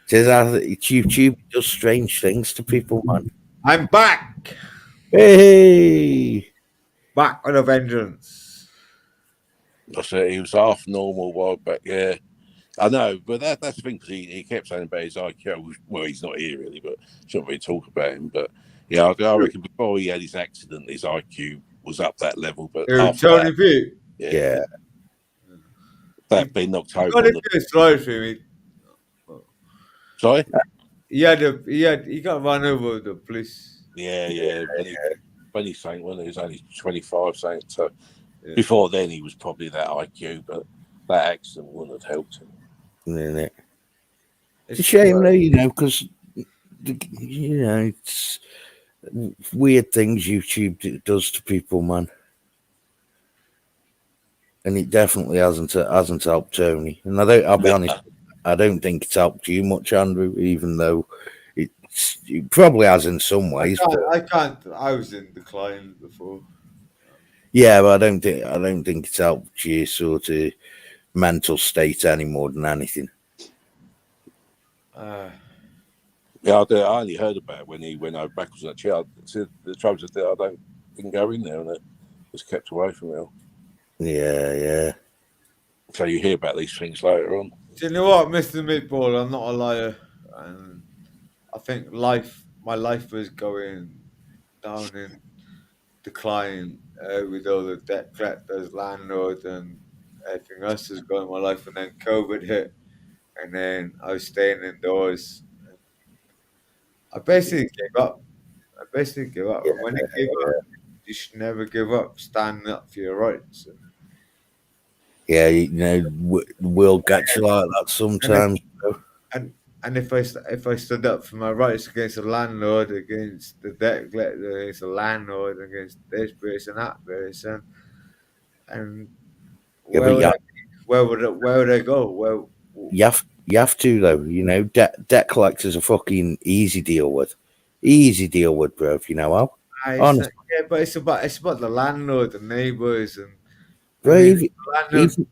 YouTube does strange things to people, man. I'm back. Hey! Back with a vengeance. I said he was half normal a while back, yeah. I know, but that's the thing, because he kept saying about his IQ. Well, he's not here really, but shouldn't really talk about him. But yeah, I reckon before he had his accident, his IQ was up that level. But Tony P. Yeah. That being knocked over. Got a good story for me. Sorry? He got run over with the police. Yeah. When he's saying, when he was only 25, saying so. Yeah. Before then, he was probably that IQ, but that accident wouldn't have helped him. Isn't it? It's a shame, though, because it's weird things YouTube does to people, man. And it definitely hasn't helped Tony. And I'll be honest, I don't think it's helped you much, Andrew, even though it probably has in some ways. I was in decline before. Yeah, but I don't think it's helped your sort of mental state any more than anything. Yeah, I only heard about it when he went over backwards in that chair. The trouble is that I didn't go in there, and it was kept away from it. Yeah. So you hear about these things later on. Do you know what, Mr. Meatball? I'm not a liar, and I think my life was going down in decline with all the debt collectors, landlords, and everything else was going in my life. And then COVID hit, and then I was staying indoors. I basically gave up. Yeah, And when you give up, you should never give up. Stand up for your rights. Yeah, the world gets you like that sometimes. And if I stood up for my rights against the landlord, against the debt collector, against the landlord, against this person, that person, and where would I go? You have to though. Debt collectors are fucking easy deal with, bro. If you know how. Yeah, but it's about the landlord, the neighbours, and Bro, the landlord.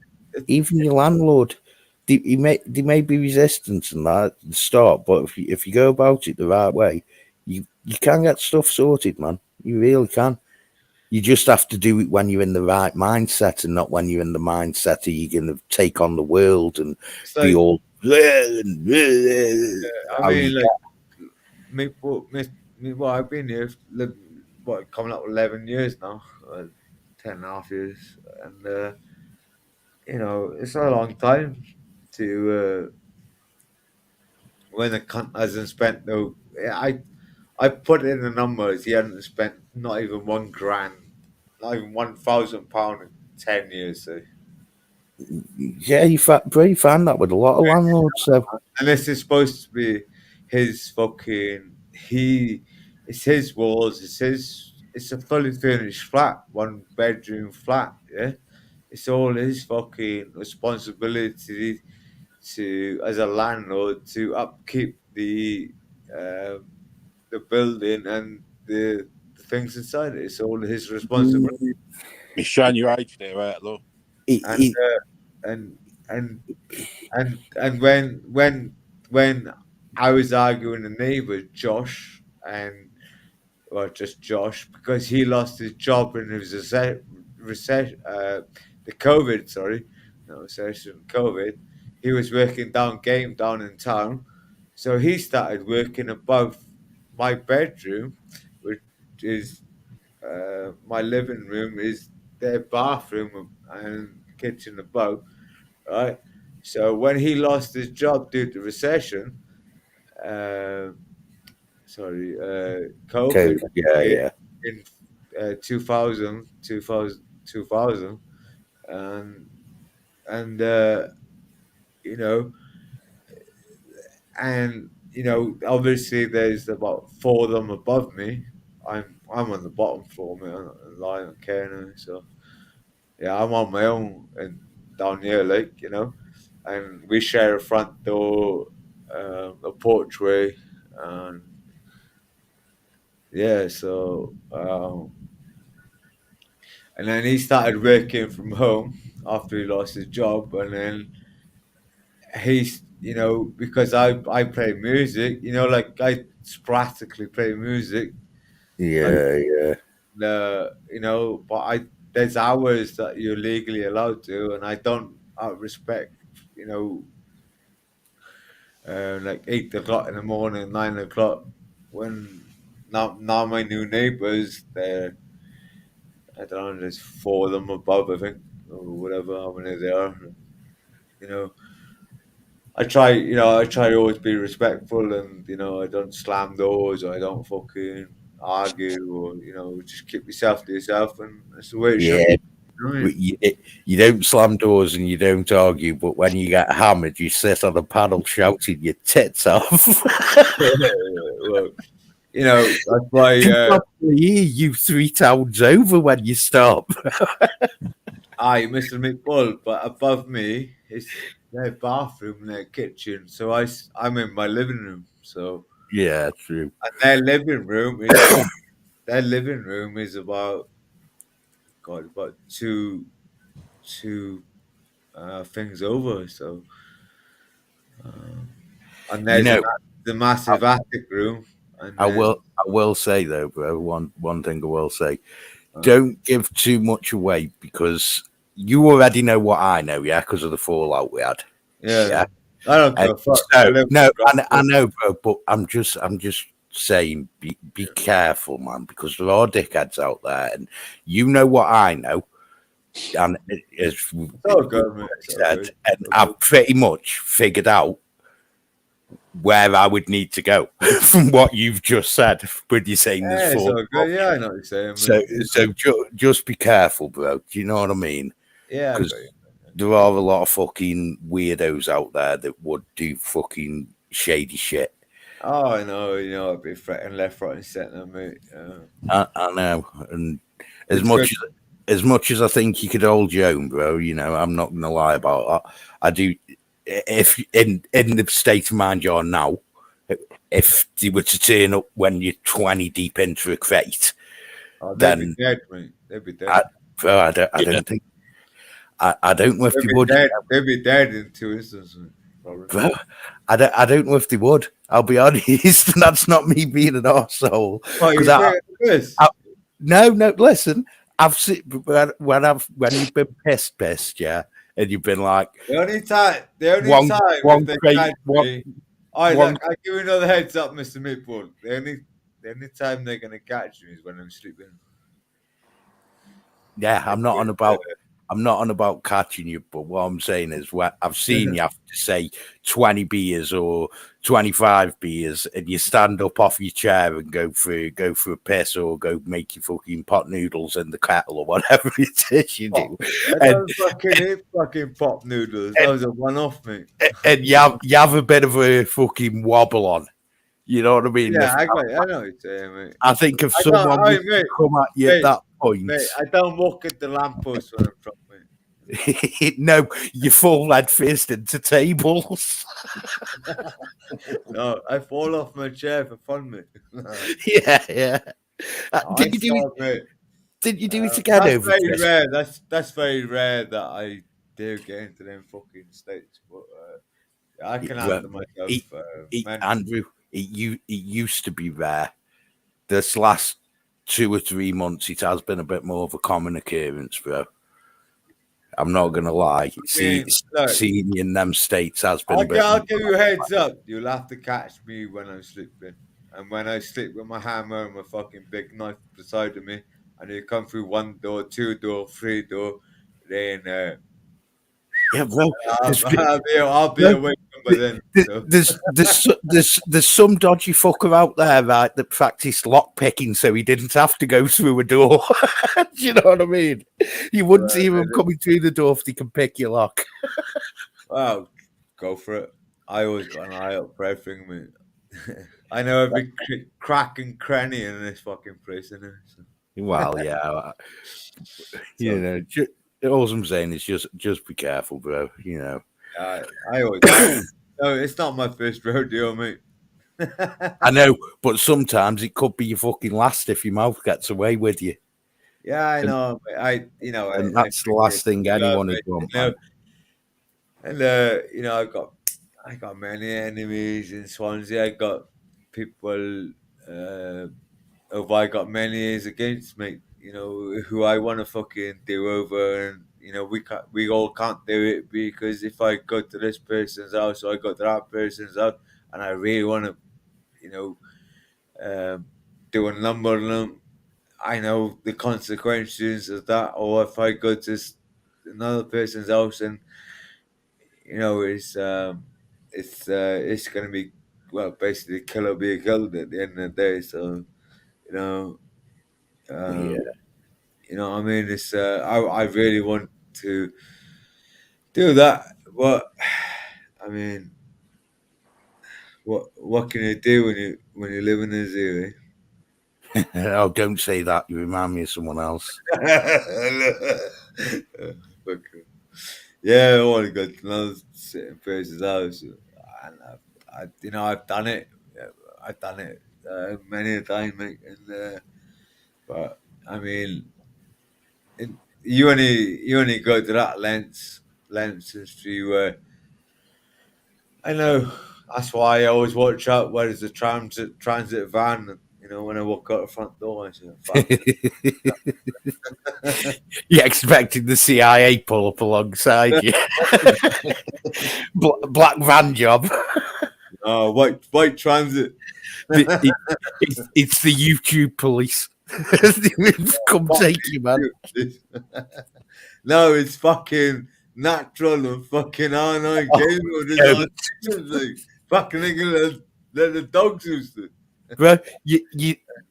even your landlord, they may be resistant and that at the start, but if you go about it the right way, you can get stuff sorted, man. You really can. You just have to do it when you're in the right mindset, and not when you're in the mindset that you're going to take on the world and be all. I mean, like, I've been here, coming up 11 years now, 10.5 years, and it's a long time to when the cunt hasn't spent no. I put in the numbers. He hadn't spent not even £1,000, not even £1,000 in 10 years. So. Yeah, you find that with a lot of landlords. So, and this is supposed to be his fucking. It's his walls. It's a fully furnished flat, 1-bedroom flat. Yeah, it's all his fucking responsibility to, as a landlord, to upkeep the building and the things inside it. It's all his responsibility. He's showing your age there, Outlaw. And when I was arguing with the neighbour Josh, just Josh, because he lost his job in his recession, the COVID, COVID. He was working down in town, so he started working above my bedroom, which is my living room, is their bathroom and kitchen above, right? So when he lost his job due to recession, COVID, yeah. in 2000, and obviously there's about 4 of them above me. I'm on the bottom floor, man, lying on care now, so yeah, I'm on my own and down here, and we share a front door, a porchway, and yeah, so and then he started working from home after he lost his job, and then he's because I play music, like I sporadically play music, yeah. But there's hours that you're legally allowed to, and I don't respect, like 8 o'clock in the morning, 9 o'clock, when now my new neighbors, I don't know, there's 4 of them above, I think, or whatever, how many there are. I try to always be respectful, and I don't slam doors, or I don't fucking argue, or just keep yourself to yourself, and that's the way it should be. You don't slam doors and you don't argue, but when you get hammered, you sit on a panel shouting your tits off. Well, that's why you 3 towns over when you stop. I must admit, but above me is their bathroom and their kitchen, so I'm in my living room. So yeah, true. And their living room is about two things over. So and there's the massive attic room. And I will say though, bro. One thing I will say: don't give too much away, because you already know what I know, yeah, because of the fallout we had. Yeah. I don't care. I know, bro, but I'm just saying, be careful, man, because there are dickheads out there, and you know what I know, and I've pretty much figured out where I would need to go from what you've just said. When you're saying there's 4, yeah, I know what you're saying. So just be careful, bro. Do you know what I mean? Yeah, because there are a lot of fucking weirdos out there that would do fucking shady shit. Oh, I know, I'd be threatening left, right, and centre, mate. I know, and as much as I think you could hold your own, bro, I'm not gonna lie about that. I do. If in the state of mind you're now, if they were to turn up when you're 20 deep into a crate, Oh, they'd be then dead, mate. They'd be dead. I don't think. I don't know if They'd they be would. dead. They'd be dead in 2 instances, mate. Probably. Bro, I don't know if they would. I'll be honest. That's not me being an arsehole. Oh, you 'Cause think this? no, listen. I've seen when you've been pissed, yeah, and you've been like The only time one if they crazy catch me, I one- look, I give you another heads up, Mr. Meatball. The only time they're gonna catch me is when I'm sleeping. yeah. I'm not on about catching you, but what I'm saying is, I've seen you have to say 20 beers or 25 beers, and you stand up off your chair and go for a piss or go make your fucking pot noodles in the kettle or whatever it is you do. I don't fucking eat fucking pop noodles. That was a one-off, mate. And you have a bit of a fucking wobble on. You know what I mean? Yeah, I know what you're saying, mate. I think if I someone don't- was mate, to come at you at that point, Mate, I don't walk at the lamppost when I'm from, mate. no, you fall head first into tables. No, I fall off my chair for fun, mate. yeah. Did you do it again That's over very Christmas? rare. That's very rare that I do get into them fucking states. But I can handle myself. Andrew, it used to be rare. This last 2 or 3 months, it has been a bit more of a common occurrence, bro. I'm not gonna lie. Seeing you in them states has been. I'll give you a heads up. You'll have to catch me when I'm sleeping, and when I sleep with my hammer and my fucking big knife beside of me, and you come through 1 door, 2 door, 3 door, then yeah, bro. I'll be awake by then. So. There's some dodgy fucker out there, right, that practiced lock picking so he didn't have to go through a door. Do you know what I mean? You wouldn't see him coming through the door if he can pick your lock. Well, go for it. I always got an eye out for everything, mate. I know every crack and cranny in this fucking place, innit? So. Well, yeah. You know, all I'm saying is just be careful, bro. You know. I always. No, it's not my first rodeo, mate. I know, but sometimes it could be your fucking last if your mouth gets away with you. Yeah, I know. And that's the last thing anyone would want. And I got many enemies in Swansea. I got people who I got many years against me. You know, who I want to fucking do over, and we all can't do it because if I go to this person's house or I go to that person's house, and I really want to, do a number on them, I know the consequences of that. Or if I go to another person's house and it's gonna be basically kill or be killed at the end of the day. So you know what I mean? It's I really want to do that, but I mean, what can you do when you live in a zoo? Oh, don't say that. You remind me of someone else. Yeah, I want to go to another certain person's house, and I've done it. I've done it many a time, mate. And but I mean, you only go to that lengths to. I know. That's why I always watch out where there's a transit van. When I walk out the front door, I say, "Fuck." You're expecting the CIA pull up alongside you. Black van job. Oh, white transit. It's the YouTube police. Come take you, man. No, it's fucking natural and fucking R9 game mode. Fucking let the dogs use it. Bro, you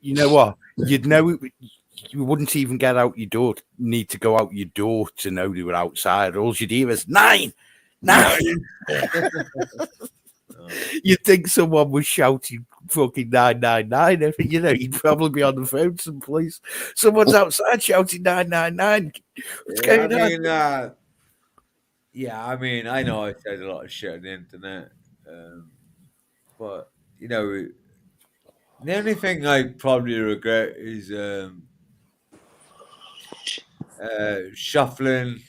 know what? You'd know it. You wouldn't even get out your door. Need to go out your door to know they were outside. All you'd hear is 9. You'd think someone was shouting fucking 999. You'd probably be on the phone someplace. Someone's outside shouting 999. What's going on? I mean, I know I said a lot of shit on the internet, but the only thing I probably regret is shuffling.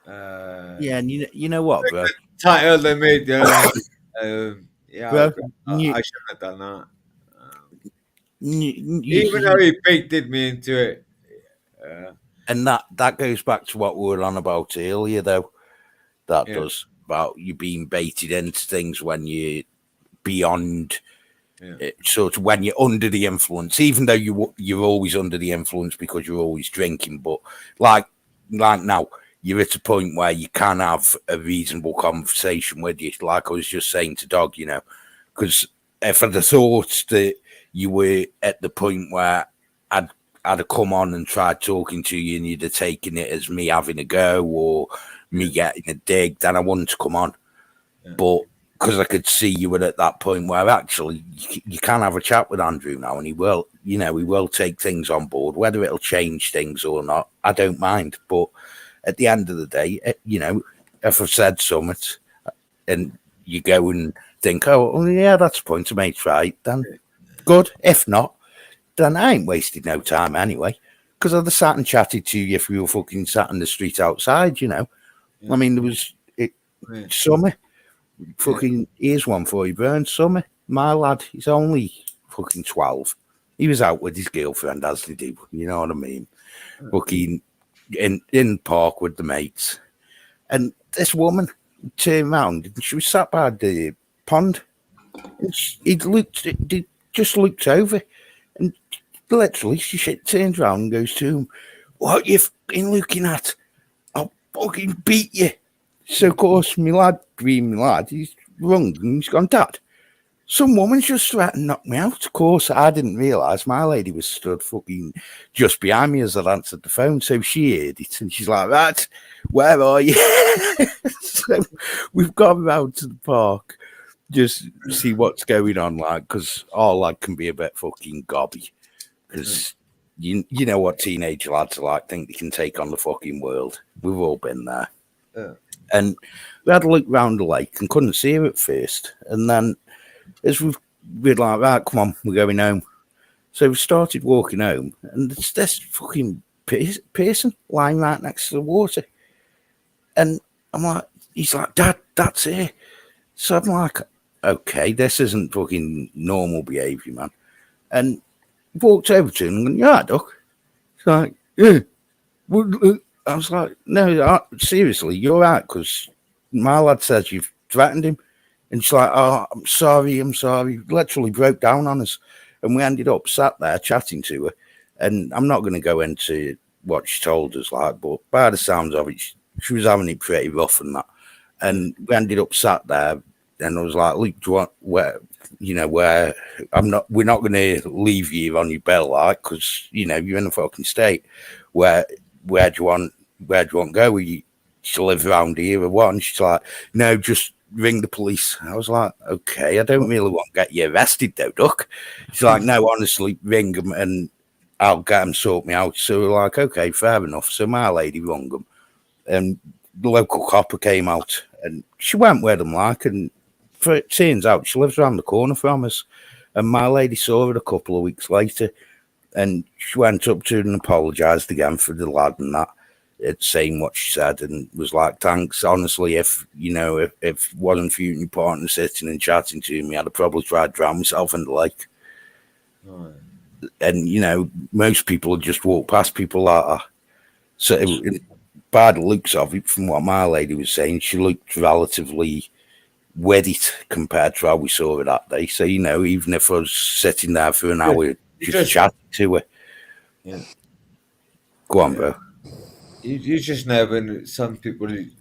Yeah, and you know what, bro? Title they made. Yeah, Bro, I shouldn't have done that. you, Even though he baited me into it. and that goes back to what we were on about earlier, though. That Yeah. does about you being baited into things when you're beyond. Sort of when you're under the influence, even though you're always under the influence because you're always drinking, but like now you're at a point where you can have a reasonable conversation with you. Like I was just saying to Dog, you know, because if I'd have thought that you were at the point where I'd have come on and tried talking to you and you'd have taken it as me having a go or me getting a dig, then I wouldn't come on. But because I could see you were at that point where actually you can have a chat with Andrew now, and he will, you know, he will take things on board. Whether it'll change things or not, I don't mind. But at the end of the day, you know, if I've said something and you go and think, oh, well, yeah, that's a point I made, right, then good. If not, then I ain't wasted no time anyway, because I'd have sat and chatted to you if we were fucking sat in the street outside, you know. I mean, there was summer. Fucking, here's one for you, Burn. Summer, my lad, he's only fucking 12. He was out with his girlfriend, as they do, you know what I mean? Fucking in the park with the mates. And this woman turned around and she was sat by the pond. And he just looked over and literally she turns around and goes to him, "What you fucking looking at? I'll fucking beat you." So, of course, my lad, he's rung and he's gone, "Dad, some woman's just threatened to knock me out." Of course, I didn't realise my lady was stood fucking just behind me as I answered the phone. So she heard it and she's like, "Right, where are you?" So we've gone round to the park, just see what's going on, like, because our lad can be a bit fucking gobby. Because you know what teenage lads are like, think they can take on the fucking world. We've all been there. And we had a look round the lake and couldn't see her at first. And then as we're like, right, come on, we're going home. So we started walking home and it's this fucking person lying right next to the water. And I'm like, he's like, "Dad, that's her." So I'm like, okay, this isn't fucking normal behaviour, man. And walked over to him and went, "You alright, Doc?" He's like, "Yeah." I was like, "No, seriously, you're right, because my lad says you've threatened him." And she's like, "Oh, I'm sorry. Literally broke down on us. And we ended up sat there chatting to her. And I'm not going to go into what she told us, like, but by the sounds of it, she was having it pretty rough and that. And we ended up sat there. And I was like, "Luke, do you want where we're not going to leave you on your bell, like, because, you know, you're in a fucking state where do you want to go? You live around here or what?" And she's like, "No, just ring the police." I was like, okay, I don't really want to get you arrested though, Duck. She's like, "No, honestly, ring them and I'll get them sort me out." So we're like, okay, fair enough. So my lady rung them and the local copper came out and she went with them, like, and it turns out she lives around the corner from us. And my lady saw her a couple of weeks later and she went up to her and apologised again for the lad and that. It's saying what she said and was like, "Thanks. Honestly, if it wasn't for you and your partner sitting and chatting to me, I'd have probably tried to drown myself in the lake." Oh. And, you know, most people would just walk past people like that. So by the looks of it, from what my lady was saying, she looked relatively with it compared to how we saw her that day. So, you know, even if I was sitting there for an hour just chatting to her. Yeah. Go on, bro. You just never, some people, you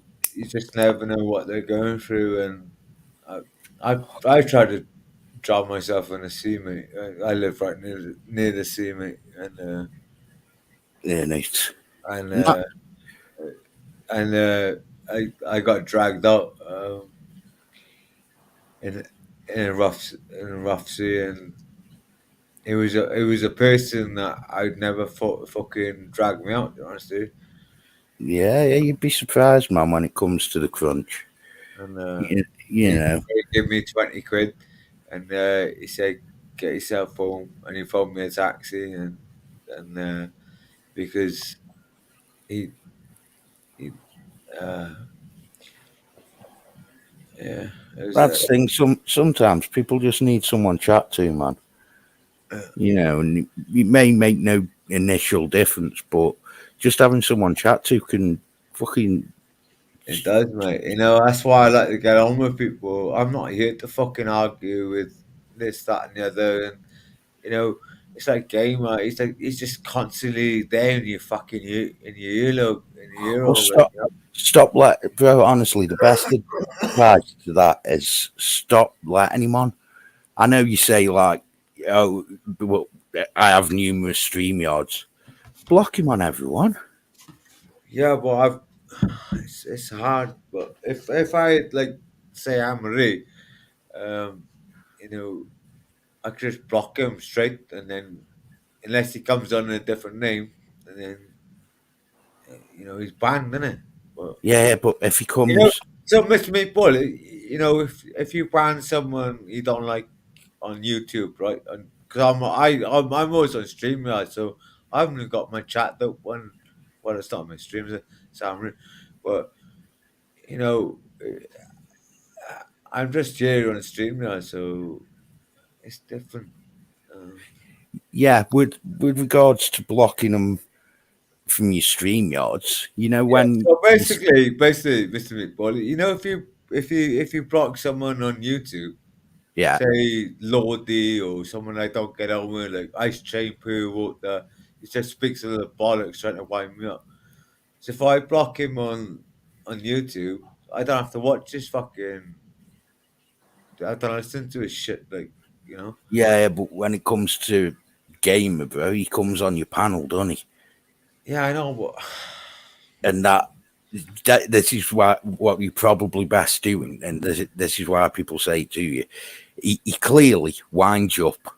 just never know what they're going through. And I try to drown myself in the sea, mate. I live right near the sea, mate. And yeah, nice. And I got dragged out in a rough sea, and it was a person that I'd never thought fucking drag me out, honestly. Yeah, you'd be surprised, man, when it comes to the crunch. And you know, he gave me 20 quid, and he said, "Get yourself home," and he phoned me a taxi, and and because he yeah, it was, That's the thing. Sometimes people just need someone to chat to, man. You know, and it may make no initial difference, but just having someone chat to can fucking. it does, mate. You know, that's why I like to get on with people. I'm not here to fucking argue with this, that, and the other. And you know, it's like gamer. He's just constantly there in your fucking in your earlobe, in your ear Well, hole. Like, stop. Bro, honestly, the best advice to that is stop letting him on. I know you say like, oh, well, I have numerous stream yards. Block him on everyone. yeah, but it's hard. But if I like say I'm Ray, you know, I could just block him straight, and then unless he comes under a different name, and then you know he's banned, isn't it? But Yeah, but if he you know, comes, so Mr. Meatball, you know, if you ban someone you don't like on YouTube, right? Because I'm always on StreamYard, so I haven't got my chat up when well, it's not my streams, so but you know, I'm just here on StreamYard, so it's different. yeah, with regards to blocking them from your stream yards, you know Yeah. when. So basically, Mr. Meatball, you know, if you block someone on YouTube, Yeah, say Lordy or someone I don't get on with, like Ice Chain Poo, or he just speaks a little bollocks trying to wind me up. So if I block him on YouTube, I don't have to watch his fucking. I don't listen to his shit, like you know. yeah, but when it comes to gamer, bro, he comes on your panel, doesn't he? Yeah, I know, but And that this is what you're probably best doing, and this is why people say to you, he clearly winds you up.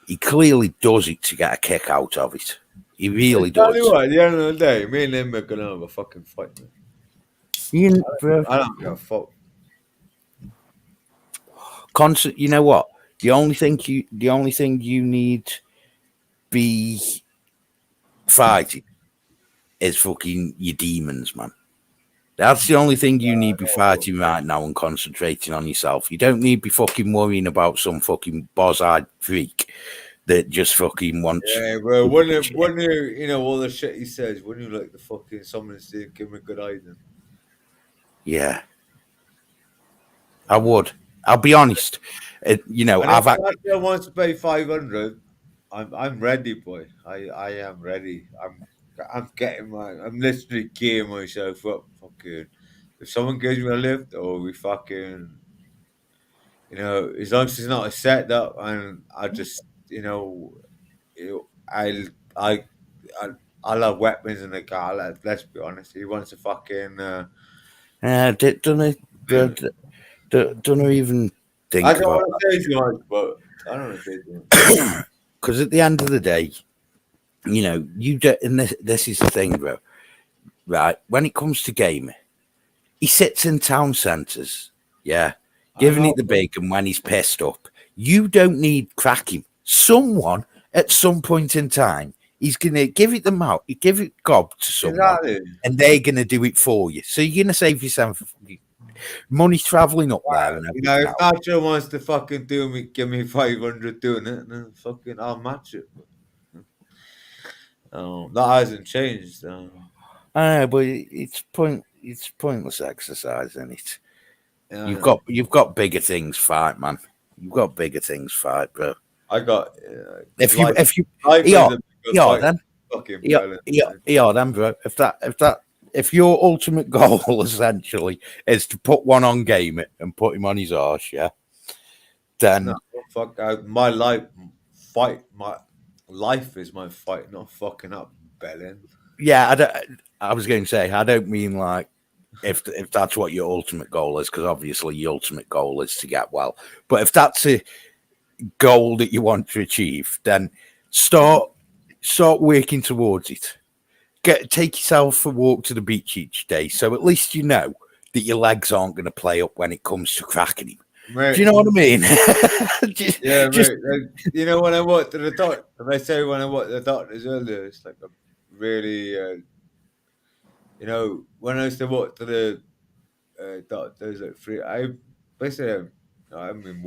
He clearly does it to get a kick out of it. He really tell you does. what, at the end of the day, me and him are gonna have a fucking fight, man. Bro, I don't give a fuck. constant. You know what? The only thing you need be fighting is fucking your demons, man. That's the only thing you need be fighting right now and concentrating on yourself. You don't need be fucking worrying about some fucking boss-eyed freak that just fucking wants. Yeah, bro. When you know all the shit he says, when you like the fucking someone say give him a good eye then. Yeah, I would. I'll be honest. You know, And I've if Nacho wants to pay 500, I'm ready, boy. I am ready. I'm getting I'm literally gearing myself up. Fucking, if someone gives me a lift, or we fucking, you know, as long as it's not a setup, and I just, I'll I I'll have weapons in the car. Let's be honest. He wants to fucking. don't even think I don't about want to say too much, but I don't want to say too much. because at the end of the day, you know, you do, and this is the thing, bro. Right, when it comes to gaming, he sits in town centres, yeah, giving it the big, and when he's pissed up, you don't need cracking. Someone at some point in time, he's gonna give it them out, give it gob to someone, Exactly. and they're gonna do it for you. So you're gonna save yourself money traveling up there and You know, everything if else. Nacho wants to fucking give me 500 doing it, then fucking I'll match it. That hasn't changed. But it's pointless exercise, isn't it? Yeah, You've got bigger things fight, man. You've got bigger things fight, bro. I got If you life is a bigger fight then fucking then, bro. If your ultimate goal essentially is to put one on game and put him on his arse, yeah, then no, fuck my life is my fight, not fucking up Bellin. yeah, I was going to say I don't mean like if that's what your ultimate goal is, because obviously your ultimate goal is to get well. But if that's a goal that you want to achieve, then start working towards it. Take yourself for a walk to the beach each day, so at least you know that your legs aren't going to play up when it comes to cracking him. mate. Do you know what I mean? Yeah, Just mate. You know, when I walked to the doctor, if I say when I walked to the doctors earlier, it's like a really, you know, when I used to walk to the doctors at free, I basically, I mean,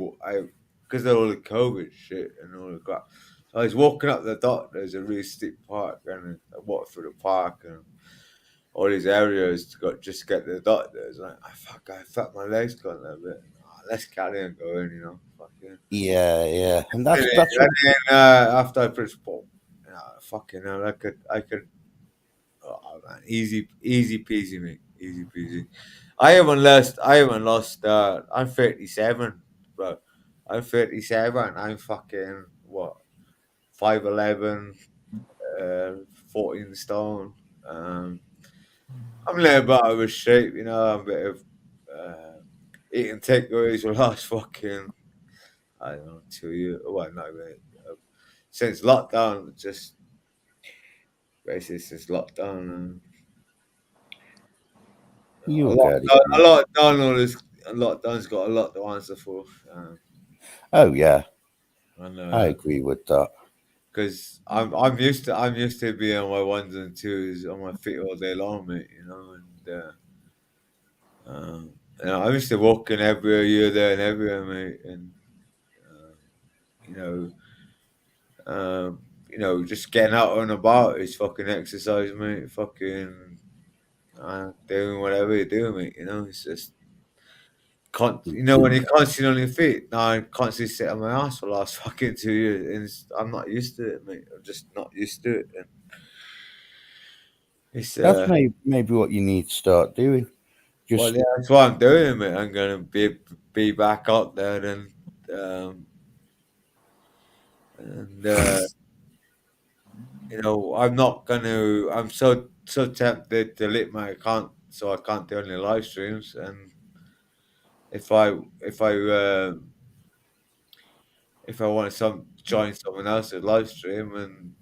because of all the COVID shit and all the crap. So I was walking up the doctors, a really steep park, and I walked through the park and all these areas to go just get to the doctors. Like, I felt my legs gone a little bit. Oh, let's carry on going, you know. Fucking. yeah, and And that's what. then after I finished, boom, you know, fucking hell, I could, oh man, easy peasy, mate, easy peasy. I haven't lost. I'm 37, bro. I'm 37. I'm fucking what, 5'11", 14 stone. I'm a little bit out of shape, you know. I'm a bit of eating takeaways for the last fucking, I don't know, 2 years. Well, not really. Since lockdown, just basically since lockdown. You get it. A lockdown's got a lot to answer for. Oh yeah, And I agree with that. because I'm used to being on my ones and twos on my feet all day long, mate. You know, and I'm used to walking everywhere, here, there, and everywhere, mate. And you know, just getting out and about is fucking exercise, mate. Fucking doing whatever you do, mate. You know, it's just when you're constantly on your feet. Now I constantly sit on my ass for the last fucking 2 years, and I'm not used to it, mate. I'm just not used to it. And it's That's maybe what you need to start doing. Just well, yeah, that's what I'm doing, mate. I'm gonna be back out there, and you know, I'm so tempted to delete my account so I can't do any live streams. And if I want to join someone else's live stream, and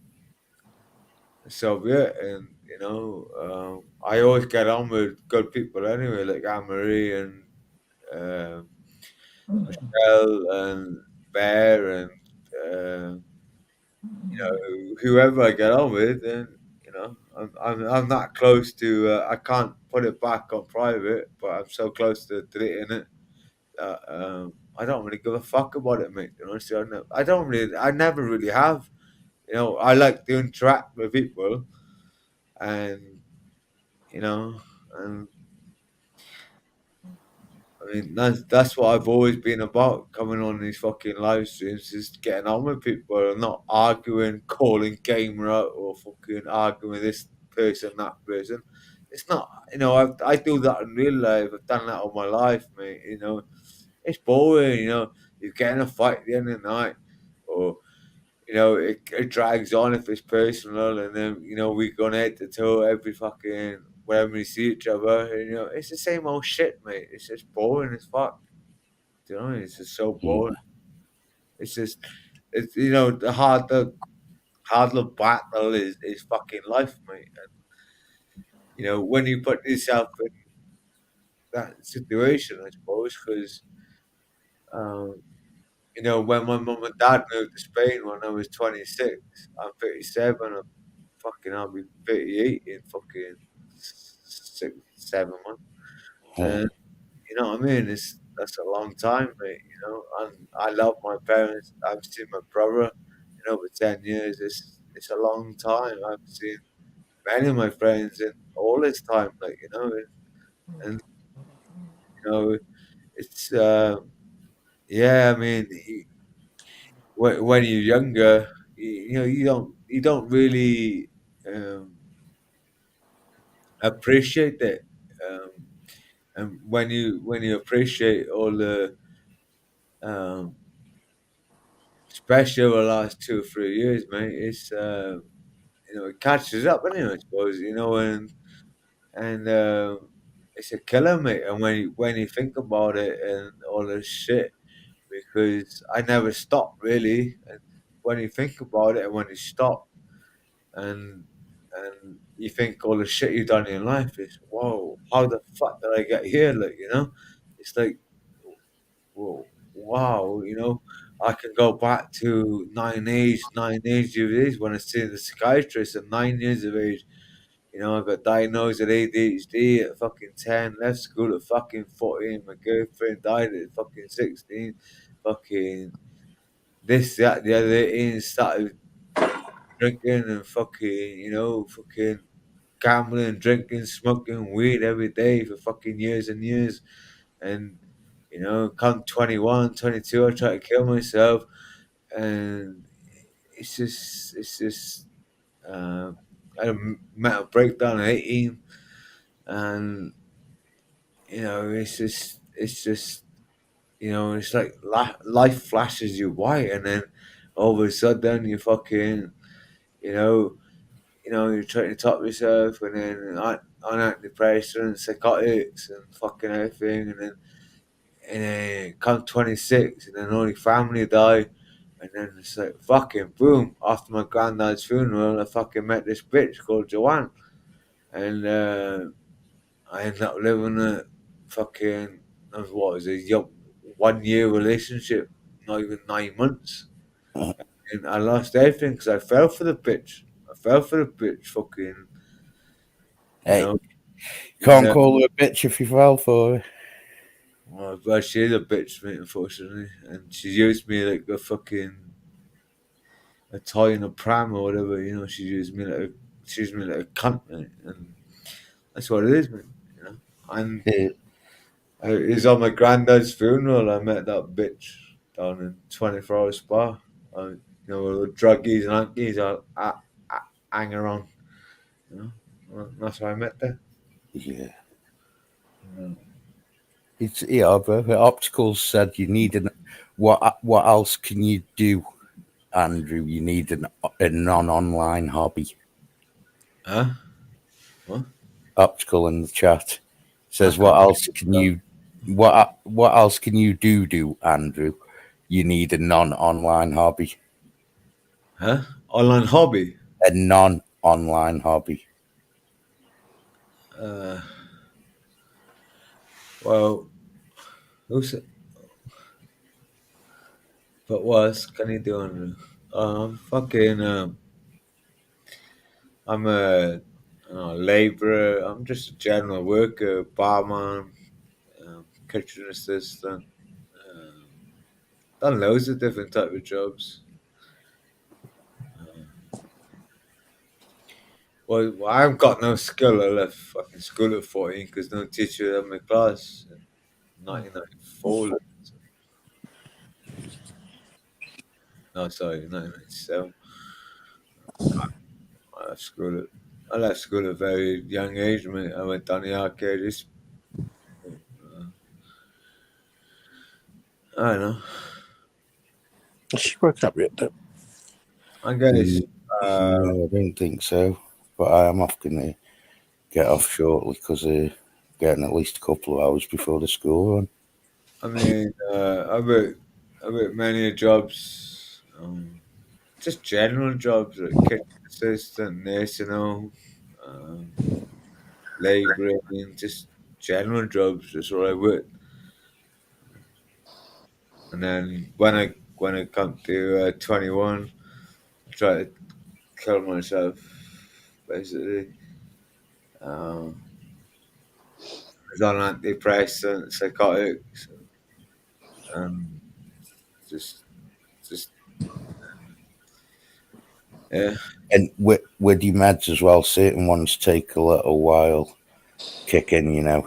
so be it. And you know, I always get on with good people anyway, like Anne Marie and Michelle and Bear and whoever I get on with. And you know, I'm that close to. I can't put it back on private, but I'm so close to deleting it. I don't really give a fuck about it, mate. You know, so I never really have. You know, I like to interact with people, and you know, and I mean that's what I've always been about. Coming on these fucking live streams, just getting on with people and not arguing, calling gamer out, or fucking arguing with this person, that person. It's not, you know, I do that in real life. I've done that all my life, mate. You know, it's boring. You know, you get in a fight at the end of the night, or you know, it drags on if it's personal, and then you know we go head to toe every fucking whenever we see each other. And, you know, it's the same old shit, mate. It's just boring as fuck. Do you know? It's just so boring. It's just, it's you know, the battle is fucking life, mate. And, you know, when you put yourself in that situation, I suppose, because um, you know, when my mum and dad moved to Spain when I was 26, I'm 37. I'll be 38 in fucking 6, 7 months. And you know what I mean? That's a long time, mate. You know, and I love my parents. I've seen my brother, you know, for 10 years. It's a long time. I've seen many of my friends in all this time, like you know, and you know, it's yeah. I mean, when you're younger, you know, you don't really appreciate it. Um, and when you appreciate all the um, especially over the last 2 or 3 years, mate, it's you know, it catches up anyway, I suppose, you know, and it's a killer, mate. And when you think about it and all this shit, because I never stopped really, and when you think about it and when you stop and you think all the shit you've done in your life is, whoa, how the fuck did I get here? Like, you know, it's like, whoa. wow, I can go back to nine age of age when I see the psychiatrist at 9 years of age. I got diagnosed with ADHD at fucking 10, left school at fucking 14, my girlfriend died at fucking 16, fucking this, that, the other, and started drinking and fucking gambling, drinking, smoking weed every day for fucking years and years. And, come 21, 22, I tried to kill myself. And it's just, I had a mental breakdown at 18. And, it's just, it's like life flashes you white. And then all of a sudden you fucking, you're trying to top yourself, and then on antidepressants, psychotics, and fucking everything, and then come 26, and then only family die, and then it's like fucking boom. After my granddad's funeral, I fucking met this bitch called Joanne, and I ended up living a fucking what was it, 1 year relationship, not even 9 months. And I lost everything because I fell for the bitch. Fucking, you Hey, know. can't Yeah. call her a bitch if you fell for her. Well, she is a bitch, mate, unfortunately. And she used me like a toy in a pram or whatever, she used me like a cunt, mate. And that's what it is, mate, And Yeah. it was on my granddad's funeral I met that bitch down in 24 Hour Spa. The druggies and unkies hang around, And that's why I met her. Yeah. Yeah. It's but Opticals said you need what else can you do, Andrew? You need a non-online hobby. Huh? What? Optical in the chat says, I "What can't else can you? What else can you do, Andrew? You need a non-online hobby. Huh? Online hobby? A non-online hobby. Well, who's it? But what can you do, Andrew? Fucking, I'm a labourer. I'm just a general worker, barman, kitchen assistant. Done loads of different type of jobs. Well, I've got no skill. I left fucking school at 14 because no teacher had my class in 1994. No, sorry, 1997. I left school at a very young age, mate. I went down the arcades. I don't know. She woke up yet, though. I guess. No, I don't think so. But I am off going to get off shortly because getting at least a couple of hours before the school run. I mean, I've worked many jobs, just general jobs like kitchen assistant, nursing home, labouring, just general jobs. That's what I worked. And then when I come to 21, I try to kill myself, basically. I was on antidepressants, psychotics, and just yeah. And with your meds as well, certain ones take a little while kick in, Yeah.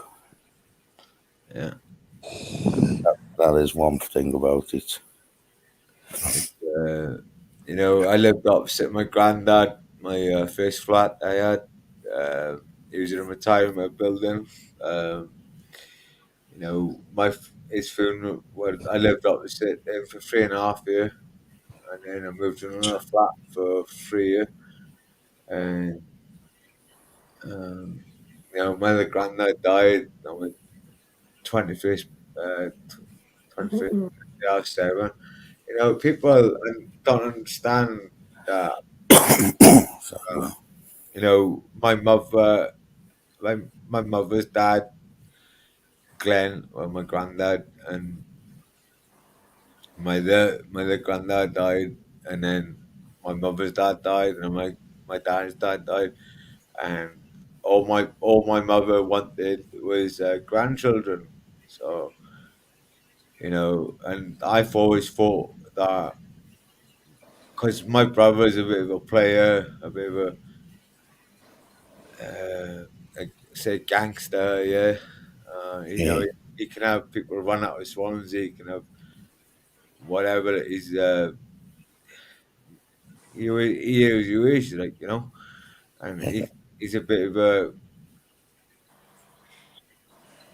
That is one thing about it. I lived opposite my granddad. My first flat I had, he was in a retirement building. His funeral. Well, I lived opposite him for 3.5 years, and then I moved to another flat for 3 years. And my other granddad died on my 21st, 21st, 7. People don't understand that. My mother's dad, Glenn, or my granddad, and my other granddad died, and then my mother's dad died, and my dad's dad died, and all my mother wanted was grandchildren. So and I've always thought that because my brother's a bit of a player, a bit of like, say gangster, yeah. Yeah. He can have people run out of Swansea. He can have whatever it is. He is who he is, like and he's a bit of a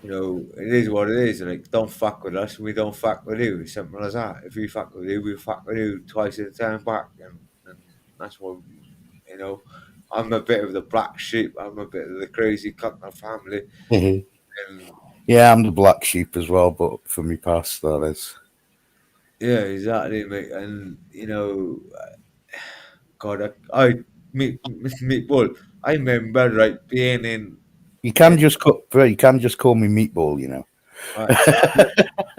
it is what it is. Like, don't fuck with us, we don't fuck with you. Simple as that. If we fuck with you, we fuck with you twice at a time back, and that's what you know. I'm a bit of the black sheep. I'm a bit of the crazy cunt of family, and Yeah, I'm the black sheep as well, but for me past, that is. yeah, exactly, mate. And God, I meet Bull. I remember being in. You can just call me Meatball, you know. Right, so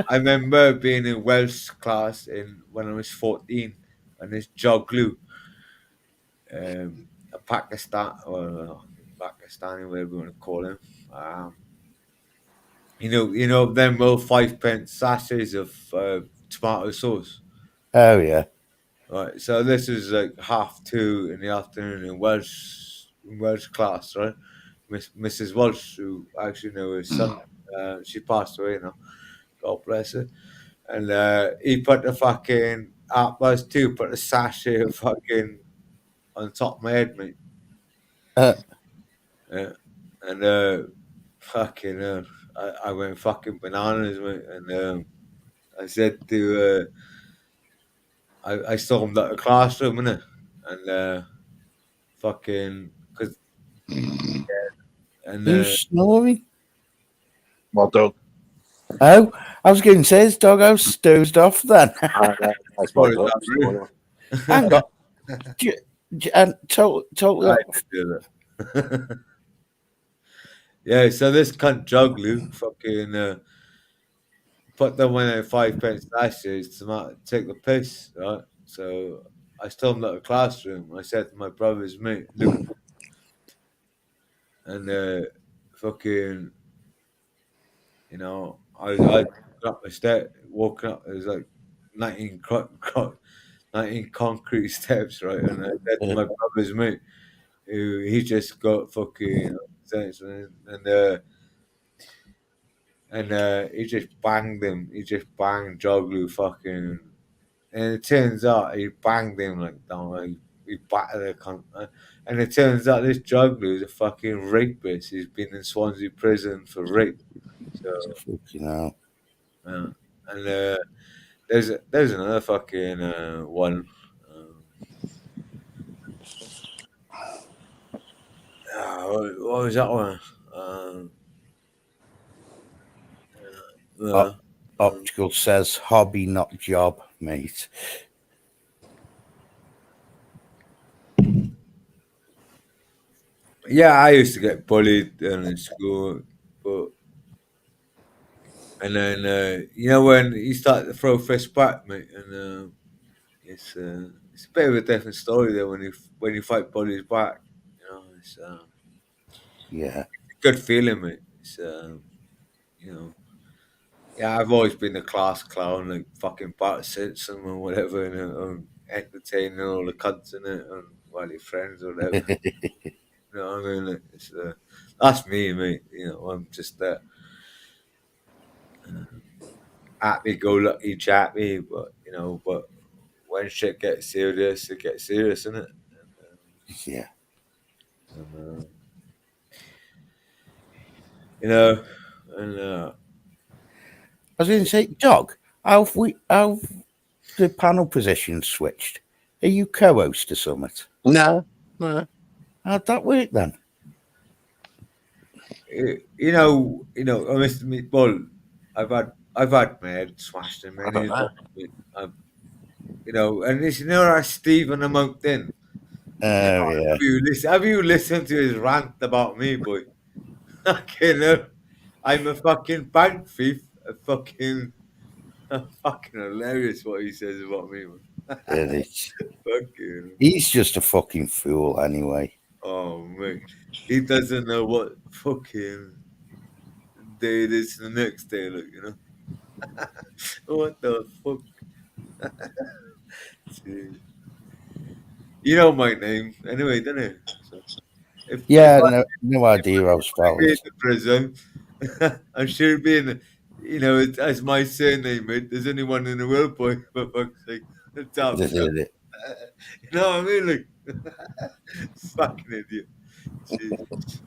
I remember being in Welsh class when I was 14, and this Joglu, a Pakistani, whatever you want to call him. Them little 5 pence sachets of tomato sauce. Oh yeah. Right, so this is like 2:30 in the afternoon in Welsh class, right? Mrs. Welsh, who actually know his son, she passed away now. God bless her. And he put the fucking us too, put the sachet of fucking on top of my head, mate. Yeah. And fucking I went fucking bananas, mate. And I said to I stormed out the classroom, innit? And fucking because and Who's snoring? My dog. Oh, I was going to say his doghouse dozed off then. That's my dog. Hang on. And totally I did do that. Yeah, so this cunt Juglu fucking put them in 5 pence sachets to take the piss, right? So I stormed out the classroom. I said to my brother's mate, Luke, and fucking, I got my step, walking up. It was like 19 concrete steps, right? And I said to my brother's mate, who he just got fucking, and he just banged him. He just banged Joglu fucking, and it turns out he banged him like down, like he battered the cunt. And it turns out this Joglu is a fucking rapist. He's been in Swansea prison for rape. So, and there's another fucking one. What was that one? Optical says hobby, not job, mate. Yeah, I used to get bullied in school, and then when you start to throw fists back, mate, and it's a bit of a different story there when you fight bullies back. It's Yeah. a good feeling, mate. It's yeah, I've always been the class clown, like fucking Bart Simpson or whatever, and entertaining all the cunts in it, and your friends or whatever. You know what I mean? Like, that's me, mate. I'm just happy-go-lucky chappy, but when shit gets serious, it gets serious, innit? Yeah. And I was going to say, Dog, how the panel positions switched? Are you co-host or something? No. How'd that work then? Mr. Meatball, I've had my head smashed in many times. And it's that Stephen the Mountain. Oh yeah. Have you listened to his rant about me, boy? I'm a fucking bank thief. Fucking hilarious what he says about me, man. Fucking. He's just a fucking fool anyway. Oh, mate. He doesn't know what fucking day it is the next day, look, you know? What the fuck? Jeez. You know my name anyway, don't you? So if No idea how to spell be in it. the prison, I'm sure it'd be in the, you know, as my surname, mate. There's only one in the world, boy, for fuck's sake. It's out. This is it. You know what I mean? Like, fucking idiot. Jesus.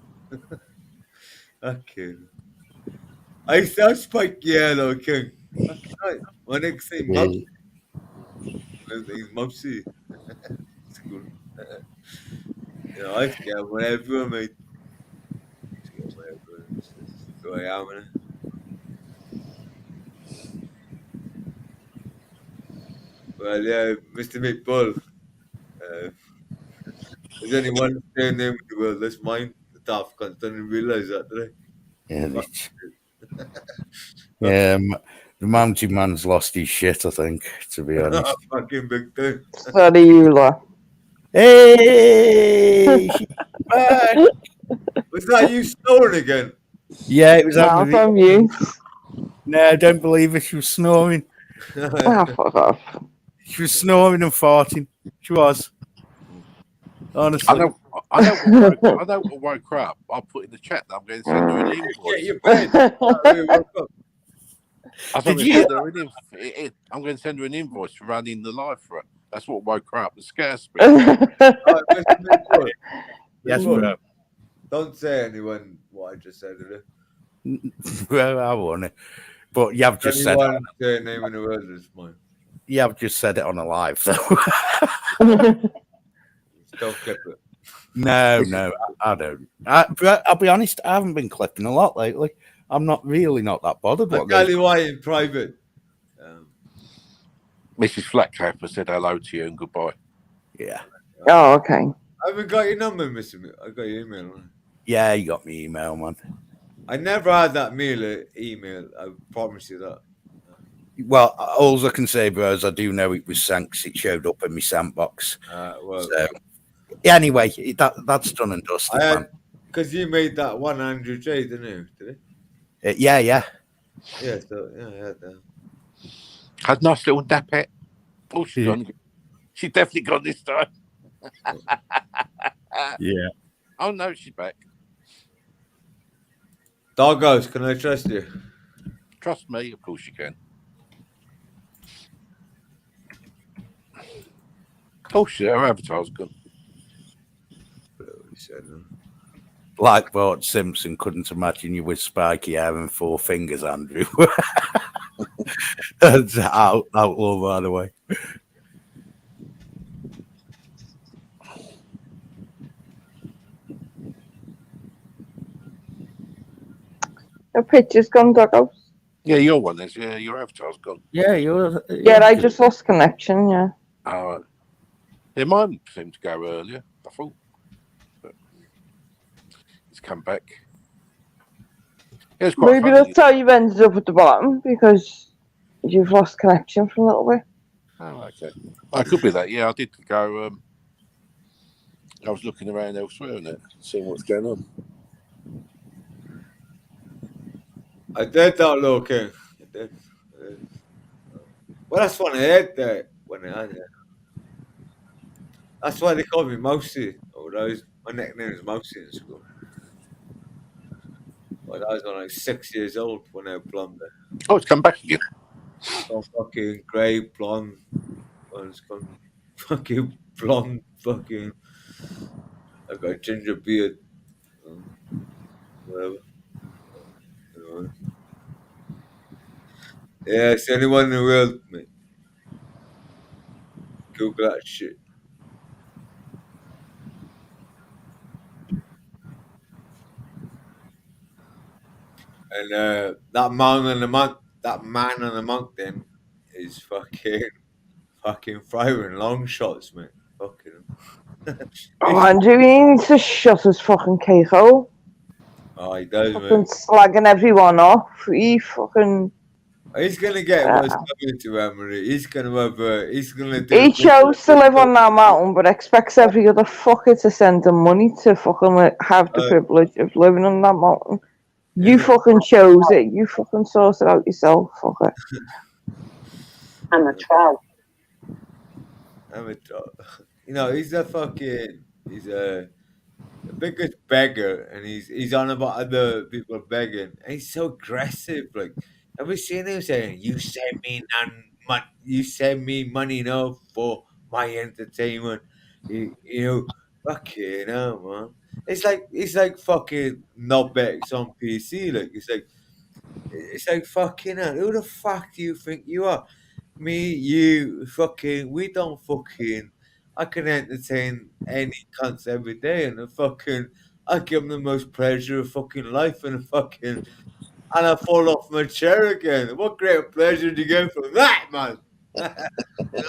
Okay. I saw Spike Yellow King. Fucking right. My next thing, Mopsy. My name's Mopsy. It's cool. You know, I get whatever, mate. Whatever. This is who I am, innit? Well, yeah, Mr. McBull. There's only one name in the world. That's mine. The daft cunt didn't realise that, did The mountain man's lost his shit, I think, to be I? honest. Fucking big time. Sorry, Eula. Hey! She's back! Was that you snoring again? Yeah, it was Now having from you. No, I don't believe it. She was snoring. Ah, fuck off. She was snoring and farting. She was. Honestly. I know what woke her up. I'll put in the chat that I'm going to send her an Get invoice. your bed. I'm going to send her an invoice for running the live for her. That's what woke her up. The scares me. Yes, bro. Don't say anyone what I just said, did Well, I want it. But you have just said anyone say a name in the world is mine. you have just said it on a live, though. Don't clip it. No, I don't. But I'll be honest, I haven't been clipping a lot lately. I'm not that bothered. I'll tell you why in private. Mrs. Flatcapper said hello to you and goodbye. Yeah. Oh, okay. I haven't got your number, Mr. I got your email. Yeah, you got me email, man. I never had that email. I promise you that. Well, all I can say, bro, is I do know it was sent 'cause it showed up in my sandbox. Well, so, anyway, that's done and dusted, man. Because you made that 100J, didn't you? Did it? Yeah. Yeah, so, yeah, I had that. Had a nice little dappet. Oh, she's gone. She's definitely gone this time. Yeah. Oh, no, she's back. Doggos, can I trust you? Trust me, of course you can. Oh, shit, her avatar's gone. Like Bart Simpson couldn't imagine you with spiky hair and 4 fingers, Andrew. That's outlaw, by the way. Your picture's gone, Doggos. Yeah, your one is. Yeah, your avatar's gone. Yeah, you're. Yeah, I just lost connection, yeah. All right. Yeah, mine seemed to go earlier, I thought. But it's come back. Yeah, it's quite Maybe funny. that's how you've ended up at the bottom, because you've lost connection for a little bit. Oh, okay. I could be that. Yeah, I did go. I was looking around elsewhere and seeing what's going on. I did that, little king. I did. Well, that's when I had that. When I had that. That's why they call me Mousy. My nickname is Mousy in school. But I was like 6 years old when I blonde. Oh, it's come back again. So fucking grey, blonde. It's gone fucking blonde, fucking. I got a ginger beard. Whatever. Yeah, it's the only one in the world, mate. Google that shit. And that man on the mountain is fucking firing long shots, mate. Fucking. Oh, Andrew, he needs to shut his fucking cake hole. Oh, he does, Fucking mate. slagging everyone off. He fucking He's gonna get what's coming to Emery. He's gonna have. He's gonna do. He chose to live on that mountain, but expects every other fucker to send him money to fucking have the privilege of living on that mountain. You fucking chose it. You fucking sourced it out yourself, fucker. I'm a troll. You know, he's a fucking. He's the biggest beggar, and he's on about other people begging, and he's so aggressive. Like, have we seen him saying, "You send me you send me money, no, for my entertainment." You know, fucking hell, man. It's like fucking Nobbex on PC. Like, it's like fucking hell. Who the fuck do you think you are? Me, you, fucking. We don't fucking. I can entertain any cunts every day, and I give them the most pleasure of fucking life, and I fall off my chair again. What great pleasure do you get from that, man? You know,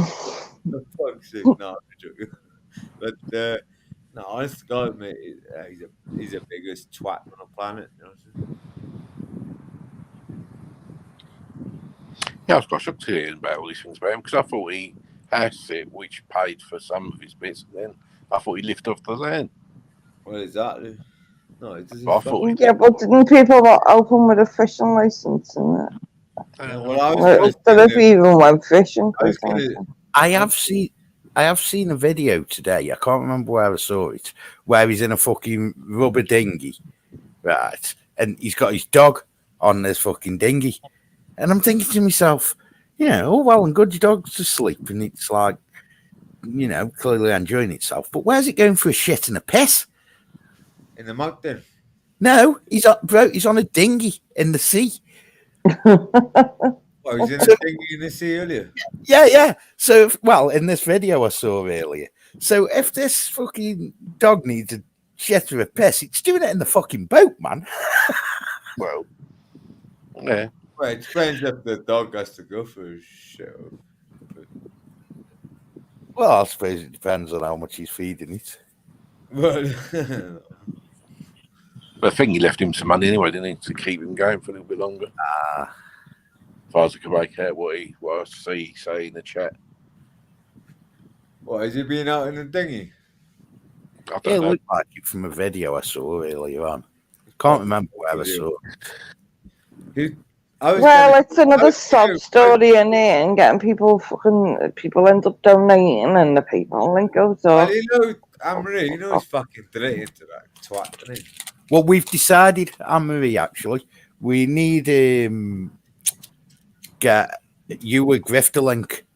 for fuck's sake, no, I'm joking. But no, honest to God, mate, he's the biggest twat on the planet. You know what I'm saying? Yeah, I was quite shocked to hear about all these things about him because I thought he had it, which paid for some of his bits, and then I thought he lived off the land. Well, exactly. No, it doesn't. But I thought Yeah, but didn't people help him with a fishing license and that? Well, I was Instead of even went fishing. I have seen a video today. I can't remember where I saw it, where he's in a fucking rubber dinghy, right? And he's got his dog on this fucking dinghy, and I'm thinking to myself, you know, oh well and good, your dog's asleep, and it's like, you know, clearly enjoying itself. But where's it going for a shit and a piss? In the mountain. No, he's on a dinghy in the sea. Well, he's in a dinghy in the sea earlier. Yeah. So, well, in this video I saw earlier. So, if this fucking dog needs a shit or a piss, it's doing it in the fucking boat, man. Well, yeah. Well, it depends if the dog has to go for a shit. Well, I suppose it depends on how much he's feeding it. Well, But I think he left him some money anyway, didn't he, to keep him going for a little bit longer. As far as I can make out what I see say in the chat. what, is he being out in the dinghy? I don't It know. looked like it from a video I saw earlier on. Can't remember where I saw it. Well, it's another sob story in it, and getting people end up donating, and the PayPal link goes off. Well, you know, Anne-Marie, you know he's fucking deleted to that twat, isn't he? Well, we've decided, Anne-Marie, actually, we need get you a grifter link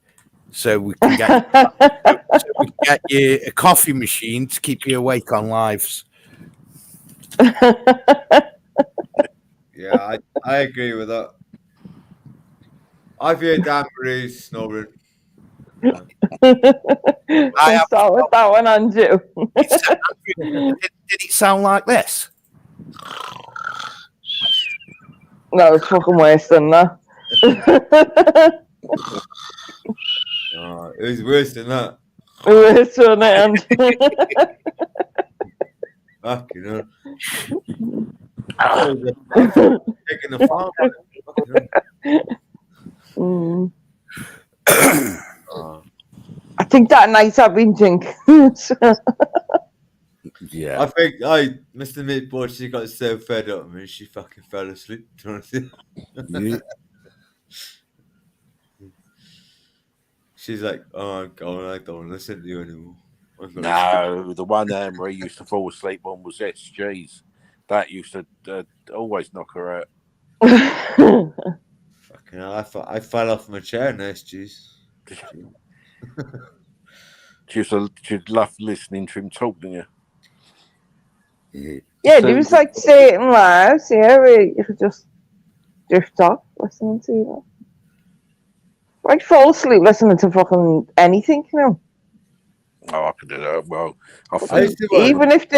so we can get you a coffee machine to keep you awake on lives. Yeah, I agree with that. I've heard Anne-Marie snoring. I start with that one on you. Did it sound like this? No, it's fucking worse than that. It was worse than that. Worse than it. Fucking hell. Taking the farm. I think that night I've been drinking. Yeah. I think Mr. Meatball, she got so fed up and she fucking fell asleep. She's like, oh God, I don't listen to you anymore. No, the one Anne-Marie used to fall asleep on was SG's. That used to always knock her out. Fucking hell, I fell off my chair in SG's. She'd love listening to him talk, didn't you? Yeah, there was like certain lives, where you could just drift off listening to that. I'd fall asleep listening to fucking anything, you know. Oh, I could do that. Well, even if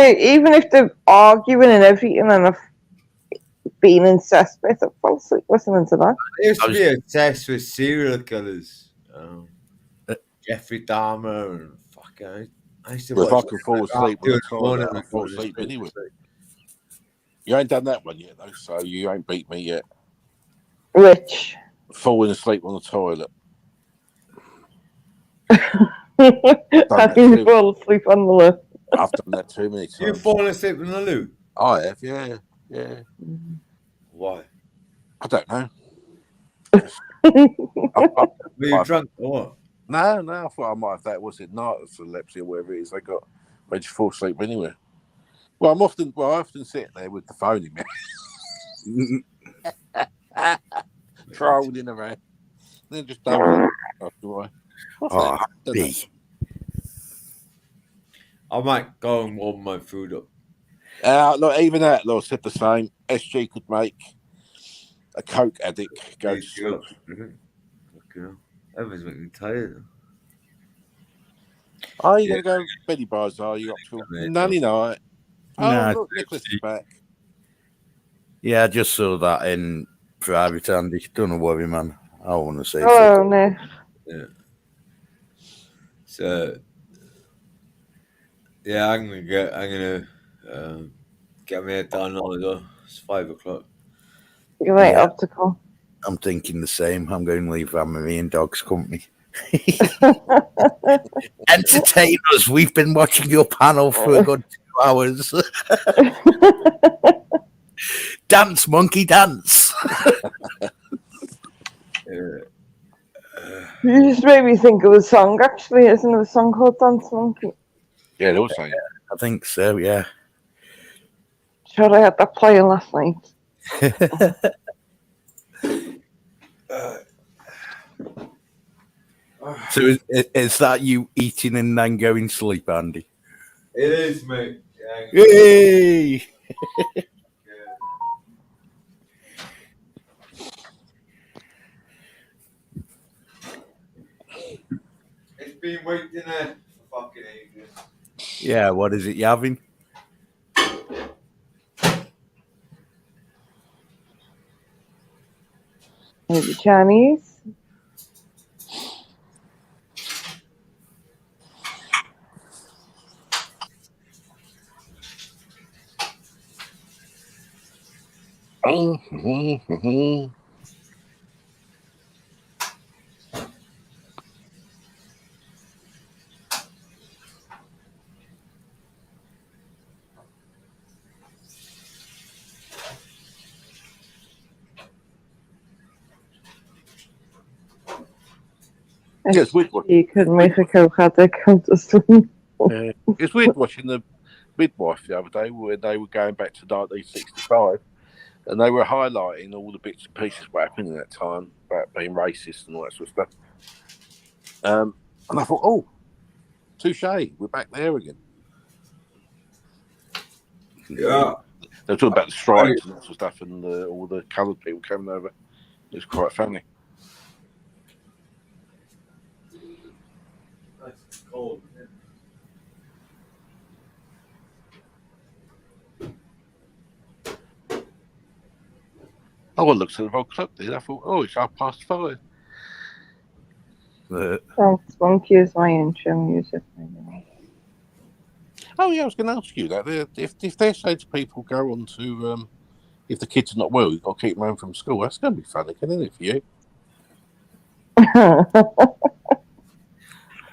they're arguing and everything and have been incest with, I'd fall asleep listening to that. I used to be obsessed with serial killers. Jeffrey Dahmer and fucking. I used to if I watch could fall asleep on the toilet, I'd fall asleep anyway. You ain't done that one yet, though, so you ain't beat me yet. Which? Falling asleep on the toilet. I mean, fall asleep on the loo. I've done that too many times. You've fallen asleep in the loo? I have, yeah. Why? I don't know. Were you drunk or what? No, I thought I might have that. Was it narcolepsy or whatever it is? They got made you fall asleep anywhere. Well, I often sit there with the phone in me, trolling around. Then just don't after a while. Oh, happy. I might go and warm my food up. Look, even that, Lord said the same. SG could make a coke addict go to sleep. Everyone's making me tired. Are you going to go Betty Bars? Are you up till nanny night? Oh, Nah, look, Nicholas is back. Yeah, I just saw that in private, Andy. Don't worry, man. I want to say. Oh, no. Yeah. So, yeah, I'm gonna get my head down now as well. It's 5 o'clock. You're right, optical. I'm thinking the same. I'm going to leave Anne-Marie and Dog's company. Entertain us. We've been watching your panel for a good 2 hours. Dance, monkey, dance. You just made me think of a song, actually. Isn't there a song called Dance Monkey? Yeah, there was saying. I think so, yeah. Sure, I had that playing last night. So is that you eating and then going to sleep, Andy? It is, mate. Yeah, Yay! It's been waiting there for fucking ages. Yeah, what is it you having? Maybe Chinese. Yeah, it's weird. You could make a coke addict come to sleep. It's weird watching the midwife the other day where they were going back to 1965 and they were highlighting all the bits and pieces what happened in that time about being racist and all that sort of stuff. And I thought, oh, touche, we're back there again. Yeah. They were talking about the stripes and that sort of stuff and all the coloured people coming over. It was quite funny. That's cold. I looked at the whole clock there. I thought, oh, it's 5:30. Dance Monkey is my intro music. Oh, yeah, I was going to ask you that. If they say to people, go on to, if the kids are not well, you've got to keep them home from school, that's going to be funny, isn't it, for you?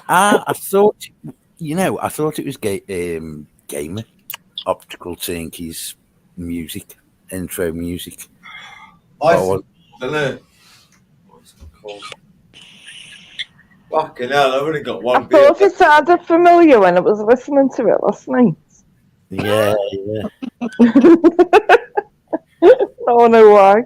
I thought, I thought it was Gamer, Optical Turnkey's music, intro music. I don't know. What's it called? Fucking hell, I've only got one I thought it sounded familiar when I was listening to it last night. Yeah. I don't know why.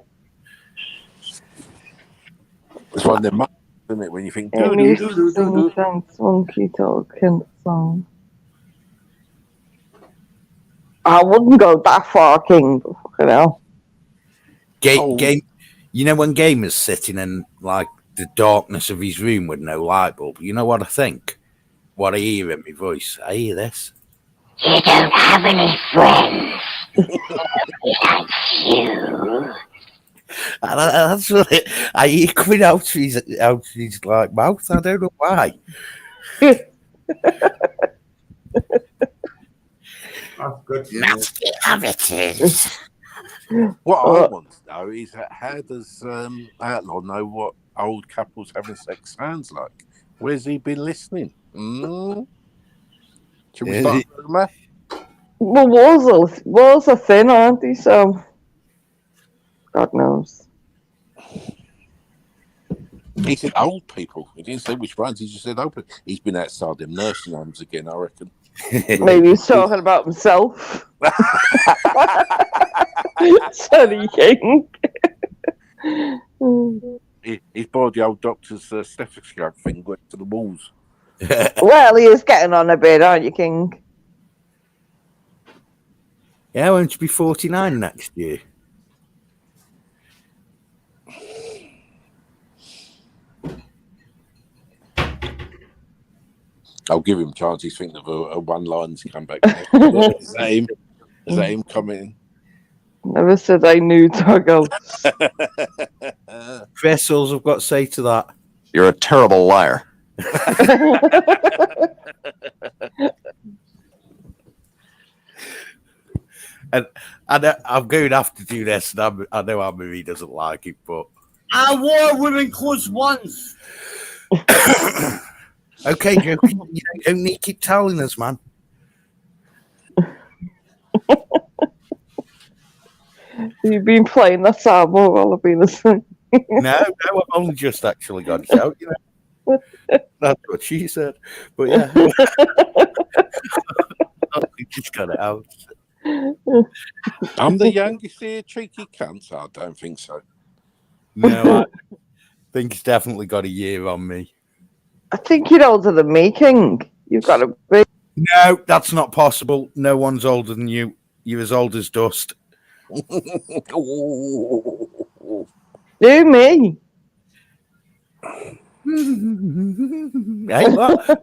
It's one of them, isn't it, when you think, Amy sings Dance Monkey talking song. I wouldn't go that far, King, but fucking hell. Game, when Gamer's sitting in like the darkness of his room with no light bulb, you know what I think? What I hear in my voice? I hear this. You don't have any friends. That's you. And that's what I hear coming out of his like mouth. I don't know why. That's good. Nasty habits. What I want to know is how does Outlaw know what old couples having sex sounds like? Where's he been listening? Should we start a rumour? Well, walls are thin, aren't they? So, God knows. He said old people. He didn't say which ones. He just said old people. He's been outside them nursing homes again, I reckon. Maybe he's talking about himself. Sonny King. He's bought the old doctor's stethoscope thing going to the walls. Well, he is getting on a bit, aren't you, King? Yeah, won't you be 49 next year? I'll give him a chance. He's thinking of a one-line's come back. Is that him? Is that him coming? Never said I knew Doggos. Chris, all I've got to say to that. You're a terrible liar. And I'm going to have to do this, and I know Anne-Marie doesn't like it, but... I wore women clothes once. Okay, Joe, you don't need to keep telling us, man. You've been playing that song while I've been listening. No, I've only just actually got it out, you know. That's what she said. But yeah. I just got it out. I'm the youngest here, cheeky cunts. I don't think so. No, I think he's definitely got a year on me. I think you're older than me, King. You've got to be. No, that's not possible. No one's older than you. You're as old as dust. Do me. Hey, what?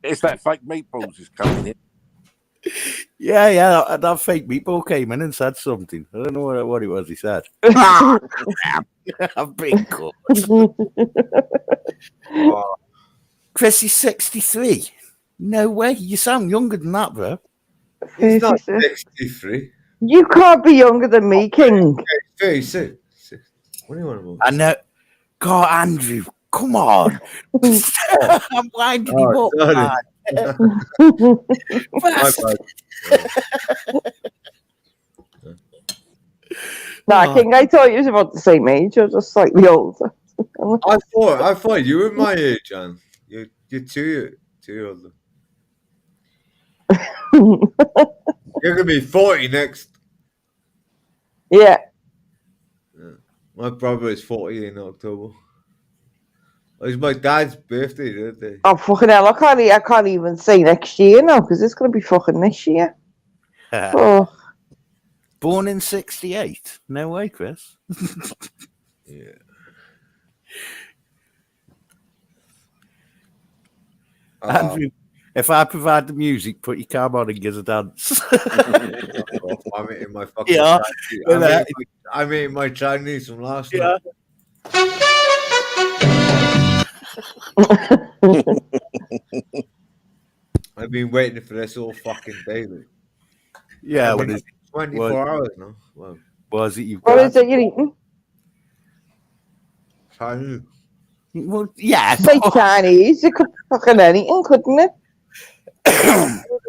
It's that fake meatballs is coming in. Yeah, that fake meatball came in and said something. I don't know what it was he said. I've been caught. Chris is 63. No way. You sound younger than that, bro. He's not 63. You can't be younger than me, King. 36. What do you want to move? I know. God, Andrew, come on. I'm winding him up. Man. Nah, King, I thought you was about the same age. You're just slightly older. I thought you were my age, John. You're two older. You're gonna be 40 next. Yeah. My brother is 40 in October. It's my dad's birthday, isn't it? Oh, fucking hell. I can't even say next year now because it's going to be fucking this year. Oh. Born in 68? No way, Chris. Yeah. Andrew, if I provide the music, put your cam on and give us a dance. I'm eating my fucking Yeah. I'm eating my Chinese from last night. I've been waiting for this all fucking day. Yeah, what is it? 24 hours now. Wow. What is it you've What got? is it you're eating? Chinese. Well, yeah. Say Chinese. You could fucking anything, couldn't it?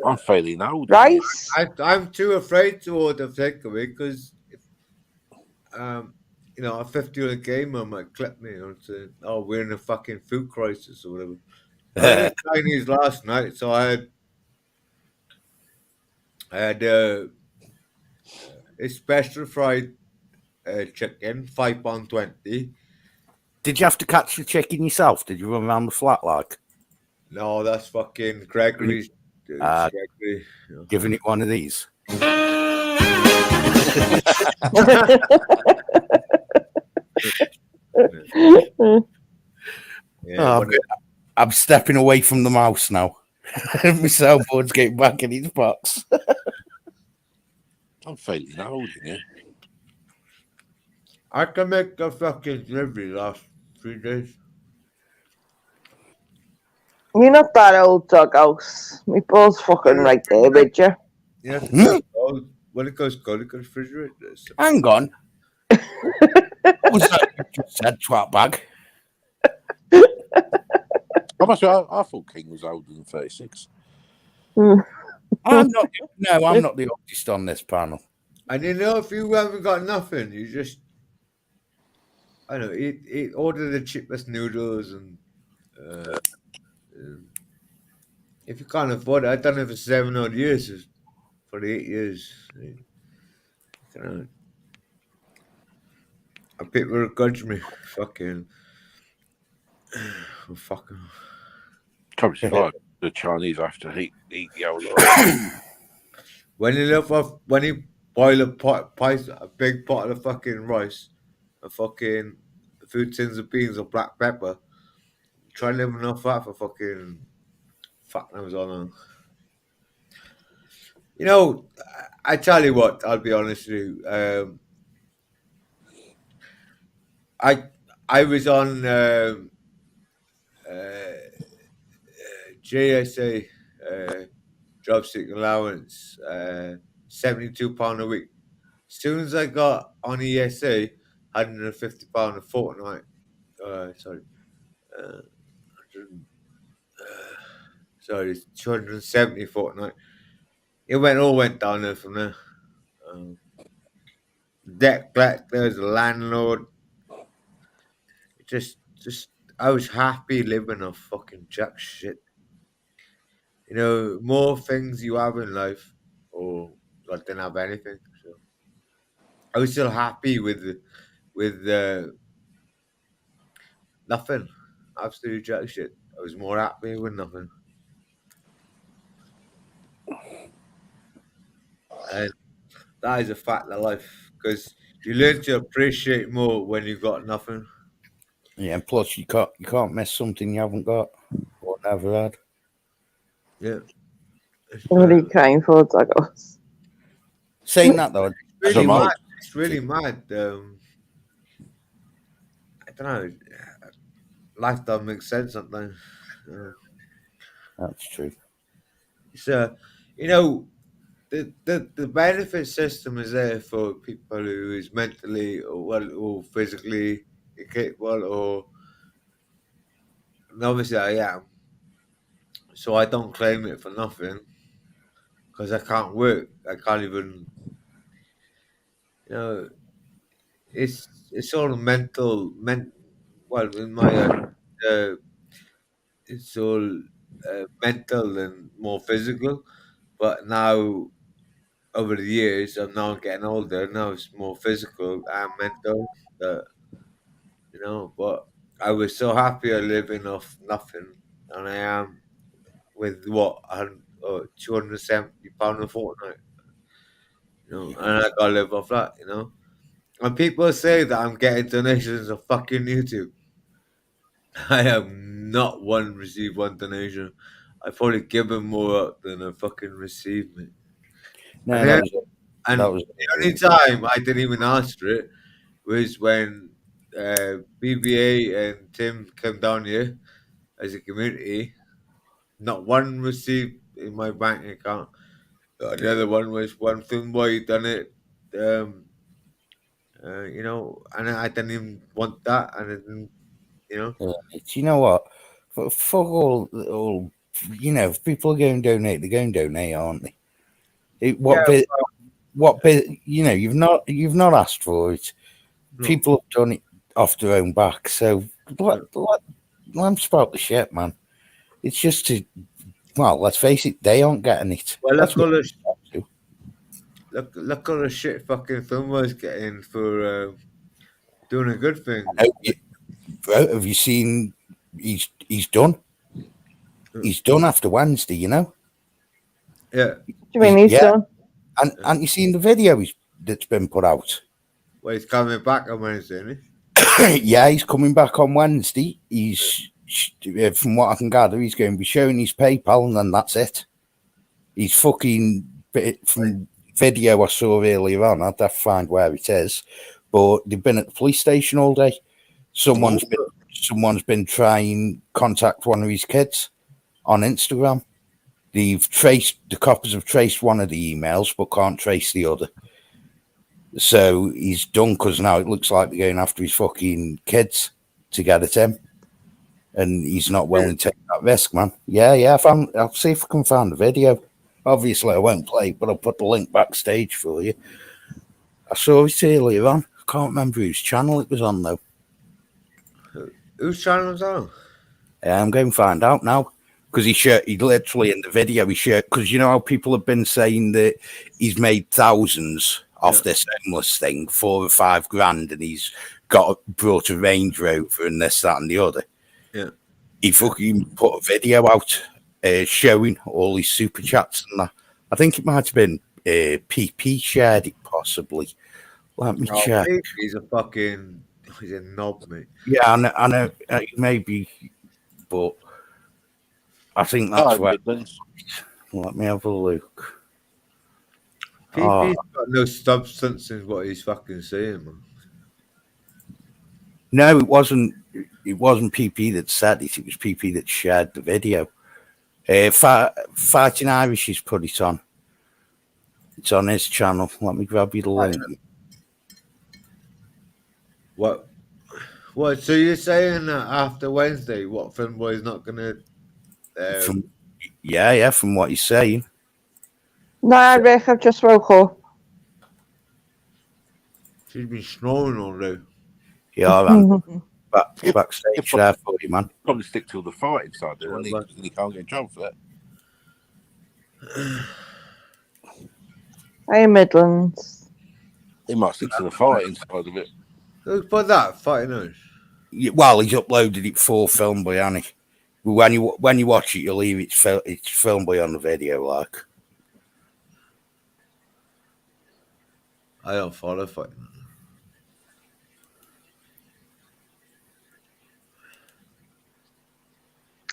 I'm fairly old. Rice? I'm too afraid to order takeaway because, a 50-year-old gamer might clip me and say, "Oh, we're in a fucking food crisis" or whatever. I had Chinese last night, so I had a special fried chicken, £5.20. Did you have to catch the chicken yourself? Did you run around the flat like? No, that's fucking Gregory's. Gregory, Giving it one of these. I'm stepping away from the mouse now. My soundboard's getting back in its box. I'm fairly old, yeah. I can make a fucking delivery last 3 days. You're not that old, Doghouse. My ball's fucking right there with you. Yeah, when it goes cold, it goes refrigerator. So. Hang on. What was that you just said, twat bag? I thought King was older than 36. I'm not the oldest on this panel. And you know, if you haven't got nothing, you just, I don't know, eat order the cheapest noodles and if you can't afford it, I've done it for 7 odd years, for 8 years. And people will judge me. Fucking. Come survive the Chinese have to eat the old lot. When you boil a big pot of fucking rice, a fucking few tins of beans or black pepper, try and live enough that for fucking fuck knows on. You know, I tell you what, I'll be honest with you. I was on JSA job seeking allowance, £72 a week. As soon as I got on ESA, £150 a fortnight. Sorry, 270 fortnight. It all went down there from there. Debt collectors, the landlord. Just I was happy living off fucking jack shit. You know, more things you have in life, or I didn't have anything. So I was still happy with nothing. Absolute jack shit. I was more happy with nothing. And that is a fact of life, because you learn to appreciate more when you've got nothing. Yeah, and plus you can't miss something you haven't got or never had. Yeah. What are you crying for, Douglas? Saying that though, It's really mad. It's really mad. I don't know. Life doesn't make sense sometimes. That's true. So, you know, the benefit system is there for people who is mentally or physically incapable, or and obviously I am. So I don't claim it for nothing, because I can't work. I can't even. You know, it's all mental. Well, in my it's all mental and more physical. But now, over the years, I'm now getting older. Now it's more physical and mental. You know, but I was so happy I living off nothing, and I am with what £270 a fortnight. You know, and I gotta live off that. You know, and people say that I'm getting donations of fucking YouTube. I have not received one donation. I probably given more up than I fucking received, mate. No, And that was the only time I didn't even ask for it was when BBA and Tim came down here as a community. Not one received in my bank account. The other one was one film boy done it. You know, and I didn't even want that, and I didn't, you know. You know what? For all you know, if people are going to donate, they're going to donate, aren't they? What bit? You know, you've not asked for it. No. People have done it off their own back. So let them spout the shit, man. It's just to, well, let's face it, they aren't getting it. Well, look all the shit fucking filmers getting for doing a good thing. Have you seen? He's done. He's done after Wednesday, you know. Yeah. Do you mean he's done? And you seen the video that's been put out? Well, he's coming back on Wednesday, isn't he? Yeah, he's coming back on Wednesday. He's, from what I can gather, he's going to be showing his PayPal, and then that's it. He's fucking, from video I saw earlier on, I'd have to find where it is, but they've been at the police station all day. Someone's been trying to contact one of his kids on Instagram. the coppers have traced one of the emails, but can't trace the other. So he's done because now it looks like they're going after his fucking kids to get at him, and he's not willing to take that risk, man. Yeah. I'll see if I can find the video. Obviously, I won't play, but I'll put the link backstage for you. I saw it earlier on. I can't remember whose channel it was on though. Whose channel was that on? I'm going to find out now. Because he literally in the video, because you know how people have been saying that he's made thousands off this homeless thing, 4 or 5 grand, and he's brought a Range Rover and this, that, and the other. Yeah. He fucking put a video out showing all his super chats and that. I think it might have been PP shared it, possibly. Let me check. He's a knob, mate. Yeah, I know maybe, but I think that's right. Let me have a look. PP's got no substance in what he's fucking saying, man. No, it wasn't. It wasn't PP that said it. It was PP that shared the video. Fighting Irish has put it on. It's on his channel. Let me grab you the link. What? So you're saying that after Wednesday, what Finboy's not gonna? From what he's saying. No, Rick, I've just woke up. She's been snoring all day. Yeah, man. Backstage there for you, man. Probably stick to the fighting side there, won't he? Because he can't get in trouble for that. Hey, Midlands. He might stick to the fighting side of it. Who's put that? Fighting us? Well, he's uploaded it for Filmboy, hasn't he? When you watch it, you'll hear it's Filmboy on the video, like. I don't follow fighting.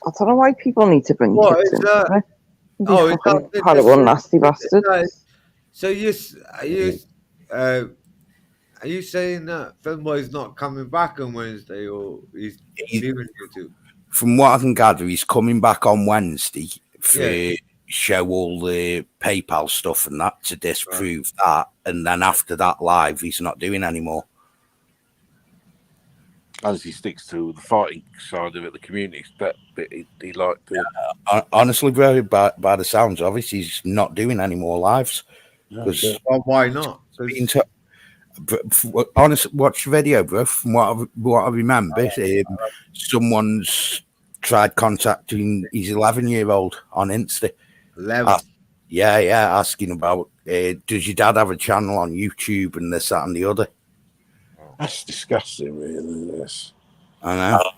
I don't know why people need to bring kids in. That? It's horrible, nasty bastards. So are you saying that Finboy's not coming back on Wednesday, or he's leaving YouTube? From what I can gather, he's coming back on Wednesday for show all the PayPal stuff and that to disprove that, and then after that live, he's not doing anymore. As he sticks to the fighting side of it, the community, that bit he liked. Honestly, bro, by the sounds of it, he's not doing any more lives. Well, why not? Honestly, watch the video, bro. From what I remember, someone's tried contacting his 11-year-old on Insta. 11? Asking about, does your dad have a channel on YouTube and this, that, and the other? That's disgusting, really. Yes. I know.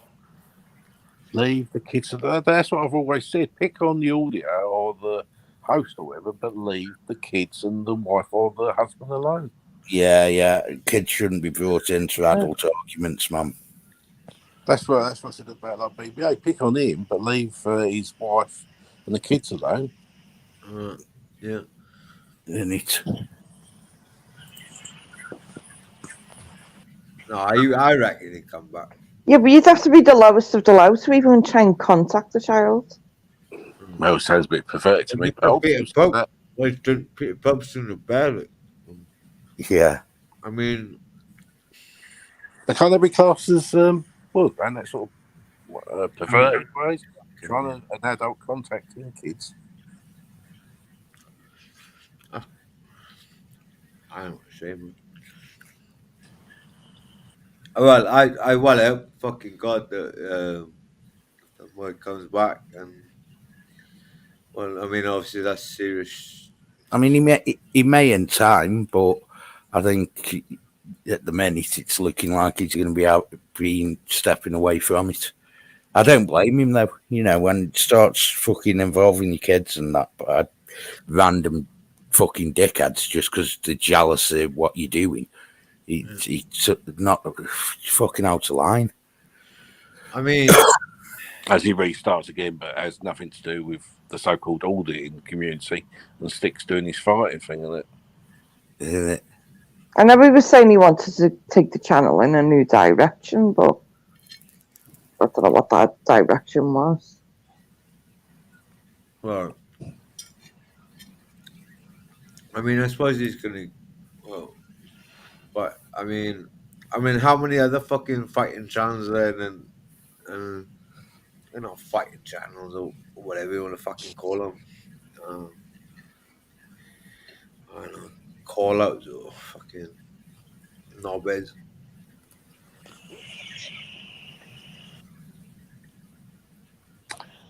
Leave the kids. That's what I've always said. Pick on the audio or the host or whatever, but leave the kids and the wife or the husband alone. Yeah. Kids shouldn't be brought into adult arguments, man. That's what I said about like BBA. Pick on him, but leave his wife and the kids alone. Yeah. In it. No, I reckon he'd come back. Yeah, but you'd have to be the lowest of the low to even try and contact the child. Well, it sounds a bit pathetic to me. Peter Pope's in the ballot. Yeah. I mean, can't they be classed as and that sort of perverted ways? Trying an adult contacting kids. I don't shame. Well, I hope fucking God that when it comes back, and well, I mean, obviously that's serious. I mean, he may in time, but I think at the minute it's looking like he's going to be stepping away from it. I don't blame him though. You know, when it starts fucking involving your kids and that random fucking dickheads just because they're jealous of what you're doing. He's not fucking out of line. I mean, as he restarts again, but has nothing to do with the so-called auditing community and sticks doing his fighting thing, isn't it? I know he was saying he wanted to take the channel in a new direction, but I don't know what that direction was. Well, I mean, I suppose he's gonna. Well, but I mean, how many other fucking fighting channels are there? And they're not fighting channels or whatever you want to fucking call them. I don't know, call outs or fucking knobheads.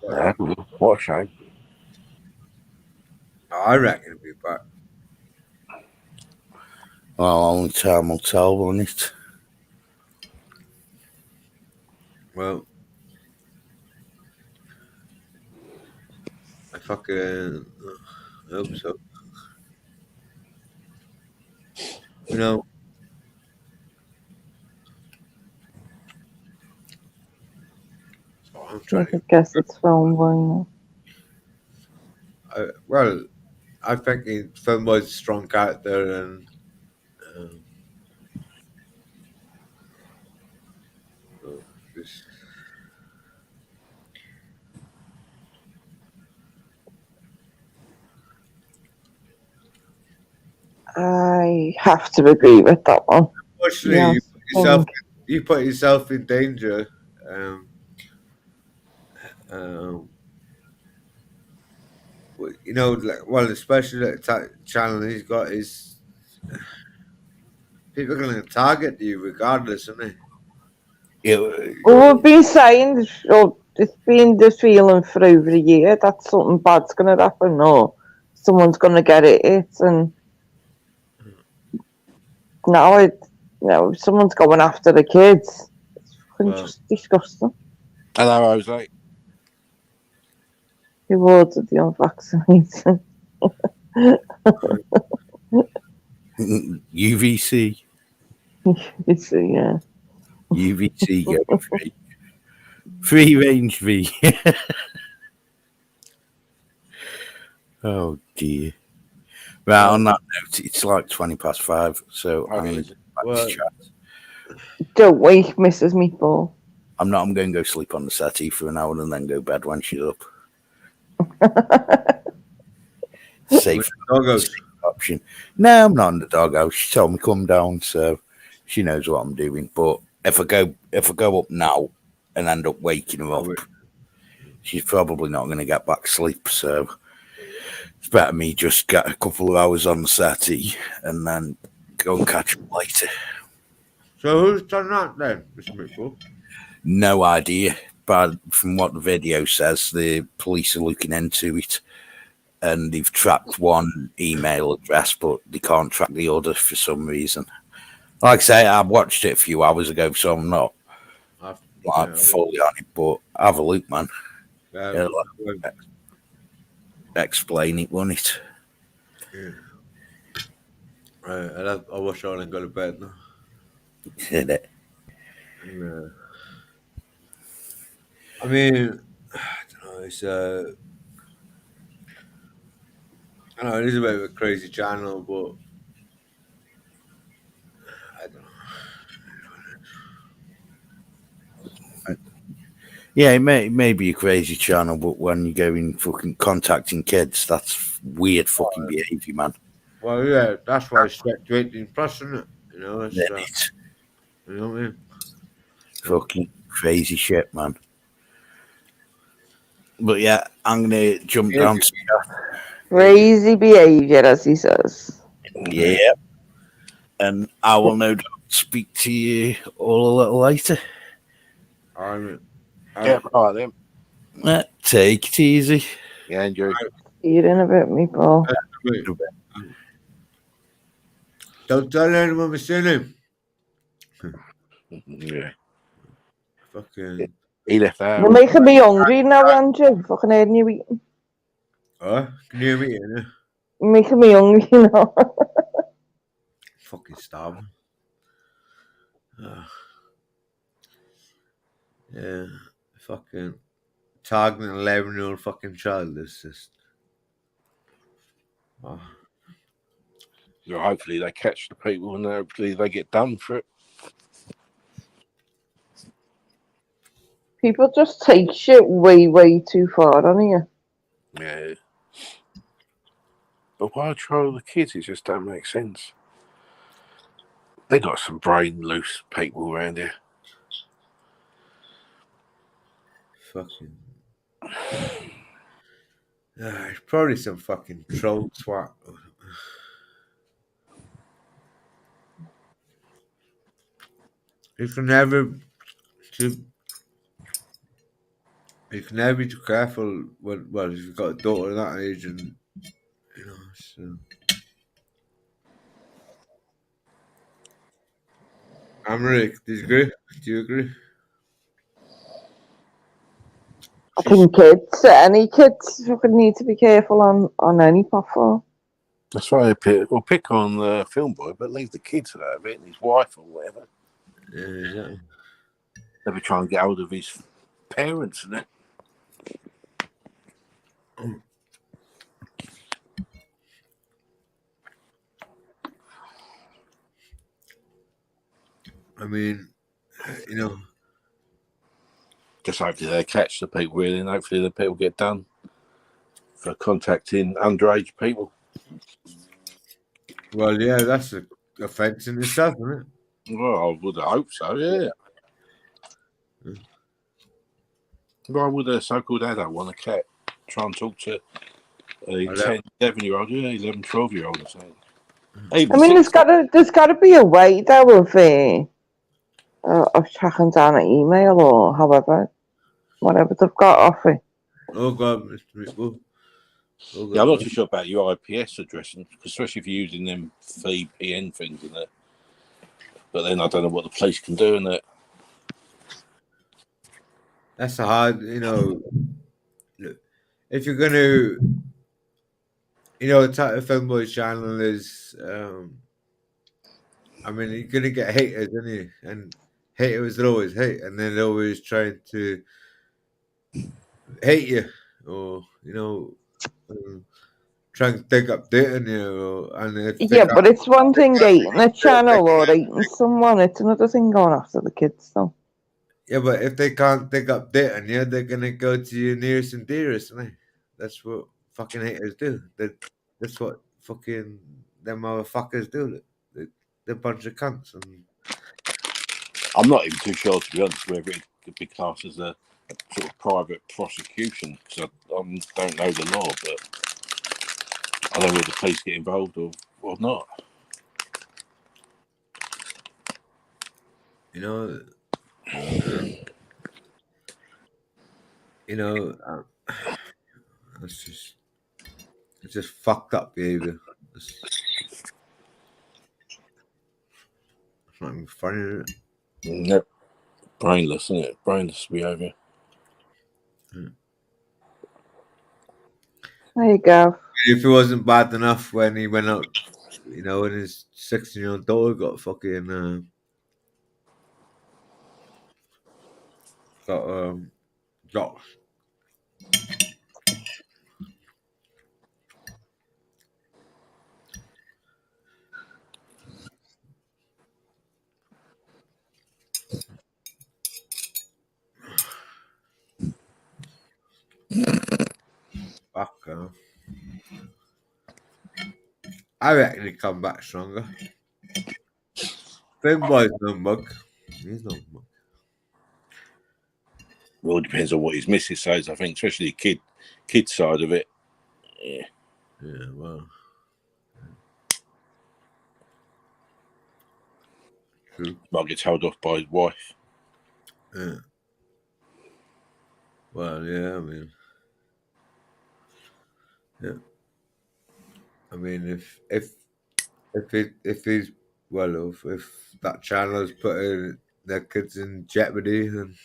Yeah, what a shame. I reckon it'll be back. Well, only time will tell, won't it? Well, I fucking hope so. You know, I'm trying I guess it's film by now. well, I think Film was a strong character and this- I have to agree with that one. unfortunately, Yes, you put yourself in danger. Um, you know, well, especially that channel he's got is people are going to target you regardless, aren't they? Well, we've been saying, it's been the feeling for over a year that something bad's going to happen or someone's going to get it, and now someone's going after the kids. It's fucking just disgusting. I know, Jose. Who ordered the unvaccinated? UVC. Yeah. UVC going free. Free range V. Oh dear. Right, on that note, it's like 5:20, so I'm going to go back to chat. Don't wake Mrs. Meatball. I'm not. I'm going to go sleep on the settee for an hour and then go bed when she's up. Safe option. No, I'm not in the doghouse. She told me come down, so she knows what I'm doing. But if I go up now and end up waking her up, she's probably not going to get back to sleep. So it's better me just get a couple of hours on the settee and then go and catch her later. So who's done that then, Mr. Mitchell? No idea, but from what the video says, the police are looking into it, and they've tracked one email address, but they can't track the other for some reason. Like I say, I watched it a few hours ago, so I'm not fully on it, but have a look, man. Explain it, won't it? Yeah. I'll wash on and go to bed now. Did it? And, I mean, I don't know. It's I know it is a bit of a crazy channel, but I don't know. Yeah, it may be a crazy channel, but when you go in fucking contacting kids, that's weird fucking behaviour, man. Well, yeah, that's why it's set to 18 plus, isn't it? You know, it's, you know what I mean? Fucking crazy shit, man. But yeah, I'm gonna jump down to Crazy behaviour, as he says. yeah, and I will no doubt speak to you all a little later. Yeah, all right then. Take it easy. Yeah, enjoy. See you in a bit, Meatball. Don't tell anyone we're seeing him. Yeah. Fucking. He left out. You're making me hungry now, Andrew. Fucking hearing you eating. Oh, can you hear me? Yeah? You're making me hungry now. Fucking starving. Yeah, fucking targeting an 11-year-old fucking child is just. Oh. So hopefully they catch the people and hopefully they get done for it. People just take shit way, way too far, don't you? Yeah. But why troll the kids? It just don't make sense. They got some brain loose people around here. Fucking. It's probably some fucking troll twat. You can never be too careful when, well, if you've got a daughter that age, and you know. So. Americ, do you agree? Do you agree? I think any kids fucking need to be careful on any platform. That's why we'll pick on the film boy, but leave the kids out of it and his wife or whatever. Yeah, exactly. Maybe try and get hold of his parents and that. I mean, you know. Just hopefully they catch the people really, and hopefully the people get done for contacting underage people. Well, yeah, that's an offence in itself, isn't it? Well, I would hope so, yeah. Why would a so-called adult want a cat try and talk to a 10, 11-year-old, 11, 12-year-old or something? I mean, there's got to be a way though of tracking down an email or however, whatever they've got off it. Oh God, Mr. Mitbull. Yeah, I'm not too sure about your IPS addressing, especially if you're using them VPN things in it. But then I don't know what the police can do in it. That's a hard, you know. If you're going to, you know, the Filmboy channel is, I mean, you're going to get haters, aren't you? And haters will always hate, and then they're always trying to hate you, or, you know, trying to dig up dirt on you. But it's one thing hating a channel or hating someone, it's another thing going after the kids, though. Yeah, but if they can't dig up dirt on you, they're going to go to your nearest and dearest, right? That's what fucking haters do. That's what fucking them motherfuckers do. They're a bunch of cunts. And I'm not even too sure, to be honest, whether it could be classed as a sort of private prosecution, because I don't know the law, but I don't know whether the police get involved or not. you know, it's just fucked up behavior. It's not even funny, is it? Nope. Brainless, isn't it? Brainless behaviour. There you go. If it wasn't bad enough when he went out, you know, when his 16-year-old daughter got fucking got fuck. I reckon he'd come back stronger. Finboy's no mug. He's no mug. Well, it depends on what his missus says, I think, especially the kid side of it. Yeah. Yeah, well. True. Might get told off by his wife. Yeah. Well, yeah, I mean. Yeah. I mean, if he's well, if that channel is putting their kids in jeopardy, then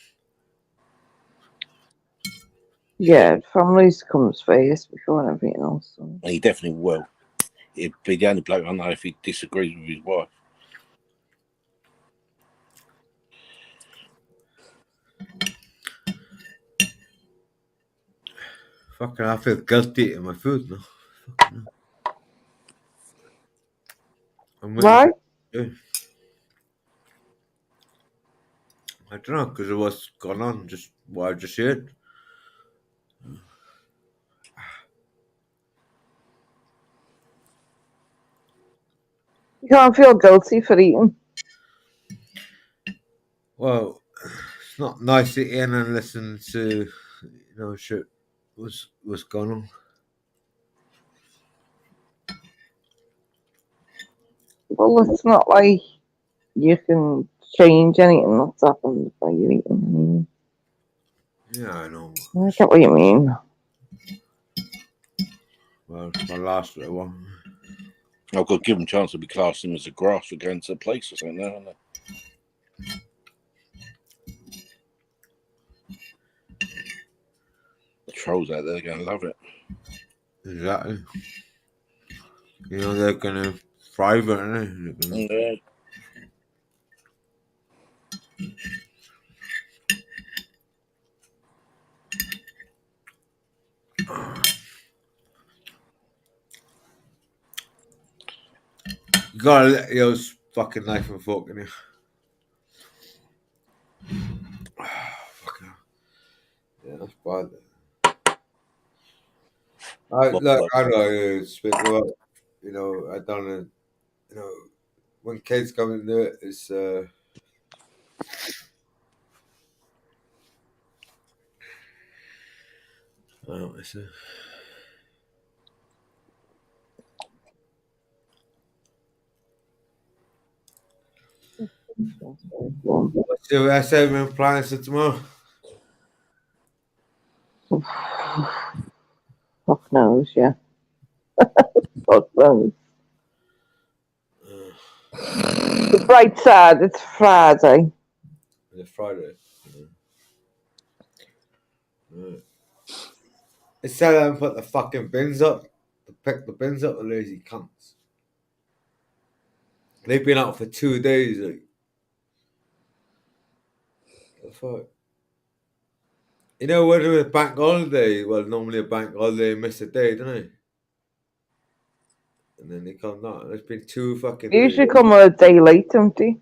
Yeah, families comes first before everything else. So. And he definitely will. He'd be the only bloke I know if he disagrees with his wife. fucking I feel guilty eating my food now. Why? I don't know, because of what's gone on, just what I just heard. You can't feel guilty for eating. Well, it's not nice to eat in and listen to, shit. What's going on? Well, it's not like you can change anything that's happened by you eating. Yeah, I know. I get what you mean. Well, it's my last little one. I've got to give them a chance to be classed him as a grass or going to a place or something now, haven't I? The trolls out there are going to love it. Exactly. They're going to thrive, aren't they? Yeah. You gotta let yours fucking knife and fork in you. Fucking hell. Yeah, that's bad. Look, I don't know, speak about, I don't know, when kids come into it, it's, it's what's your assignment plans for tomorrow? Fuck knows, yeah. Fuck knows. The bright side, it's Friday. It's Friday. Right. It's sad I haven't put the fucking bins up. To pick the bins up, the lazy cunts. They've been out for 2 days, like. What the fuck? When it was bank holiday, well, normally a bank holiday miss a day, don't they? And then they come down. It's been 2 fucking They days. usually come a day late, don't they?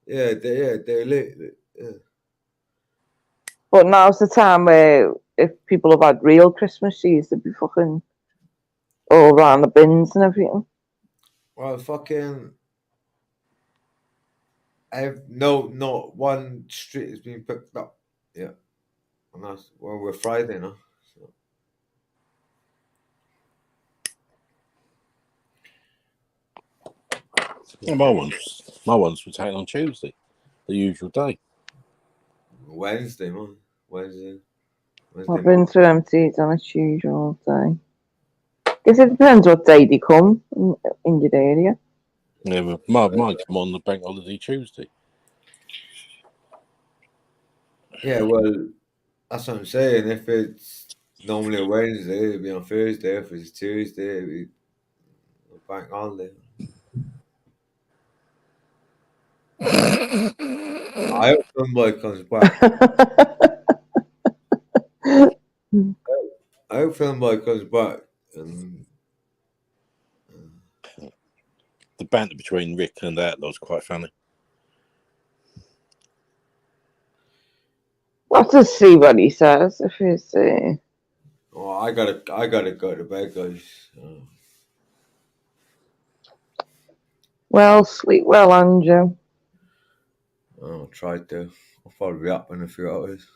Yeah, they're late. Yeah. But now's the time where if people have had real Christmas trees, they'd be fucking all around the bins and everything. Well, fucking. Not one street has been picked up. Yeah. And that's, well, we're Friday now. So. Yeah, my ones were taken on Tuesday, the usual day. Wednesday, man. Wednesday I've been through empties on a Tuesday all day. Guess it depends what day they come in your area. Yeah, but mine come on the bank holiday Tuesday. Yeah, well, that's what I'm saying. If it's normally a Wednesday, it'd be on Thursday. If it's Tuesday, it'd be a bank holiday. I hope somebody comes back. I hope somebody comes back. And The banter between Rick and Outlaw was quite funny. I'll just see what he says if he's. oh, I gotta go to bed, guys. Well, sleep well, Andrew. I'll try to. I'll probably be up in a few hours.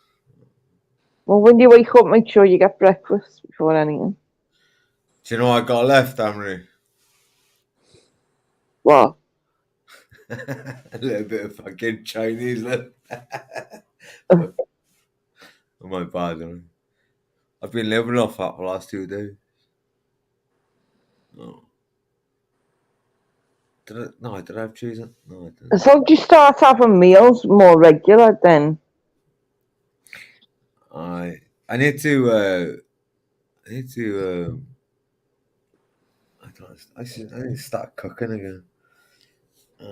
Well, when you wake up, make sure you get breakfast before anything. Do you know what I got left, Amory? What? A little bit of fucking Chinese left. Oh my bad, man. I've been living off that for the last 2 days. No. Did I have cheese? No, I didn't. So you start having meals more regular then? I need to I need to I need to start cooking again. I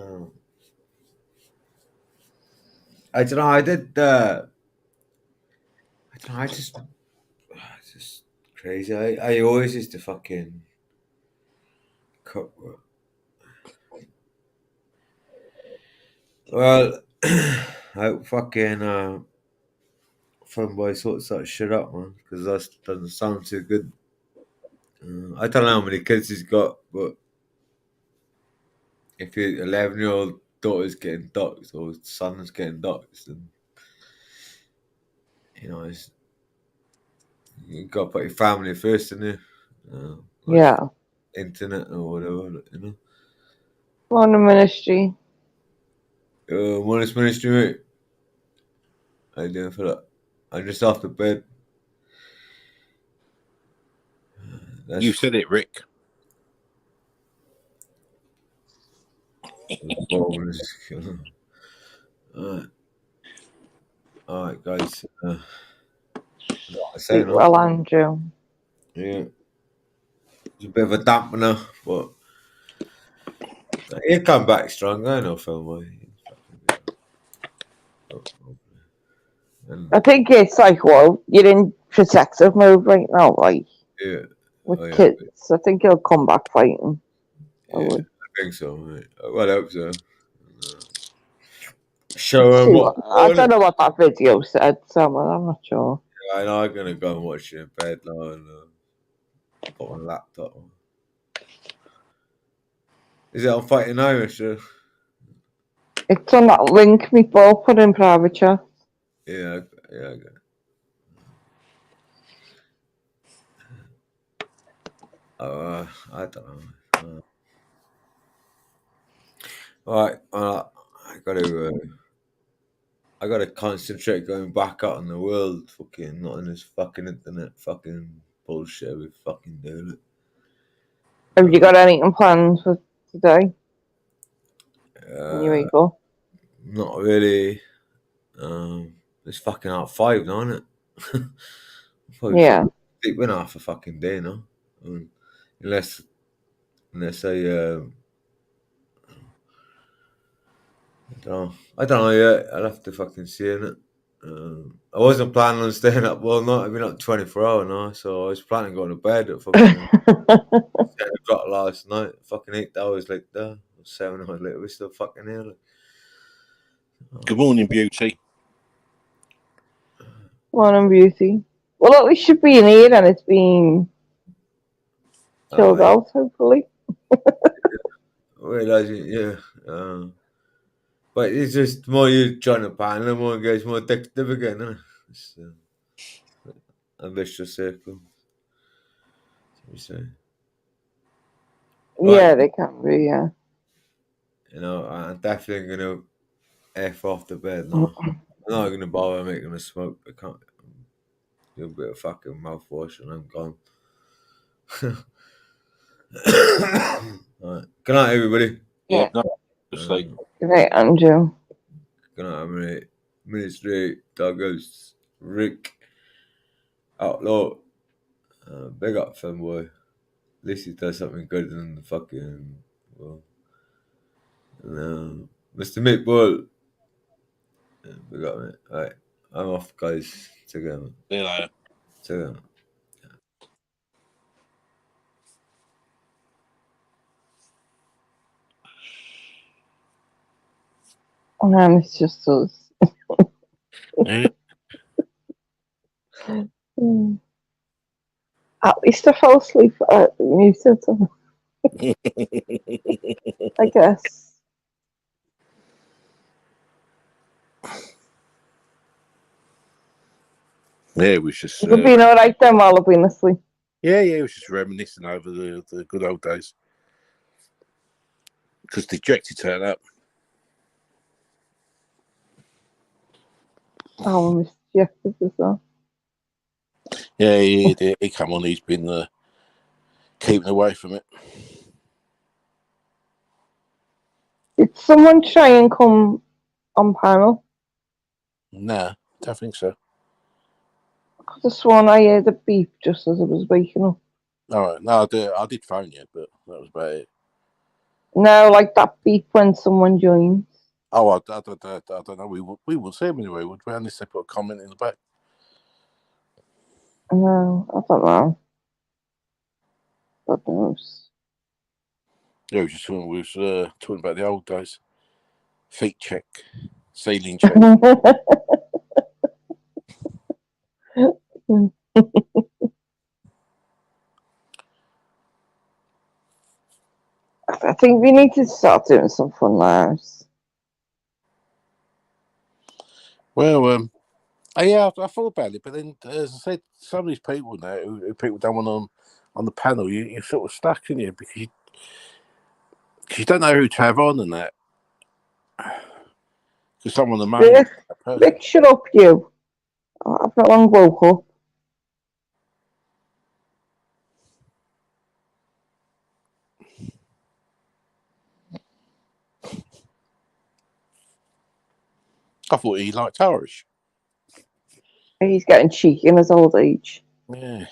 don't know. I did. I don't know. It's just crazy. I always used to fucking cook. Well, I fucking fanboy sorts that shit up, man, because that doesn't sound too good. I don't know how many kids he's got, but if your 11-year-old daughter's getting doxxed or son's getting doxxed, then you know you got to put your family first, in Yeah. internet or whatever, you know. On the ministry. Modest ministry, mate. How you doing for that? I'm just off the bed. You said it, Rick. Alright, guys. Sleep well, Andrew. Yeah. It's a bit of a dampener, but he'll come back strong. I know, Phil. I think it's like, well, you're in protective mode right now, like with kids. I think he'll come back fighting. I think so, mate. Well, I hope so. Show him what. I don't know what that video said, Sam. I'm not sure. Yeah, I know. I'm gonna go and watch it in bed now and put my laptop on. Is it on Fighting Irish? It's on that link we both put in private chat. Yeah, I got it. I don't know. Alright, I gotta concentrate going back out in the world, fucking not on this fucking internet fucking bullshit we fucking doing it. Have you got anything planned for today? When you wake up? Not really. It's fucking out 5 now, isn't it? Yeah. Sleeping half a fucking day now. Unless I don't know yet. I'll have to fucking see it. I wasn't planning on staying up all night. I've been up 24 hours now, so I was planning on going to bed at fucking 10 o'clock last night. Fucking 8 hours later, 7 hours later, we're still fucking here. Good morning, beauty. Morning, beauty. Well, at least you've been here and it's been chilled out, hopefully. Yeah. But it's just more you trying to pan, the more it gets more addictive again, isn't it? It's a vicious circle. You say. Yeah, they can be, yeah. You know, I'm definitely going to F off the bed now. I'm not going to bother making a smoke. I can't do a bit of fucking mouthwash and I'm gone. Alright. Good night, everybody. Yeah, no, just like. Good night, Andrew. Good night, mate. Ministry, Douglas, Rick, Outlaw. Big up, fanboy. At least he does something good than the fucking. Well, Mr. Meatball. Big up, mate. Alright. I'm off, guys. Together. See you later. Together. And it's just us. Yeah. At least I fell asleep muted. I guess. Yeah, it was just. You've been alright then while I've been asleep. Yeah, it was just reminiscing over the good old days. Because Dejected turned up. Oh, I missed Jeffers as well. Yeah, he come on. He's been keeping away from it. Did someone try and come on panel? Nah, don't think so. I could have sworn I heard a beep just as I was waking up. All right, no, I did phone you, but that was about it. No, like that beep when someone joins. Oh, I don't know. We wouldn't see him anyway, would we? Unless they put a comment in the back. No, I don't know. God knows. Yeah, we was talking about the old days. Feet check, ceiling check. I think we need to start doing some fun lives. Well, yeah, I thought about it, but then, as I said, some of these people now, who people don't want on the panel, you're sort of stuck in here because you don't know who to have on and that. Because someone the money. Rick, shut up, you. I've not long woke up. I thought he liked Irish. He's getting cheeky in his old age. Yeah.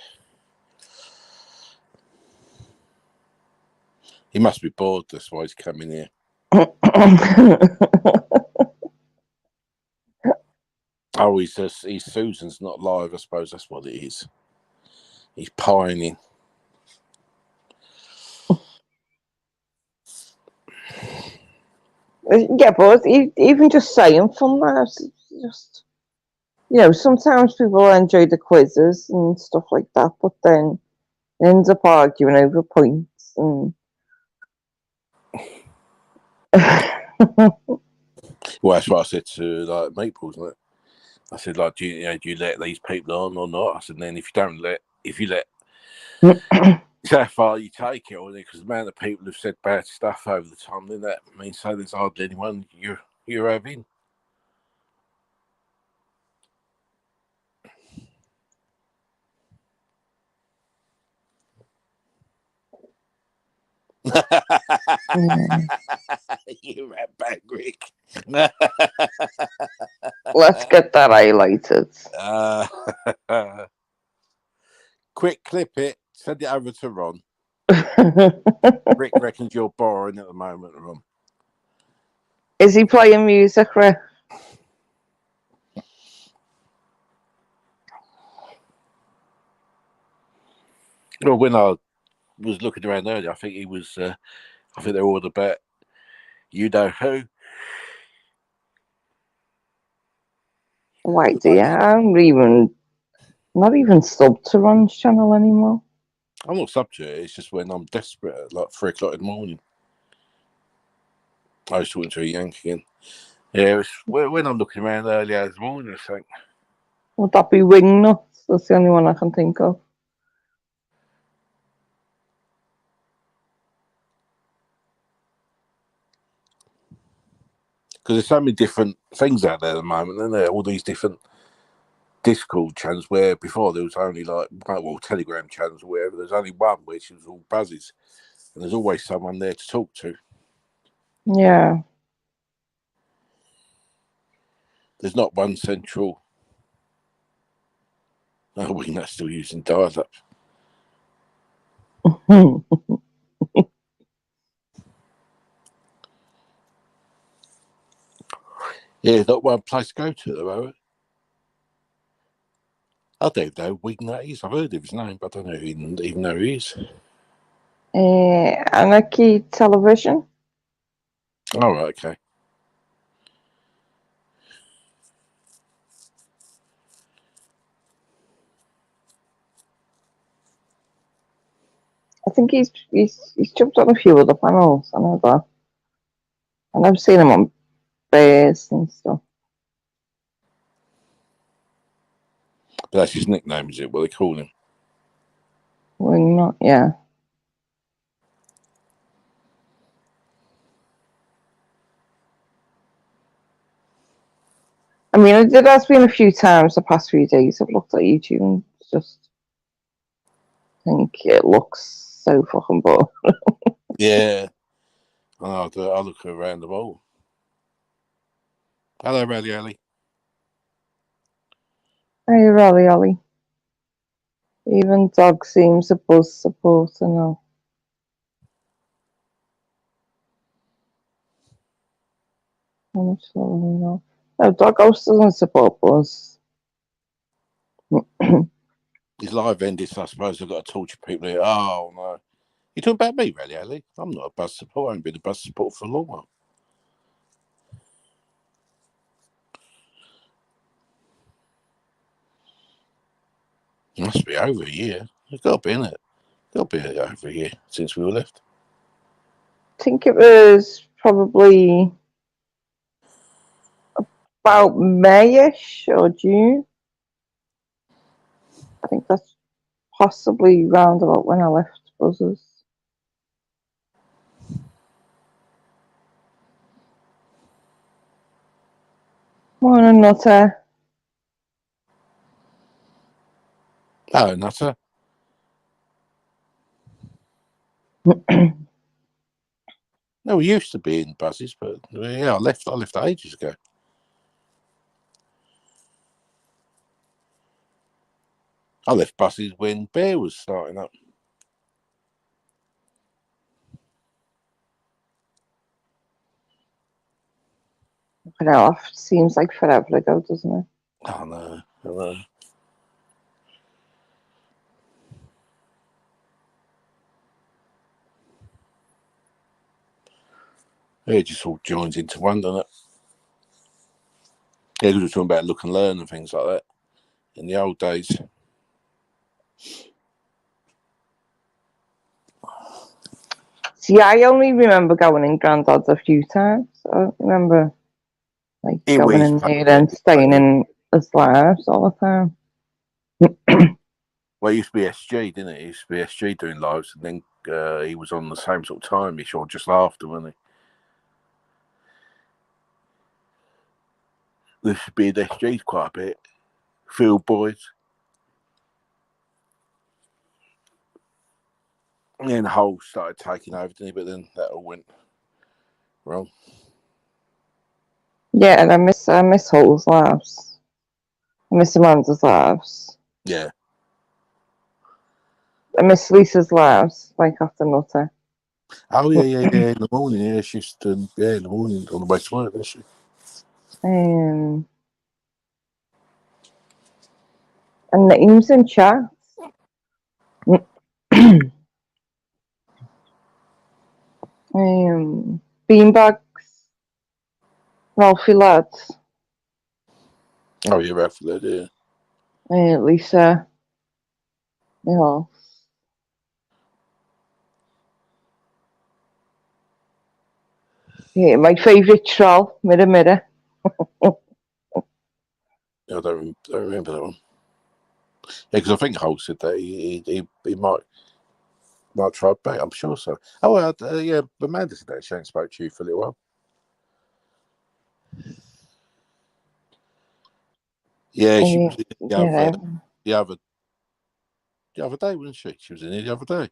He must be bored, that's why he's coming here. Oh, he's Susan's not live, I suppose that's what it is. He's pining. Yeah, but even just saying fun lives, just, sometimes people enjoy the quizzes and stuff like that, but then ends up arguing over points and. Well, that's what I said to Maples, isn't it? I said, do you let these people on or not? I said, then if you let it's how far you take it, or because the amount of people who've said bad stuff over the time, then that means so there's hardly anyone you're having. You rat bag, Rick. Let's get that highlighted. Quick, clip it. Send it over to Ron. Rick reckons you're boring at the moment, Ron. Is he playing music, Rick? Well, when I was looking around earlier, I think he was. I think they're all about you know who. Why, dear? I'm not even subbed to Ron's channel anymore. I'm not sub to it. It's just when I'm desperate at like 3 o'clock in the morning. I was talking to a yank again. Yeah, it was when I'm looking around earlier this morning, I think. Would that be Wingnuts? That's the only one I can think of. Because there's so many different things out there at the moment, and there are all these different Discord channels where before there was only Telegram channels or whatever. There's only one which was all buzzes, and there's always someone there to talk to. Yeah. There's not one central. Oh, we're not still using dial-up. Yeah, not one place to go to at the moment. I don't know Wignut is. I've heard of his name, but I don't know even know who he is. Anarchy Television. All right, okay. I think he's jumped on a few other panels. I know that. And I've seen him on Bears and stuff. But that's his nickname, is it? What they call him? Wingnut, yeah. I mean, there has been a few times the past few days I've looked at YouTube and just think it looks so fucking boring. Yeah. I'll look around the wall. Hello, Rally Alley. Hey, Rally Ollie. Even Dog seems a buzz supporter now. How much longer now? No, Dog House doesn't support Buzz. His live ended, so I suppose I've got to torture people here. Oh, no. You talking about me, Rally Alley? I'm not a buzz support. I haven't been a buzz support for a long while. It must be over a year. It's got to be, isn't it? Got to be over a year since we were left. think it was probably about Mayish or June. I think that's possibly round about when I left Buzzers. Morning, Nutter. Oh, Nutter. No, we used to be in buses, but yeah, I left ages ago. I left buses when Bear was starting up. But now it seems like forever ago, doesn't it? Oh no, no. It just all joins into one, doesn't it? Yeah, because we're talking about look and learn and things like that in the old days. See, I only remember going in Grandad's a few times. I don't remember like going in there and staying in his lives all the time. Well, it used to be SG, didn't it? It used to be SG doing lives, and then he was on the same sort of time-ish or just after, wasn't he? This should be in SG quite a bit. Field Boys. And then Hull started taking over, didn't he? But then that all went wrong. Yeah, and I miss Hull's lives. I miss Amanda's lives. Yeah. I miss Lisa's lives, like after Nutter. Oh, yeah. In the morning, yeah. She used to, in the morning on the way to work, didn't she? And Naeem's in chat. Beanbags. Ralphie lads. Oh, yeah, Ralphie lad, yeah. Lisa. Yeah. Yeah, my favourite troll, Mirror Mirror. I don't remember that one. Yeah, because I think Hull said that he might try back. I'm sure so. Oh, yeah, but Amanda said that she ain't spoke to you for a little while. Yeah, she was in the other day, wasn't she? She was in here the other day.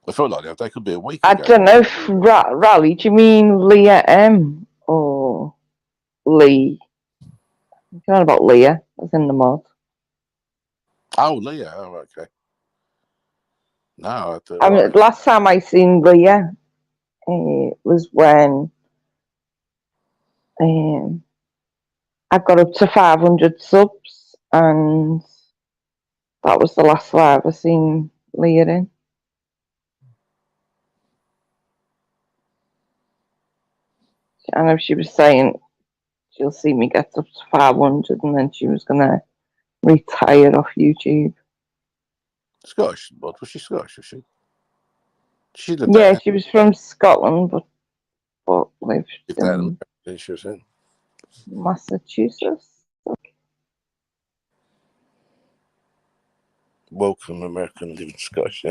I felt like the other day could be a week ago. I don't know if Raleigh, do you mean Leah M or Lee? I'm talking about Leah, as in the mod. Oh, Leah. Oh, okay. No, Last time I seen Leah was when I got up to 500 subs, and that was the last live I seen Leah in. I know she was saying she'll see me get up to 500 and then she was going to retire off YouTube. Scottish. What was she Scottish? Was she? She did Yeah, that. she was from Scotland, but lived in she was in Massachusetts. Welcome, American, living Scottish.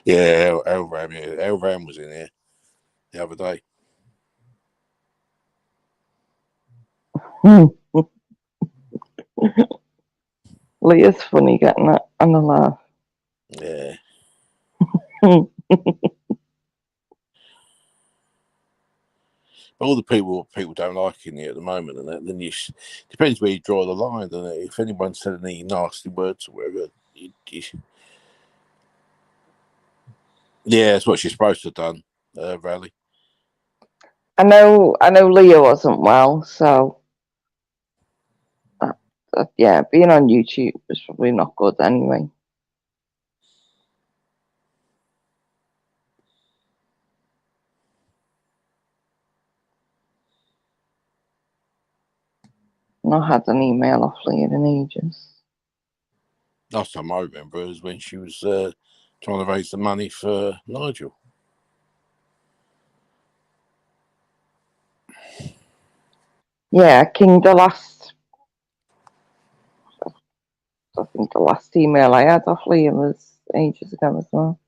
Yeah, Elram was in here the other day. Leah's funny getting it and a laugh. Yeah. All the people don't like in here at the moment, and then depends where you draw the line. And if anyone's said any nasty words or whatever, yeah, that's what she's supposed to have done, Rally. I know Leah wasn't well, so yeah, being on YouTube was probably not good anyway. Not had an email off Leah in ages. Last time I remember was when she was trying to raise the money for Nigel. Yeah, King, I think the last email I had off Liam was ages ago as well.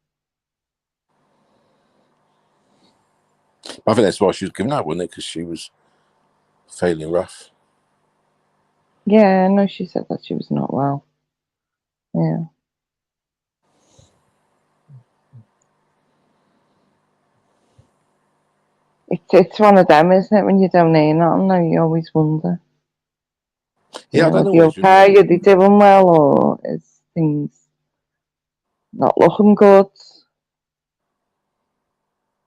I think that's why she was giving up, wasn't it? Because she was feeling rough. Yeah, no, she said that she was not well. Yeah. It's one of them, isn't it? When you don't hear nothing, no, you always wonder. Yeah, I don't are you always okay? remember. Are they doing well, or is things not looking good?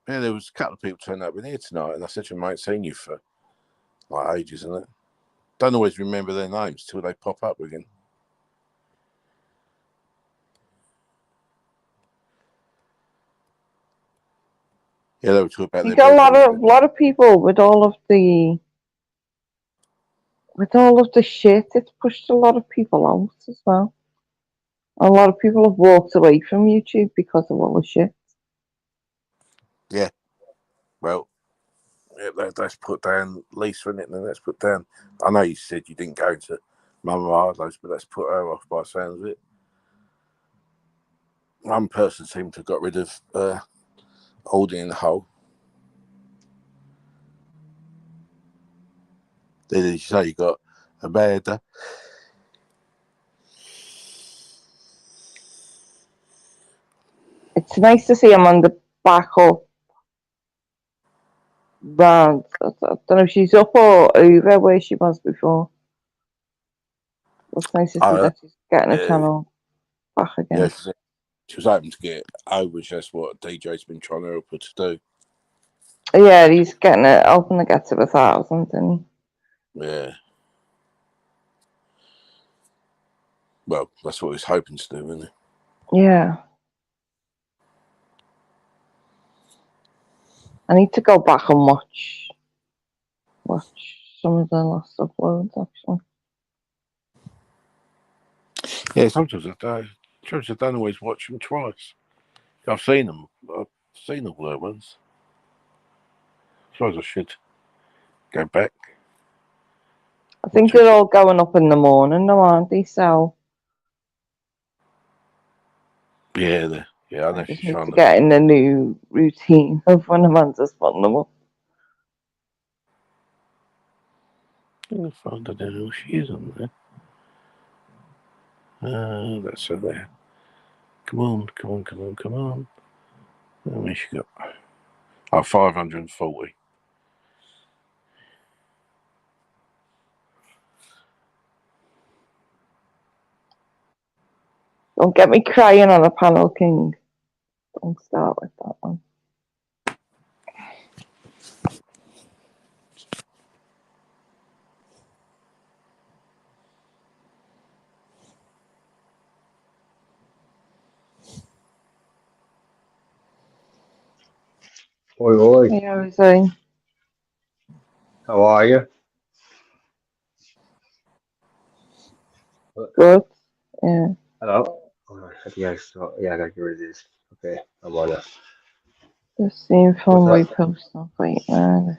Yeah, there was a couple of people turning up in here tonight, and I said to them, I ain't seen you for like ages, isn't it? Don't always remember their names till they pop up again. Yeah, they were talking about You their got bedroom. a lot of people with all of the shit. It's pushed a lot of people out as well. A lot of people have walked away from YouTube because of all the shit. Yeah. Well, yeah, let's put down Lisa in it, and then let's put down. I know you said you didn't go to Mama Hardlow's, but let's put her off by the sounds of it. One person seemed to have got rid of Aldi in the hole. Did you say you got a bad? It's nice to see him on the back up round. I don't know if she's up or over where she was before. It's nice to see that she's getting a channel back again. Yeah, she was hoping to get over, which that's what DJ's been trying to help her to do. Yeah, he's getting it, hoping to get to 1,000, and Yeah. Well, that's what he's hoping to do, isn't it? yeah. I need to go back and watch some of the last uploads, actually. Yeah, sometimes I don't always watch them twice. I've seen them. I've seen all their ones. I suppose I should go back. I think they're all going up in the morning now, aren't they? So Yeah, I know I just she's need trying to to get in the new routine of when Amanda's putting them up. I'll find out who she is on there. That's her there. Come on. How many she got? Oh, 540. Don't get me crying on a panel, King. Don't start with that one. Oi. Hey, Jose. How are you? Good. Yeah. Hello? Oh, I think I saw, yeah, I gotta get rid of this. Okay, I'm on it. Just seeing What's phone up? repost on Great Irish.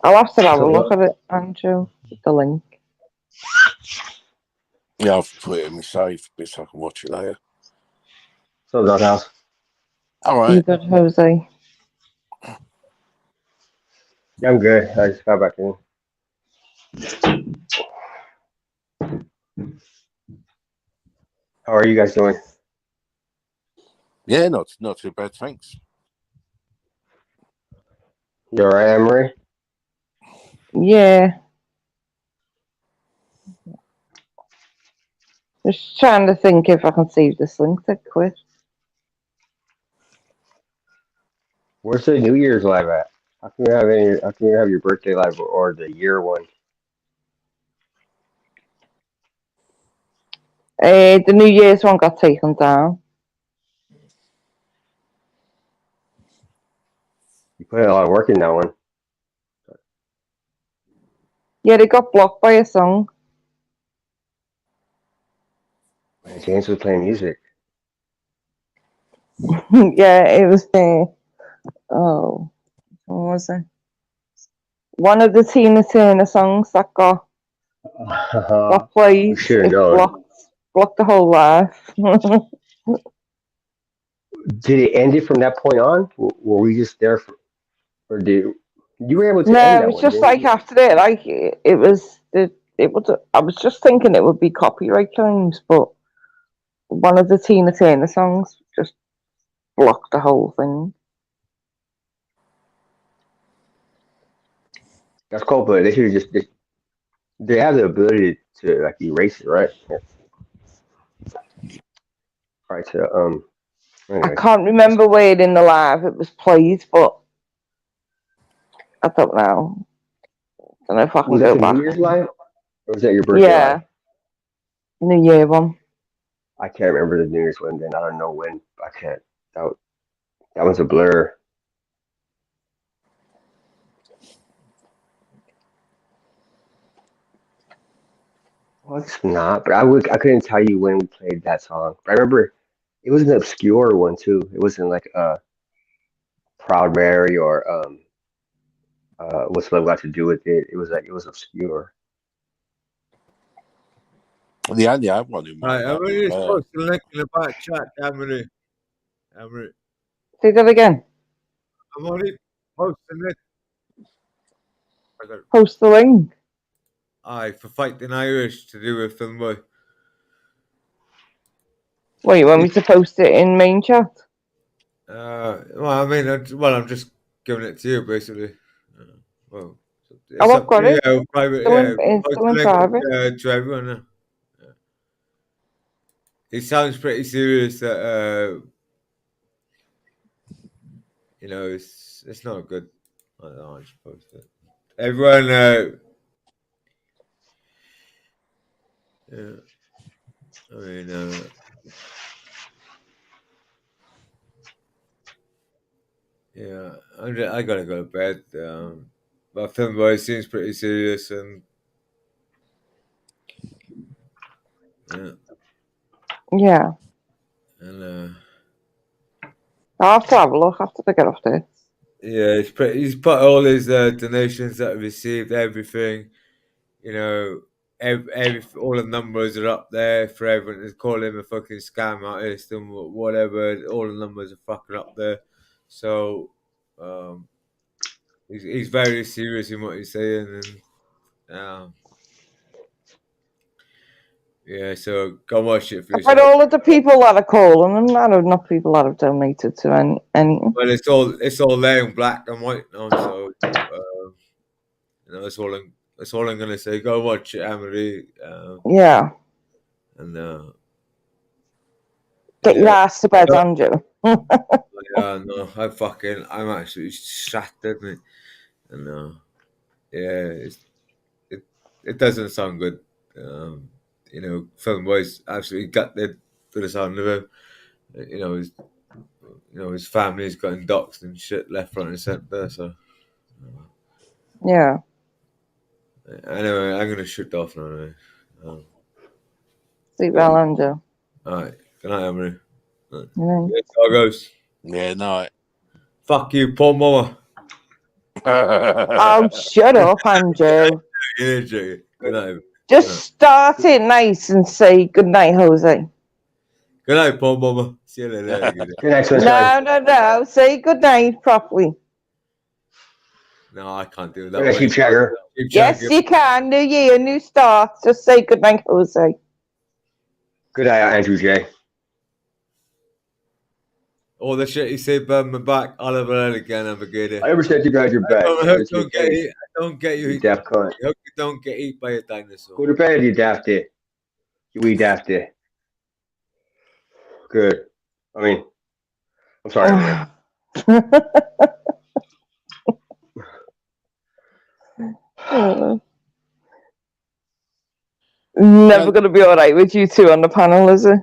I'll have to have a look at it, Andrew, with the link. Yeah, I've put it in my save bit so I can watch it later. So, Dog House. All right. You good, Jose? Yeah, I'm good. I just got back in. How are you guys doing? Yeah, not too bad, thanks. You alright, Emery? Yeah. Just trying to think if I can save this link to quit. Where's the New Year's live at? How can you have your birthday live or the year one? The New Year's one got taken down. You put a lot of work in that one. Yeah, they got blocked by a song. Man, James was playing music. Yeah, it was oh, what was it? One of the Tina Turner songs that got played. Should have It known. blocked the whole life. Did it end it from that point on? Were we just there for, or did you were able to No, end it that was one? just Didn't like you? after it, like it was the it was. I was just thinking it would be copyright claims, but one of the Tina Turner songs just blocked the whole thing. That's cool, but they should have they have the ability to like erase it, right? Right. To I anyway. can't remember where in the live it was played, but I don't know. I don't know if I can Was that go the New back. Year's live, or was that your birthday Yeah, live? New Year one. I can't remember the New Year's one. Then I don't know when. I can't. That one's a blur. Well, it's not. But I couldn't tell you when we played that song. But I remember it was an obscure one too. It wasn't like Proud Mary or what's love got to do with it. It was obscure. The only other one who Right, might I'm not going be to post the link in the back chat, Emily. Say that again. I'm only posting it. Post the link. Aye, for Fighting Irish to do with Filmboy. What, you want me to post it in main chat? Well, I mean, I'm just giving it to you, basically. Well, Oh, I've got it. Private, It's post still the in link private. to everyone. Yeah. It sounds pretty serious that, it's not good. I don't know, I just post it. Everyone, yeah. I mean, yeah, I gotta go to bed. But Filmboy seems pretty serious, and Yeah. and I'll have to have a look after I get off this. yeah, he's put all his donations that he received, everything. You know, all the numbers are up there for everyone to call him a fucking scam artist and whatever. All the numbers are fucking up there. So, he's very serious in what he's saying, and yeah. So go watch it for I've had yourself. all of the people that are calling, and I don't know people that have donated to anything. Well, it's all there in black and white now. So, that's all I'm gonna say. Go watch it, Emily. Yeah. And Get your ass to bed, Andrew. yeah, no, I'm actually shattered, mate. And yeah, it doesn't sound good. Film boys absolutely gutted for the sound of him. His family's gotten doxxed and shit left, right, and centre. So Yeah. anyway, I'm gonna shoot off now. Sleep well, Andrew. All right, good night, Emily. Yeah. Doggos. Yeah, no. Fuck you, Paul Mama. Oh, shut up, Andrew. Good night. Just start it nice and say good night, Jose. Good night, Paul Mama. See you later. Good night, sunshine. No. Say good night properly. No, I can't do that. Good night, Sheep Shagger. Yes, you can. New year, new start. Just say good night, Jose. Good night, Andrew J. All the shit you say about my back, I'll have it again. I'm a good. I ever said you got your back. I don't get you. You daft cunt. I hope you don't get eaten by a dinosaur. Go to bed, you dafty. You wee dafty. Good. I mean, I'm sorry. Never going to be all right with you two on the panel, is it?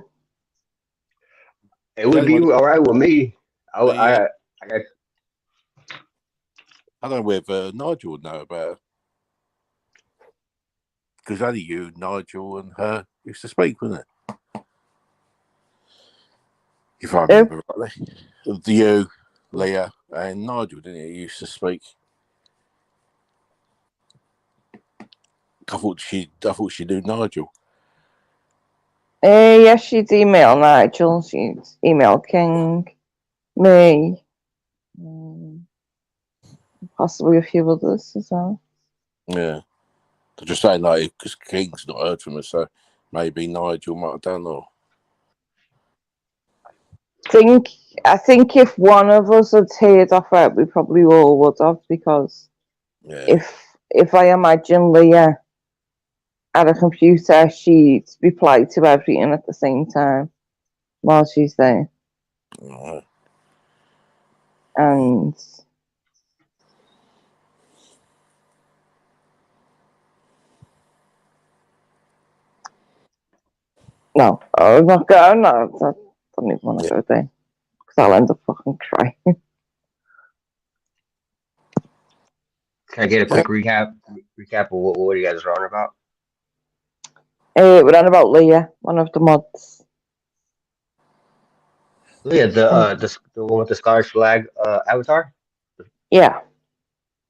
It would be all right with me. I don't know whether Nigel would know about it. because only you, Nigel, and her used to speak, wasn't it? If I remember rightly. You, Leah, and Nigel, didn't you? Used to speak. I thought she knew Nigel. Yes, she'd email Nigel, she'd email King, me, possibly a few others as well. Yeah. They're just saying, like, because King's not heard from us, so maybe Nigel might have done, or... I think if one of us had heard off it, we probably all would have, because if I imagine Leah at a computer, she'd reply to everything at the same time while she's there. Right. And no, I'm not going. No, I don't even want to go there because I'll end up fucking crying. Can I get a quick recap of what you guys are on about? We're on about Leah, one of the mods. Leah, the one with the Scottish flag avatar? Yeah.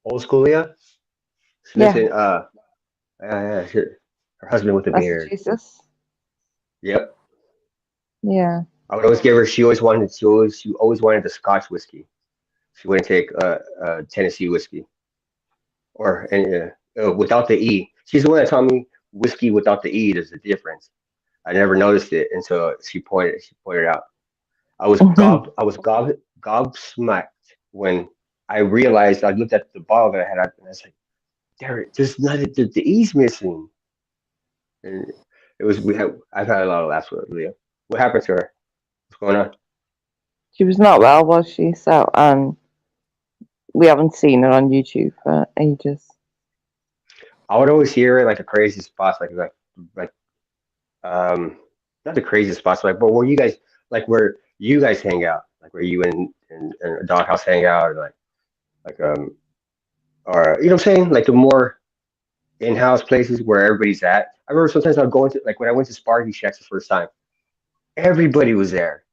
Old school Leah? She lives in her husband with the beard. Massachusetts. Yep. Yeah. I would always give her. She always wanted the Scotch whiskey. She wouldn't take Tennessee whiskey or without the E. She's the one that taught me whiskey without the E. There's a difference. I never noticed it until she pointed out. I was gobsmacked when I realized. I looked at the bottle that I had, and I was like, "There's not the E's missing." And it was I've had a lot of laughs with Leah. What happened to her? What's going on? She was not well, was she? So, we haven't seen her on YouTube for ages. I would always hear like the crazy spots, like not the crazy spots, like, but where you guys hang out, like where you and a doghouse hang out, or or you know what I'm saying, like the more in-house places where everybody's at. I remember sometimes I'd go into, like, when I went to Sparky Shacks the first time, everybody was there.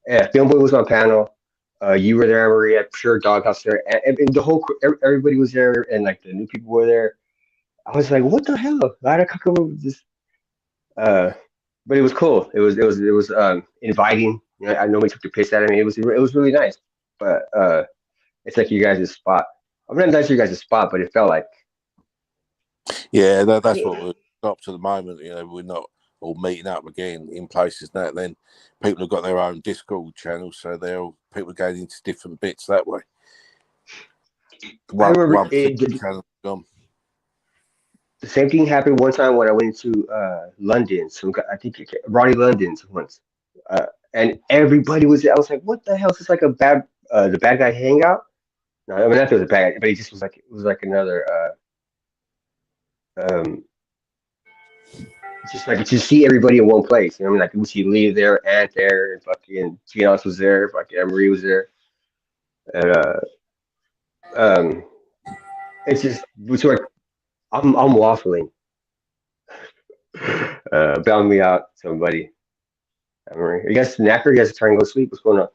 Yeah, Filmboy was on panel. You were there, Maria. Sure, Doghouse there, and the whole everybody was there, and like the new people were there. I was like, what the hell? Why did I come up with this? But it was cool. It was inviting. You know, I nobody took the piss out of me. It was really nice. But it's like you guys' spot. I'm not nice to you guys' spot, but it felt like. Yeah, that's what we're up to the moment. You know, we're not all meeting up again in places now. Then people have got their own Discord channels, so people going into different bits that way. I remember channel gone. The same thing happened one time when I went to London. I think Ronnie London's once, and everybody was there. I was like, "What the hell? Is this like the bad guy hangout?" No, I mean not that it was a bad guy, but he just was like another just like to see everybody in one place. You know, I mean, like we see Lee there, Ant there, and fucking Giannis was there, fucking Emery was there, and it's just like I'm waffling. Bail me out, somebody. Emery, you guys knackered? You guys trying to go to sleep? What's going on?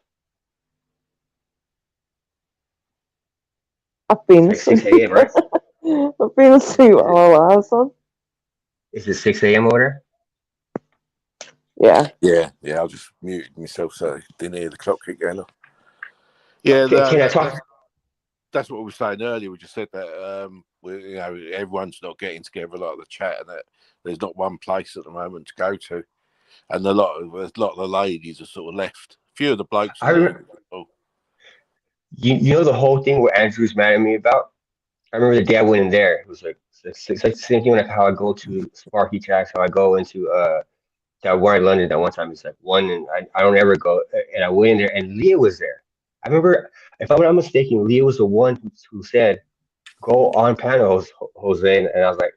I've been It's like 6 a.m., right? I've been asleep all hours on. Is it 6 a.m. over there? Yeah. I just muted myself so I didn't hear the clock keep going off. Yeah, can I talk? That's what we were saying earlier. We just said that everyone's not getting together, like the chat, and that there's not one place at the moment to go to, and a lot of the ladies are sort of left. A few of the blokes. You know the whole thing where Andrew's mad at me about? I remember the day I went in there. It was like it's like the same thing like how I go to Sparky Tracks, how I go into that one in London that one time. It's like one, and I don't ever go. And I went in there, and Leah was there. I remember, if I'm not mistaken, Leah was the one who said, "Go on panels, Jose," and I was like,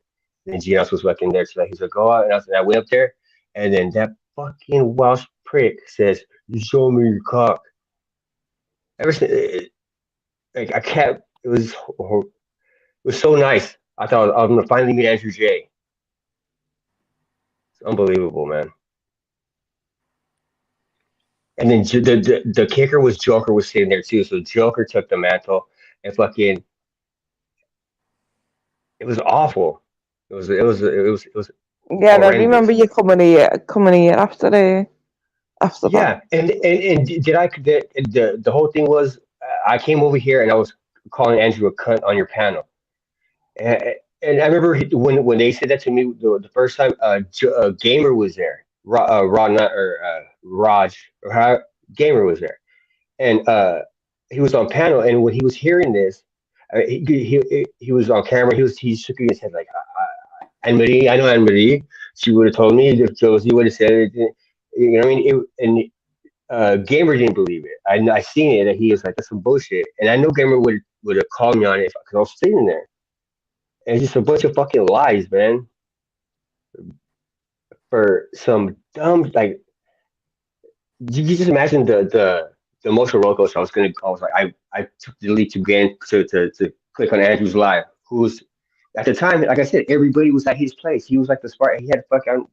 and Giannis was working there, so he's like, "Go out," and I went up there, and then that fucking Welsh prick says, "You show me your cock." Ever since, like I can't. It was so nice. I thought I'm gonna finally meet Andrew J. It's unbelievable, man. And then the kicker was Joker was sitting there too. So Joker took the mantle and fucking it was awful. It was Yeah, and I remember horrendous. you coming here after that. Yeah, and did I the whole thing was I came over here and I was calling Andrew a cunt on your panel. And, and I remember when they said that to me the first time, Gamer was there, Raj, or how, Gamer was there, and he was on panel, and when he was hearing this, he was on camera. He shook his head like, Anne Marie, I know Anne Marie. She would have told me if Josie would have said it. You know what I mean? Gamer didn't believe it. I seen it, and he was like, "That's some bullshit." And I know Gamer would have called me on it because I was sitting there. And it's just a bunch of fucking lies, man. For some dumb like, you just imagine the emotional roller coaster. I was like, I took the leap to get to click on Andrew's live, who's at the time, like I said, everybody was at his place. He was like the spark. He had fucking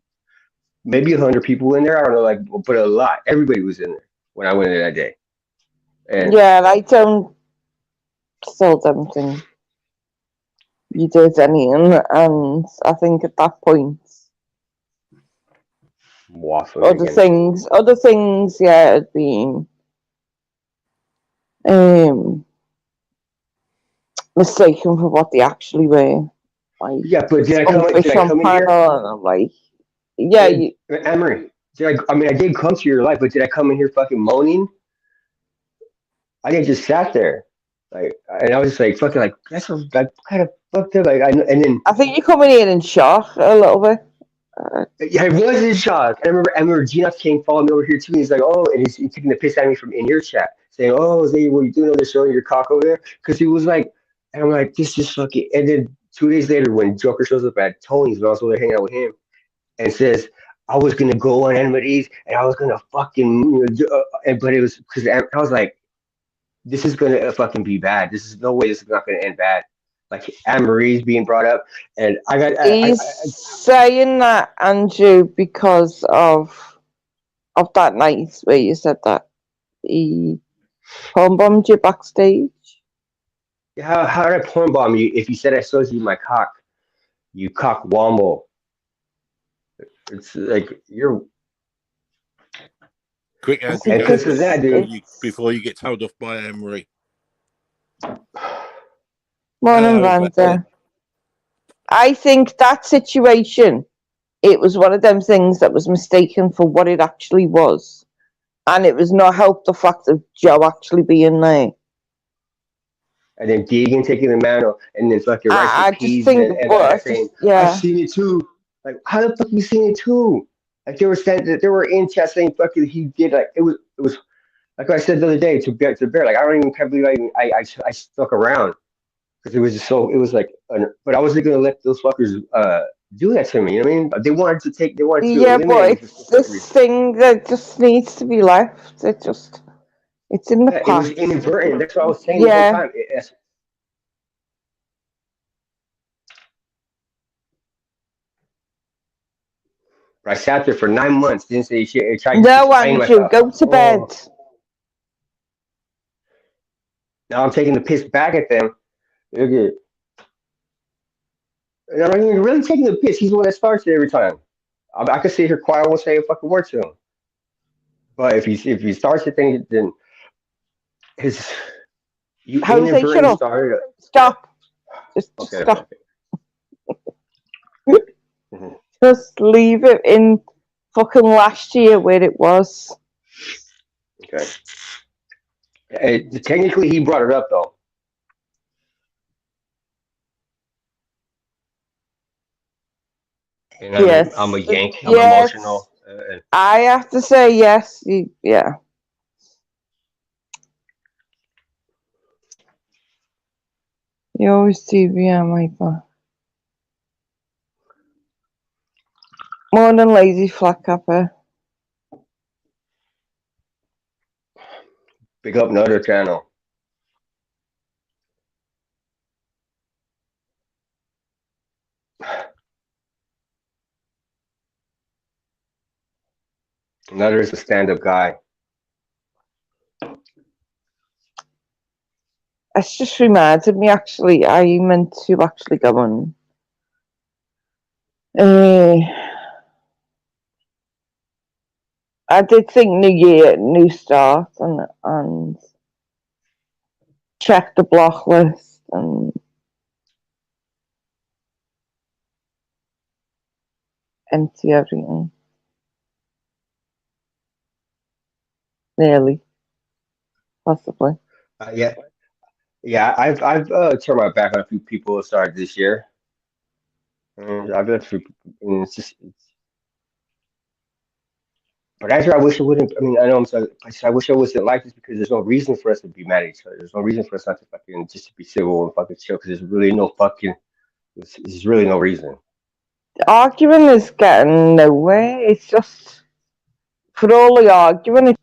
maybe 100 people in there. I don't know, like, but a lot. Everybody was in there when I went in that day. And Yeah, I still don't think you did anything, and I think at that point, waffling again. other things, yeah, had been mistaken for what they actually were. Like, Yeah, but did I Skunkfish on come in here? panel, and I'm like, yeah, Emery, I mean, I did come to your life, but did I come in here fucking moaning? I didn't just sat there, like, and I was just like fucking like that's like kind of fucked up. Like, and then I think you're coming in shock a little bit. yeah, I was in shock. I remember Gina came following me over here too. And he's like, oh, and he's taking the piss at me from in your chat, saying, oh, Zay, what are you doing over there showing your cock over there? Because he was like, and I'm like, this is fucking. And then 2 days later, when Joker shows up at Tony's, and I was over there hanging out with him, and says, I was gonna go on Enmity's and I was gonna fucking, but it was because I was like, this is gonna fucking be bad. This is no way. This is not gonna end bad. Like Anne Marie's being brought up, and I got. He's saying that, Andrew, because of that night where you said that he home bombed you backstage. How did I porn bomb you if you said I showed you my cock? You cock womble. It's like you're Quick, Andrew, and go because of that, dude. before you get told off by Emery. Morning, Banter. I think that situation, it was one of them things that was mistaken for what it actually was. And it was not helped the fact of Joe actually being there. And then Deegan taking the mantle, and then fucking Rice I and just Peas think, and that saying, I've seen it too. Like, how the fuck you seen it too? Like they were saying that they were in chat saying fucking he did like it was like I said the other day to Bear, like I don't even can't believe I stuck around because it was just so it was like but I wasn't gonna let those fuckers do that to me. You know what I mean? They wanted to eliminate but me it's this thing that just needs to be left. It's in the past. It was inadvertent. That's what I was saying the whole time. I sat there for 9 months, didn't say shit. Tried to explain myself. Go to bed. Now I'm taking the piss back at them. Okay. And I'm not even really taking the piss. He's the one that starts it every time. I could sit here quiet. I won't say a fucking word to him. But if he starts it, then his you inadvertently started. Stop. Just stop. Okay. Just leave it in fucking last year where it was. Okay. Technically, he brought it up though. And I'm a yank. I'm emotional. I have to say yes. Yeah. You always TVM, Michael. Morning, lazy flat capper. Pick up another channel. Another is a stand-up guy. It's just reminded me, actually, I meant to actually go on. I did think New Year, new start, and check the block list and empty everything. Nearly, possibly. Yeah. I've turned my back on a few people that started this year. And I've got a few, and it's just. But actually, I wish it wouldn't. I mean, I know I'm sorry. I wish I wasn't like this because there's no reason for us to be mad at each other. There's no reason for us not to fucking just to be civil and fucking chill because there's really no fucking. There's really no reason. Arguing is getting nowhere. It's just for all the arguing,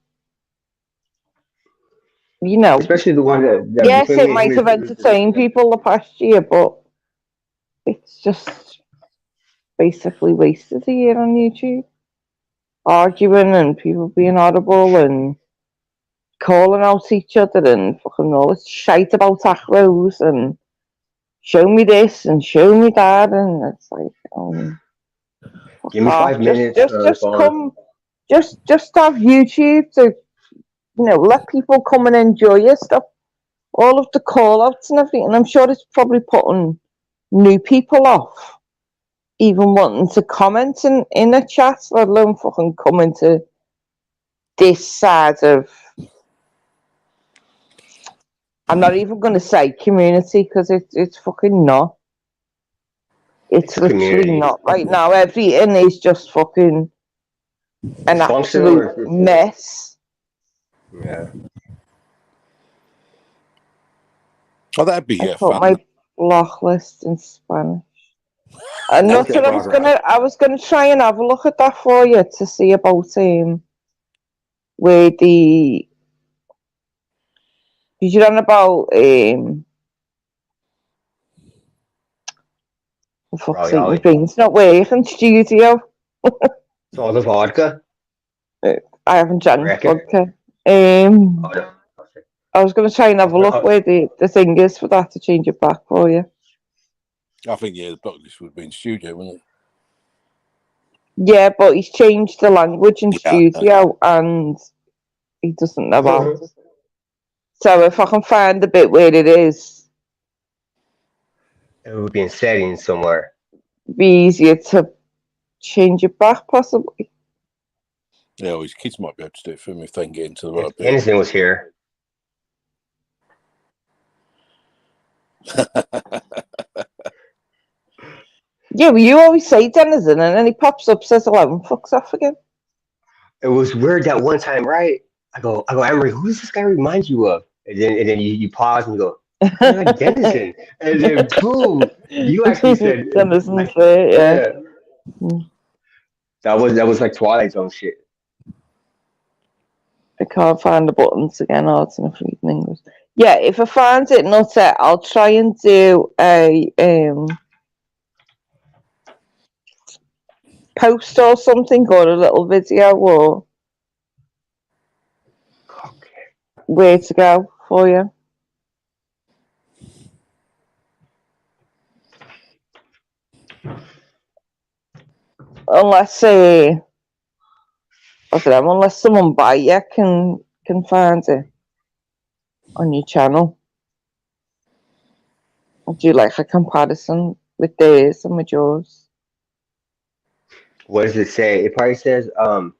you know. Especially the one that Yes, between it me and might him have entertained people the past year, but it's just basically wasted a year on YouTube. Arguing and people being horrible and calling out each other and fucking all this shite about acros and show me this and show me that, and it's like, Give me 5 minutes. Just come, just have YouTube to, let people come and enjoy your stuff. All of the call outs and everything. I'm sure it's probably putting new people off even wanting to comment in a chat, let alone fucking come into this side of, I'm not even going to say community because it's fucking not. It's literally community. not. Right now, everything is just fucking an absolute mess. Yeah. Oh, that'd be I put fun. my block list in Spanish. And That not that I was gonna try and have a look at that for you to see about where the did you learn about for fuck's sake, my brain's not working, studio. It's all the vodka. I haven't drank vodka. I was going to try and have a look where the thing is for that to change it back for you. I think, the block list would be in studio, wouldn't it? Yeah, but he's changed the language in studio and he doesn't know how. So if I can find the bit where it is, it would be in settings somewhere. Be easier to change it back, possibly. Yeah, well, his kids might be able to do it for him if they can get into the right bit. Henderson was here. Yeah, well, you always say Denizen, and then he pops up, says 11, fucks off again. It was weird that one time, right? I go, Emery, who does this guy remind you of? And then you pause and you go, like Denizen. And then boom, you actually said Denizen's there, yeah. That was like Twilight Zone shit. I can't find the buttons again. Oh, it's enough reading English. Yeah, if I find it nutter, I'll try and do a post or something, or a little video, or where to go for you. Unless I don't know, unless someone by you can find it on your channel. I'll do like a comparison with theirs and with yours. What does it say? It probably says so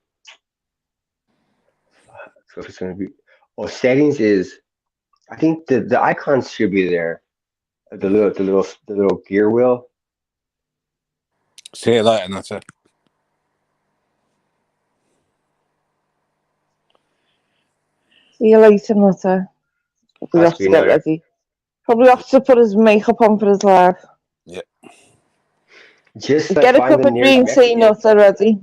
if it's gonna be settings is I think the icons should be there. The little gear wheel. See you later, Nutter. See you later, Nutter. Probably have to get ready. Probably have to put his makeup on for his live. Yep. Just get a cup of green tea, Nutter, ready.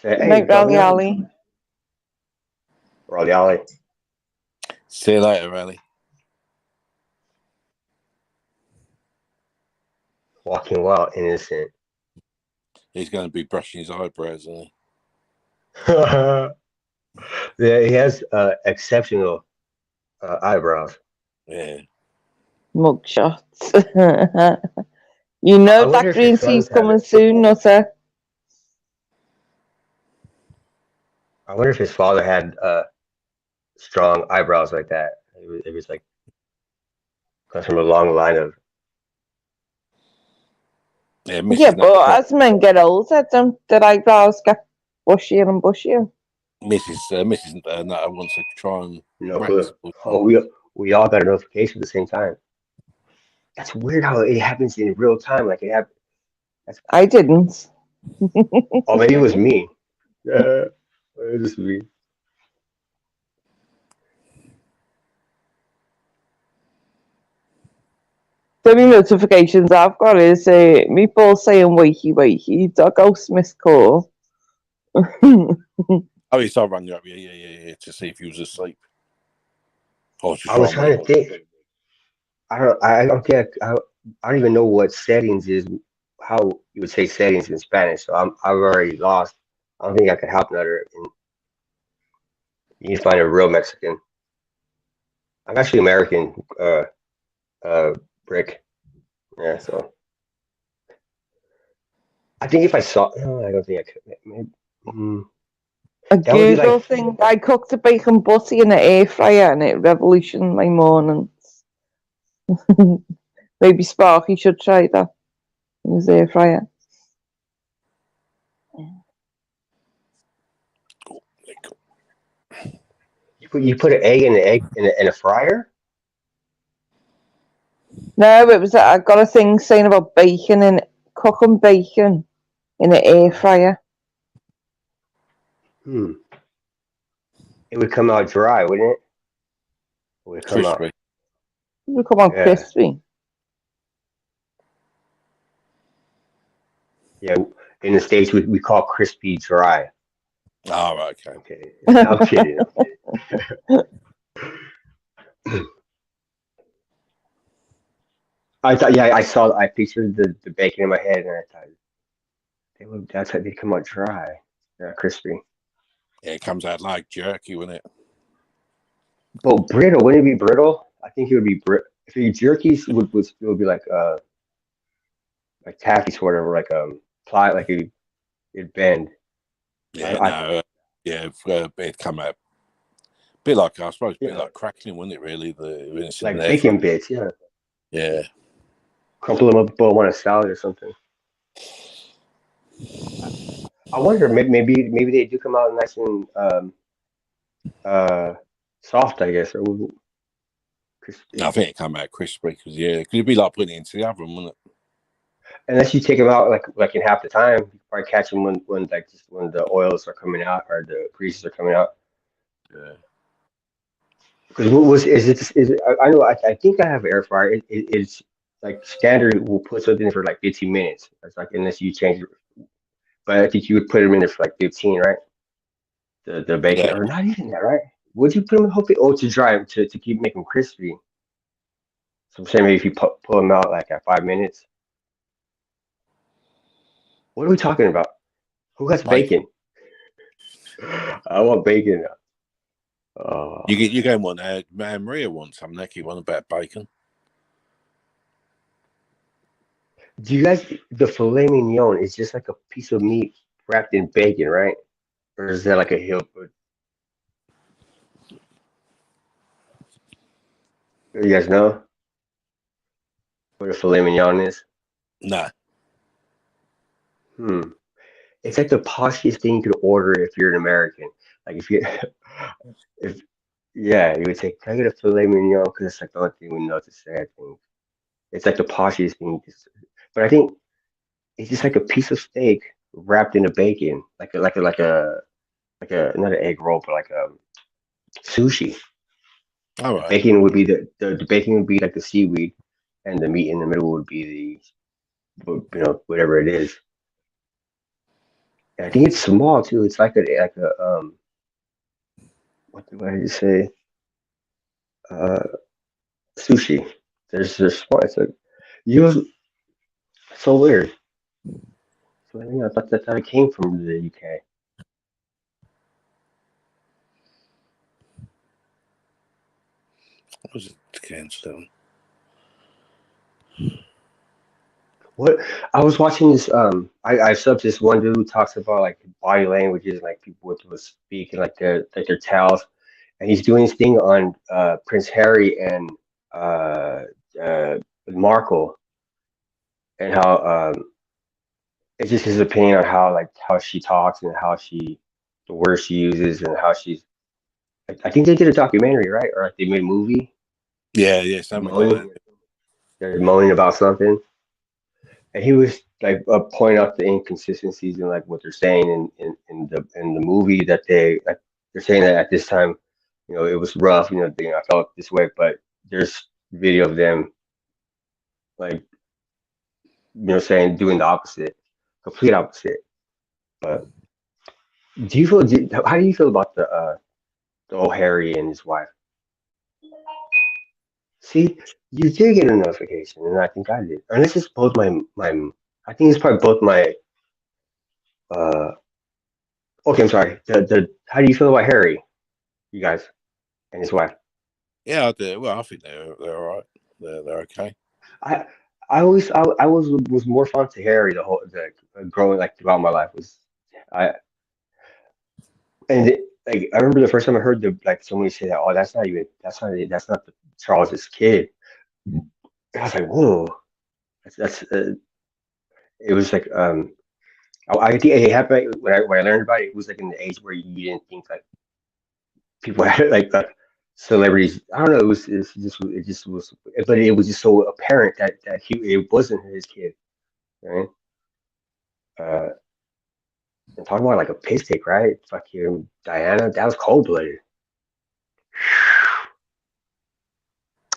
Say, good night, Rally Alley. Rally Alley. See you later, Rally. walking wild, innocent. He's going to be brushing his eyebrows, isn't he? Yeah, he has exceptional eyebrows. Yeah. Mugshots. You I know wonder that if green his sons tea's have coming it. soon, Nutter. I wonder if his father had strong eyebrows like that. It was like comes from a long line of. Yeah, Yeah, Mrs. but as men get older, don't their eyebrows get bushier and bushier? Mrs. Nutter wants to try and No wax. clue. Oh, we all got a notification at the same time. That's weird how it happens in real time. Like it happened. I didn't. Oh, maybe it was me. It was just me. The only notifications I've got is Meatball saying wakey wakey, Doghouse missed call. Oh, yes, I rang you up. Yeah, to see if he was asleep. Or to I was try and trying to think. I don't think I don't even know what settings is. How you would say settings in Spanish? So I've already lost. I don't think I could help another. You need to find a real Mexican. I'm actually American. Brick. Yeah. So I think if I saw, no, I don't think I could. Maybe, A that would be Google like. thing. I cooked a bacon butty in an air fryer and it revolutionized my mornings. Maybe Sparky should try that in his air fryer. You put an egg in a fryer. No, it was I got a thing saying about bacon and cooking bacon in an air fryer. It would come out dry, wouldn't it? It would come out. crispy. It would come out Yeah. crispy. Yeah. In the States, we call crispy dry. Oh, right, okay. Okay. I'm kidding. I thought, yeah, I pictured the bacon in my head, and I thought that's how they come out dry, crispy. Yeah, it comes out like jerky, wouldn't it? But brittle, wouldn't it be brittle? I think it would be brittle. If you jerkies would be like taffy sort of, or like ply, like it'd bend. Yeah, it'd come out a bit like, I suppose, a bit like crackling, wouldn't it? Really, when it's like in there. bacon bits, yeah. Yeah. Crumple them up, put them on a salad or something. I wonder, maybe they do come out nice and soft, I guess, or crispy. I think it come out crispy because it'd be like putting it into the oven, wouldn't it? Unless you take them out like in half the time, you can probably catch them when the oils are coming out or the greases are coming out. Yeah. Because is it? I know. I think I have an air fryer. It's like standard. We'll put something in for like 15 minutes. It's like unless you change it. But I think you would put them in there for like 15, right? The bacon, or not even that, right? Would you put them in hopefully to dry them to keep making them crispy? So I'm saying maybe if you pull them out like at 5 minutes. What are we talking about? Who has bacon? I want bacon. You go and want Maria wants some necky one about bacon. Do you guys the filet mignon is just like a piece of meat wrapped in bacon, right? Or is that like a hill? You guys know what a filet mignon is? Nah. It's like the poshiest thing you could order if you're an American. Like you would say, "Can I get a filet mignon?" Because it's like the only thing we know to say. I think it's like the poshiest thing. But I think it's just like a piece of steak wrapped in a bacon, like a not an egg roll, but like a sushi. All right. Bacon would be the bacon would be like the seaweed, and the meat in the middle would be whatever it is. And I think it's small too. It's like a what did you say? Sushi. There's small. It's like So weird. So I thought that's how it came from the UK. What was it against them? What I was watching this I subbed this one dude who talks about like body languages and like people would speak and like their tells, and he's doing this thing on Prince Harry and uh Markle, and how it's just his opinion on how she talks and the words she uses and how she's. I think they did a documentary, right? Or like they made a movie. Yeah, something like that. They're moaning about something, and he was like pointing out the inconsistencies in like what they're saying in the movie that they're saying that at this time, it was rough. I felt this way, but there's video of them like saying doing the opposite, complete opposite. But how do you feel about the old Harry and his wife? See, you did get a notification, and I think I did. And this is both my. I think it's probably both my. Okay, I'm sorry. How do you feel about Harry, you guys, and his wife? Yeah, I do. Well, I think they're all right. They're okay. I I was more fun to Harry growing like throughout my life was I like I remember the first time I heard somebody say that, oh, that's not the Charles's kid. I was like, whoa, that's it was like I think it happened when I learned about it. It was like in the age where you didn't think like people had celebrities. I don't know. It just was, but it was just so apparent that it wasn't his kid, right? And talking about like a piss take, right? Fucking Diana, that was cold blooded.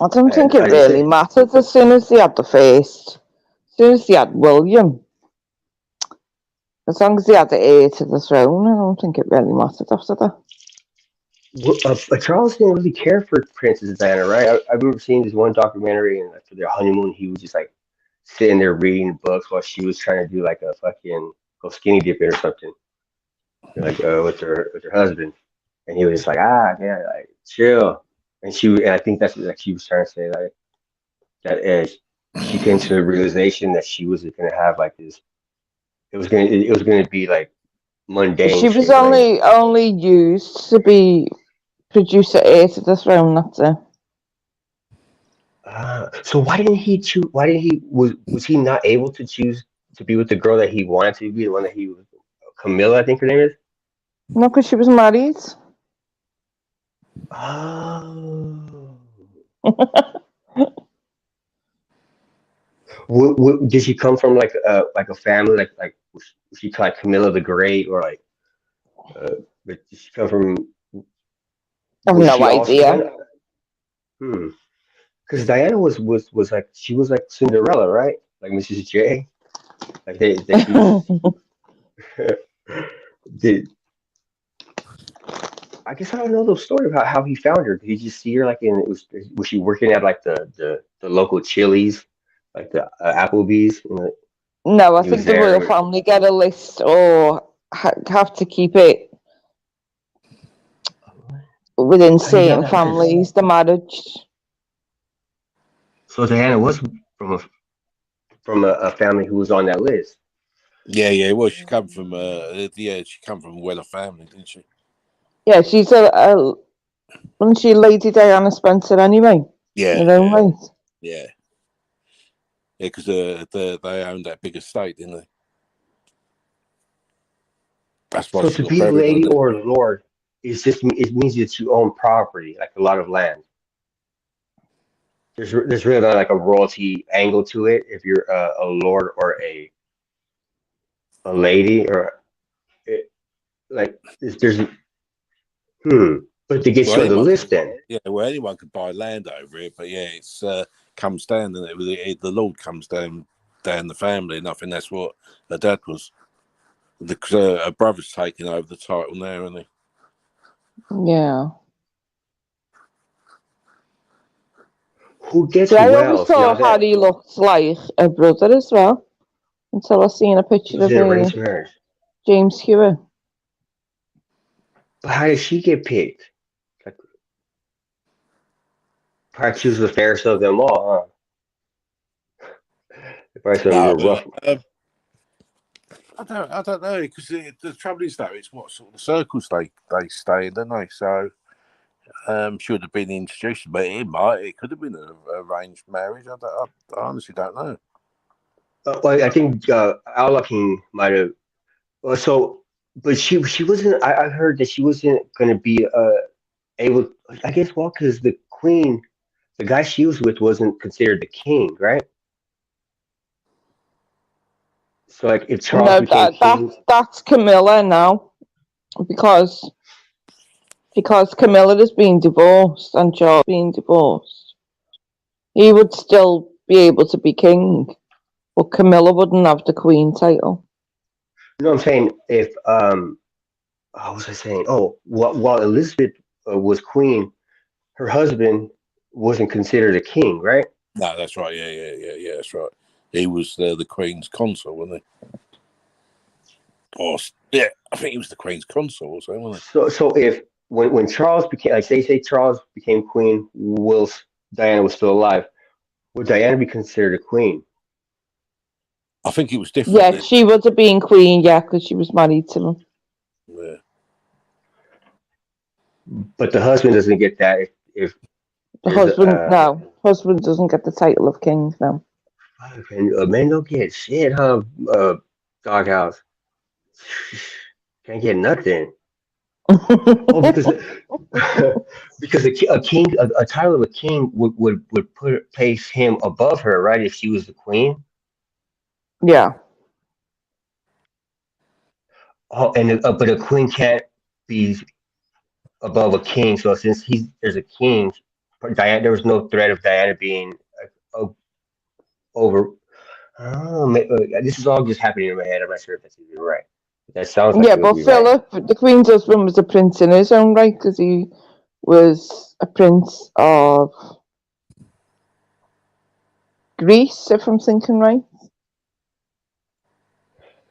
I don't think I it just really mattered as soon as they had as soon as they had William, as long as they had the heir to the throne, I don't think it really mattered after that. Charles didn't really care for Princess Diana, right? I remember seeing this one documentary, and like, for their honeymoon, he was just like sitting there reading books while she was trying to do like a fucking go skinny dipping or something, like with her husband, and he was just like, yeah, like chill, and I think that's like she was trying to say like that she came to the realization that she was gonna have like this, it was gonna be like mundane She was shit, like. only used to be producer heir to the throne, that's it. So why didn't he choose? Why didn't he was he not able to choose to be with the girl that he wanted to be, the one that he was, Camilla, I think her name is. No, because she was married. Oh. Did she come from like a family like was she like Camilla the Great or like but did she come from? I have Was no she also idea. Because Diana was like she was like Cinderella, right? Like Mrs. J. Like she was. Did I guess I don't know the story about how he found her. Did he just see her like was she working at like the local Chili's, like the Applebee's? No, I He think was the royal there. family get a list or have to keep it within How do you get certain that list? families, the marriage. So Diana was from a family who was on that list. Yeah. Well, she come from she come from a well-off family, didn't she? Yeah, she's wasn't she Lady Diana Spencer anyway? Yeah. In her own right. Yeah. Yeah, because they owned that big estate, didn't they? That's why So she to got be buried lady on it. or lord it means that you own property, like a lot of land. There's really not like a royalty angle to it if you're a lord or a lady or like there's but to get Well, you on the list then. Yeah, well, anyone could buy land over it, but yeah, it's comes down, and the Lord comes down the family, and I think that's what her dad was. Because her brother's taking over the title now, isn't he? Yeah. Who gets See, I always wealth now thought that Harry looked like a brother as well. until I seen a picture was of an arranged marriage. James Hewitt. But how did she get picked? Like, perhaps she was the fairest of them all, huh? Probably some No, rough. I don't know, because the trouble is, though, it's what sort of circles they stay in, don't they? So, should have been introduced, but it could have been an arranged marriage. I honestly don't know. Well, I think Outlaw King might have. But she wasn't. I heard that she wasn't going to be able. I guess because the queen, the guy she was with, wasn't considered the king, right? So, like, if Charles No, became king, that's Camilla now, because Camilla is being divorced and Charles being divorced. He would still be able to be king, but Camilla wouldn't have the queen title. you know what I'm saying? If what was I saying? Oh, while Elizabeth was queen, her husband wasn't considered a king, right? No, that's right. Yeah, that's right. He was the Queen's consort, wasn't he? Or yeah, I think he was the Queen's consort or something, wasn't he? So if when Charles became, like, say Charles became queen whilst Diana was still alive, would Diana be considered a queen? I think it was different. Yeah, she would have been queen, yeah, because she was married to him. Yeah. But the husband doesn't get that if the husband doesn't get the title of king now. Men don't get shit, huh? Doghouse can't get nothing. Because a title of a king would place him above her, right? If she was the queen. Yeah. Oh, but a queen can't be above a king. So since there's a king, Diana, there was no threat of Diana being over. This is all just happening in my head. I'm not sure if that's even right. But that sounds like but Philip, right. The Queen's husband, was a prince in his own right because he was a prince of Greece, if I'm thinking right.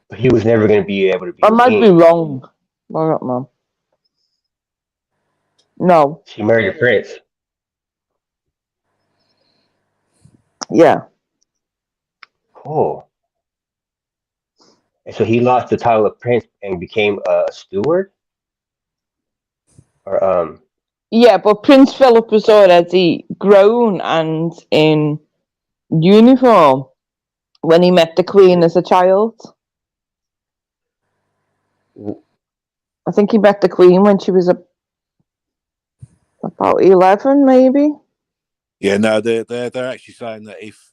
But he was never going to be able to be. I might be wrong. I don't know. No. She married a prince. Yeah. Cool. And so he lost the title of prince and became a steward? Or Yeah, but Prince Philip was already grown and in uniform when he met the Queen as a child. I think he met the Queen when she was about 11, maybe. Yeah, no, they're actually saying that if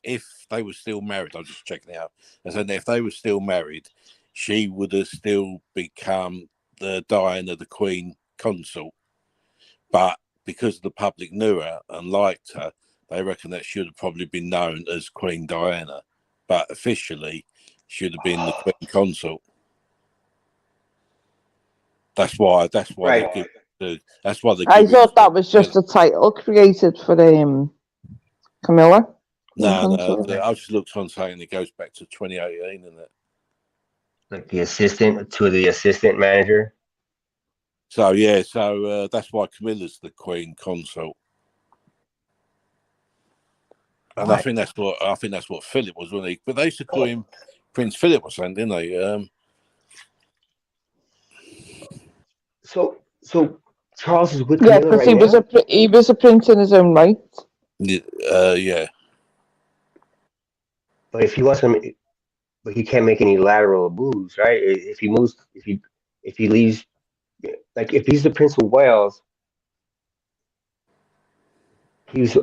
they were still married, I'm just checking it out. They're saying that if they were still married, she would have still become the Diana, the Queen consort. But because the public knew her and liked her, they reckon that should have probably been known as Queen Diana. But officially, should have been the Queen consort. That's why right. That's why they. I thought that was just a title created for Camilla. No, I just looked on saying it goes back to 2018, isn't it? Like the assistant manager. So yeah, that's why Camilla's the Queen consort, and Right. I think that's what Philip was, wasn't he? But they used to call him Prince Philip or something, didn't they? So Charles is with Camilla because right he was a prince in his own right. Yeah. But if he wasn't, but he can't make any lateral moves, right? If he moves, if he leaves, like if he's the Prince of Wales, he's.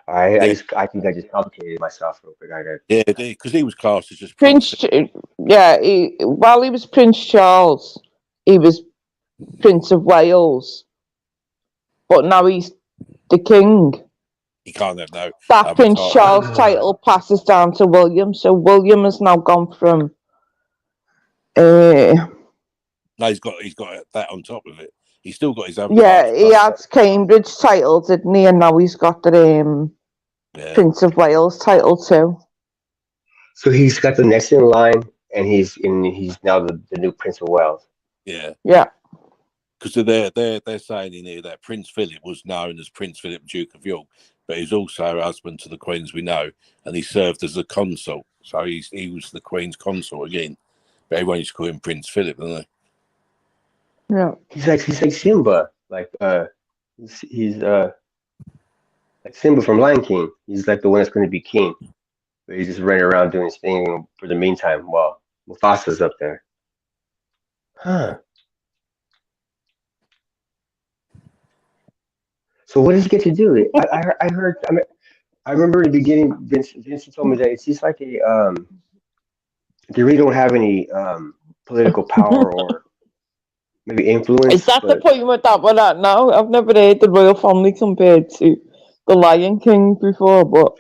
I think I just complicated myself real quick. Yeah, because he was classed as just Prince. While he was Prince Charles, he was Prince of Wales, but now he's the king. He can't have no. That Prince Charles title passes down to William, so William has now gone from. No, he's got that on top of it. He's still got his own. Yeah, he had Cambridge title, didn't he? And now he's got the Prince of Wales title too. So he's got the next in line, and he's now the new Prince of Wales. Yeah. Yeah. Because they're saying in here that Prince Philip was known as Prince Philip, Duke of York, but he's also husband to the Queen, as we know, and he served as a consort. So he was the Queen's consort again. But everyone used to call him Prince Philip, don't they? Yeah. He's like Simba, he's like Simba from Lion King. He's like the one that's going to be king, but he's just running around doing his thing for the meantime while Mufasa's up there. Huh. So what does he get to do? I heard. I remember in the beginning, Vincent told me that it's just like they really don't have any political power or maybe influence. Is that the point with that we're at now? I've never heard the royal family compared to the Lion King before, but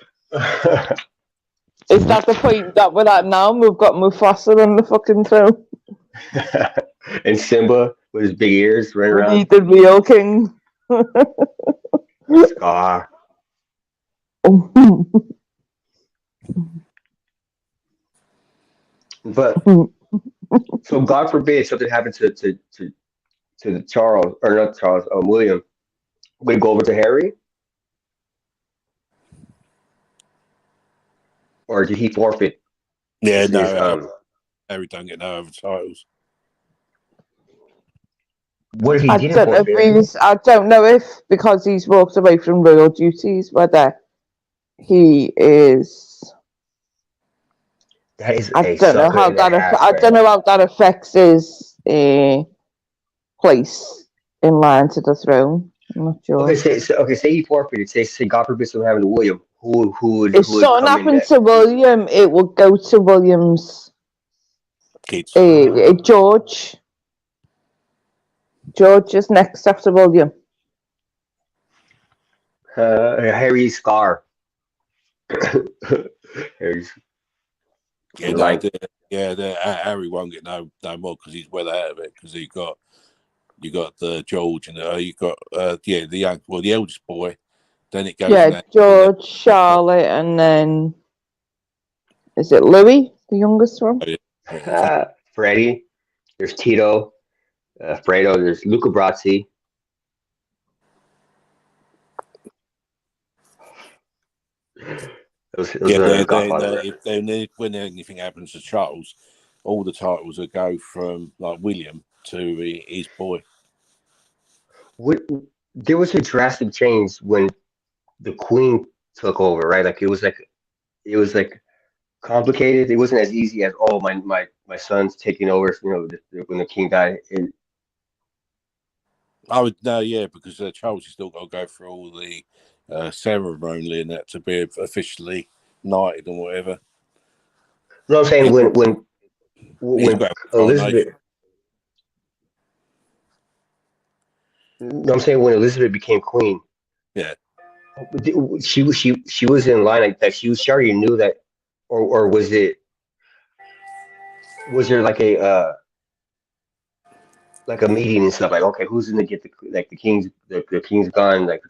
is that the point that we're at now? We've got Mufasa on the fucking throne. And Simba with his big ears running around. We need the real king. Scar. But so God forbid something happened to Charles, or not Charles, William. Would it go over to Harry? Or did he forfeit? Yeah, his, Harry don't get no other titles. What if he I didn't don't know if forfeit? I don't know if because he's walked away from royal duties whether he is. That is I don't know how that. I don't know how that affects his place in line to the throne. I'm not sure. Okay, say he forfeited. Say God forbid something happened to William. Who would? If who would something come in happened next? to William, it would go to William's kids. George. George is next after William. Harry's Scar. Harry's. Harry won't get no more because he's well out of it because you got the George and you got the eldest boy. Then it goes George, Charlotte, and then is it Louis, the youngest one? Freddie. There's Tito. Fredo. There's Luca Brasi. When anything happens to Charles, all the titles will go from like William to his boy. There was a drastic change when the Queen took over, right? Like it was complicated. It wasn't as easy as my son's taking over. When the King died. I would because Charles has still got to go through all the ceremony and that to be officially knighted and whatever. No, I'm saying when Elizabeth. No, I'm saying when Elizabeth became queen. Yeah. She was in line like that. She already knew that, or was there like a meeting and stuff like, okay, who's gonna get the king's gone, like,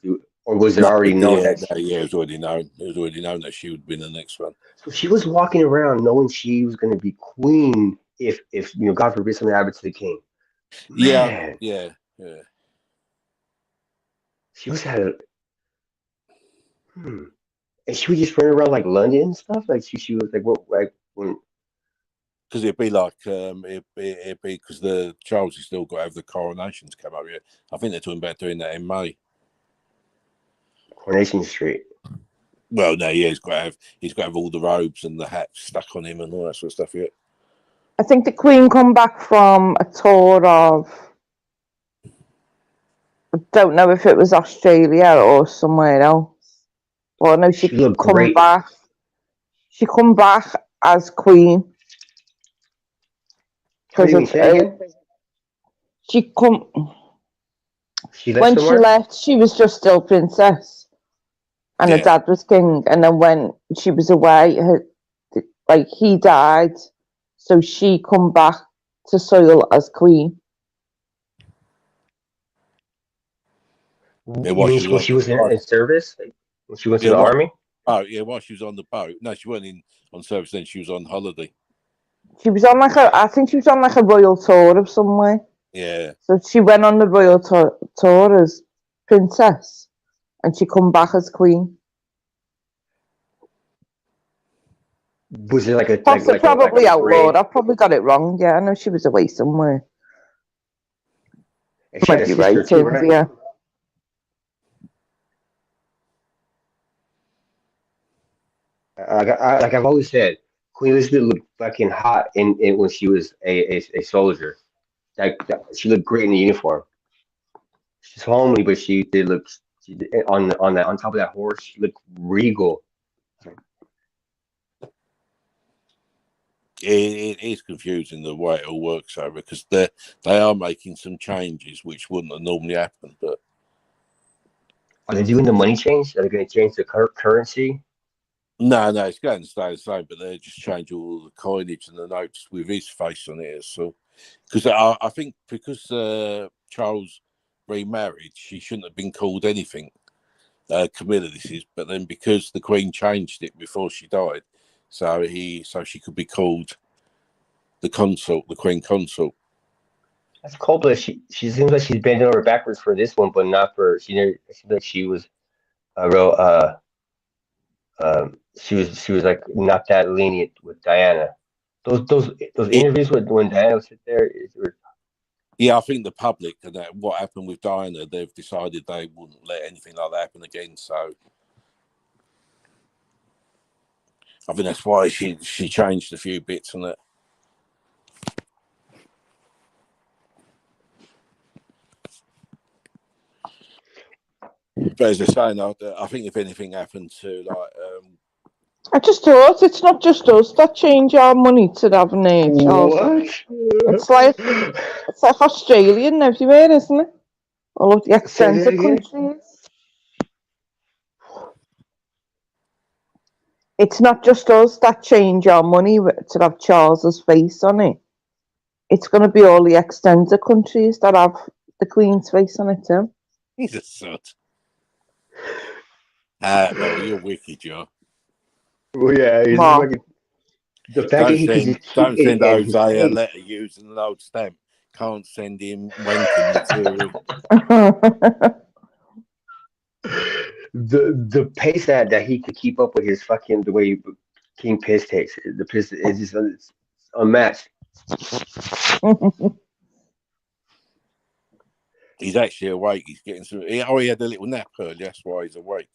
or was it already known that? It was already known. It was already known that she would be the next one. So she was walking around knowing she was going to be queen if God forbid something happened to the king. Man. Yeah. She was and she would just run around like London and stuff. Like she was like what, like when. Because it'd be like it'd be because the Charles has still got to have the coronations come up here. I think they're talking about doing that in May. Coronation Street. Well, no, yeah, he's got to have all the robes and the hats stuck on him and all that sort of stuff. Yeah. I think the Queen come back from a tour of. I don't know if it was Australia or somewhere else. Well, no, she come back. She come back as Queen. When she left, she was just still princess, and her dad was king. And then when she was away, he died, so she come back to Soil as queen. When she was in service, when she went to the army. Oh yeah, while she was on the boat. No, she wasn't in on service then. She was on holiday. She was on I think she was on like a royal tour of somewhere. Yeah. So she went on the royal tour as princess, and she come back as queen. Was it like a probably outlawed? parade? I've probably got it wrong. Yeah, I know she was away somewhere. And she had Might a be sister right, too, right? yeah. Like I've always said, Queen Elizabeth looked fucking hot in when she was a soldier. She looked great in the uniform. She's homely, but she did look. She did, on top of that horse, she looked regal. It is confusing the way it all works over because they are making some changes which wouldn't have normally happened. But are they doing the money change? Are they going to change the currency? No, it's going to stay the same. But they just change all the coinage and the notes with his face on it. So, because I think because Charles remarried, she shouldn't have been called anything. Camilla, this is, but then because the Queen changed it before she died, so she could be called the consort, the Queen consort. That's cool, but she seems like she's bending over backwards for this one, but not for it seems like she was a real she was like not that lenient with Diana. Those interviews when Diana was sit there Yeah, I think the public and what happened with Diana, they've decided they wouldn't let anything like that happen again. So I think that's why she changed a few bits on it. But as I say, I think if anything happened to I just thought it's not just us that change our money to have an age. what? It's like Australian everywhere, isn't it? All of the extensive countries. It's not just us that change our money to have Charles's face on it. It's going to be all the extended countries that have the Queen's face on it too. he's a sod. Well, you're wicked, Joe. Well, yeah, he's fucking. The fact that he could just don't keep send it in his Jose a face. letter using an old stamp. Can't send him wanking material. The pace that he could keep up with his fucking the way King Piss takes the piss is just it's unmatched. He's actually awake. He's getting some. He had a little nap earlier. That's why he's awake.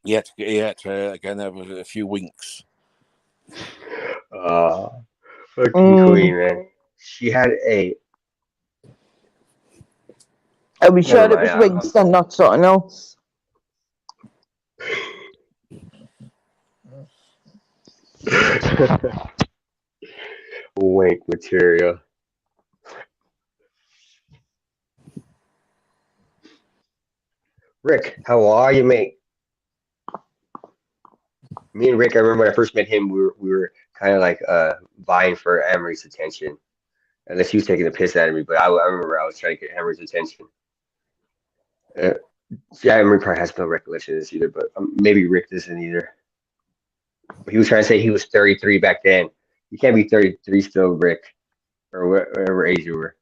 He had to again have a few winks. Fucking Queen, man. She had a. Are we sure it was winks and not something else? Wink material. Rick, how are you, mate? Me and Rick, I remember when I first met him, we were kind of like vying for Amory's attention. Unless he was taking the piss out of me, but I remember I was trying to get Amory's attention. Yeah, Emery probably has no recollection of this either, but maybe Rick doesn't either. But he was trying to say he was 33 back then. You can't be 33 still, Rick, or whatever age you were.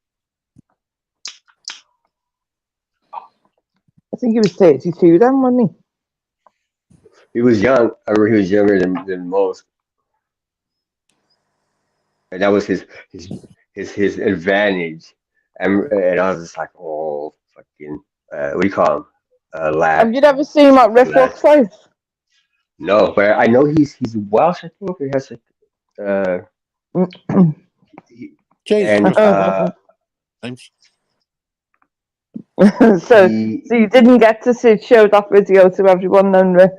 I think he was 32 then, wasn't he? He was young. I remember he was younger than most, and that was his advantage. And I was just like, oh, fucking, what do you call him? Lad. Have you ever seen what Rick looks like? No, but I know he's Welsh. I think he has so you didn't get to show that video to everyone, then, Rick?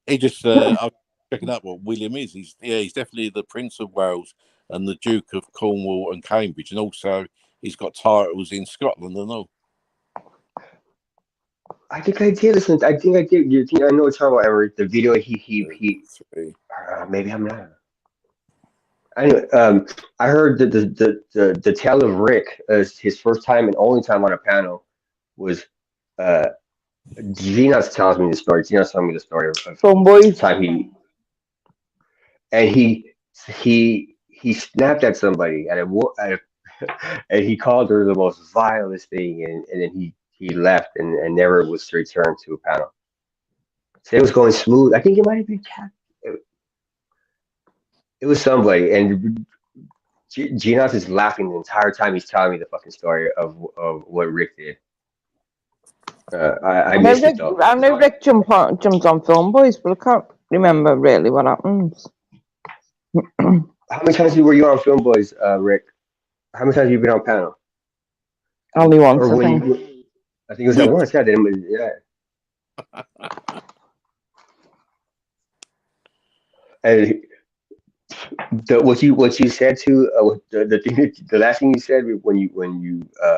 He just I was checking up what William is. He's definitely the Prince of Wales and the Duke of Cornwall and Cambridge, and also he's got titles in Scotland and all. I think I did listen. I think I did. You think I know it's about Emery? The video he maybe I'm not. Anyway, I heard that the tale of Rick as his first time and only time on a panel was Gina's tells me the story. Gina's telling me the story of Film the boys. time he snapped at somebody and he called her the most vilest thing, and then he left and never was to return to a panel. So it was going smooth. I think it might have been Cat. It was somebody, and Gina's is laughing the entire time he's telling me the fucking story of what Rick did. I missed it though. I know Rick jumped on Film Boys, but I can't remember really what happens. How many times were you on Film Boys, Rick? How many times have you been on panel? Only once, I think. I think it was that once. Yeah. And what you said to the last thing you said when you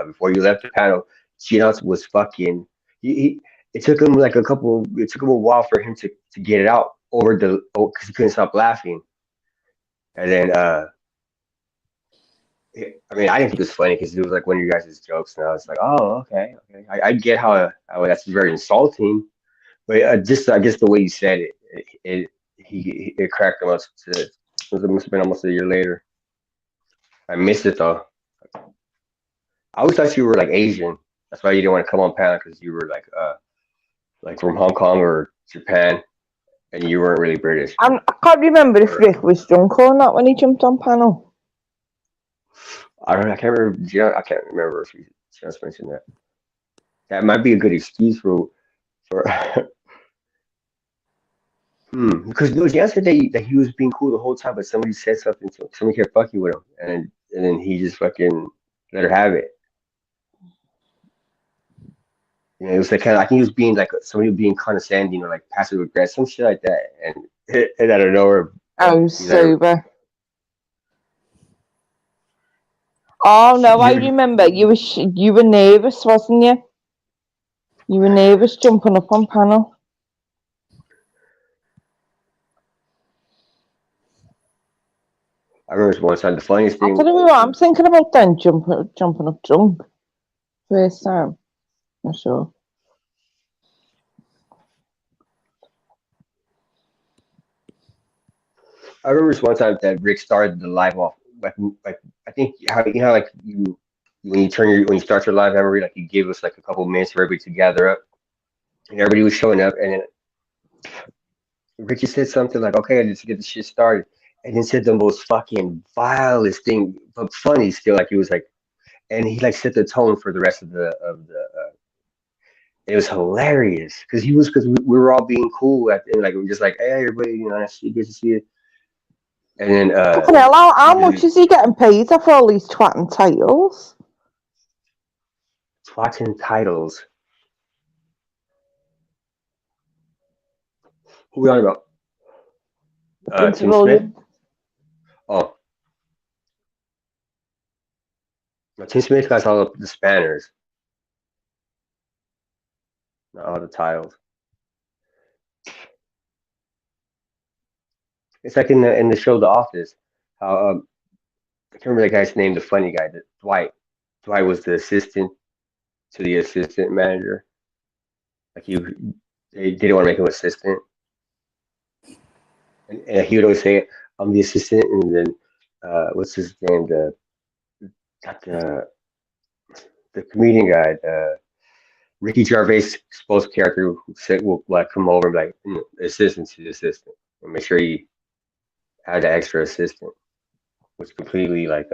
before you left the panel, Gino was fucking. It took him like it took him a while for him to get it out because he couldn't stop laughing, and then I mean, I didn't think it was funny because it was like one of you guys' jokes, and I was like, oh, okay. I get how that's very insulting, but just I guess the way you said it cracked him up. It must have been almost a year later. I missed it though. I always thought you were like Asian. That's why you didn't want to come on panel because you were like from Hong Kong or Japan, and you weren't really British. I can't remember if Rick was drunk or not when he jumped on panel. I don't know. I can't remember. I can't remember if you just mentioned that. That might be a good excuse for. Because Jan said that he was being cool the whole time, but somebody said something to him. Somebody kept fucking with him, and then he just fucking let her have it. You know, it was like kind of. I think he was being like somebody being condescending or like passive aggressive, some shit like that, and out of nowhere. Oh, sober. Oh no, I remember. You were nervous, wasn't you? You were nervous jumping up on panel. I remember one time the funniest thing. I don't know what I'm thinking about then, jumping up drunk. First time. I'm sure. I remember this one time that Rick started the live off like I think how like you when you start your live memory, like you gave us like a couple minutes for everybody to gather up, and everybody was showing up, and then Ricky said something like, "Okay, let's get the shit started," and then said the most fucking vilest thing, but funny still. Like he was like, and he like set the tone for the rest of the. It was hilarious because we were all being cool at the end, like we were just like, "Hey, everybody, you know, nice to get to see it." And then how much is he getting paid for all these twatting titles? Twatting titles. Who are we on about? Tim Smith? Oh. Now, Tim Smith got all the spanners. Not all the titles. It's like in the show The Office, how I can't remember that guy's name, the funny guy, Dwight. Dwight was the assistant to the assistant manager. Like they didn't want to make him assistant. And he would always say, "I'm the assistant," and then what's his name? The comedian guy, Ricky Gervais' supposed character who said will like come over and like assistant to the assistant and make sure he had the extra assistant, which completely like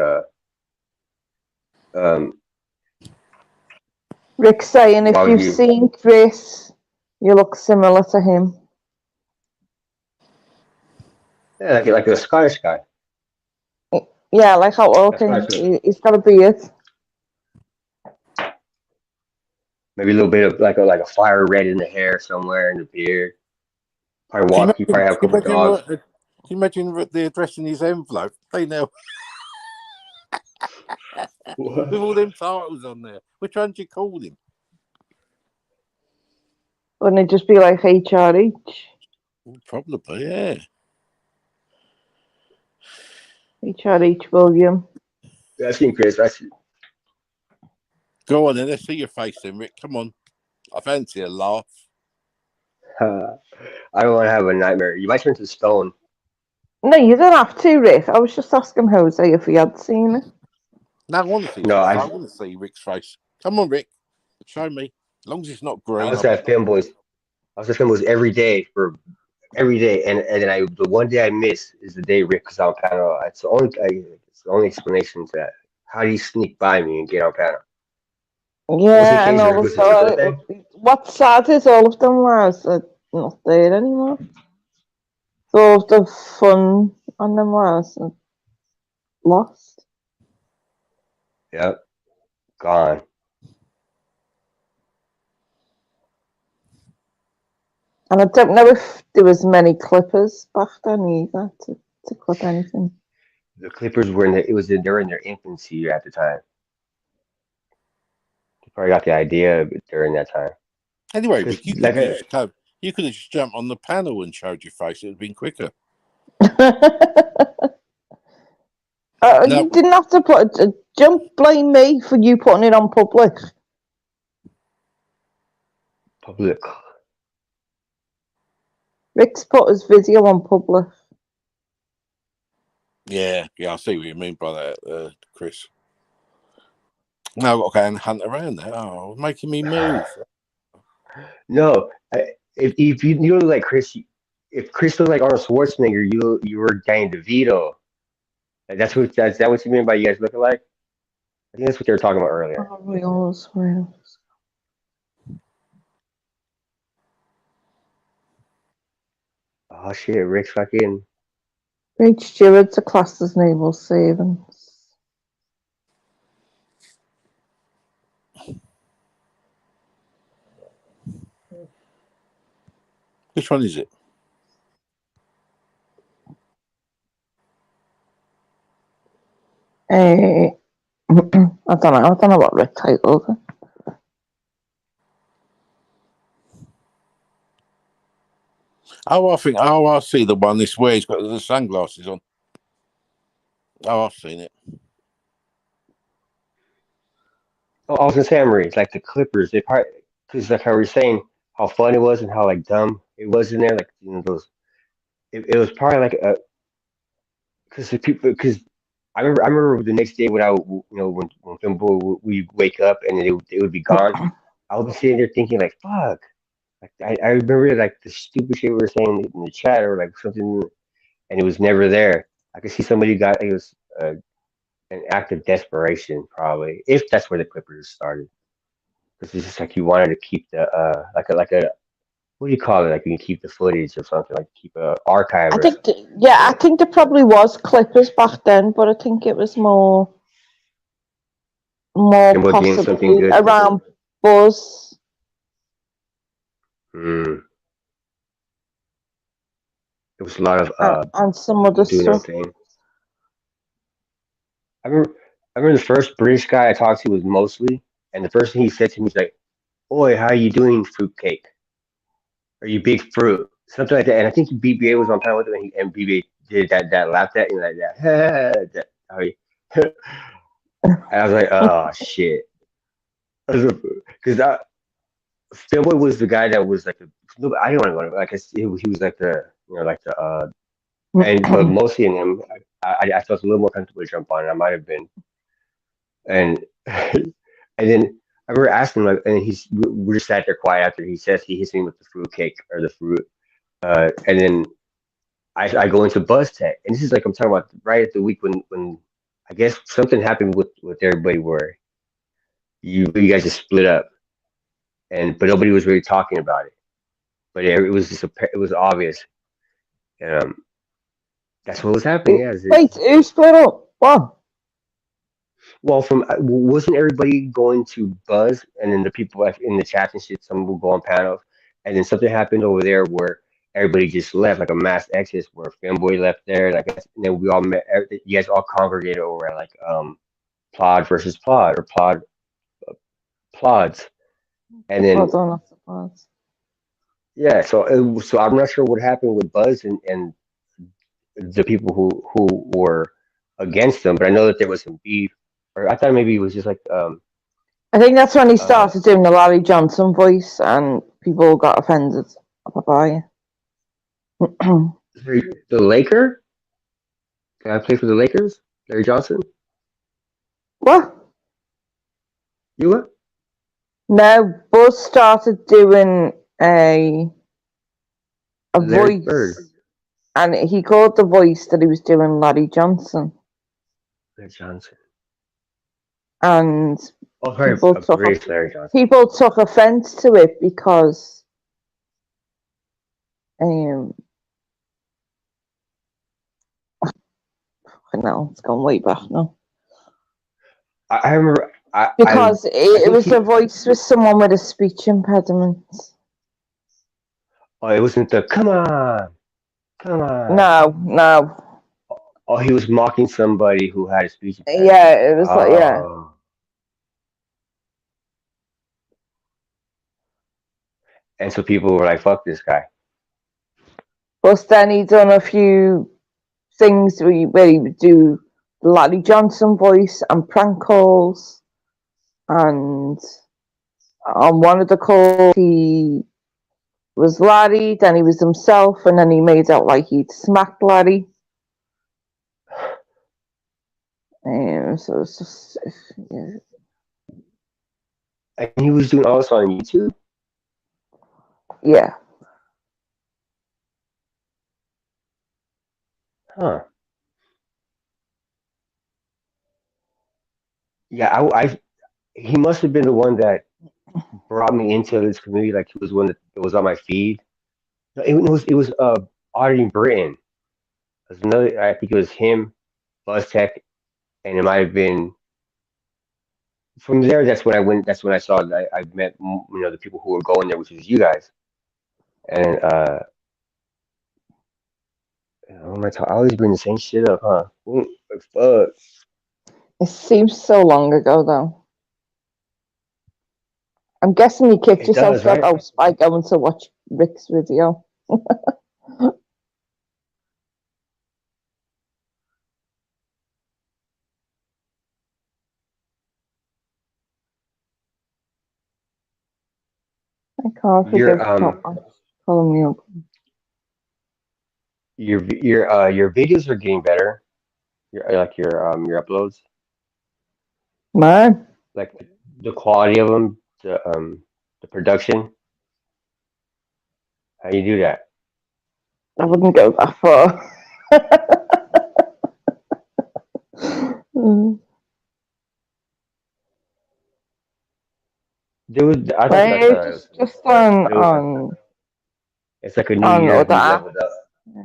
Rick saying if you've seen Chris, you look similar to him. Yeah, like a Scottish guy. Yeah, like how he's got a beard. Maybe a little bit of like a fire red in the hair somewhere in the beard. Probably walk. He probably have a couple of dogs. Can you imagine the address in his envelope? They know. With all them titles on there. Which one do you call him? Wouldn't it just be like HRH? Probably, yeah. HRH William. I've seen Chris. Go on then, let's see your face then, Rick. Come on. I fancy a laugh. I don't want to have a nightmare. You might turn to stone. No, you don't have to, Rick. I was just asking Jose if he had seen it. No, I want to see. No, I want to see Rick's face. Come on, Rick, show me. As long as it's not green. I was at Fanboys. I was at Fanboys every day, and then the one day I miss is the day Rick was on panel. It's the only explanation to that. How do you sneak by me and get on panel? Yeah, and all was it your birthday? what's sad is all of them was not there anymore. So all of the fun on them was lost. Yep, gone. And I don't know if there was many clippers back then either to clip anything. The Clippers were they were in their infancy at the time. They probably got the idea during that time. Anyway, Rick, you could Like have just jumped on the panel and showed your face. It would have been quicker. No. You didn't have to don't blame me for you putting it on public. Public. Rick's put his video on public. Yeah, I see what you mean by that, Chris. No, okay, and hunt around there. Oh, making me move. No, if you look like Chris, if Chris looked like Arnold Schwarzenegger, you were Danny DeVito. That's that what you mean by you guys looking like? I think that's what they were talking about earlier. Oh, we always will. Oh shit, Rick's fucking. Great stewards are classed as naval servants. Which one is it? I don't know what Rick titled it. I see the one this way. He's got the sunglasses on. Oh, I've seen it. Oh, I was gonna say, Marie, it's like the Clippers. They probably because like how we were saying how fun it was and how like dumb it was in there. Like those. It was probably like a because the people because I remember the next day when when Fimbo we wake up and it would be gone. I would be sitting there thinking like fuck. Like I remember like the stupid shit we were saying in the chat or like something, and it was never there. I could see somebody got it was an act of desperation probably if that's where the Clippers started. Because it's just like you wanted to keep the like a what do you call it? Like you can keep the footage or something like keep a archive. I think there probably was Clippers back then, but I think it was more possibly around Buzz. There was a lot of and some other stuff. I remember the first British guy I talked to was Mosley, and the first thing he said to me was like, "Oi, how you doing, fruitcake? Are you big fruit?" Something like that. And I think BBA was on panel with him, and BBA did that laughed at him like that. And I was like, "Oh shit," because Philboy was the guy that was like I didn't want to go like he was like the and but mostly in him I felt a little more comfortable to jump on, and I might have been, and and then I remember asking him, like, and we just sat there quiet after he says he hits me with the fruit cake or the fruit, and then I go into Buzz Tech, and this is like I'm talking about right at the week when I guess something happened with everybody where you guys just split up, but nobody was really talking about it, but it was just it was obvious. That's what was happening. Yeah. Wait, who split up? What? Well, wasn't everybody going to Buzz, and then the people in the chat and shit, some will go on panels, and then something happened over there where everybody just left, like a mass exodus, where Fanboy left there, and I guess, and then we all met. You guys all congregated over at like Plod versus Plod or Plods, and then yeah. So I'm not sure what happened with Buzz and the people who were against them, but I know that there was some beef, or I thought maybe it was just like I think that's when he started doing the Larry Johnson voice, and people got offended by it. The Laker? Can I play for the Lakers? Larry Johnson? What? You what? No, Buzz started doing a Larry voice, Bird. and he called the voice that he was doing Larry Johnson. Larry Johnson. And Oh, sorry, Larry Johnson. People took offense to it because no, it's gone way back now. I remember because it was a voice with someone with a speech impediment. Oh, it wasn't the come on. No. Oh, he was mocking somebody who had a speech impediment. Yeah, it was like, yeah. And so people were like, fuck this guy. Plus then he done a few things where he would do Larry Johnson voice and prank calls. And on one of the calls he was Larry, then he was himself, and then he made out like he'd smacked Larry. So it's just, yeah. And he was doing all this on YouTube? Yeah. Huh. Yeah, he must have been the one that brought me into this community. Like he was one that was on my feed. No, it was Auditing Britain. There's another. I think it was him, BuzzTech, and it might have been from there. That's when I went. That's when I saw that I met the people who were going there, which is you guys. And what am I talking? I always bring the same shit up, huh? Fuck. It seems so long ago, though. I'm guessing you kicked yourself out by going to watch Rick's video. I can't forgive calling me up. Your videos are getting better. Your uploads. Man. Like the quality of them, the production. How you do that? I wouldn't go that far. There was just on. It's like a new year. You leveled up. Yeah.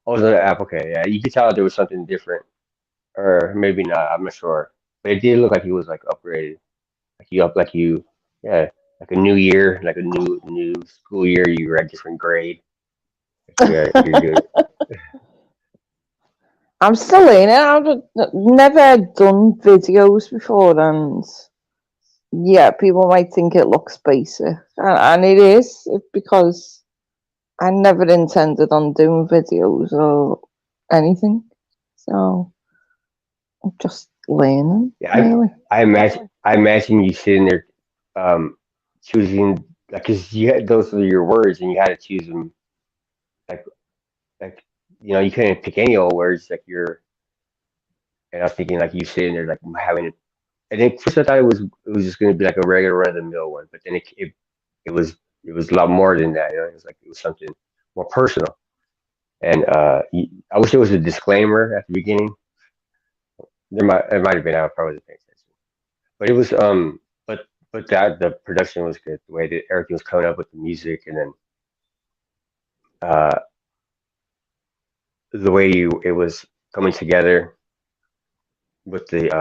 Oh, it's another app. Okay, yeah, you could tell there was something different, or maybe not. I'm not sure, but it did look like he was like upgraded, yeah, like a new year, like a new school year. You were at a different grade. Yeah, you're good. I'm still in it. I've never done videos before, and yeah, people might think it looks basic, and it is because I never intended on doing videos or anything, so I'm just learning. Yeah, really. I imagine you sitting there, choosing because those are your words, and you had to choose them, like you couldn't pick any old words like you're. And I was thinking like you sitting there like having it, and then first I thought it was just gonna be like a regular run of the mill one, but then it was a lot more than that. It was like it was something more personal. And I wish there was a disclaimer at the beginning. It might have been. I probably wasn't paying attention, but it was but that the production was good. The way that everything was coming up with the music, and then the way it was coming together with the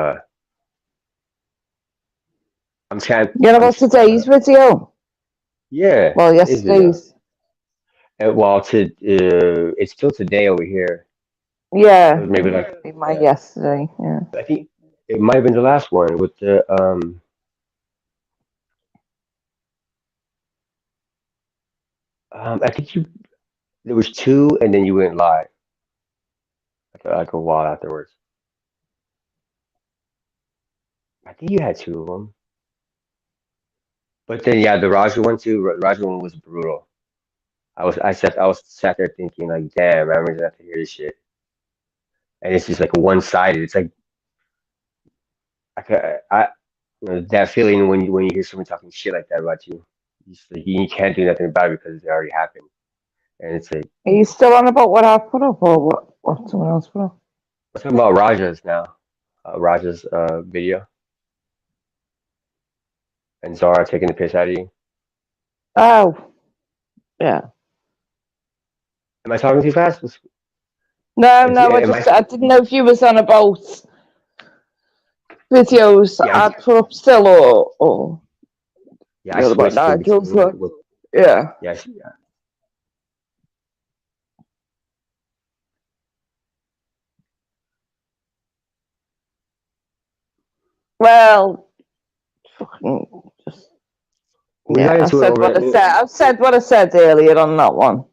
I'm trying. You know about today's video? Yeah. Well, yesterday's. Well, it's still today over here. Yeah. Maybe like yesterday. Yeah. I think it might have been the last one with the I think there was two, and then you went live like a while afterwards. I think you had two of them. But then yeah, the Raja one too. Raja one was brutal. I was sat there thinking like, damn, I'm gonna have to hear this shit. And it's just like one sided. It's like that feeling when you hear someone talking shit like that about you. You can't do nothing about it because it already happened. And it's like, Are you still on about what I put up or what someone else put up? we're talking about Raja's now. Raja's video. And Zara taking the piss out of you. Oh, yeah. Am I talking too fast? No, I didn't know if you was on about videos Yeah, I'd put up still or yeah, I switched in Nigel's between. one. Yeah. Yeah. Well, fucking just We yeah. got into it over I've said what I said earlier on that one.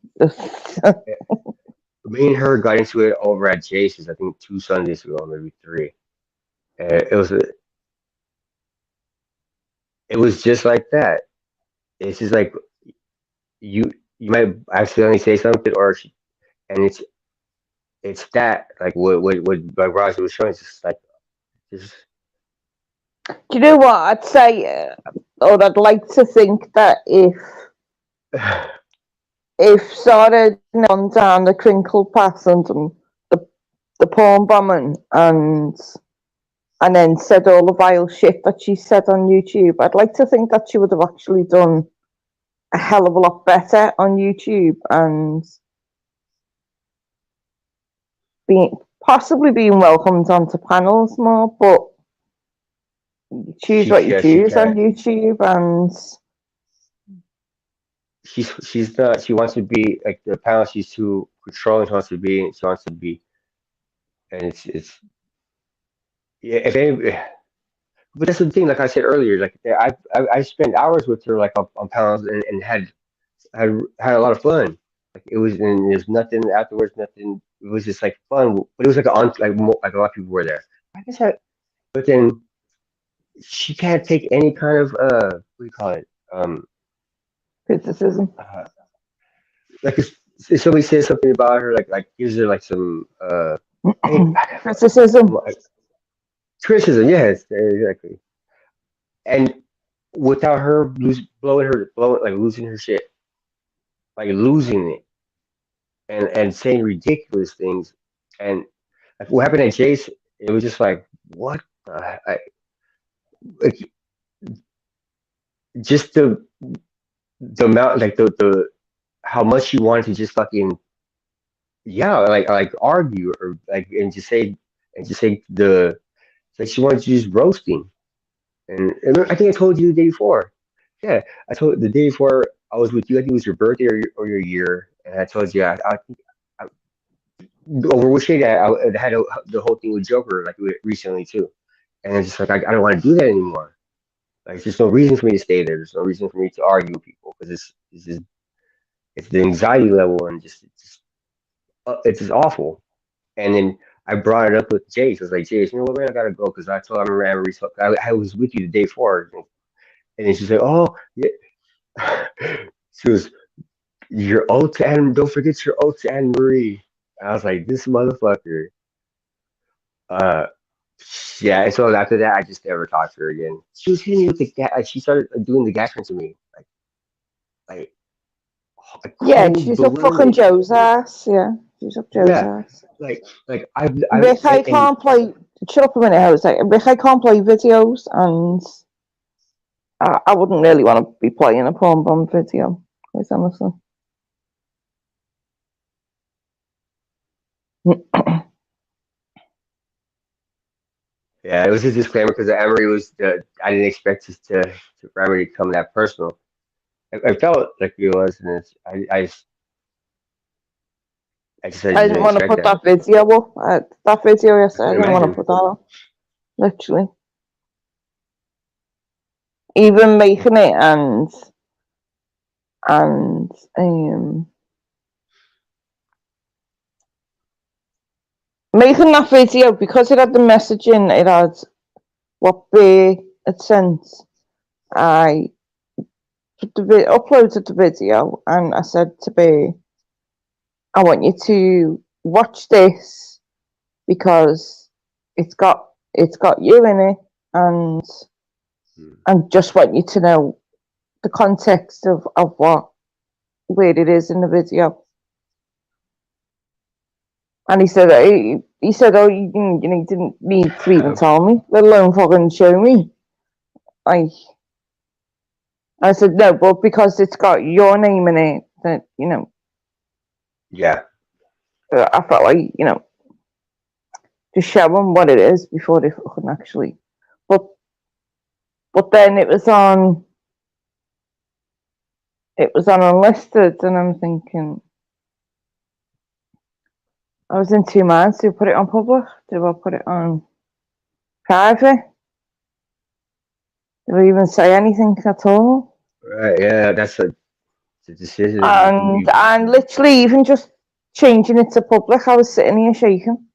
Me and her got into it over at Jason's, I think 2 Sundays ago, maybe 3. It was just like that. It's just like you might accidentally say something, and it's that like what like Roger was showing. It's just like just. Do you know what I'd say? Or I'd like to think that if Sarah had gone down the crinkle path and the porn bombing and then said all the vile shit that she said on YouTube, I'd like to think that she would have actually done a hell of a lot better on YouTube and possibly being welcomed onto panels more, but you choose what you choose on YouTube, and she wants to be like the panel. She's too controlling. She wants to be, and it's yeah. If any, but that's the thing. Like I said earlier, like I spent hours with her like on panels and had a lot of fun. Like it was, and there's nothing afterwards. Nothing. It was just like fun, but it was like like a lot of people were there. I guess but then she can't take any kind of what do you call it? criticism. Like if somebody says something about her, like gives her like some criticism. Criticism, yes, exactly. And without her losing her shit, like losing it, and saying ridiculous things, and like what happened at Jace, it was just like what like, just the amount like the how much she wanted to just fucking like argue or like and just say the like she wanted to just roasting and I think I told you the day before. Yeah, I told the day before I was with you. I think it was your birthday or your year, and I told you I think over which day I had the whole thing with Joker like recently too, and it's just like I don't want to do that anymore. Like there's no reason for me to stay there. There's no reason for me to argue with people because it's the anxiety level and it's just awful. And then I brought it up with Jace. I was like, Jace, you know what, man, I gotta go because I told I was with you the day before, and then she's like, oh, yeah. She was your oath to Anne. Don't forget your oath to Anne Marie. I was like, this motherfucker. Uh, yeah. And so after that, I just never talked to her again. She was hitting me with the gas. She started doing the gas to me, like. Yeah, she's up fucking Joe's ass. Yeah, she's up Joe's ass. Like Rick, I can't play. Shut up a minute. I was like, Rick, I can't play videos, and I wouldn't really want to be playing a porn bomb video, quite honestly. Yeah, it was a disclaimer because Emery was. I didn't expect for Emery to come that personal. I felt like it was, and I didn't want to put that video up. That video yesterday, I didn't want to put that up. Literally. Even making it and making that video, because it had the messaging, it had what Bear had sent. I uploaded the video, and I said to B, I want you to watch this because it's got you in it, and just want you to know the context of where it is in the video. And he said, oh, you didn't need to even tell me, let alone fucking show me. I said, no, but because it's got your name in it, that, Yeah. I felt like, just show them what it is before they fucking actually. But then it was on unlisted, and I'm thinking, I was in two minds. Do I put it on public? Do I put it on private? Do I even say anything at all? Right. Yeah. That's a decision. And literally, even just changing it to public, I was sitting here shaking.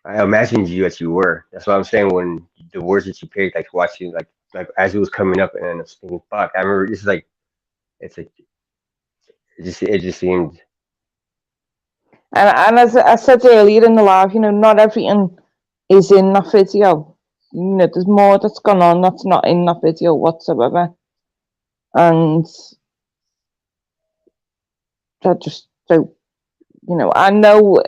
I imagined you as you were. That's what I'm saying. When the words that you picked, like watching, like as it was coming up, and I was thinking, "Fuck!" I remember it's like it just seemed. And as I said earlier in the live, not everything is in that video. There's more that's gone on that's not in that video whatsoever. And I just don't, I know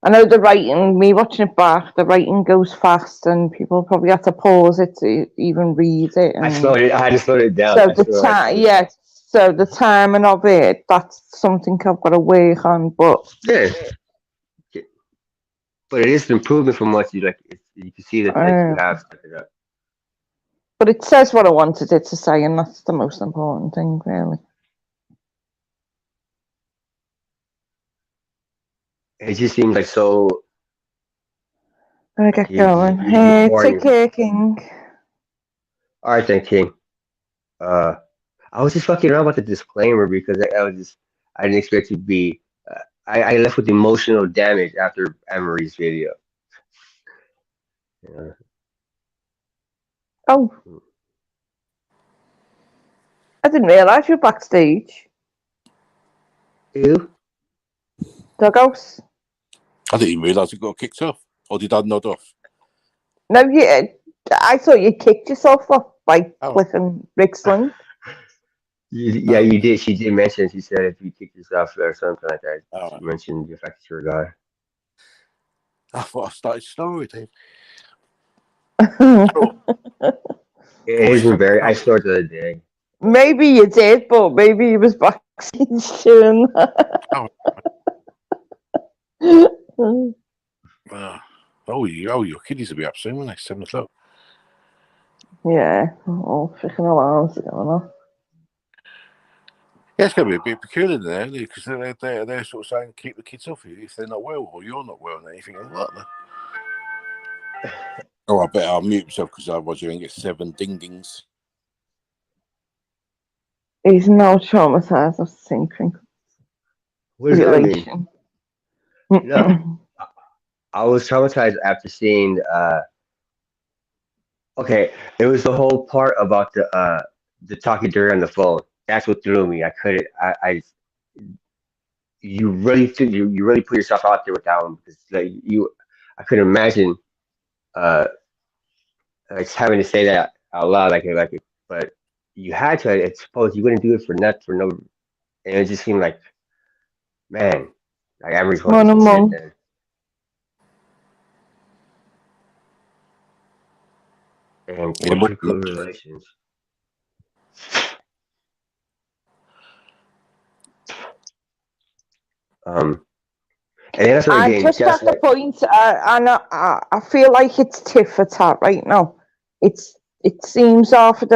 the writing, me watching it back, the writing goes fast, and people probably have to pause it to even read it. And I had to slow it down. So the timing of it, that's something I've got to work on. But yeah, but it is an improvement from what you like. You can see that you have stepped it up. But it says what I wanted it to say, and that's the most important thing, really. It just seems like so. Gotta get going. Hey, take care, King. All right, then, King. I was just fucking around with the disclaimer because I didn't expect to be. I left with emotional damage after Anne-Marie's video. Yeah. Oh, I didn't realise you were backstage. Who? Dughouse. I didn't even realise it got kicked off. Or did I nod off? No, I thought you kicked yourself off by clicking Rick's-Link. Yeah, you did. She did mention. She said if you kicked yourself or something like that. She mentioned the fact that you're a guy. I thought I started snoring, Dave. It isn't very. I snored the other day. Maybe you did, but maybe he was backstage doing that. Your kiddies will be up soon, won't they? 7 o'clock. Yeah, all freaking alarms are going off. Yeah, it's going to be a bit peculiar there because they're sort of saying keep the kids off you if they're not well or you're not well and anything like that. Oh, I bet I'll mute myself because otherwise you're going to get 7 ding-dings. He's now traumatized of thinking. What does that mean? No, I was traumatized after seeing. Okay, it was the whole part about the talking dirty on the phone. That's what threw me. I couldn't. You really put yourself out there with that one because I couldn't imagine like having to say that out loud but you had to. I suppose you wouldn't do it for no, and it just seemed like, man, like Emery's going to shit then. And political relations. And then I'm just at the point, and I feel like it's tit for tat right now. It seems after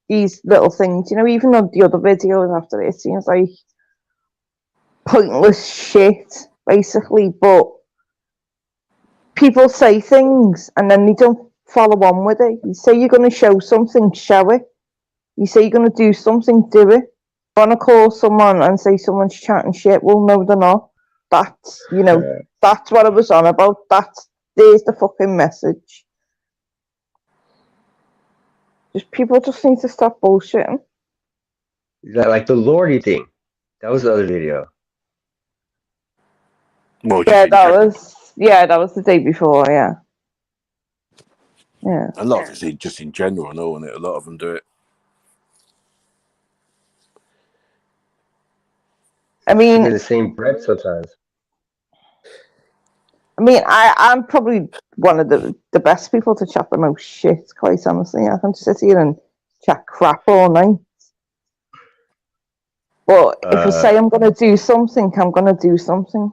these little things, even though the other videos after it seems like pointless shit, basically. But people say things and then they don't follow on with it. You say you're going to show something, show it. You say you're going to do something, do it. You want to call someone and say someone's chatting shit? Well, no, they're not. That's, that's what I was on about. There's the fucking message. Just people just need to stop bullshitting. Is that like the Lordy thing? That was the other video. Well, Yeah, that was the day before. Yeah. a lot of it's just in general, I know, and a lot of them do it. I mean, in the same breath sometimes. I'm probably one of the best people to chat the most shit, quite honestly. I can sit here and chat crap all night. But if I say I'm going to do something, I'm going to do something.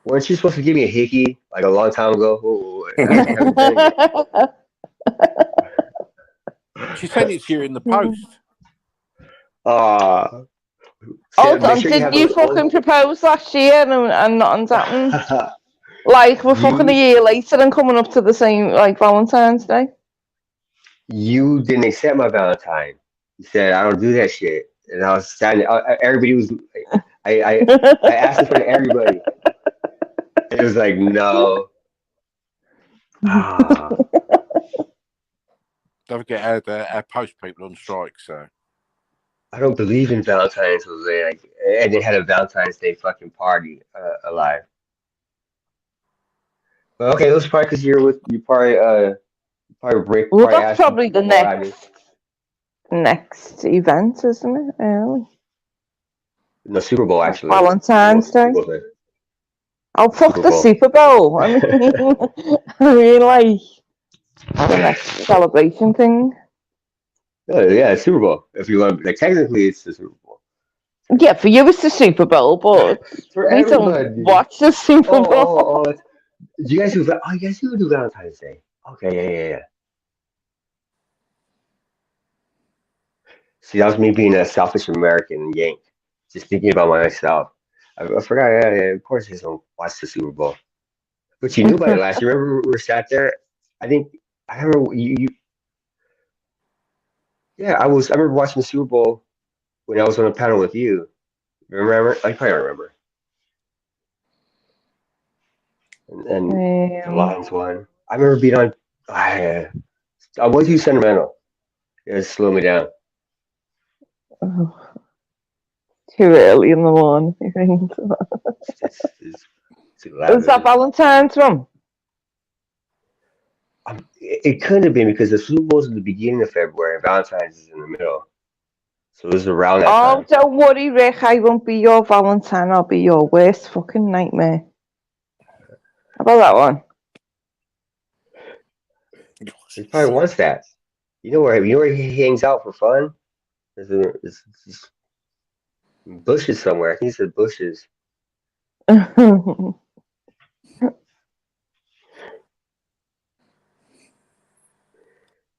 Weren't you supposed to give me a hickey like a long time ago? She sent it to you in the post. Hold on, didn't you fucking propose last year and nothing's happened? Like, we're fucking a year later and coming up to the same, like, Valentine's Day. You didn't accept my Valentine. You said, I don't do that shit. And I was standing, everybody was, I asked in front of everybody. It was like, no. Don't forget our post people on strike, so. I don't believe in Valentine's Day. Like, and they had a Valentine's Day fucking party alive. But okay, those probably because you probably break. Well, that's probably the next event, isn't it? Early. No, Super Bowl actually. Valentine's Day. Oh, fuck the Super Bowl. I mean, like the next celebration thing. Yeah, Super Bowl. If you want, like, technically, it's the Super Bowl. Yeah, for you it's the Super Bowl, but we don't watch the Super Bowl. Do you guys do? Oh, you guys do Valentine's Day. Okay, yeah. See, that was me being a selfish American yank, just thinking about myself. I forgot. Yeah, of course, I don't watch the Super Bowl. But you knew about it last year. Remember, we were sat there. I remember you. Yeah, I remember watching the Super Bowl when I was on a panel with you. Remember? I probably don't remember. And the Lions won. I remember being on. I was too sentimental. It slowed me down. Oh, too early in the morning. Was that Valentine's from? It couldn't have been because the Super Bowl's in the beginning of February and Valentine's is in the middle. So it was around that time. Oh, don't worry, Rick. I won't be your Valentine. I'll be your worst fucking nightmare. How about that one? He probably wants that. You know where he hangs out for fun? There's bushes somewhere. I think he said bushes.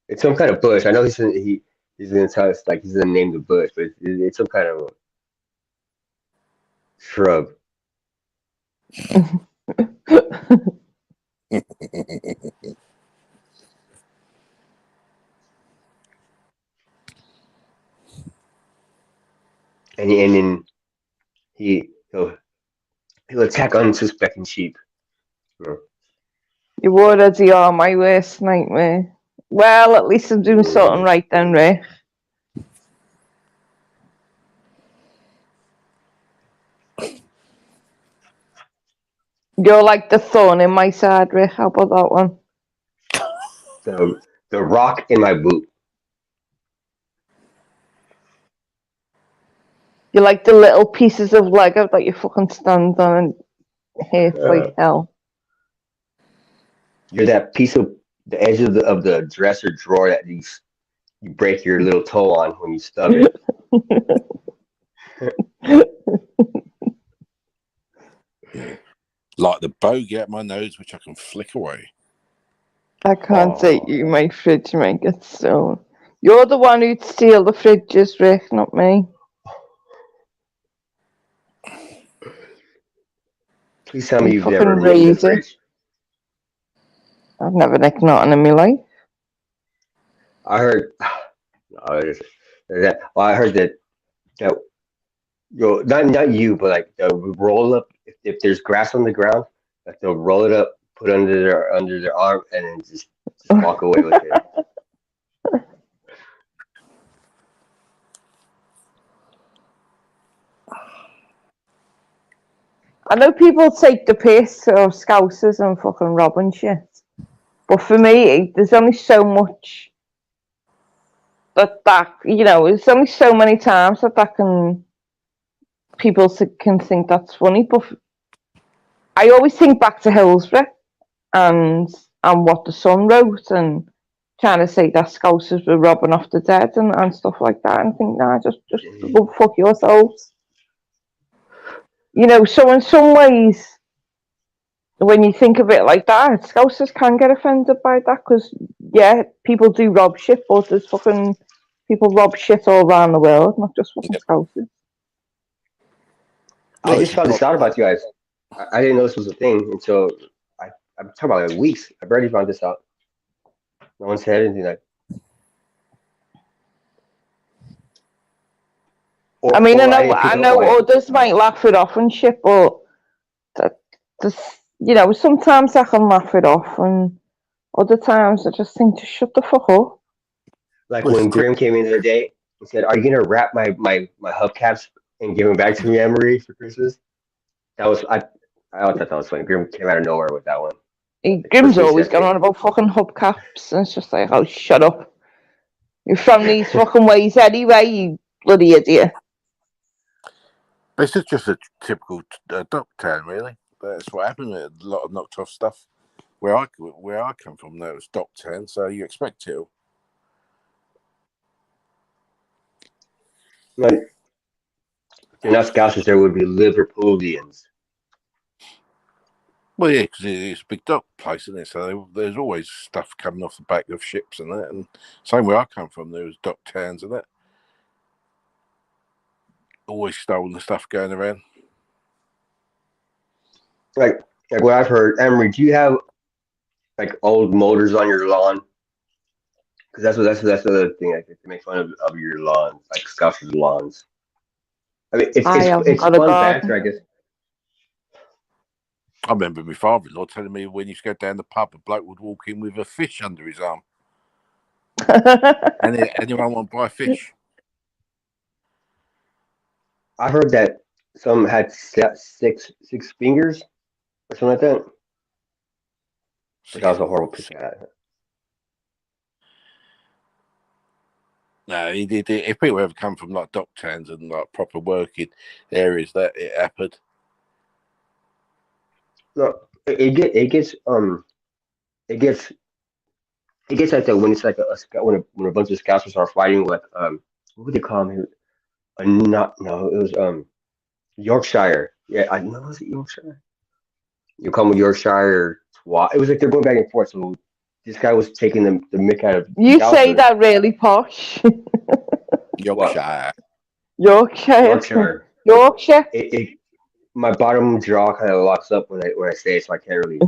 It's some kind of bush. I know he's gonna tell us like he's gonna name the bush, but it's some kind of shrub. And then he'll attack unsuspecting sheep. You already are my worst nightmare. Well, at least I'm doing something right then, Rick. You're like the thorn in my side, Rick. How about that one? The rock in my boot. You're like the little pieces of Lego that you fucking stand on and hurt like hell. You're that piece of the edge of the dresser drawer that you break your little toe on when you stub it. Like the bogey at my nose, which I can flick away. I can't take you. My fridge might get stolen. You're the one who'd steal the fridges, Rick, not me. Please tell me you've never nicked a fridge. I've never nicked nothing in my life. I heard. I heard that not you, but like they'll roll up if there's grass on the ground, like they'll roll it up, put it under their arm, and then just walk away with it. I know people take the piss or scousers and fucking rob and shit. But for me, there's only so much that there's only so many times that people can think that's funny. But I always think back to Hillsborough and what the Sun wrote and trying to say that scousers were robbing off the dead and stuff like that, and think, nah, just go fuck yourselves. So in some ways, when you think of it like that, scousers can get offended by that because, yeah, people do rob shit, but there's fucking people rob shit all around the world, not just fucking scousers. I just found this out about you guys. I didn't know this was a thing until I'm talking about like weeks. I barely found this out. No one said anything like. I mean, I know others might laugh it off and shit, but sometimes I can laugh it off, and other times I just think to shut the fuck up. Like when Grim came in the other day and said, "Are you gonna wrap my hubcaps and give them back to me, Anne-Marie, for Christmas?" That was I thought that was funny. Grim came out of nowhere with that one. Grim's always going on about fucking hubcaps, and it's just like, oh, shut up. You're from these fucking ways anyway, you bloody idiot. This is just a typical dock town, really. That's what happened with a lot of knocked off stuff. Where I come from, there was dock town, so you expect it. Like, if they're not Scousers, there would be Liverpoolians. Well, yeah, because it's a big dock place, isn't it? So there's always stuff coming off the back of ships and that. And same where I come from, there was dock towns and that. Always stolen the stuff going around. Like what I've heard, Emery, do you have like old motors on your lawn? Because that's the other thing. I think to make fun of your lawn, like Scousers' lawns. I mean, it's fun banter, I guess. I remember my father-in-law telling me when he used to go down the pub, a bloke would walk in with a fish under his arm. And anyone want to buy fish? I heard that some had six fingers or something like that. That was a horrible picture. No, if people ever come from like dock towns and like proper working areas, that it happened. Look, it gets like that when it's like when a bunch of Scousers are fighting with what would they call him? It was Yorkshire. Yeah, I know, was it Yorkshire? You call him Yorkshire twat. It was like they're going back and forth. So this guy was taking the mick out of. You say that really posh. Yorkshire. Yorkshire. My bottom jaw kind of locks up when I say it, so I can't really.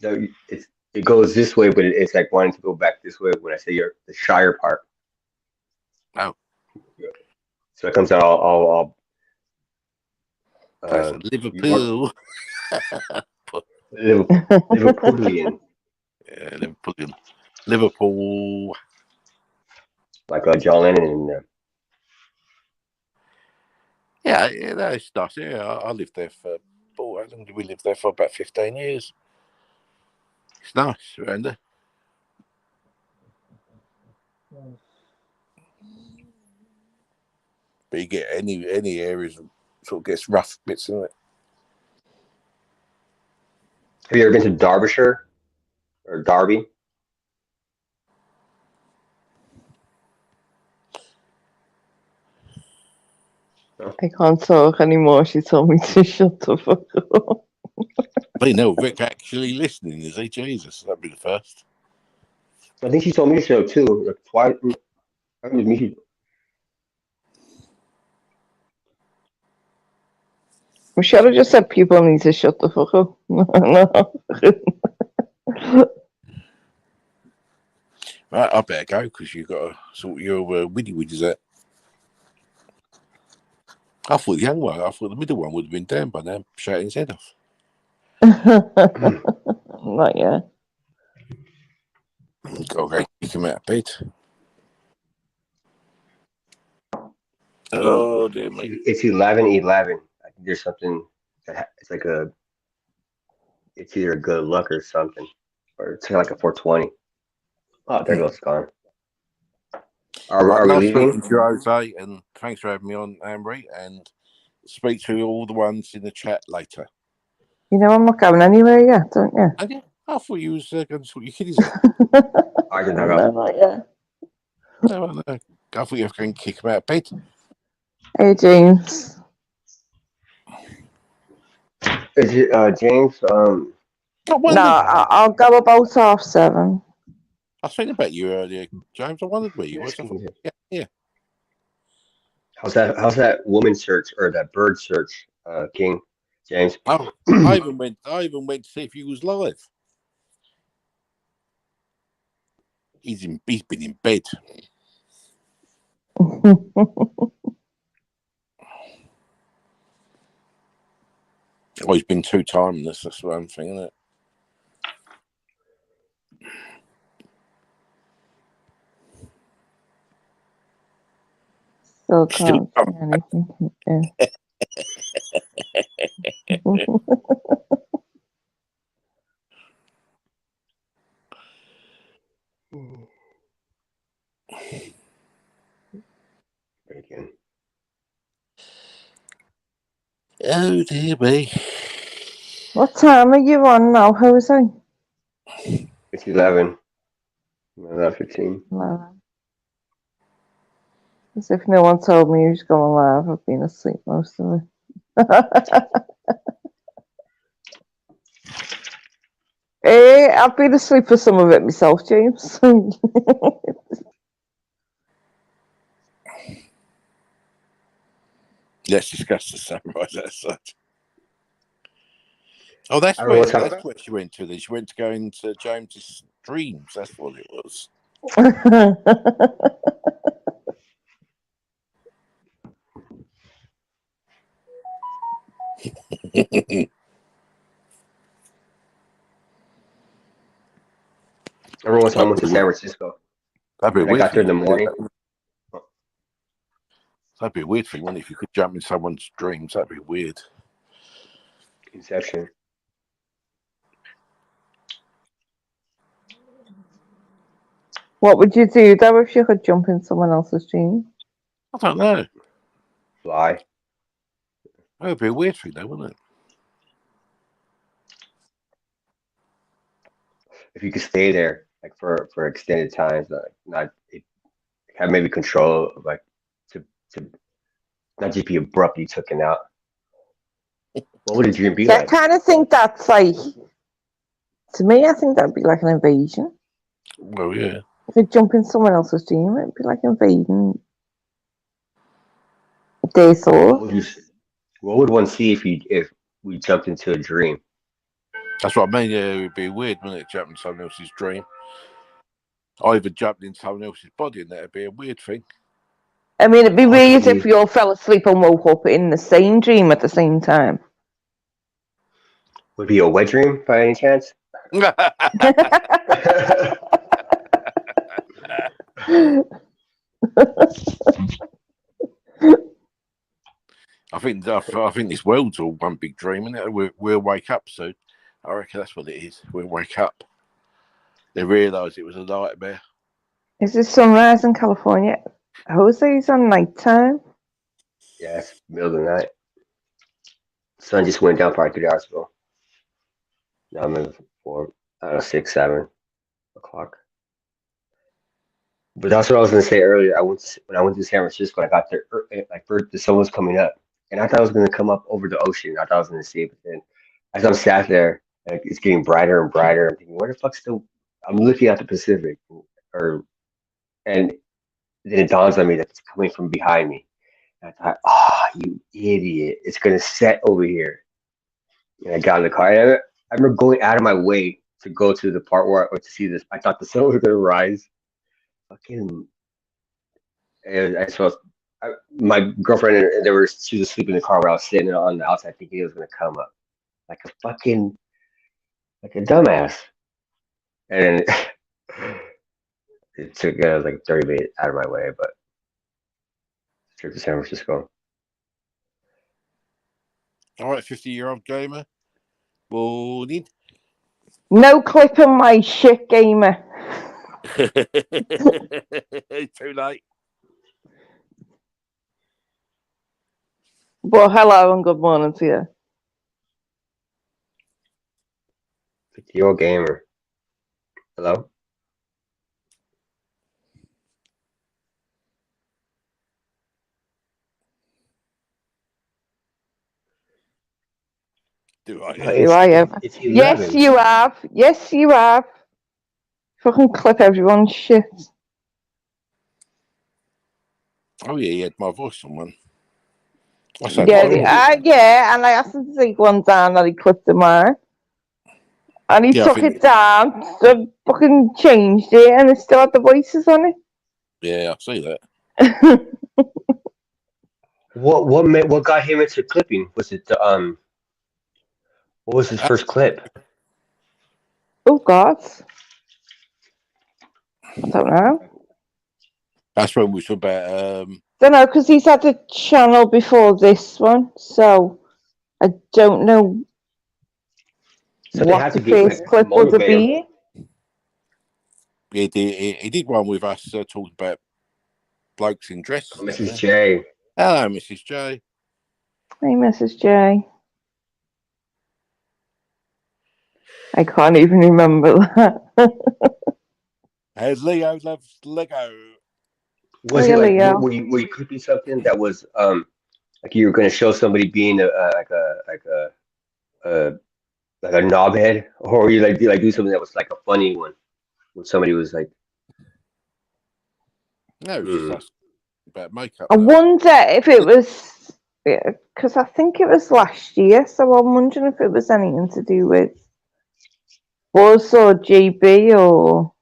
It goes this way, but it's like wanting to go back this way when I say the Shire part. Oh. So it comes out all Liverpool. Liverpoolian. Yeah, Liverpoolian. Liverpool. Like John Lennon in there. Yeah, it's nice. Yeah, I lived there for. How long did we live there for? About 15 years. It's nice around there. But you get any areas sort of gets rough bits in it. Have you ever been to Derbyshire or Derby? No? I can't talk anymore. She told me to shut the fuck up. But no, Rick actually listening, is he? Jesus, that'd be the first. I think she told me to show too. Like twice. I was me. We should have just said people need to shut the fuck up. No. Right, I better go because you've got to sort your widdies out. I thought the young one, the middle one would have been down by now, shouting his head off. Not yet. Okay, kick him out of bed. Oh dear me. It's 11:11. I think there's something It's like it's either a good luck or something, or it's kind of like a 420. Oh, there goes gone. Are we Nice leaving? meeting you, Jose, and thanks for having me on, Ambry, and speak to all the ones in the chat later. You know I'm not going anywhere yet, don't you? Okay. I thought you was going to sort your kiddies out. I can hang No, up. not yet. No. I thought you were going to kick him out of bed. Hey, James. Is it James? No, I'll go about 7:30. I was thinking about you earlier, James. I wondered where you was. Yeah. How's that woman search or that bird search, King James? Oh, I even went to see if he was live. He's been in bed. Oh, he's been too timeless. That's what I'm thinking. Isn't it? Still can't see anything. Yeah. Again. Oh dear me. What time are you on now, Jose? It's 11. 11:15. As if no one told me he was going live. I've been asleep most of it. I've been asleep for some of it myself, James. Let's discuss the sunrise outside. Oh, that's I don't know where what's up. she went to. She went to go into James's dreams. That's what it was. Everyone I went to San Francisco. That'd be And weird. I got there in the morning. That'd be a weird thing, wouldn't it? If you could jump in someone's dreams, that'd be weird. Inception. What would you do though if you could jump in someone else's dream? I don't know. Fly. That would be a weird thing, though, wouldn't it? If you could stay there like for extended times, not have maybe control of like to not just be abruptly taken out. What would a dream be I like? kind of think that's like, to me, I think that'd be like an invasion. Well, yeah. If you jump in someone else's dream, it'd be like invading their soul. What would one see if we jumped into a dream? That's what I mean. Yeah, it would be weird, wouldn't it? Jumping in someone else's dream. I even jumped in someone else's body, and that'd be a weird thing. I mean, it'd be weird if you all fell asleep and woke up in the same dream at the same time. Would it be a wet dream by any chance? I think this world's all one big dream, isn't it? We'll wake up soon. I reckon that's what it is. We'll wake up. They realise it was a nightmare. Is it sunrise in California? Jose's on nighttime. Yeah, it's middle of the night. Sun just went down probably 3 hours ago. Now I'm in for 6, 7 o'clock. But that's what I was gonna say earlier. When I went to San Francisco. I got there like the sun was coming up, and I thought it was gonna come up over the ocean. I thought I was gonna see it, but then as I'm sat there, like, it's getting brighter and brighter. I'm thinking, where the fuck's still? I'm looking at the Pacific, and then it dawns on me that it's coming from behind me. And I thought, you idiot! It's gonna set over here. And I got in the car. And I remember going out of my way to go to the part where to see this. I thought the sun was gonna rise. Fucking, and I saw my girlfriend and she was asleep in the car where I was sitting on the outside thinking it was gonna come up like a dumbass. And it took like 30 minutes out of my way, but trip to San Francisco. All right, 50-year-old gamer. Morning. No clipping my shit, gamer. Too late. But hello and good morning to you. 50-year-old gamer. Hello? Do I? Do I ever? It's Yes, 11. you have. Yes, you have. Fucking clip everyone's shit. Oh, yeah, he had my voice on one. I Yeah, said, yeah, and I asked him to take one down and he clipped it mine. And he Yeah, I took think- it down, so fucking changed it, and it still had the voices on Yeah, I see that. it. What got him into clipping? Was it the what was his first clip? Oh, God. I don't know. That's when we talk about Don't know, because he's had a channel before this one, so I don't know So they what had the to get first like clip would have motivate him. he did one with us talking about blokes in dresses. Oh, Mrs. J. Hello, Mrs. J. Hey, Mrs. J. I can't even remember that. As Leo loves Lego. Was it Really, like were you clipping something that was like you were going to show somebody being like a knobhead, or were you like do something that was like a funny one when somebody was like, No, it's just us about makeup. I wonder if it was, because I think it was last year, so I'm wondering if it was anything to do with Buzz or GB or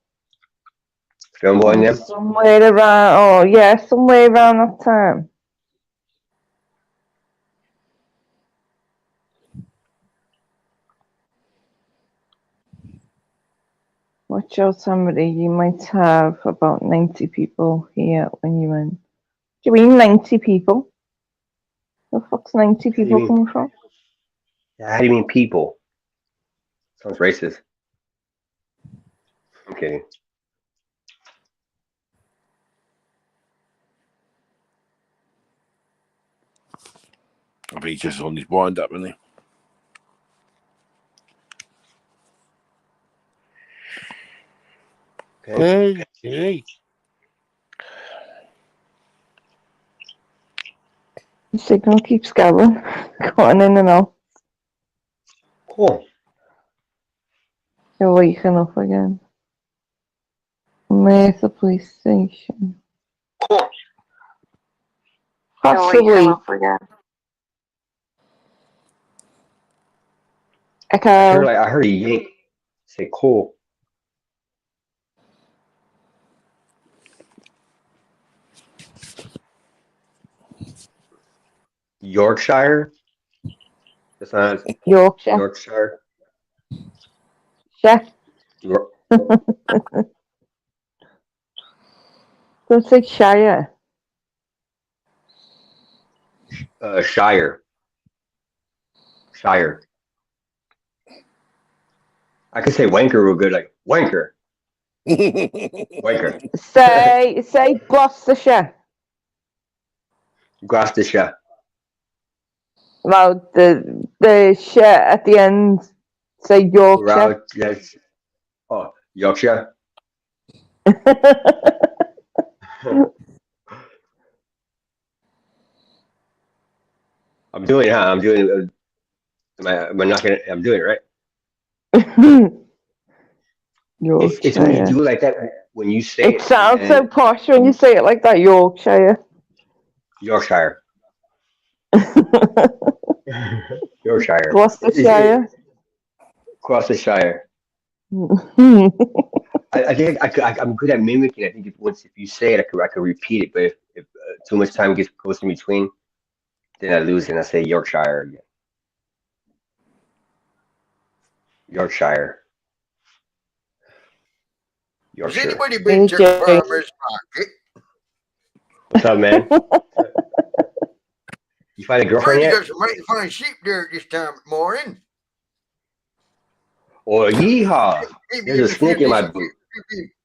Film Boy and them? somewhere around, somewhere around that time. Watch out, somebody, you might have about 90 people here when you win. Do you mean 90 people? Where the fuck's 90 people coming from? Yeah, how do you mean people? Sounds racist. I'm kidding. I think he's just on his wind up, isn't he? Hey. The signal keeps going, going in and out. Cool. You're waking up again. Where's the police station? Cool. Possibly. Echo. I heard a yank say cool. Yorkshire? That's not Yorkshire. Yorkshire. Chef. Yor- Don't say Shire. Shire. Shire. I could say wanker real good, like wanker. Wanker. Say Gloucestershire. Gloucestershire. Well, the shit at the end. Say Yorkshire. Yes. Oh, Yorkshire. I'm doing it, huh? I'm doing it. Am I not gonna? I'm doing it right. It's when you do it like that. When you say it sounds so posh when you say it like that. Yorkshire. Yorkshire. Yorkshire. Gloucestershire. Gloucestershire. I think I'm good at mimicking. I think if you say it, I could repeat it. But if too much time goes in between, then I lose it and I say Yorkshire again. Yorkshire. Does anybody bring Jerry Farmer's pocket? What's up, man? You find a girlfriend You yet? got some mighty fine sheep there this time of morning. Or yeehaw! There's a snake in my boot.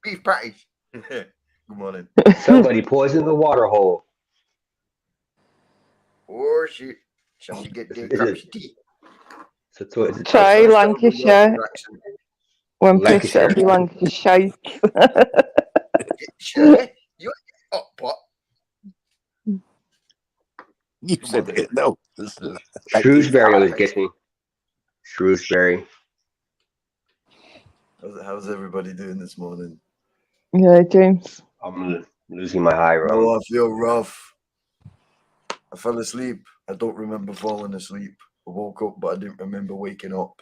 Beef patties. Good morning. Somebody poisoned the water hole. Or shit. Somebody get their Is cups it- of tea. So is it Try Lancashire. When pissed Lancashire? it'll be Lancashire. Shirley, you hot pot. You said it. No. Shrewsbury always gets me. Shrewsbury. How's everybody doing this morning? Yeah, James. I'm losing my high road. Oh, I feel rough. I fell asleep. I don't remember falling asleep. I woke up, but I didn't remember waking up.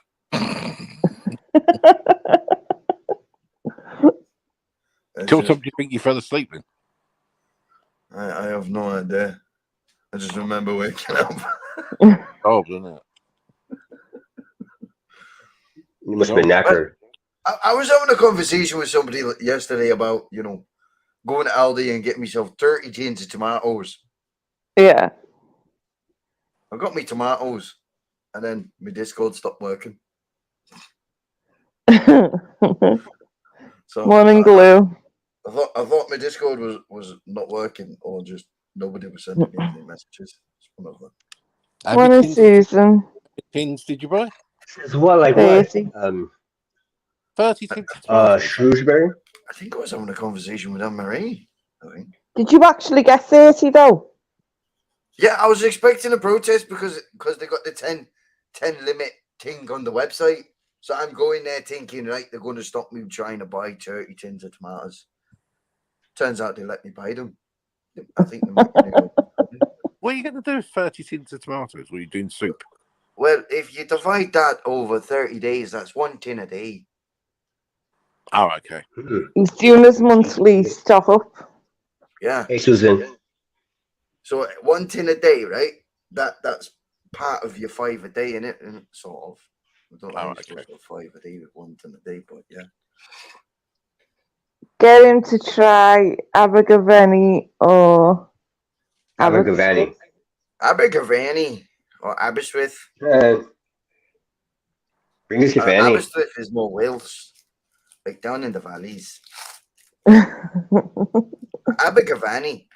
Till time do you think you fell asleep in? I have no idea. I just remember waking up. Oh, isn't it? You must have been knackered. I was having a conversation with somebody yesterday about, going to Aldi and getting myself 30 tins of tomatoes. Yeah. I got me tomatoes, and then my Discord stopped working. So Morning glue. I thought my Discord was not working, or just nobody was sending me any messages. It's one of them. Morning, Susan. Tins did you buy? As well, like what? 30. 30 tins of tomatoes. Shrewsbury? I think I was having a conversation with Anne-Marie, I think. Did you actually get 30 though? Yeah, I was expecting a protest because they got the 10 limit thing on the website. So I'm going there thinking, right, they're going to stop me trying to buy 30 tins of tomatoes. Turns out they let me buy them. I think they might be able. What are you going to do with 30 tins of tomatoes? What are you doing soup? Well, if you divide that over 30 days, that's 1 tin a day. Oh, okay. He's doing his monthly stock up. Yeah. Hey, Susan. So 1 tin a day, right? That's part of your 5 a day, innit? And sort of. I don't know how you're supposed to go 5 a day with 1 tin a day, but yeah. Get him to try Abergavenny or Abergavenny. Abergavenny or Aberystwyth. Bring us your fanny. Aberystwyth is more Wales, like down in the valleys. Abergavenny.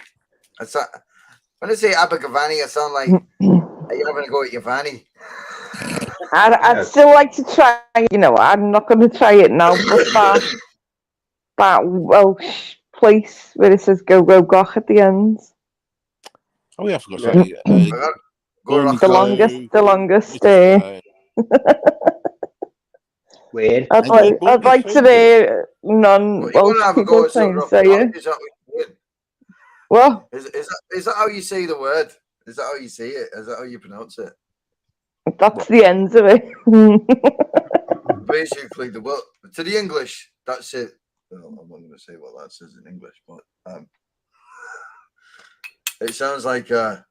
When I say Abergavenny, I sound like, are you having a go at your vanny? I'd still like to try, I'm not going to try it now, but that Welsh place where it says go goch at the end. Oh, yeah, I forgot to say. The longest stay. Weird. I'd like to hear non-Welsh people saying say it. What? Is that how you say the word? Is that how you say it? Is that how you pronounce it? That's the end of it. Basically, to the English, that's it. Well, I'm not going to say what that says in English, but it sounds like, yeah,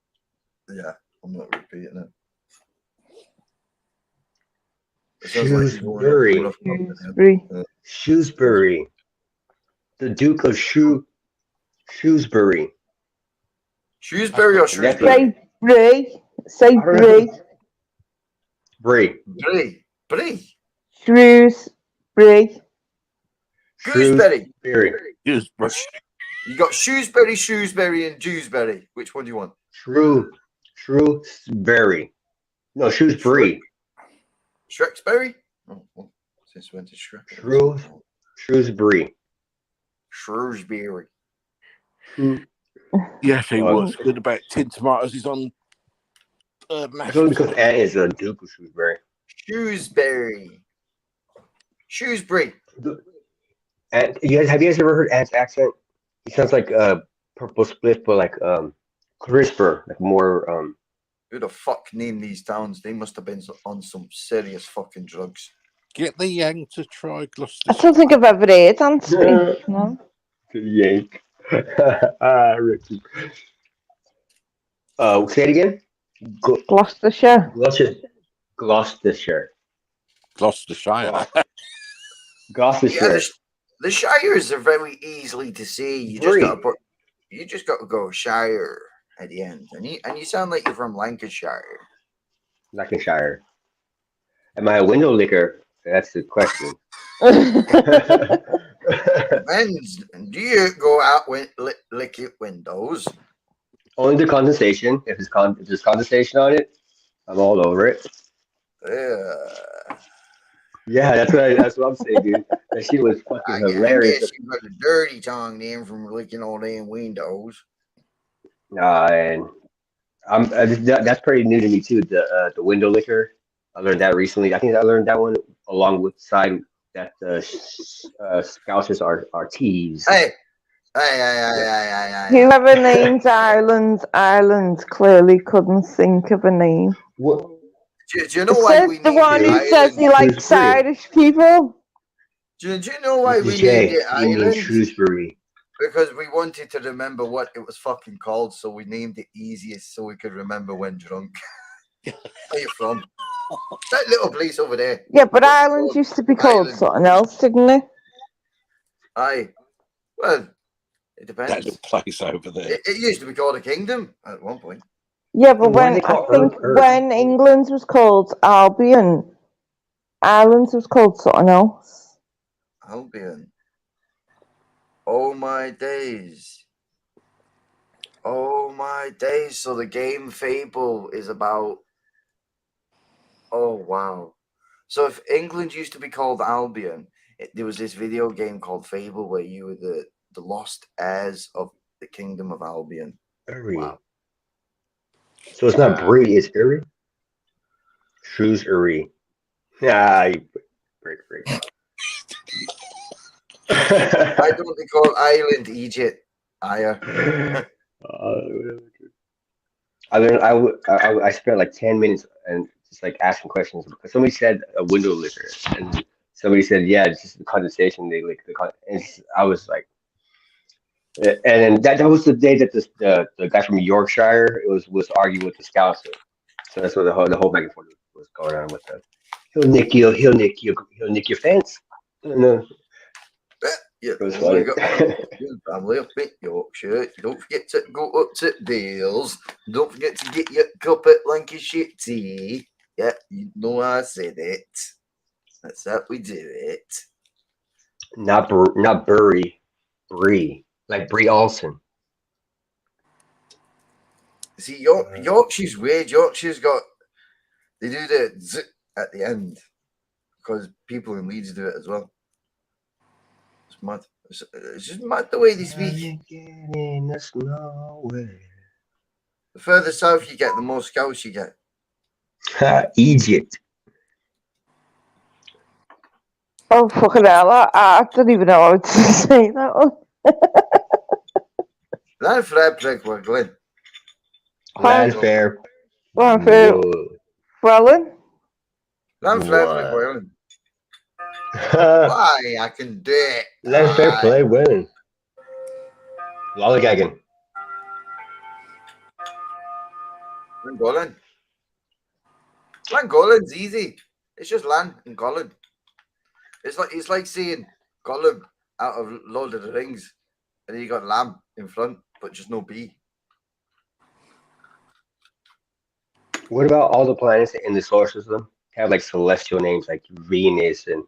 I'm not repeating it. Shrewsbury. Shrewsbury. The Duke of Shrewsbury. Shrewsbury or Shrewsbury? Say Brie. Brie. Shrewsbury. Gooseberry. Gooseberry. You got Shrewsbury, and Dewsbury. Which one do you want? Shrewsbury. No, Shrewsbury. Shrewsbury? Oh, since when did Shrewsbury. Shrewsbury. Yes, he was good about tin tomatoes. He's on. That's only because Ant is a Duke of Shrewsbury. Shrewsbury. And have you guys ever heard Ant's accent? He sounds like Purple Split, but like crisper, like more. Who the fuck named these towns? They must have been on some serious fucking drugs. Get the Yang to try Gloucester. I don't think I've ever heard Anthony. No. The Yank. Ricky. Say it again. Gloucestershire. Gloucestershire. Yeah, the Shires are very easily to see. You just got to go Shire. at the end, and you sound like you're from Lancashire. Lancashire. Am I a window licker? That's the question. Depends. Do you go out lick your windows? Only the condensation. If there's condensation on it, I'm all over it. Yeah, that's what I'm saying, dude. That shit was fucking hilarious. I guess you got a dirty tongue then from licking all damn windows. Nah, and that's pretty new to me too. The window licker. I learned that recently. I think I learned that one along with side that the Scousers are thieves. Hey. Whoever names islands clearly couldn't think of a name. What? Do you know why we the one who says he likes Irish people? Do you know why we named it Island? Shrewsbury. Because we wanted to remember what it was fucking called, so we named it easiest so we could remember when drunk. Where are you from? That little place over there. Yeah, but Ireland used to be called something else, didn't it? Aye. Well, it depends. That little place over there. It used to be called a kingdom at one point. Yeah, but when England was called Albion, Ireland was called something else. Albion. Oh my days. Oh my days. So the game Fable is about. Oh wow. So if England used to be called Albion, there was this video game called Fable where you were the lost heirs of the kingdom of Albion. Wow. So it's not Bree, it's Uri? Shrewsbury. Yeah, you break. Why don't they call Ireland Egypt? I spent like 10 minutes and just like asking questions. Somebody said a window licker, and somebody said, yeah, it's just the condensation. They lick and I was like, and then that was the day that the guy from Yorkshire was arguing with the Scouser. So that's what the whole back and forth was going on with that. He'll nick your fence. No. Yeah, family up in Yorkshire. Don't forget to go up to Dales. Don't forget to get your cup at Lancashire tea. Yeah, you know I said it. That's how we do it. Not Burry, Bree, like Bree Olsen. See, Yorkshire's weird. Yorkshire's got they do the z at the end because people in Leeds do it as well. It's mad. It's just mad the way they speak. The further south you get, the more Scouse you get. Egypt. Oh, fucking hell. I don't even know how to say that one. Landfair, Glenn. Landfair. Welland. Landfair, Why? I can do it. Landfair play winning. Lollygagging. Golan's easy. It's just land and Golan. It's like seeing Gollum out of Lord of the Rings, and then you got Lamb in front, but just no B. What about all the planets in the solar system have like celestial names like Venus and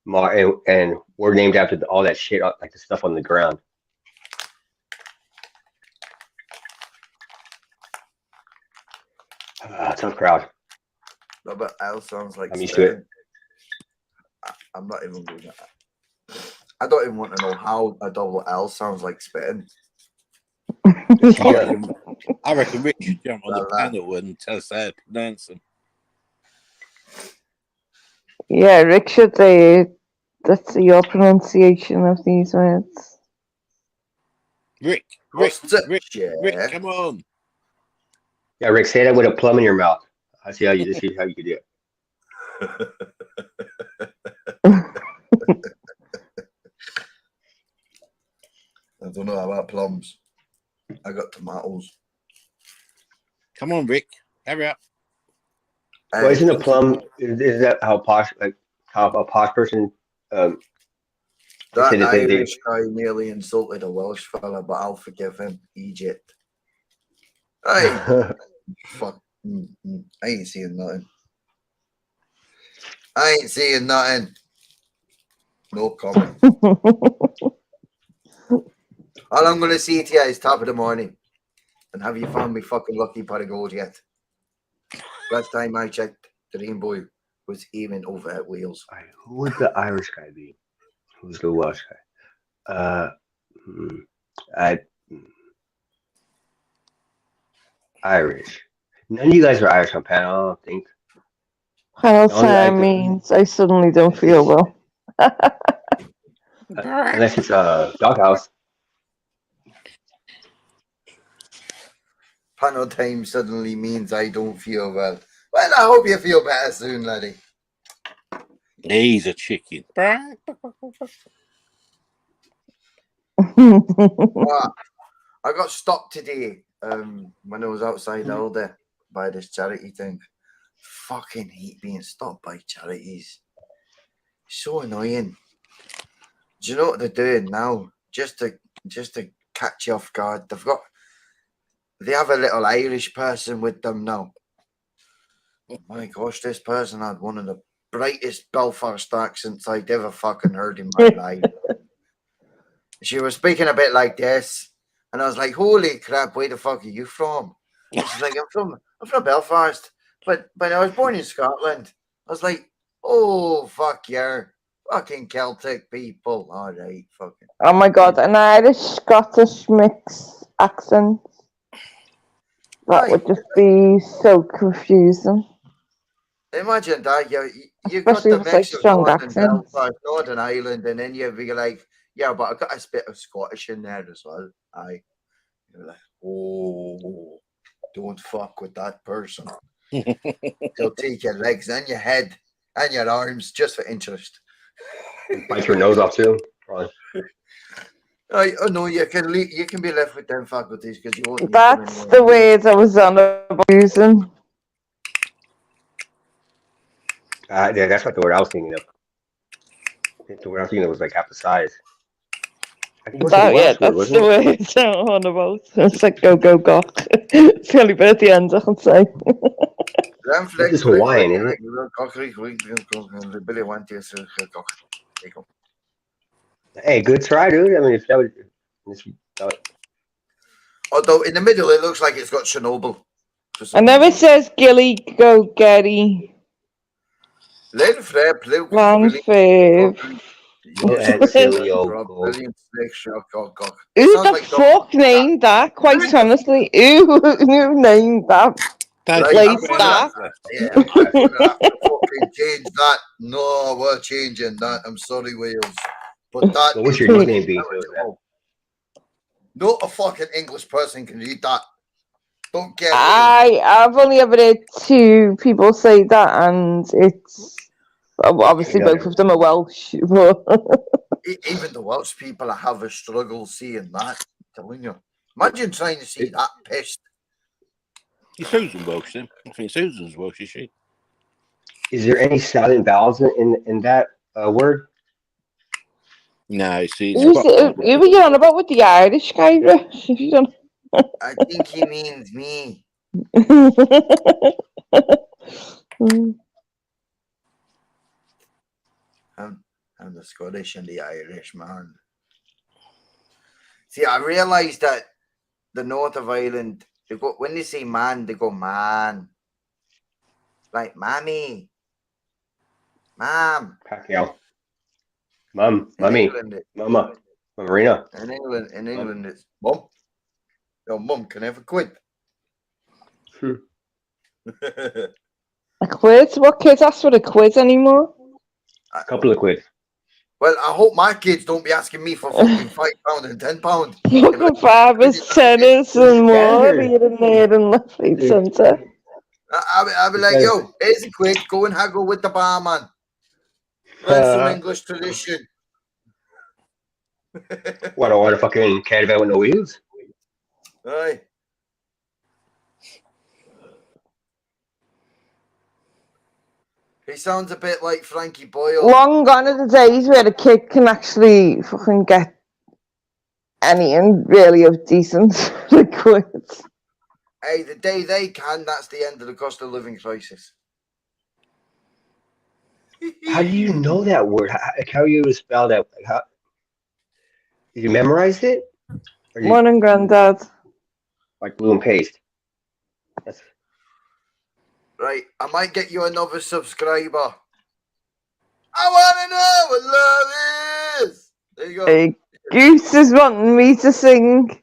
Mars, and we're named after all that shit, like the stuff on the ground? Tough crowd. No, but L sounds like I'm used to it. I'm not even doing that. I don't even want to know how a double L sounds like spitting. I reckon Rich should jump on the panel and tell us how to pronounce them. Yeah, Rick should say that's your pronunciation of these words. Rick, come on. Yeah, Rick, say that with a plum in your mouth. I see how you could do it. I don't know about plums. I got tomatoes. Come on, Rick. Hurry up. Well, isn't a plum? Is that how posh? Like how a posh person? That Irish guy nearly insulted a Welsh fella, but I'll forgive him. Egypt. Hey, fuck. I ain't seeing nothing. I ain't seeing nothing. No comment. All I'm gonna see to you is top of the morning. And have you found me fucking lucky pot of gold yet? Last time I checked, the rainbow was even over at Wales. Who would the Irish guy be? Who's the Welsh guy? Irish. None of you guys are Irish on panel, I don't think. Panel time means I suddenly don't feel well. Unless it's a doghouse. Panel time suddenly means I don't feel well. Well, I hope you feel better soon, laddie. He's a chicken. I got stopped today when I was outside Alder by this charity thing. Fucking hate being stopped by charities. So annoying. Do you know what they're doing now? Just to catch you off guard. They have a little Irish person with them now. Oh my gosh, this person had one of the brightest Belfast accents I'd ever fucking heard in my life. She was speaking a bit like this, and I was like, "Holy crap! Where the fuck are you from?" And she's like, "I'm from Belfast, but I was born in Scotland." I was like, "Oh fuck yeah, fucking Celtic people, all right, fucking." Oh my god, an Irish Scottish mix accent. That would just be so confusing. Imagine that you got Especially the if it's mix like of strong Northern accents. Belfast, Northern Ireland, and then you'd be like, "Yeah, but I got a bit of Scottish in there as well." Aye, you're like, "Oh, don't fuck with that person." They'll take your legs and your head and your arms just for interest. Bite your nose off too. Probably. Oh no, you can be left with them faculties because you won't need them That's anymore. the word I was on about using. Yeah, that's not the word I was thinking of. The word I was thinking of was like half the size. I think it was the Welsh word, That's the wasn't it? word I'm on about. It's like go gawk. It's the only bit at the end I can say. This is Hawaiian, isn't it? Billy went to go. Hey, good try, dude. I mean, if that would. Although in the middle it looks like it's got Chernobyl. And then it says Gilly go Getty. Len Frere, Plug, Lanfave. Who the fuck named that? Quite honestly, who named that? Place that? Yeah, I'm gonna have to fucking change that. No, we're changing that. I'm sorry, Wales, but that. What would your nickname be? No, a fucking English person can read that. Don't get. I've only ever heard two people say that, and it's obviously both of them are Welsh. But even the Welsh people have a struggle seeing that. I'm telling you. Imagine trying to see that pissed. Is Susan Welsh then? I think Susan's Welsh, is she? Is there any silent vowels in that word? No, see, who were you on about with the Irish guy, Rich? If you don't. I think he means me. I'm the Scottish and the Irish man. See, I realised that the north of Ireland, when they say man, they go man. Like mammy, mom, Pacquiao, mum, mummy, mama, Marina. In England, it's mum. Your mum can have a quid. A quid? What kids ask for a quid anymore? A couple of quid. Well, I hope my kids don't be asking me for fucking £5 and £10. Fucking fivers, tennis, and more here and there and left, right, centre. I'll be like, yo, here's a quid. Go and haggle with the barman. Learn some English tradition. What, I want a fucking caravan with no wheels? Aye. He sounds a bit like Frankie Boyle. Long gone are the days where a kid can actually fucking get anything really of decent quid. Hey, the day they can, that's the end of the cost of living crisis. How do you know that word? How you spell that? How did you memorize it? Or you Morning, Grandad. like glue and paste? That's Right, I might get you another subscriber. I want to know what love is. There you go. Hey, Goose is wanting me to sing.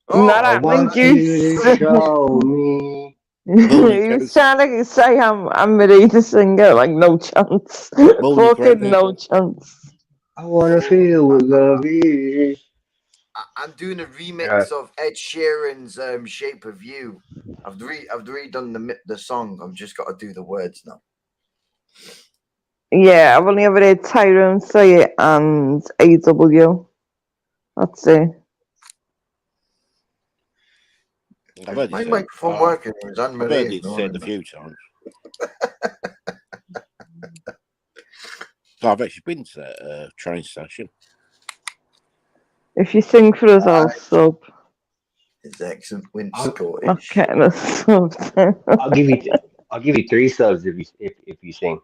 Oh, Not I happening, want you Goose. to show me. Morning, He was Goose. trying to say I'm ready to sing it, like no chance. Morning, Fucking Grandad. no chance. I want to feel what love is. I'm doing a remix of Ed Sheeran's "Shape of You." I've redone the song. I've just got to do the words now. Yeah, I've only ever heard Tyrone say it and AW. That's it. I've heard My it said. microphone working. It was I've heard unreal. it said a few times. I've actually been to that train station. If you sing for us, I'll sub. It's excellent. Win Not Scottish. getting a sub. I'll give you 3 subs if you sing.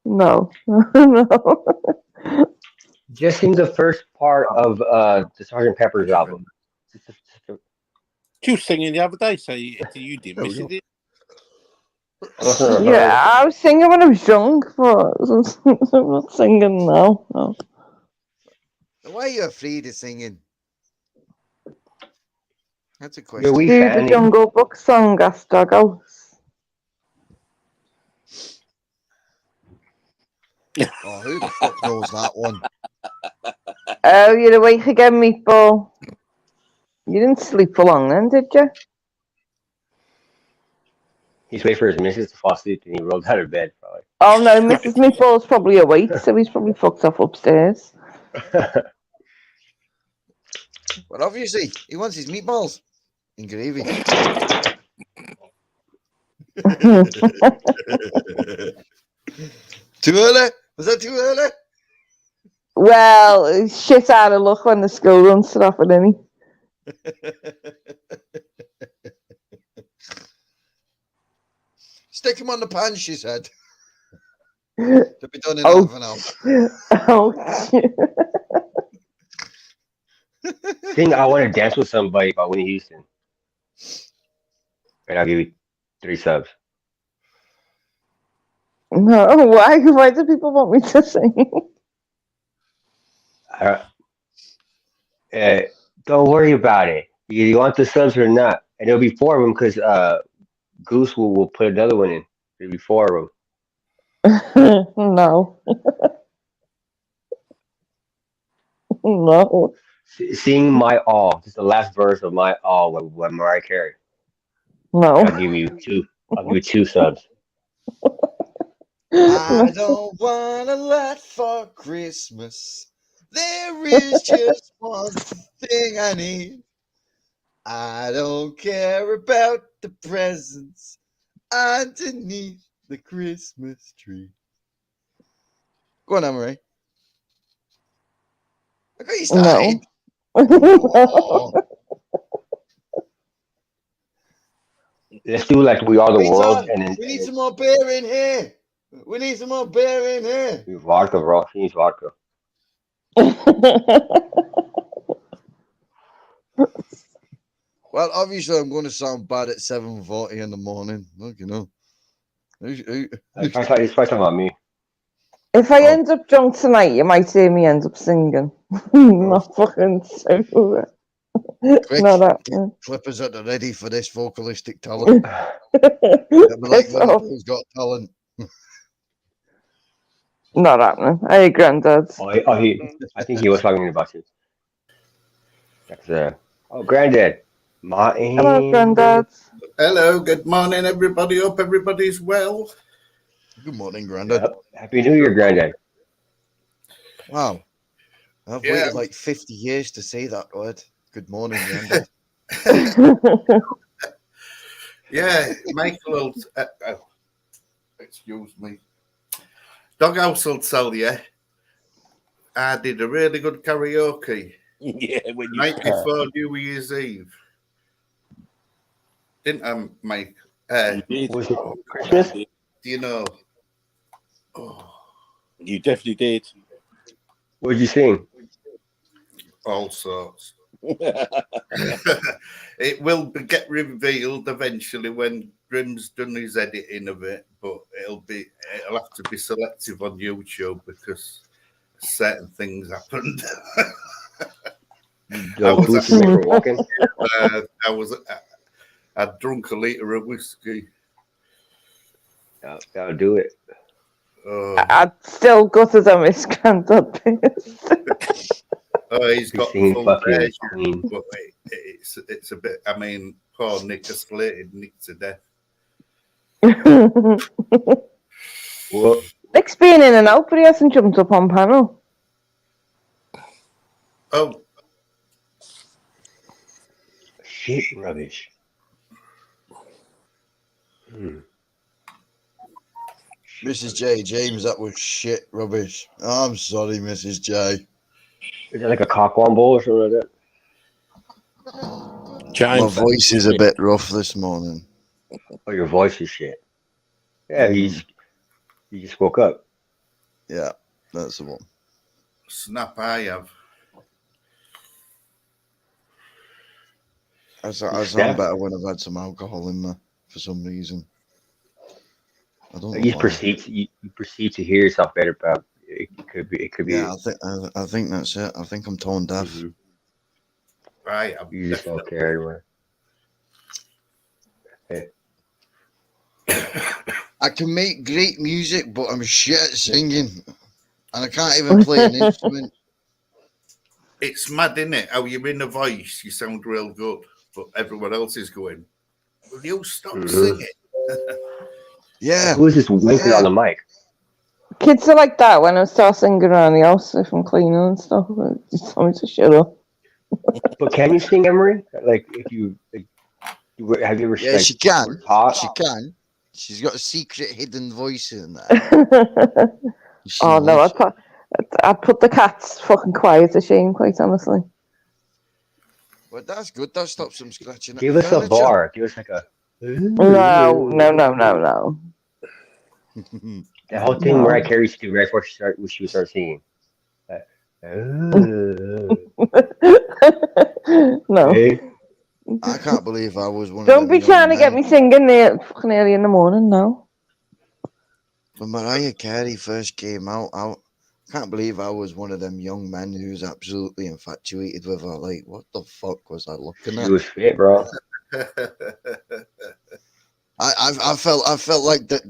No. No. Just sing the first part of the Sgt. Pepper's album. She was singing the other day, so you didn't miss it. Yeah, I was singing when I was young, but I'm not singing now. No. Why are you afraid of singing? That's a You're question. a wee Do the fanny. Jungle Book song, Astraggos. Oh, who the fuck knows that one? Oh, you're awake again, Meatball. You didn't sleep for long then, did you? He's waiting for his missus to fall asleep and he rolled out of bed, probably. Oh no, Mrs. Meatball's probably awake, so he's probably fucked off upstairs. Well, obviously, he wants his meatballs in gravy. Too early? Was that too early? Well, shit out of luck when the school runs to off, didn't he? Stick him on the pan, she said. To be done in half an hour. Oh. Sing I Want to Dance with Somebody by Whitney Houston. And I'll give you 3 subs. No, why? Why do people want me to sing? Don't worry about it. You want the subs or not? And there'll be 4 of them because Goose will put another one in. There'll be 4 of them. No. No. Sing My All. Just the last verse of My All with Mariah Carey. No. And I'll give you 2. I'll give you 2 subs. I don't want a lot for Christmas. There is just one thing I need. I don't care about the presents underneath the Christmas tree. Go on, Anne-Marie. I got you started. No. Let's do like We Are the World. And then We need some more beer in here. We need some more beer in here. Vodka, bro. He needs vodka. Well, obviously, I'm going to sound bad at 7:40 in the morning. Look, you know. It's probably talking about me. If I end up drunk tonight, you might hear me end up singing. Not fucking so. Quick, No, that. Clippers at the ready for this vocalistic talent. Like Liverpool's Got Talent. Not happening. Hey, Grandad. I think he was talking about you. That's Granddad. Hello, Grandad. Hello, good morning, everybody. Hope everybody's well. Good morning, Grandad. Yep. Happy New Year, Granddad. Wow. I've waited like 50 years to say that word. Good morning, Granddad. Yeah, Michael will... excuse me. Doghouse will tell you I did a really good karaoke. Yeah, when you Night before New Year's Eve. Didn't I, Mike? Was it Christmas? Do you know? Oh, you definitely did. What did you sing? all sorts. It will get revealed eventually when Grim's done his editing of it, but it'll have to be selective on YouTube because certain things happened. I'd drunk a litre of whiskey. That'll do it. I'd still gutted on his granddad piss. Oh, he's got the full fucking version, queen. but it's a bit. I mean, poor Nick has slated Nick to death. Well, Nick's been in and out, but he hasn't jumped up on panel. Oh, shit, rubbish. Mrs. J, James, that was shit rubbish. I'm sorry, Mrs. J. Is that like a cock-on bowl or something like that? My voice is a bit rough this morning. Oh, your voice is shit. Yeah, you just woke up. Yeah, that's the one. Snap, I have. I sound better when I've had some alcohol in there for some reason. I don't know. You proceed to hear yourself better, but it could be. Yeah, I think that's it. I think I'm tone deaf. Mm-hmm. Right, you just don't care anymore. Hey. I can make great music, but I'm shit at singing, and I can't even play an instrument. It's mad, isn't it? How you're in a voice, you sound real good, but everyone else is going, will you stop singing? Yeah. Who is this winking on the mic? Kids are like that when I start singing around the house if I'm cleaning and stuff. Just tell me to shut up. But can you sing, Emery? Like, if you have you ever? Yeah, like, she can. taught? She can. She's got a secret hidden voice in there. Oh no, I'd put the cats fucking quiet to shame, quite honestly. But that's good. That stops them scratching. Give us a bar. Give us like a. No. The whole thing Mariah Carey used to do right before she would start singing. No. Hey. I can't believe I was one. Don't be trying to get me singing there fucking early in the morning now. When Mariah Carey first came out, I can't believe I was one of them young men who was absolutely infatuated with her. Like, what the fuck was I looking at? She was fit, bro. I felt like the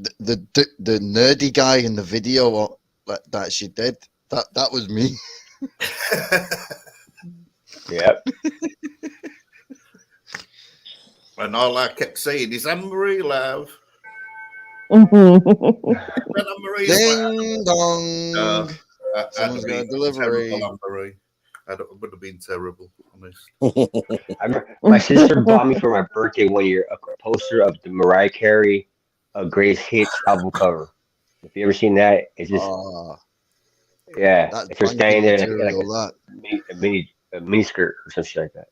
nerdy guy in the video that she did. That was me. Yep. And all I kept saying is, Anne-Marie, love. Ding dong. Someone's got a delivery. I would have been terrible, honest. I remember my sister bought me for my birthday one year a poster of the Mariah Carey Greatest Hits album cover. If you ever seen that, it's just yeah, it's her standing there like a mini skirt or something like that.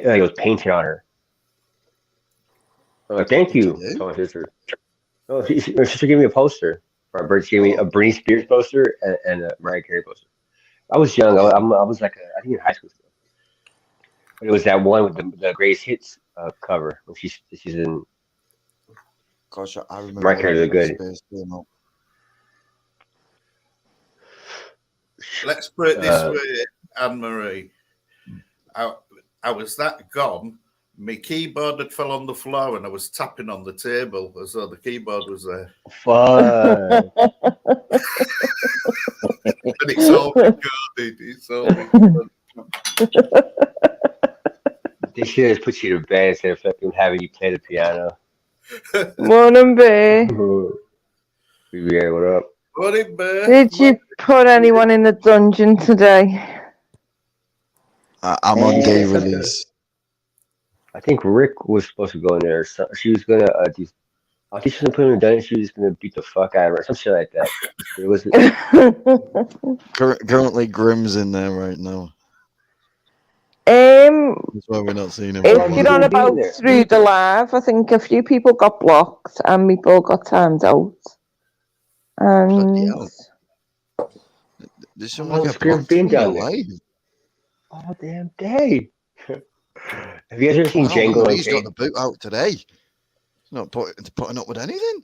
Like it was painted on her. I'm like, thank you. Told my sister. Oh, my sister gave me a poster for my birthday. She gave me a Britney Spears poster and a Mariah Carey poster. I was young. I was like, I think in high school. But it was that one with the Greatest Hits cover when she's in. Gosh, I remember. Mariah Carey was good. Let's put it this way, Anne-Marie. I was that gone. My keyboard had fell on the floor and I was tapping on the table as though the keyboard was there. Fun. And it's all recorded. It's all recorded. This shit has put you to bed instead of fucking having you play the piano. Morning, babe. Yeah, what up? Morning, babe. Did you put anyone in the dungeon today? I'm on day release. I think Rick was supposed to go in there. So she was gonna do I'll teach her to put her down and she was just gonna beat the fuck out of her, some shit like that. It was Currently, Grim's in there right now. That's why we're not seeing him. If you're on about through the live, I think a few people got blocked and people got timed out. And There's someone got Grim blocked being in real down there. life. Oh damn day. Have you guys ever seen Wow, Django Anne-Marie's got Unchained? the boot out today. She's not putting up with anything.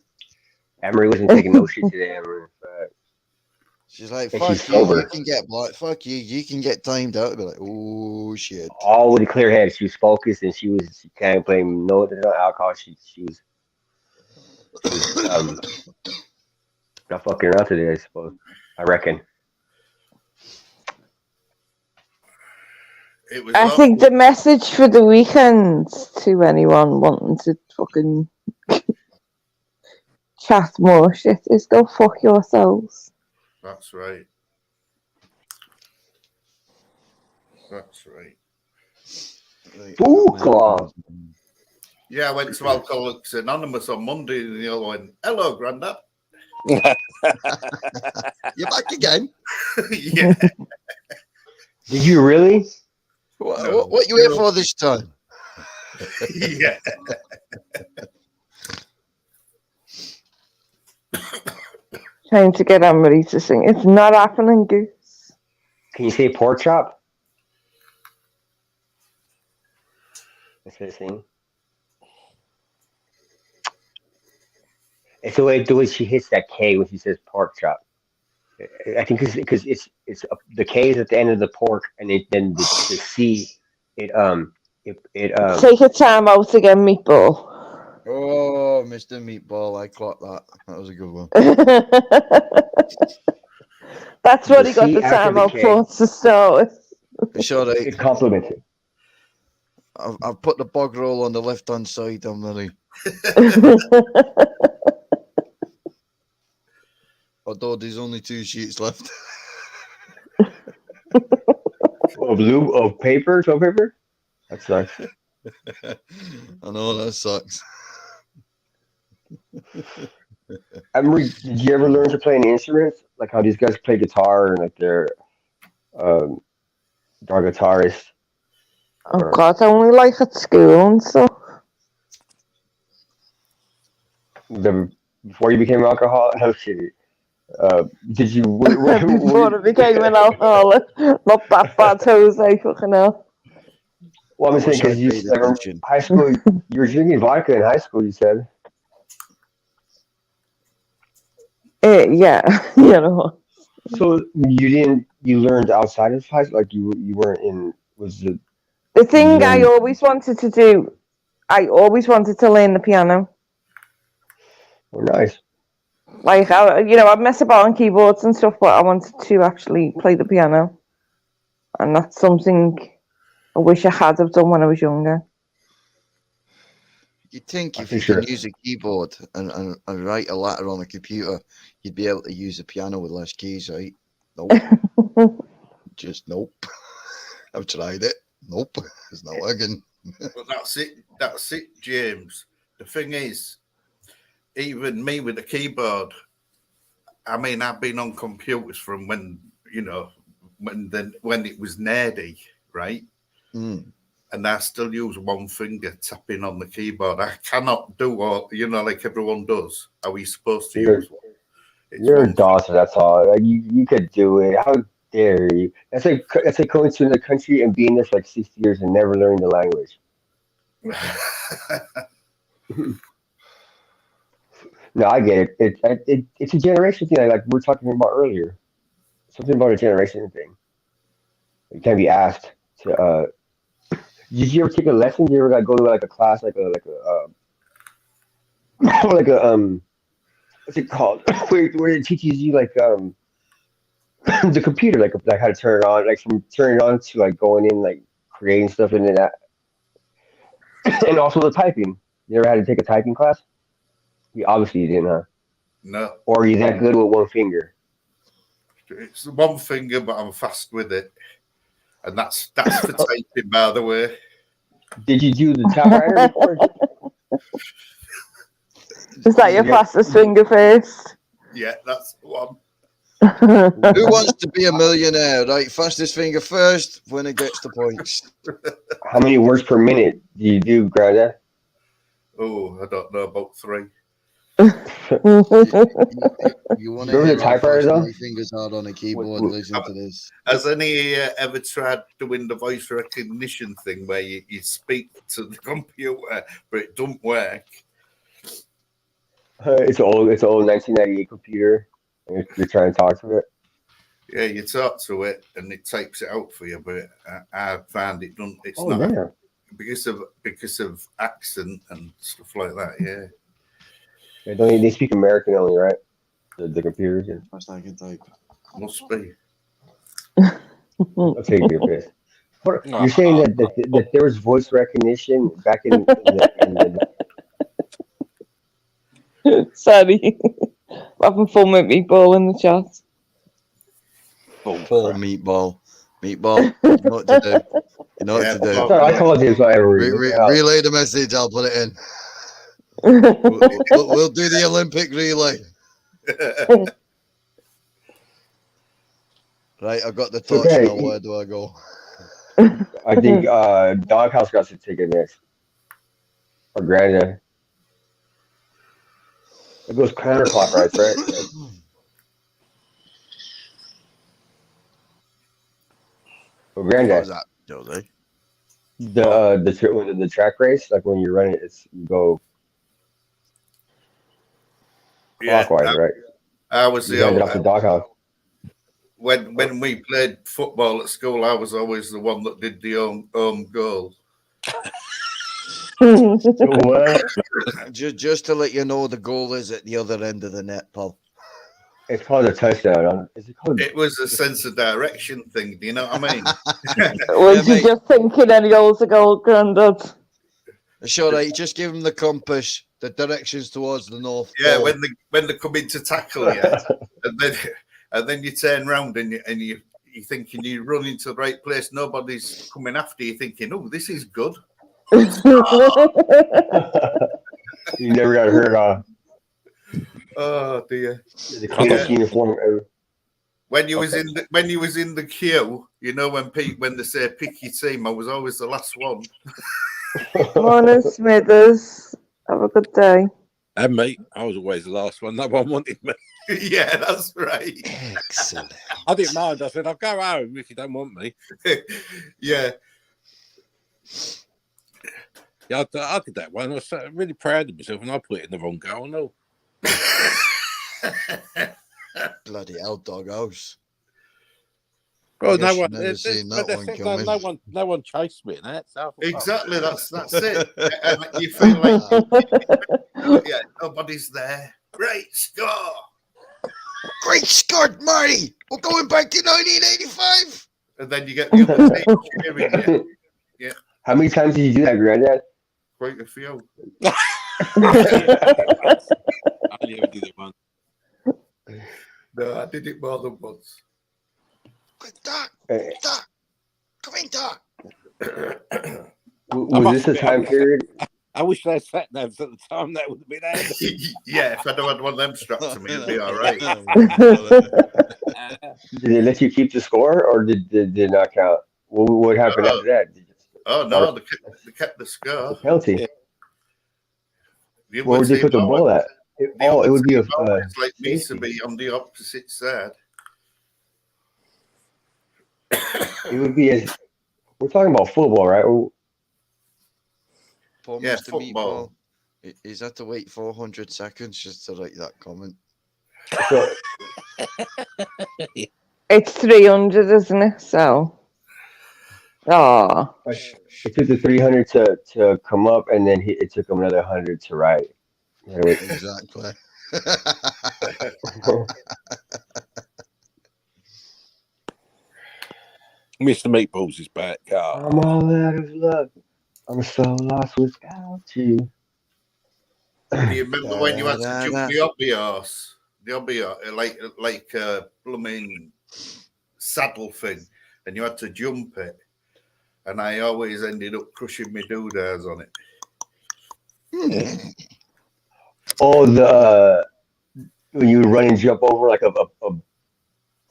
Emery wasn't taking no shit today, Emery. She's like, And fuck she's you, you sober. can get blocked. Fuck you, you can get timed out. I'd be like, oh shit. All with a clear head. She was focused and she can't blame no alcohol. She was not fucking around today, I suppose. I reckon. I think the message for the weekend to anyone wanting to fucking chat more shit is go fuck yourselves. That's right. That's right. Yeah, I went to Alcoholics Anonymous on Monday and the other went, hello, Grandad. You're back again? Yeah. Did you really? What you here for this time? Yeah. Trying to get Anne-Marie to sing. It's not happening, Goose. Can you say pork chop? That's what I sing. It's the way she hits that K when she says pork chop. I think because it's the K is at the end of the pork, and then the C it Take your time out again, Meatball. Oh, Mr. Meatball, I clocked that. That was a good one. That's what The he got C the after time the out K. for to start with. Sure, It's complimented. I've put the bog roll on the left-hand side, Anne-Marie. Although there's only 2 sheets left. Of paper, toilet paper? That sucks. I know, that sucks. Emery, did you ever learn to play any instruments? Like how these guys play guitar and like they're guitarists? Oh God, I only like at school and stuff. Before you became alcoholic? No shit. Did you? Before I became an alcoholic. Not that bad, Jose, fucking hell. Well, I'm saying because you like, high school, you were drinking vodka in high school. You said. Yeah, you know. So you learned outside of high school, like you weren't in. Was the thing I always wanted to do? I always wanted to learn the piano. Oh, nice. Like I'd mess about on keyboards and stuff, but I wanted to actually play the piano, and that's something I wish I had have done when I was younger. You'd think if you can use a keyboard and write a letter on a computer, you'd be able to use a piano with less keys, right? Nope. Just nope. I've tried it. Nope. It's not working. Well, that's it. That's it, James. The thing is, even me with the keyboard, I mean, I've been on computers from when it was nerdy, right? Mm. And I still use one finger tapping on the keyboard. I cannot do what like everyone does. Are we supposed to use one? You're a dawser. That's all. Like, you could do it. How dare you? That's like going to the country and being there for like 60 years and never learning the language. No, I get it. It's a generation thing. Like we were talking about earlier. Something about a generation thing. You can't be asked to. Did you ever take a lesson? Did you ever go to like a class, like a what's it called? where it teaches you like the computer, like how to turn it on, like from turning it on to like going in, like creating stuff in that, and also the typing. You ever had to take a typing class? Obviously you didn't, huh? No. Or are you that good with one finger? It's one finger, but I'm fast with it. And that's for typing, by the way. Did you do the typewriter before? Is that your fastest finger first? Yeah, that's the one. Who wants to be a millionaire? Right, fastest finger first, winner gets the points. How many words per minute do you do, Grandad? Oh, I don't know, about 3. You want to Remember hear the how typewriter, fast though? my fingers are on a keyboard? Listen to this. Has any ever tried doing the voice recognition thing where you speak to the computer but it don't work? It's an old 1998 computer. And you're trying to talk to it. Yeah, you talk to it and it types it out for you, but I found it don't. It's Oh, not damn. because of accent and stuff like that. Yeah. They speak American only, right? The computers. Yeah. Fast I can type. Must be. I'll take your piss. You're saying that there was voice recognition back in the Sorry. Having fun with Meatball in the chat. Poor Meatball. Meatball, you know what to do. You know what to do. I called him so I relay the message, I'll put it in. We'll do the Olympic relay. Right, I've got the torch now. Where do I go? I think Doghouse got to take it next. Or Grandad. It goes counterclockwise, right? Well, Granddad. What was that, Josie? The track race, like when you're running, you go clockwise, right? I was you the old off the doghouse. When we played football at school, I was always the one that did the own goal. What? Just to let you know, the goal is at the other end of the net, Paul. It's called a touchdown. Is it called? It was a sense of direction thing. Do you know what I mean? Was you just thinking any goals a goal, Grandad? Sure, right. Just give them the compass, the directions towards the north. Yeah, pole. when they come in to tackle you, and then you turn round and you're thinking you run into the right place. Nobody's coming after you. Thinking, oh, this is good. You never got hurt off. Oh dear! The cleanest uniform ever. When you was in the queue, you know when they say pick your team, I was always the last one. Morning, Smithers. Have a good day. And me, I was always the last one. No one wanted me. Yeah, that's right. Excellent. I didn't mind. I said, I'll go home if you don't want me. Yeah. Yeah, I did that one. I was really proud of myself, and I put it in the wrong goal. No. Bloody hell, doghouse. Well, no one. No one chased me. Exactly. That's it. And you feel like yeah, nobody's there. Great score. Great score, Marty. We're going back to 1985. And then you get the other team cheering you. Yeah. How many times did you do that, Granddad? Quite a few. I only ever did it once. No, I did it more than once. Doc, come in, Doc. Was this a time period? I wish they had sat navs at the time. That would have been handy. Yeah, if I don't had one of them strapped to me, it'd be all right. Did they let you keep the score, or did it not count? What happened after that? Oh no, they kept the score. The penalty. Yeah. Where would they put the ball at? It would be it's like me to be on the opposite side. It would be we're talking about football, right? Poor Yeah, Mr. football. Meatball. He's had to wait 400 seconds just to write that comment. So, It's 300, isn't it? So. Oh. it took the 300 to come up, and then it took him another 100 to write. Exactly. Mr. Meatballs is back. I'm all out of luck. I'm so lost without you. Do you remember when you had to jump the hobby horse? The hobby horse, like a blooming saddle thing, and you had to jump it. And I always ended up crushing my doodads on it. Oh, when you run and jump over like a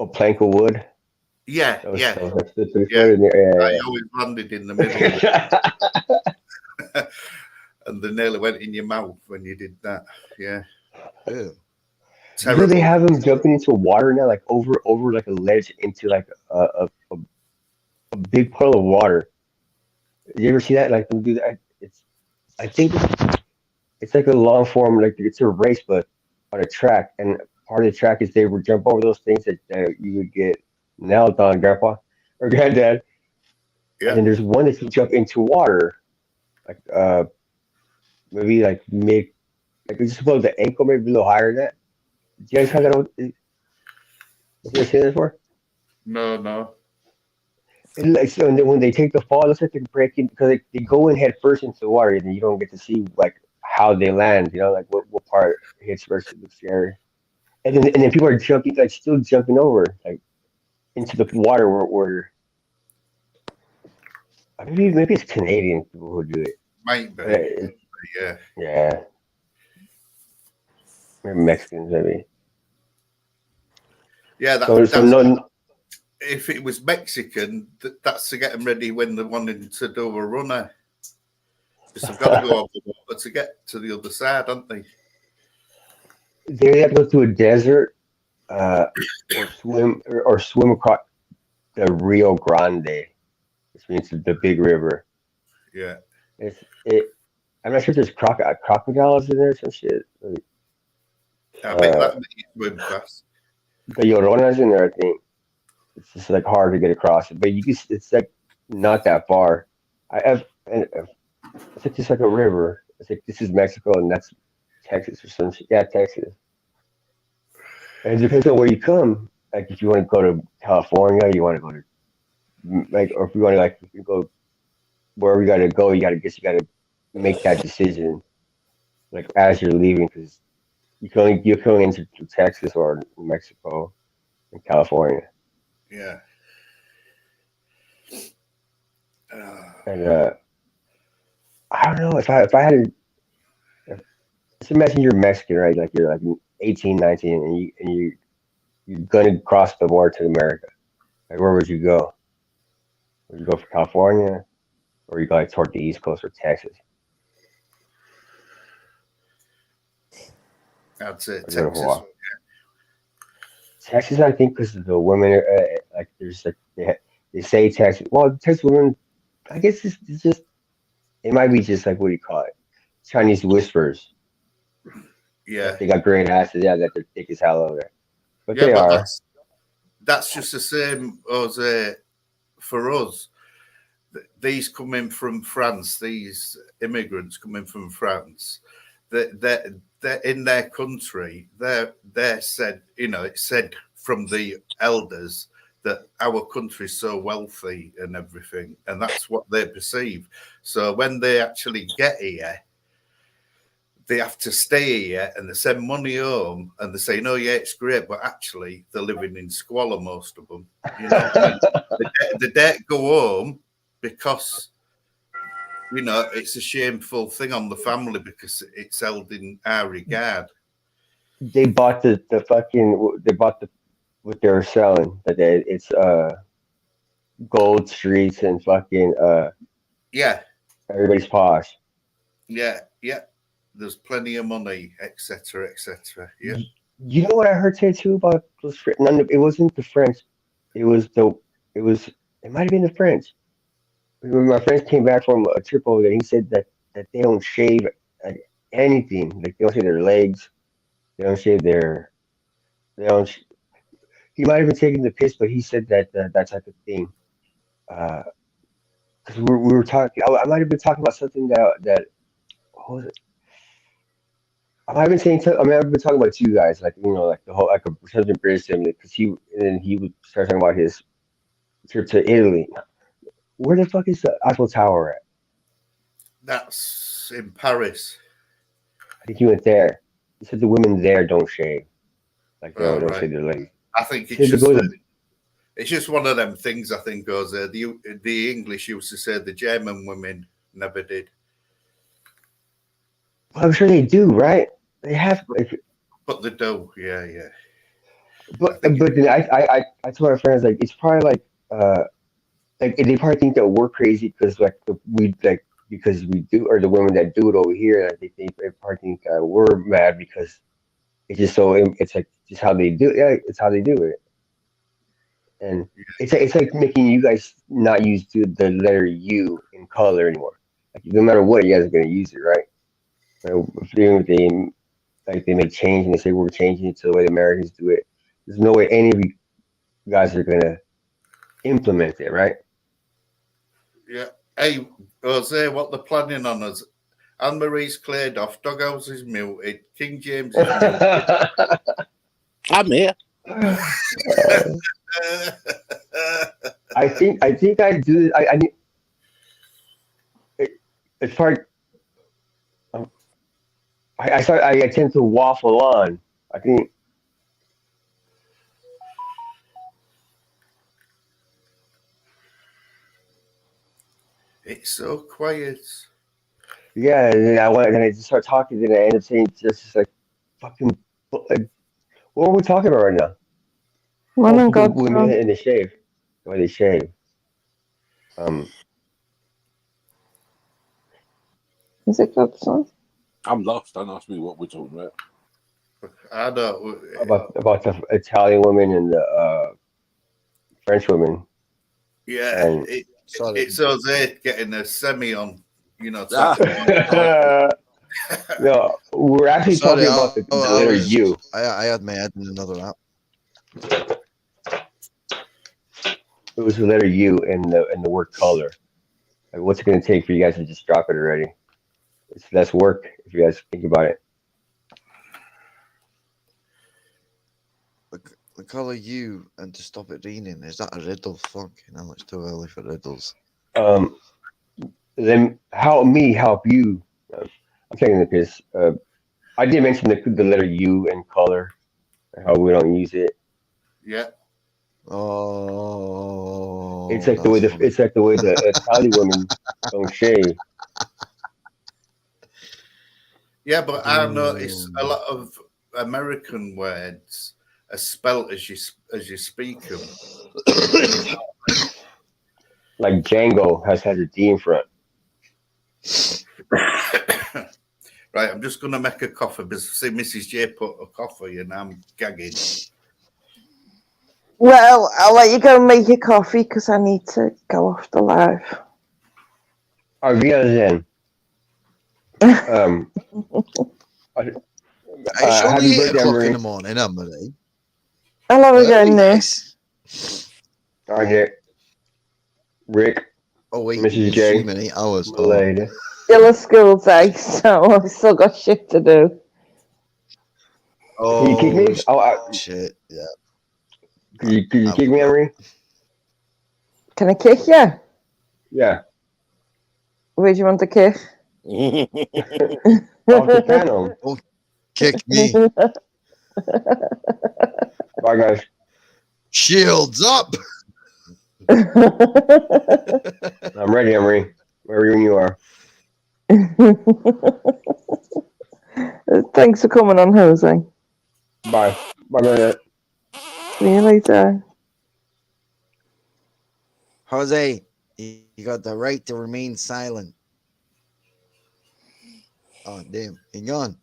plank of wood. Yeah, That was, yeah, that was like 3 yeah. foot in there. I always landed in the middle of it. And they nearly went in your mouth when you did that. Yeah. Ew. You know they have them jumping into water now, like over like a ledge into like a big puddle of water. You ever see that? Like they do that. I think it's like a long form, like it's a race, but on a track. And part of the track is they would jump over those things that you would get nailed on, Grandpa or Granddad. Yeah. And then there's one that you jump into water, like maybe like just above the ankle, maybe a little higher than that. Do you guys have that? You ever seen that before? No. And like so, and then when they take the fall, it looks like they're breaking because they go in head first into the water, and you don't get to see like how they land. You know, like what part hits first. It looks scary. And then people are jumping, like still jumping over, like into the water where maybe it's Canadian people who do it. Might be. Yeah. Yeah. Maybe Mexicans, maybe. Yeah, if it was Mexican, that's to get them ready when they're wanting to do a runner. Because they've got to go over the water to get to the other side, aren't they? They have to go through a desert, or swim across the Rio Grande, which means the big river. Yeah. I'm not sure if there's crocodiles in there or some shit. I bet that makes you swim fast. The Llorona's in there, I think. It's just like hard to get across it, but it's like not that far. It's like just like a river. It's like this is Mexico and that's Texas or some shit. Yeah, Texas. And it depends on where you come. Like if you want to go to California, you want to go to like, or if you want to like you go wherever you got to go, you got to make that decision like as you're leaving because you're going into Texas or Mexico and California. Yeah. And I don't know if I had to. Just imagine you're Mexican, right? Like you're like 18, 19, and you're gonna cross the border to America. Like where would you go? Would you go for California, or you go like toward the East Coast or Texas? I'd say Texas. Texas, I think, because the women, like there's like they say Texas. Well, Texas women, I guess it's just it might be just like what do you call it? Chinese whispers. Yeah, like they got great asses. Yeah, that they're thick as hell over there, but they are. That's just the same as for us. These coming from France, these immigrants coming from France, they're in their country. They're said, it's said from the elders that our country's so wealthy and everything, and that's what they perceive. So when they actually get here, they have to stay here and they send money home and they say, no, yeah, it's great, but actually they're living in squalor, most of them. They don't go home because, it's a shameful thing on the family because it's held in our regard. They bought what they're selling. That it's gold streets and fucking yeah. Everybody's posh. Yeah. There's plenty of money, etc., etc. Yeah. You know what I heard say too about those? It wasn't the French. It might have been the French. When my friends came back from a trip over there, he said that they don't shave anything. Like they don't shave their legs. They don't shave They don't. He might have been taking the piss, but he said that type of thing. Because we were talking. I might have been talking about something that. What was it? I might have been saying. I've been talking about you guys, like like the whole like a something British to him, because he would start talking about his trip to Italy. Where the fuck is the Eiffel Tower at? That's in Paris. I think he went there. He said the women there don't shave. Like they don't shave their legs. I think it's just one of them things. I think goes there. The English used to say the German women never did. Well, I'm sure they do, right? They have, but they do. Yeah, yeah. but then I told my friends like it's probably like they probably think that we're crazy because because we do, or the women that do it over here, like they probably think we're mad because it's just it's like just how they do it. Yeah, it's how they do it, and it's like making you guys not use the letter U in color anymore. Like no matter what, you guys are gonna use it, right? If they make change and they say we're changing it to the way the Americans do it. There's no way any of you guys are gonna implement it, right? Yeah. Hey, Jose, what they're planning on us? Anne Marie's cleared off. Doghouse is muted. King James is muted. I'm here. I think I do. I need. It's part. I tend to waffle on. I think. It's so quiet. Yeah, and then I just start talking, then I end up saying just like fucking. Like, what are we talking about right now? Women and they shave. The way they shave. Is it Godson? I'm lost. Don't ask me what we're talking about. I don't. About the Italian women and the French women. Yeah, And it's Jose getting a semi on, you know. No, we're actually talking about the letter U. I had my head in another app. It was the letter U and the word color. Like, what's it going to take for you guys to just drop it already? It's less work if you guys think about it. The color U and to stop it raining, is that a riddle? Fucking hell, it's too early for riddles. Then help me help you. I'm taking the piss. I did mention the letter U and color, how we don't use it. Yeah. Oh. It's like the way the Italian women don't shave. Yeah, but I noticed a lot of American words are spelt as you speak them. Like Django has a D in front. Right, I'm just going to make a coffee because see Mrs. J put a coffee and I'm gagging. Well, I'll let you go and make your coffee because I need to go off the live. Are we then? It's only 8 o'clock in the morning, Emily. Hello again, Nick. All right, Rick. Oh wait, Mrs. J. 3 minutes, hours. Still a school day, so I've still got shit to do. Oh, can you kick me? Shit, yeah. Can you kick me, Emery? Can I kick you? Yeah. Where do you want to kick? Off the panel. Don't kick me. Bye, guys. Shields up. I'm ready, Emery. Wherever you are. Thanks for coming on, Jose. Bye. Bye. See you later. Jose, you got the right to remain silent. Oh, damn. Hang on.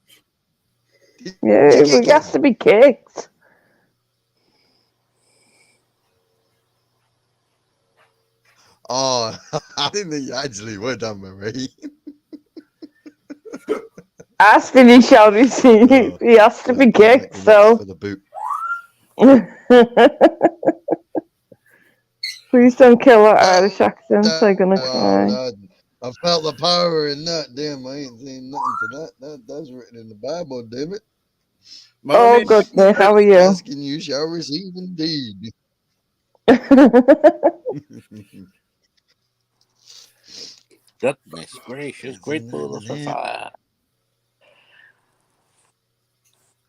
Yeah, it has to be kicked. Oh, I didn't think you actually would, Marie. Aston, he shall receive. He has to be kicked, so. For the boot. Please don't kill our Irish accents. I'm gonna cry. I felt the power in that. Damn, I ain't seen nothing to that. That's written in the Bible, damn it. Oh, good, Nick. How are you? Asking you shall receive indeed. Goodness gracious, great balls of fire.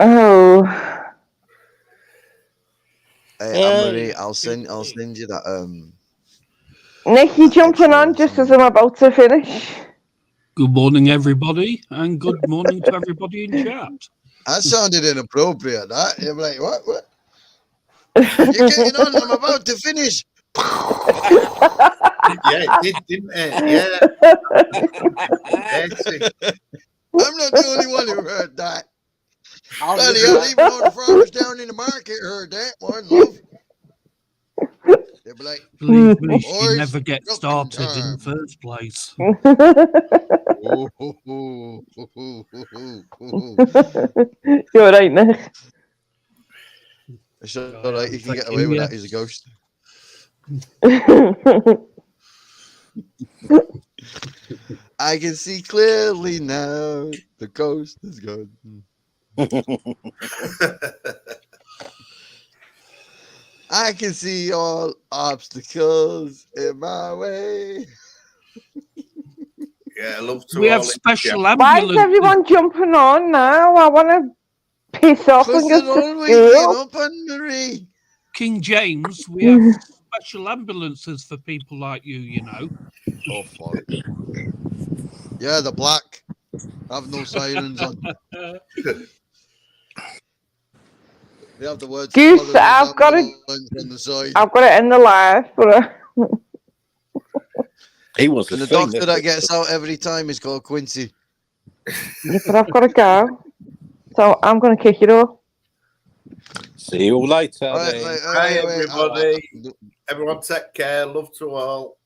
Oh. Hey, Anne-Marie, I'll send you that. Nick, you jumping on just as I'm about to finish? Good morning, everybody, and good morning to everybody in chat. That sounded inappropriate. That you're like, what? You're getting on. I'm about to finish. Yeah, it did, didn't it? Yeah. I'm not the only one who heard that. Bloody hell, even all the farmers down in the market heard that one, love. They'd be like, Believe me, she boys, never gets milking started in the time. first place. You're right, Nick. It's all right, you can get away with that. He's a ghost. I can see clearly now. The ghost is gone. I can see all obstacles in my way. Yeah, I love to. We have special Why is ambulance. everyone jumping on now? I want to piss off and Because go they're to always getting school. up on Marie. King James, we have special ambulances for people like you, you know. Oh, fuck. Yeah, the black. Have no sirens on. They have the words. Goose, I've got it. On the side. I've got it in the live, but He wants And to the sing. doctor that gets out every time is called Quincy. yeah, but I've got to go. So I'm going to kick it off. See you all later. Bye, everybody. Everyone take care. Love to all.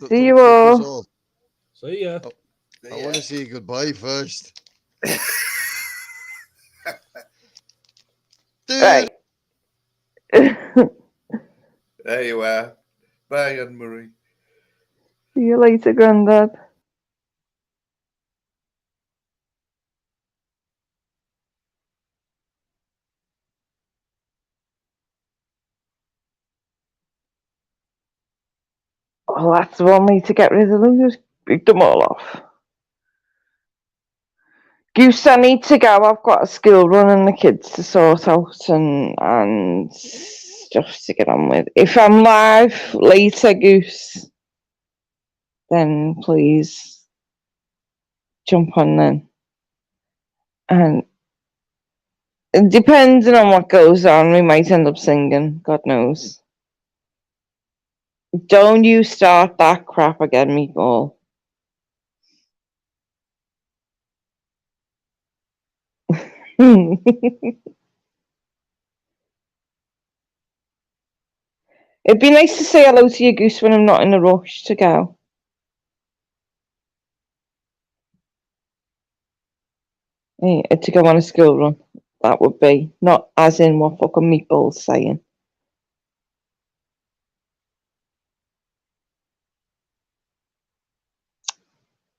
See you all. See ya. I want to say goodbye first. Right. There you are. Bye, Anne-Marie. See you later, Grandad. Oh, that's one way to get rid of them. Just pick them all off. Goose, I need to go. I've got a school run and the kids to sort out and stuff to get on with. If I'm live later, Goose, then please jump on then. And depending on what goes on, we might end up singing. God knows. Don't you start that crap again, Meatball. It'd be nice to say hello to you, Goose, when I'm not in a rush to go. Yeah, to go on a school run. That would be. Not as in what fucking Meatball's saying.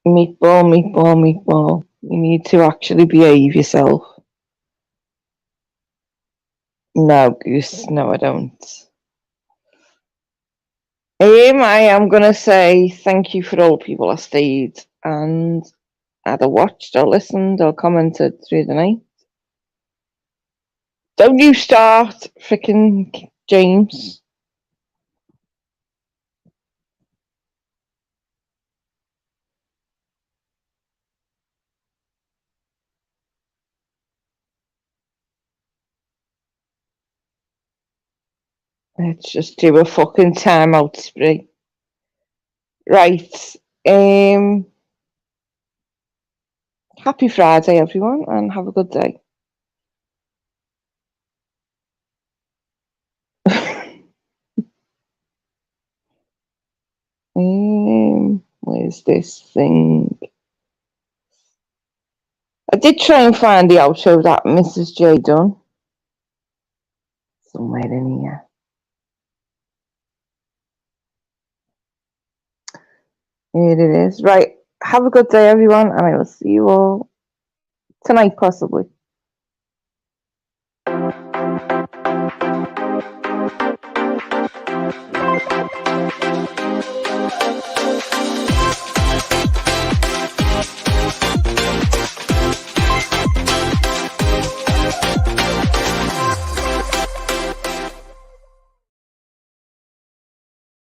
Meatball. You need to actually behave yourself. No, Goose. No, I don't. I am going to say thank you for all the people that stayed and either watched or listened or commented through the night. Don't you start, frickin' James. Let's just do a fucking timeout spree. Right. Happy Friday, everyone, and have a good day. Where's this thing? I did try and find the outro that Mrs. J done. Somewhere in here. Here it is. Right. Have a good day, everyone, and I will see you all tonight, possibly.